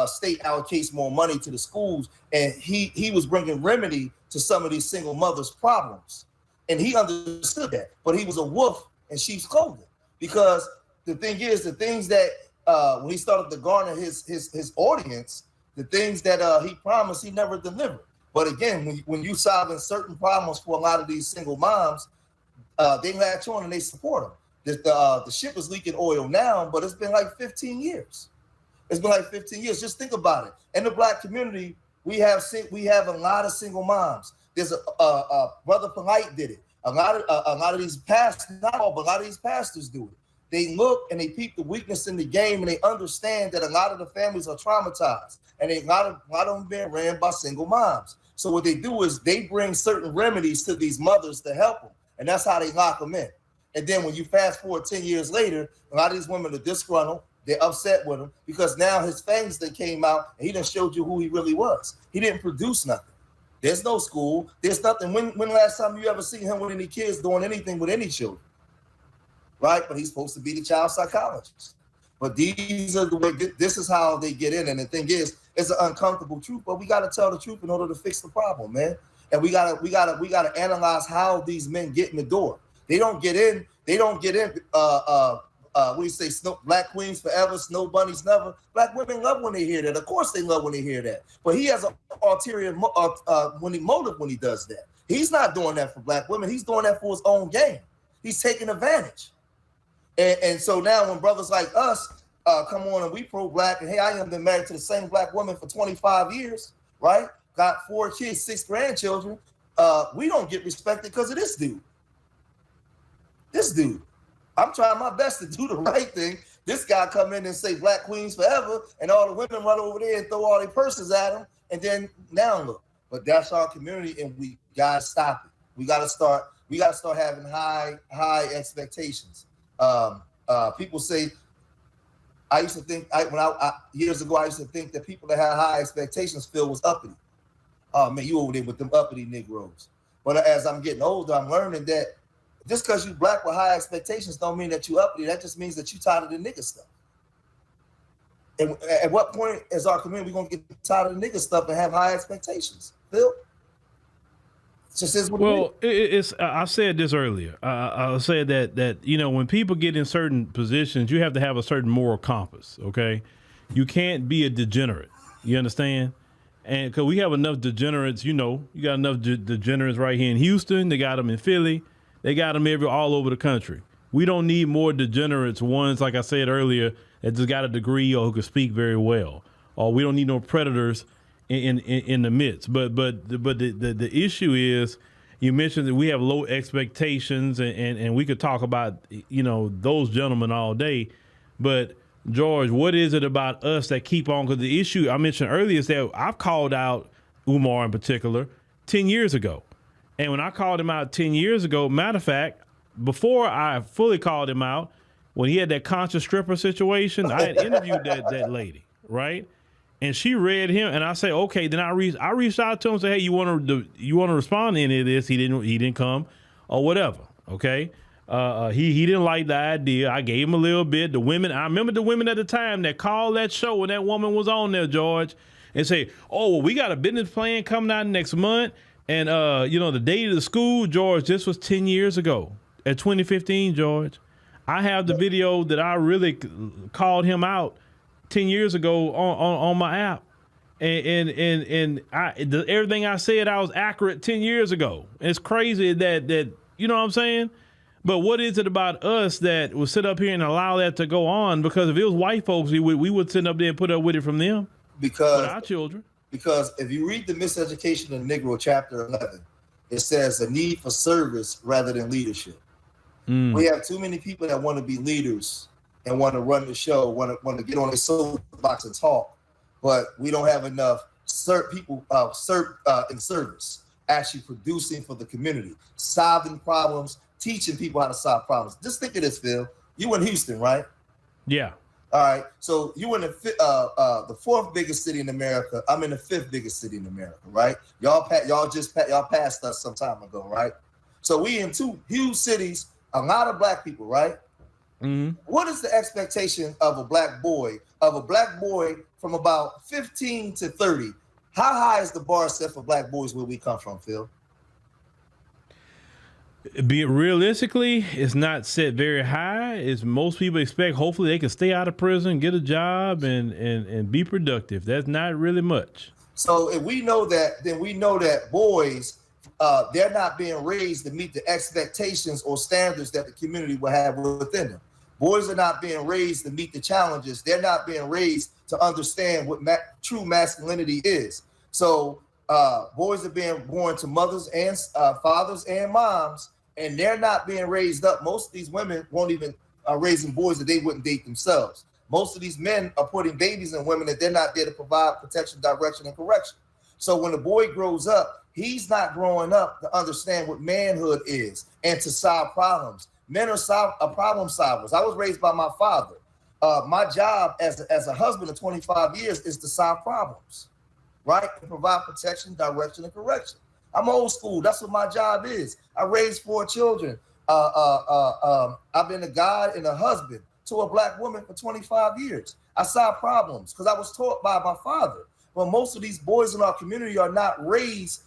state allocates more money to the schools. And he was bringing remedy to some of these single mothers' problems. And he understood that, but he was a wolf in sheep's clothing, because the thing is, the things that when he started to garner his audience, the things that he promised, he never delivered. But again, when you solving certain problems for a lot of these single moms, they latch on and they support them. The ship is leaking oil now, but it's been like 15 years. It's been like 15 years. Just think about it. In the Black community, we have a lot of single moms. There's a Brother Polite did it. A lot of these pastors, not all, but a lot of these pastors do it. They look and they peep the weakness in the game, and they understand that a lot of the families are traumatized, and a lot of them being ran by single moms. So what they do is they bring certain remedies to these mothers to help them, and that's how they lock them in. And then when you fast forward 10 years later, a lot of these women are disgruntled. They're upset with him because now his fangs that came out, and he done showed you who he really was. He didn't produce nothing. There's no school. There's nothing. When last time you ever seen him with any kids doing anything with any children? Right? But he's supposed to be the child psychologist. But these are the way. This is how they get in. And the thing is, it's an uncomfortable truth. But we got to tell the truth in order to fix the problem, man. And we gotta analyze how these men get in the door. They don't get in. What do you say? Black queens forever, snow bunnies never. Black women love when they hear that. Of course, they love when they hear that. But he has an ulterior motive when he does that. He's not doing that for black women. He's doing that for his own gain. He's taking advantage. And so now when brothers like us come on and we pro-black, and hey, I am been married to the same black woman for 25 years, right? Got 4 kids, 6 grandchildren. We don't get respected because of this dude. This dude. I'm trying my best to do the right thing. This guy come in and say black queens forever, and all the women run over there and throw all their purses at him, and then now look. But that's our community, and we gotta stop it. We gotta start having high expectations. People say, I used to think years ago, I used to think that people that had high expectations feel was uppity. Oh man, you over there with them uppity Negroes. But as I'm getting older, I'm learning that just because you black with high expectations don't mean that you uppity. That just means that you tired of the nigga stuff. And at what point is our community going to get tired of the nigga stuff and have high expectations? Phil? Just is what it's. I said this earlier. I said that you know, when people get in certain positions, you have to have a certain moral compass. Okay, you can't be a degenerate. You understand? And because we have enough degenerates, you know, you got enough degenerates right here in Houston. They got them in Philly. They got them all over the country. We don't need more degenerates. Ones, like I said earlier, that just got a degree or who can speak very well. Or we don't need no predators in the midst. But the issue is, you mentioned that we have low expectations, and we could talk about, you know, those gentlemen all day. But George, what is it about us that keep on? Because the issue I mentioned earlier is that I've called out Umar in particular 10 years ago. And when I called him out 10 years ago, matter of fact, before I fully called him out, when he had that conscious stripper situation, I had interviewed that lady, right? And she read him, and I said, okay. Then I reached out to him and said, hey, you want to respond to any of this? He didn't come, or whatever. Okay. He didn't like the idea. I gave him a little bit. The women, I remember the women at the time that called that show when that woman was on there, George, and say, oh, well, we got a business plan coming out next month. And, you know, the date of the school, George, this was 10 years ago at 2015, George. I have the video that I really called him out 10 years ago on my app. And everything I said, I was accurate 10 years ago. It's crazy that, you know what I'm saying? But what is it about us that will sit up here and allow that to go on? Because if it was white folks, we would sit up there and put up with it from them. Because our children. Because if you read the Miseducation of the Negro, chapter 11, it says a need for service rather than leadership. We have too many people that want to be leaders and want to run the show, want to get on the soapbox and talk, but we don't have enough people in service, actually producing for the community, solving problems, teaching people how to solve problems. Just think of this, Phil. You in Houston, right? Yeah. All right. So you in the fourth biggest city in America. I'm in the fifth biggest city in America, right? Y'all passed us some time ago, right? So we in two huge cities, a lot of black people, right? Mm-hmm. What is the expectation of a black boy from about 15 to 30? How high is the bar set for black boys where we come from, Phil? Realistically, it's not set very high. As most people expect, hopefully they can stay out of prison, get a job, and be productive. That's not really much. So if we know that, then we know that boys, they're not being raised to meet the expectations or standards that the community will have within them. Boys are not being raised to meet the challenges. They're not being raised to understand what true masculinity is. So boys are being born to mothers and fathers and moms, and they're not being raised up. Most of these women won't even raising boys that they wouldn't date themselves. Most of these men are putting babies in women that they're not there to provide protection, direction, and correction. So when the boy grows up, he's not growing up to understand what manhood is and to solve problems. Men are problem solvers. I was raised by my father. My job as a husband of 25 years is to solve problems, right? And provide protection, direction, and correction. I'm old school. That's what my job is. I raised 4 children. I've been a guy and a husband to a black woman for 25 years. I solve problems because I was taught by my father. But most of these boys in our community are not raised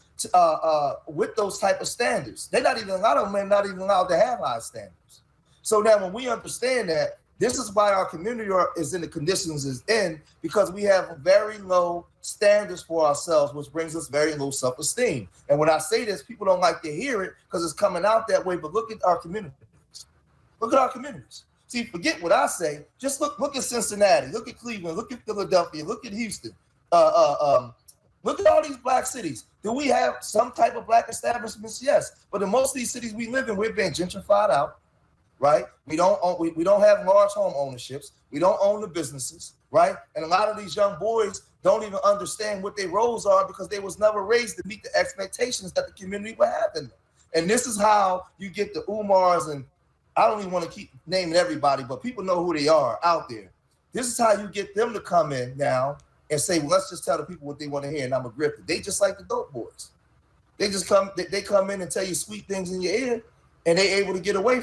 with those type of standards. A lot of them are not even allowed to have high standards. So now when we understand that, this is why our community is in the conditions it's in, because we have very low standards for ourselves, which brings us very low self-esteem. And when I say this, people don't like to hear it because it's coming out that way, but look at our communities. Look at our communities. See, forget what I say. Just look at Cincinnati, look at Cleveland, look at Philadelphia, look at Houston. Look at all these black cities. Do we have some type of black establishments? Yes. But in most of these cities we live in, we're being gentrified out, right? We don't have large home ownerships. We don't own the businesses, right? And a lot of these young boys don't even understand what their roles are because they was never raised to meet the expectations that the community would have in them. And this is how you get the Umars, and I don't even want to keep naming everybody, but people know who they are out there. This is how you get them to come in now and say, well, let's just tell the people what they want to hear, and I'm a grifter. They just like the dope boys. They just come in and tell you sweet things in your ear, and they're able to get away.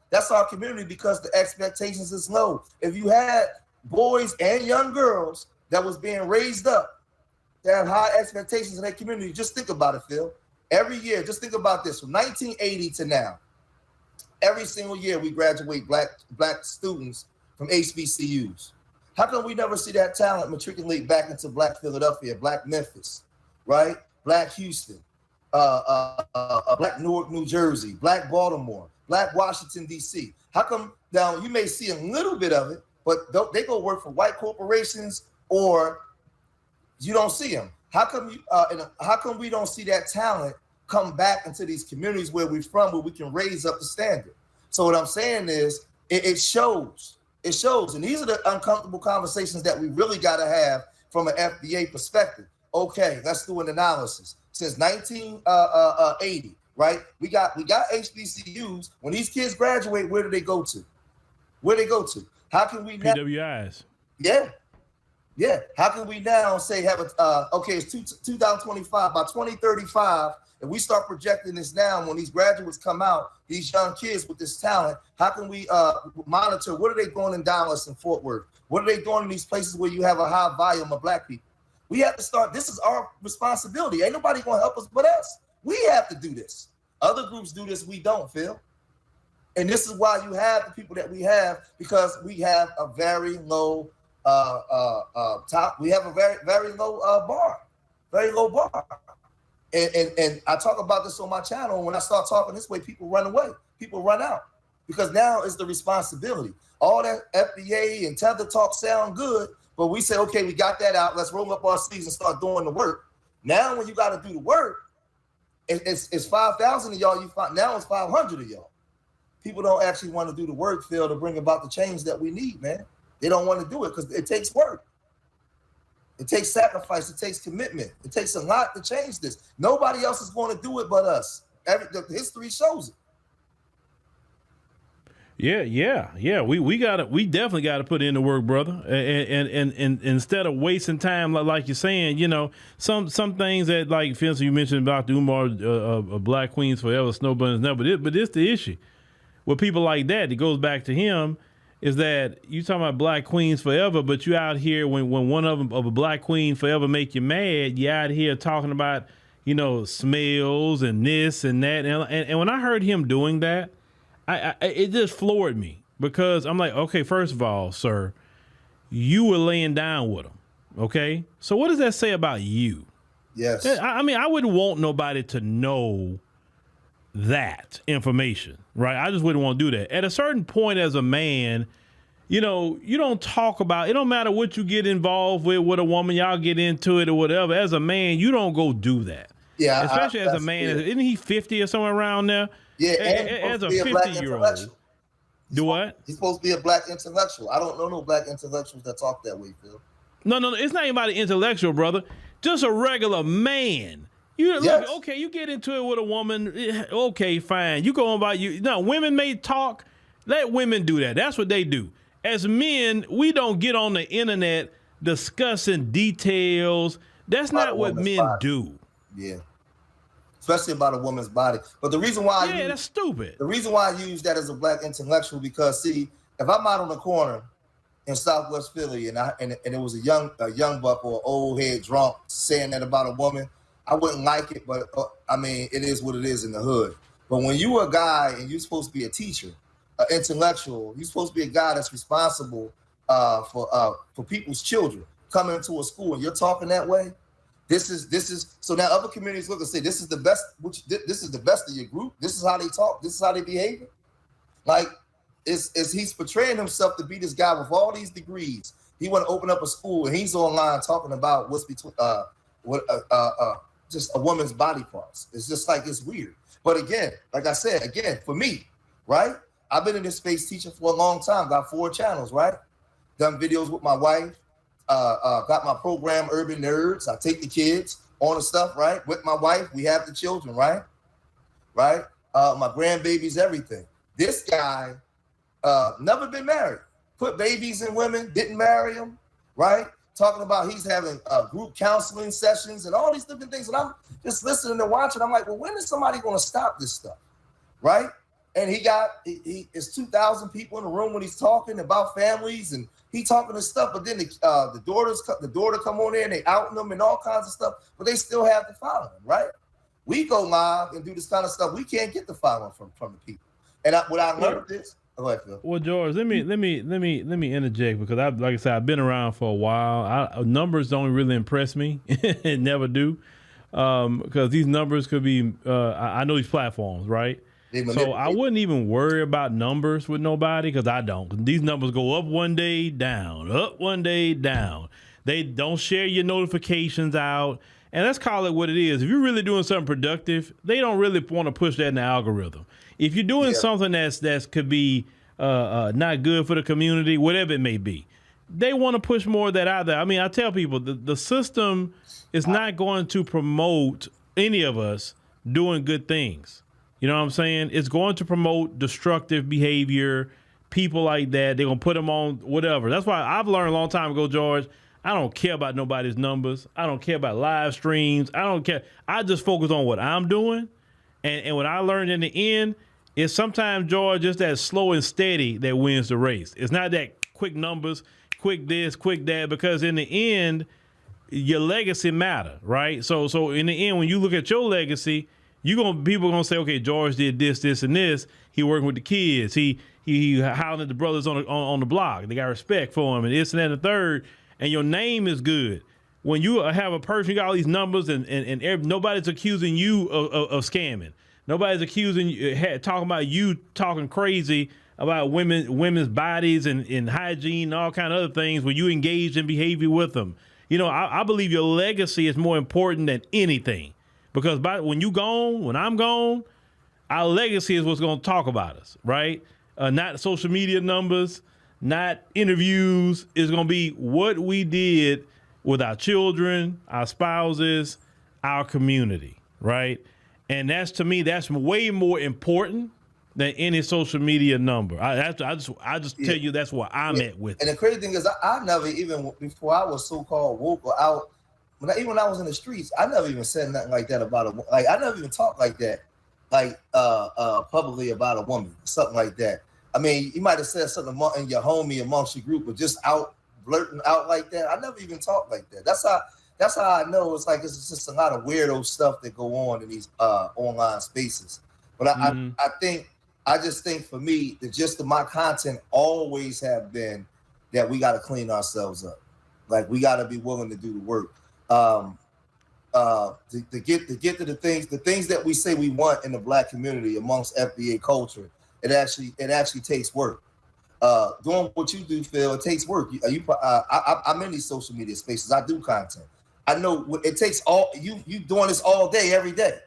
That's our community because the expectations is low. If you had boys and young girls that was being raised up to have high expectations in their community. Just think about it, Phil. Every year, just think about this, from 1980 to now, every single year we graduate black students from HBCUs. How come we never see that talent matriculate back into Black Philadelphia, Black Memphis, right? Black Houston, Black Newark, New Jersey, Black Baltimore, Black Washington, D.C.? How come now you may see a little bit of it, but they go work for white corporations, or you don't see them? How come we don't see that talent come back into these communities where we're from, where we can raise up the standard? So what I'm saying is, it shows. It shows, and these are the uncomfortable conversations that we really got to have from an FBA perspective. Okay, let's do an analysis. Since 1980, right? We got HBCUs. When these kids graduate, where do they go to? Where they go to? How can we now? PWIs. Yeah. How can we now say have a okay? It's 2025. By 2035, if we start projecting this now, when these graduates come out, these young kids with this talent, how can we monitor? What are they doing in Dallas and Fort Worth? What are they doing in these places where you have a high volume of Black people? We have to start. This is our responsibility. Ain't nobody going to help us but us. We have to do this. Other groups do this. We don't, Phil. And this is why you have the people that we have, because we have a very low top. We have a very, very low bar. Very low bar. And I talk about this on my channel. When I start talking this way, people run away. People run out, because now it's the responsibility. All that FBA and tether talk sound good, but we say, okay, we got that out. Let's roll up our sleeves and start doing the work. Now, when you got to do the work, it's 5,000 of y'all. Now it's 500 of y'all. People don't actually want to do the work, Phil, to bring about the change that we need, man. They don't want to do it because it takes work. It takes sacrifice. It takes commitment. It takes a lot to change this. Nobody else is going to do it but us. The history shows it. Yeah. We definitely got to put in the work, brother. And instead of wasting time, like you're saying, you know, some things that, like, for instance, you mentioned about the Umar Black Queens Forever, Snow Bunnies Never, but it's the issue with people like that. It goes back to him. Is that you talking about Black Queens Forever, but you out here when one of a Black Queen Forever make you mad, you out here talking about, you know, smells and this and that. And when I heard him doing that, it just floored me, because I'm like, okay, first of all, sir, you were laying down with him. Okay. So what does that say about you? Yes. I mean, I wouldn't want nobody to know that information, right? I just wouldn't want to do that. At a certain point as a man, you know, you don't talk about, it don't matter what you get involved with a woman, y'all get into it or whatever. As a man, you don't go do that. Yeah. Especially as a man. Isn't he 50 or somewhere around there? Yeah. As a 50-year-old. Do what? He's supposed to be a Black intellectual. I don't know no Black intellectuals that talk that way, Phil. No. It's not even about an intellectual, brother. Just a regular man. Look, okay, you get into it with a woman, okay, fine. You go on about you. No, women may talk. Let women do that. That's what they do. As men, we don't get on the internet discussing details. That's not what men do. Yeah. Especially about a woman's body. But the reason why that's stupid. The reason why I use that as a Black intellectual, because see, if I'm out on the corner in Southwest Philly and it was a young buck or an old head drunk saying that about a woman, I wouldn't like it, but I mean, it is what it is in the hood. But when you are a guy and you're supposed to be a teacher, an intellectual, you're supposed to be a guy that's responsible for people's children coming into a school, and you're talking that way. This is so now other communities look and say this is the best. This is the best of your group. This is how they talk. This is how they behave. Like he's portraying himself to be this guy with all these degrees. He want to open up a school and he's online talking about what's between just a woman's body parts. It's just like, it's weird. But again, like I said, for me, right? I've been in this space teaching for a long time, got 4 channels, right? Done videos with my wife, got my program, Urban Nerds. I take the kids on the stuff, right? With my wife, we have the children, right? My grandbabies, everything. This guy, never been married, put babies in women, didn't marry them, right? Talking about he's having group counseling sessions and all these different things. And I'm just listening and watching. I'm like, well, when is somebody going to stop this stuff, right? And it's 2,000 people in the room when he's talking about families and he talking this stuff, but then the daughter come on there and they outing them and all kinds of stuff, but they still have the following, right? We go live and do this kind of stuff. We can't get the following from the people. And what I learned is, go ahead, Phil. Well, George, let me interject because like I said, I've been around for a while. Numbers don't really impress me, and never do, because these numbers could be. I know these platforms, right? So I wouldn't even worry about numbers with nobody because I don't. These numbers go up one day, down, up one day, down. They don't share your notifications out. And let's call it what it is. If you're really doing something productive, they don't really want to push that in the algorithm. If you're doing something that's could be not good for the community, whatever it may be, they want to push more of that out there. I mean, I tell people the system is not going to promote any of us doing good things. You know what I'm saying? It's going to promote destructive behavior, people like that. They're going to put them on whatever. That's why I've learned a long time ago, George, I don't care about nobody's numbers. I don't care about live streams. I don't care. I just focus on what I'm doing. And what I learned in the end is sometimes, George, just that slow and steady that wins the race. It's not that quick numbers, quick this, quick that, because in the end, your legacy matter, right? So in the end, when you look at your legacy, people gonna say, okay, George did this, this, and this. He working with the kids. He hollering at the brothers on the block. They got respect for him, and this and that and the third. And your name is good. When you have a person, you got all these numbers, and nobody's accusing you of scamming. Nobody's accusing you, talking about you talking crazy about women's bodies and hygiene and all kind of other things when you engage in behavior with them. You know, I believe your legacy is more important than anything. Because when you gone, when I'm gone, our legacy is what's going to talk about us, right? Not social media numbers, not interviews. It's going to be what we did with our children, our spouses, our community, right? And to me, that's way more important than any social media number. I just tell you that's where I'm at with it. And the crazy thing is, I never even, before I was so-called woke or out, even when I was in the streets, I never even said nothing like that about I never even talked like that, publicly about a woman, something like that. I mean, you might have said something in your homie amongst your group, but just blurting out like that, I never even talked like that. That's how I know it's just a lot of weirdo stuff that go on in these online spaces. But I just think for me, the gist of my content always have been that we got to clean ourselves up. Like we got to be willing to do the work. To get to the things that we say we want in the Black community amongst FBA culture, it actually takes work. Doing what you do, Phil, it takes work. I'm in these social media spaces. I do content. I know it takes you doing this all day, every day.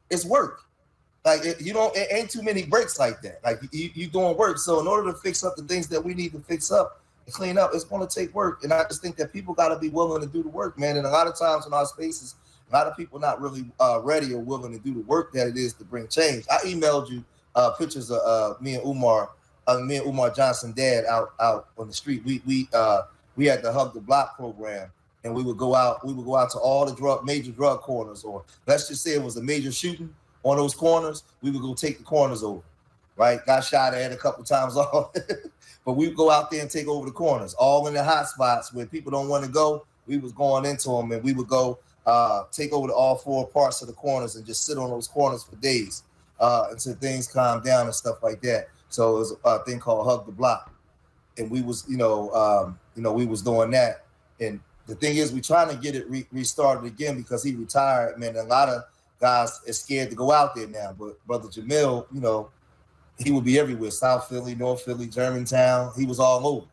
It's work. Like it ain't too many breaks like that. Like you doing work. So in order to fix up the things that we need to fix up, clean up, it's going to take work. And I just think that people got to be willing to do the work, man. And a lot of times in our spaces, a lot of people not really ready or willing to do the work that it is to bring change. I emailed you pictures of me and Umar Johnson dad out on the street. We had the Hug the Block program, and we would go out to all the major drug corners, or let's just say it was a major shooting on those corners. We would go take the corners over, right? Got shot at a couple times off. But we would go out there and take over the corners, all in the hot spots where people don't want to go. We was going into them, and we would go take over all four parts of the corners and just sit on those corners for days until things calm down and stuff like that. So it was a thing called Hug the Block, and we was, we was doing that. And the thing is, we trying to get it restarted again because he retired, man. And a lot of guys are scared to go out there now. But Brother Jamil, he would be everywhere. South Philly, North Philly, Germantown. He was all over.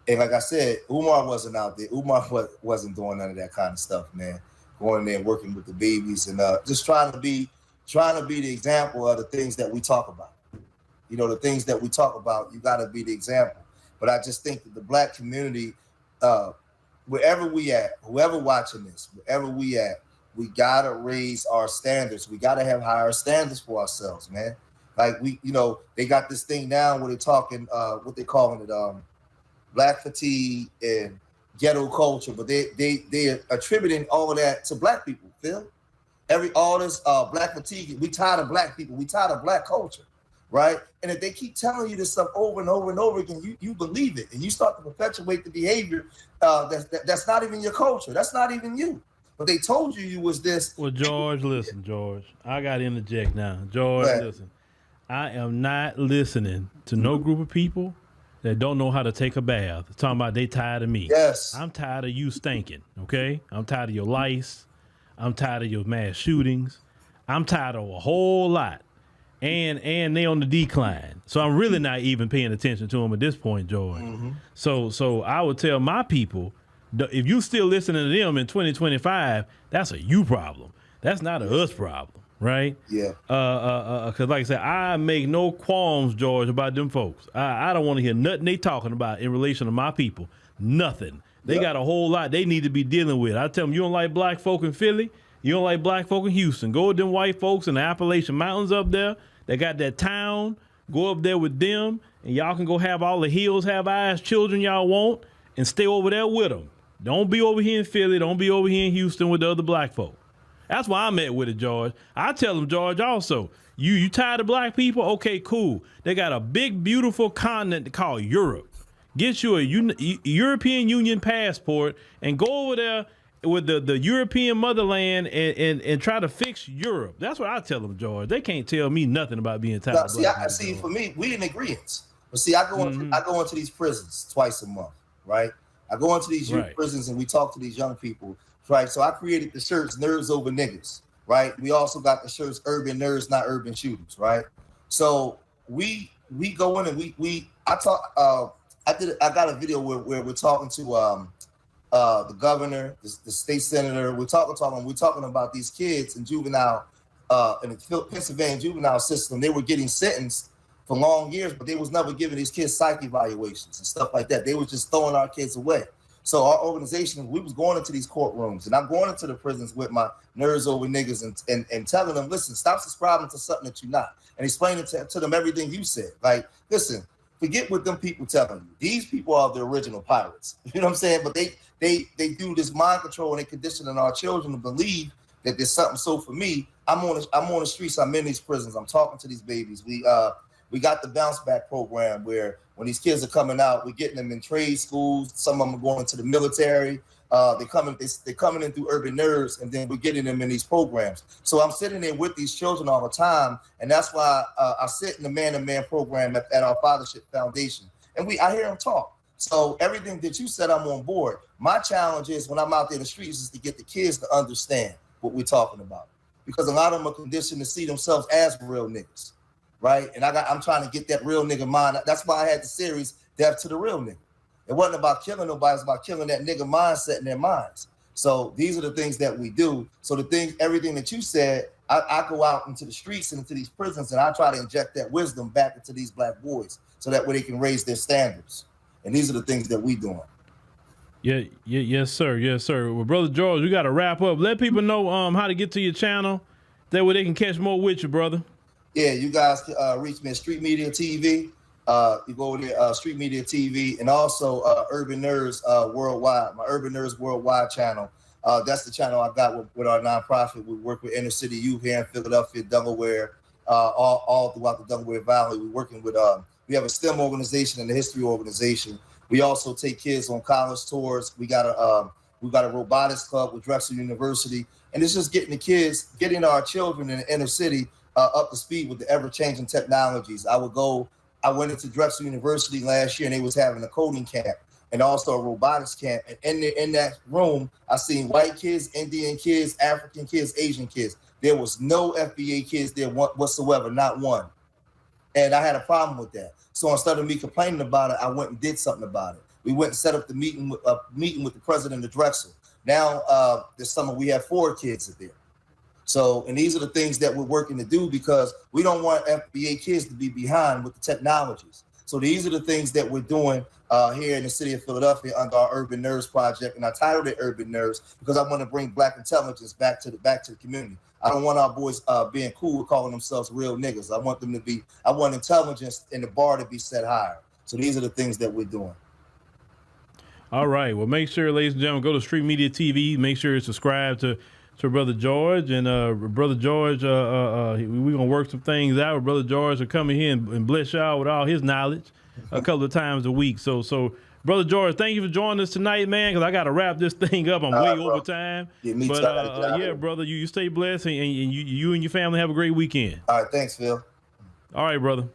And like I said, Umar wasn't out there. Umar wasn't doing none of that kind of stuff, man. Going there and working with the babies and just trying to be the example of the things that we talk about. The things that we talk about, you got to be the example. But I just think that the Black community, wherever we at, whoever watching this, wherever we at, we got to raise our standards. We got to have higher standards for ourselves, man. Like they got this thing now where they're talking, what they calling it, Black fatigue and ghetto culture, but they're attributing all of that to Black people, Phil. all this black fatigue. We tired of black people. We tired of black culture, right? And if they keep telling you this stuff over and over and over again, you believe it, and you start to perpetuate the behavior that's not even your culture. That's not even you. But they told you was this. Well, George, listen, George. I got to interject now. George, listen. I am not listening to no group of people that don't know how to take a bath. Talking about they tired of me. Yes. I'm tired of you stinking, okay? I'm tired of your lice. I'm tired of your mass shootings. I'm tired of a whole lot. And they on the decline. So I'm really not even paying attention to them at this point, George. So I would tell my people, if you still listening to them in 2025, that's a you problem. That's not a us problem, right? Yeah. Because like I said, I make no qualms, George, about them folks. I don't want to hear nothing they talking about in relation to my people. Nothing. They got a whole lot they need to be dealing with. I tell them, you don't like black folk in Philly, you don't like black folk in Houston. Go with them white folks in the Appalachian Mountains up there. They got that town. Go up there with them, and y'all can go have all the hills have eyes children y'all want and stay over there with them. Don't be over here in Philly. Don't be over here in Houston with the other black folk. That's why I'm at with it, George. I tell them, George, also, you tired of black people? Okay, cool. They got a big, beautiful continent called Europe. Get you a European Union passport and go over there with the European motherland and try to fix Europe. That's what I tell them, George. They can't tell me nothing about being tired of black people. See, for me, we in agreement. But see, I go into these prisons twice a month, right? I go into these youth prisons and we talk to these young people, right? So I created the shirts Nerds Over Niggas, right? We also got the shirts Urban Nerds, Not Urban Shooters, right? So we go in and I got a video where we're talking to the governor, the state senator. We're talking about these kids in juvenile in the Pennsylvania juvenile system. They were getting sentenced for long years, but they was never giving these kids psych evaluations and stuff like that. They were just throwing our kids away. So our organization, we was going into these courtrooms, and I'm going into the prisons with my Nerds Over Niggas and telling them, listen, stop subscribing to something that you're not, and explaining to them everything you said. Like, listen, forget what them people telling you. These people are the original pirates. You know what I'm saying? But they do this mind control, and they conditioning our children to believe that there's something. So for me, I'm on the streets. I'm in these prisons. I'm talking to these babies. We got the bounce back program where when these kids are coming out, we're getting them in trade schools. Some of them are going to the military. They're coming in through Urban Nerds, and then we're getting them in these programs. So I'm sitting there with these children all the time, and that's why I sit in the man-to-man program at our Fathership Foundation, and I hear them talk. So everything that you said, I'm on board. My challenge is when I'm out there in the streets is to get the kids to understand what we're talking about, because a lot of them are conditioned to see themselves as real niggas, right? And I'm trying to get that real nigga mind. That's why I had the series Death to the Real Nigga. It wasn't about killing nobody. It's about killing that nigga mindset in their minds. So these are the things that we do. So everything that you said, I go out into the streets and into these prisons, and I try to inject that wisdom back into these black boys so that way they can raise their standards. And these are the things that we doing. Yeah, yes, sir. Yes, sir. Well, Brother George, we got to wrap up. Let people know how to get to your channel. That way they can catch more with you, brother. Yeah, you guys can reach me at Street Media TV. You go over there, Street Media TV, and also Urban Nerds Worldwide, my Urban Nerds Worldwide channel. That's the channel I got with our nonprofit. We work with inner city youth here in Philadelphia, Delaware, all throughout the Delaware Valley. We're working with, we have a STEM organization and a history organization. We also take kids on college tours. We got a robotics club with Drexel University, and it's just getting our children in the inner city up to speed with the ever-changing technologies. I went into Drexel University last year, and they was having a coding camp and also a robotics camp. And in that room, I seen white kids, Indian kids, African kids, Asian kids. There was no FBA kids there whatsoever, not one. And I had a problem with that. So instead of me complaining about it, I went and did something about it. We went and set up the meeting with the president of Drexel. Now this summer we have 4 kids there. So, and these are the things that we're working to do because we don't want FBA kids to be behind with the technologies. So these are the things that we're doing here in the city of Philadelphia under our Urban Nerds project. And I titled it Urban Nerds because I want to bring black intelligence back to the community. I don't want our boys being cool with calling themselves real niggas. I want intelligence in the bar to be set higher. So these are the things that we're doing. All right. Well, make sure, ladies and gentlemen, go to Street Media TV. Make sure you subscribe to to Brother George, and Brother George, we're gonna work some things out with Brother George to come in here and bless y'all with all his knowledge a couple of times a week. So Brother George, thank you for joining us tonight, man, because I got to wrap this thing up. I'm way over time. Yeah, me but too. Yeah, brother, you stay blessed, and you and your family have a great weekend. All right, thanks, Phil. All right, brother.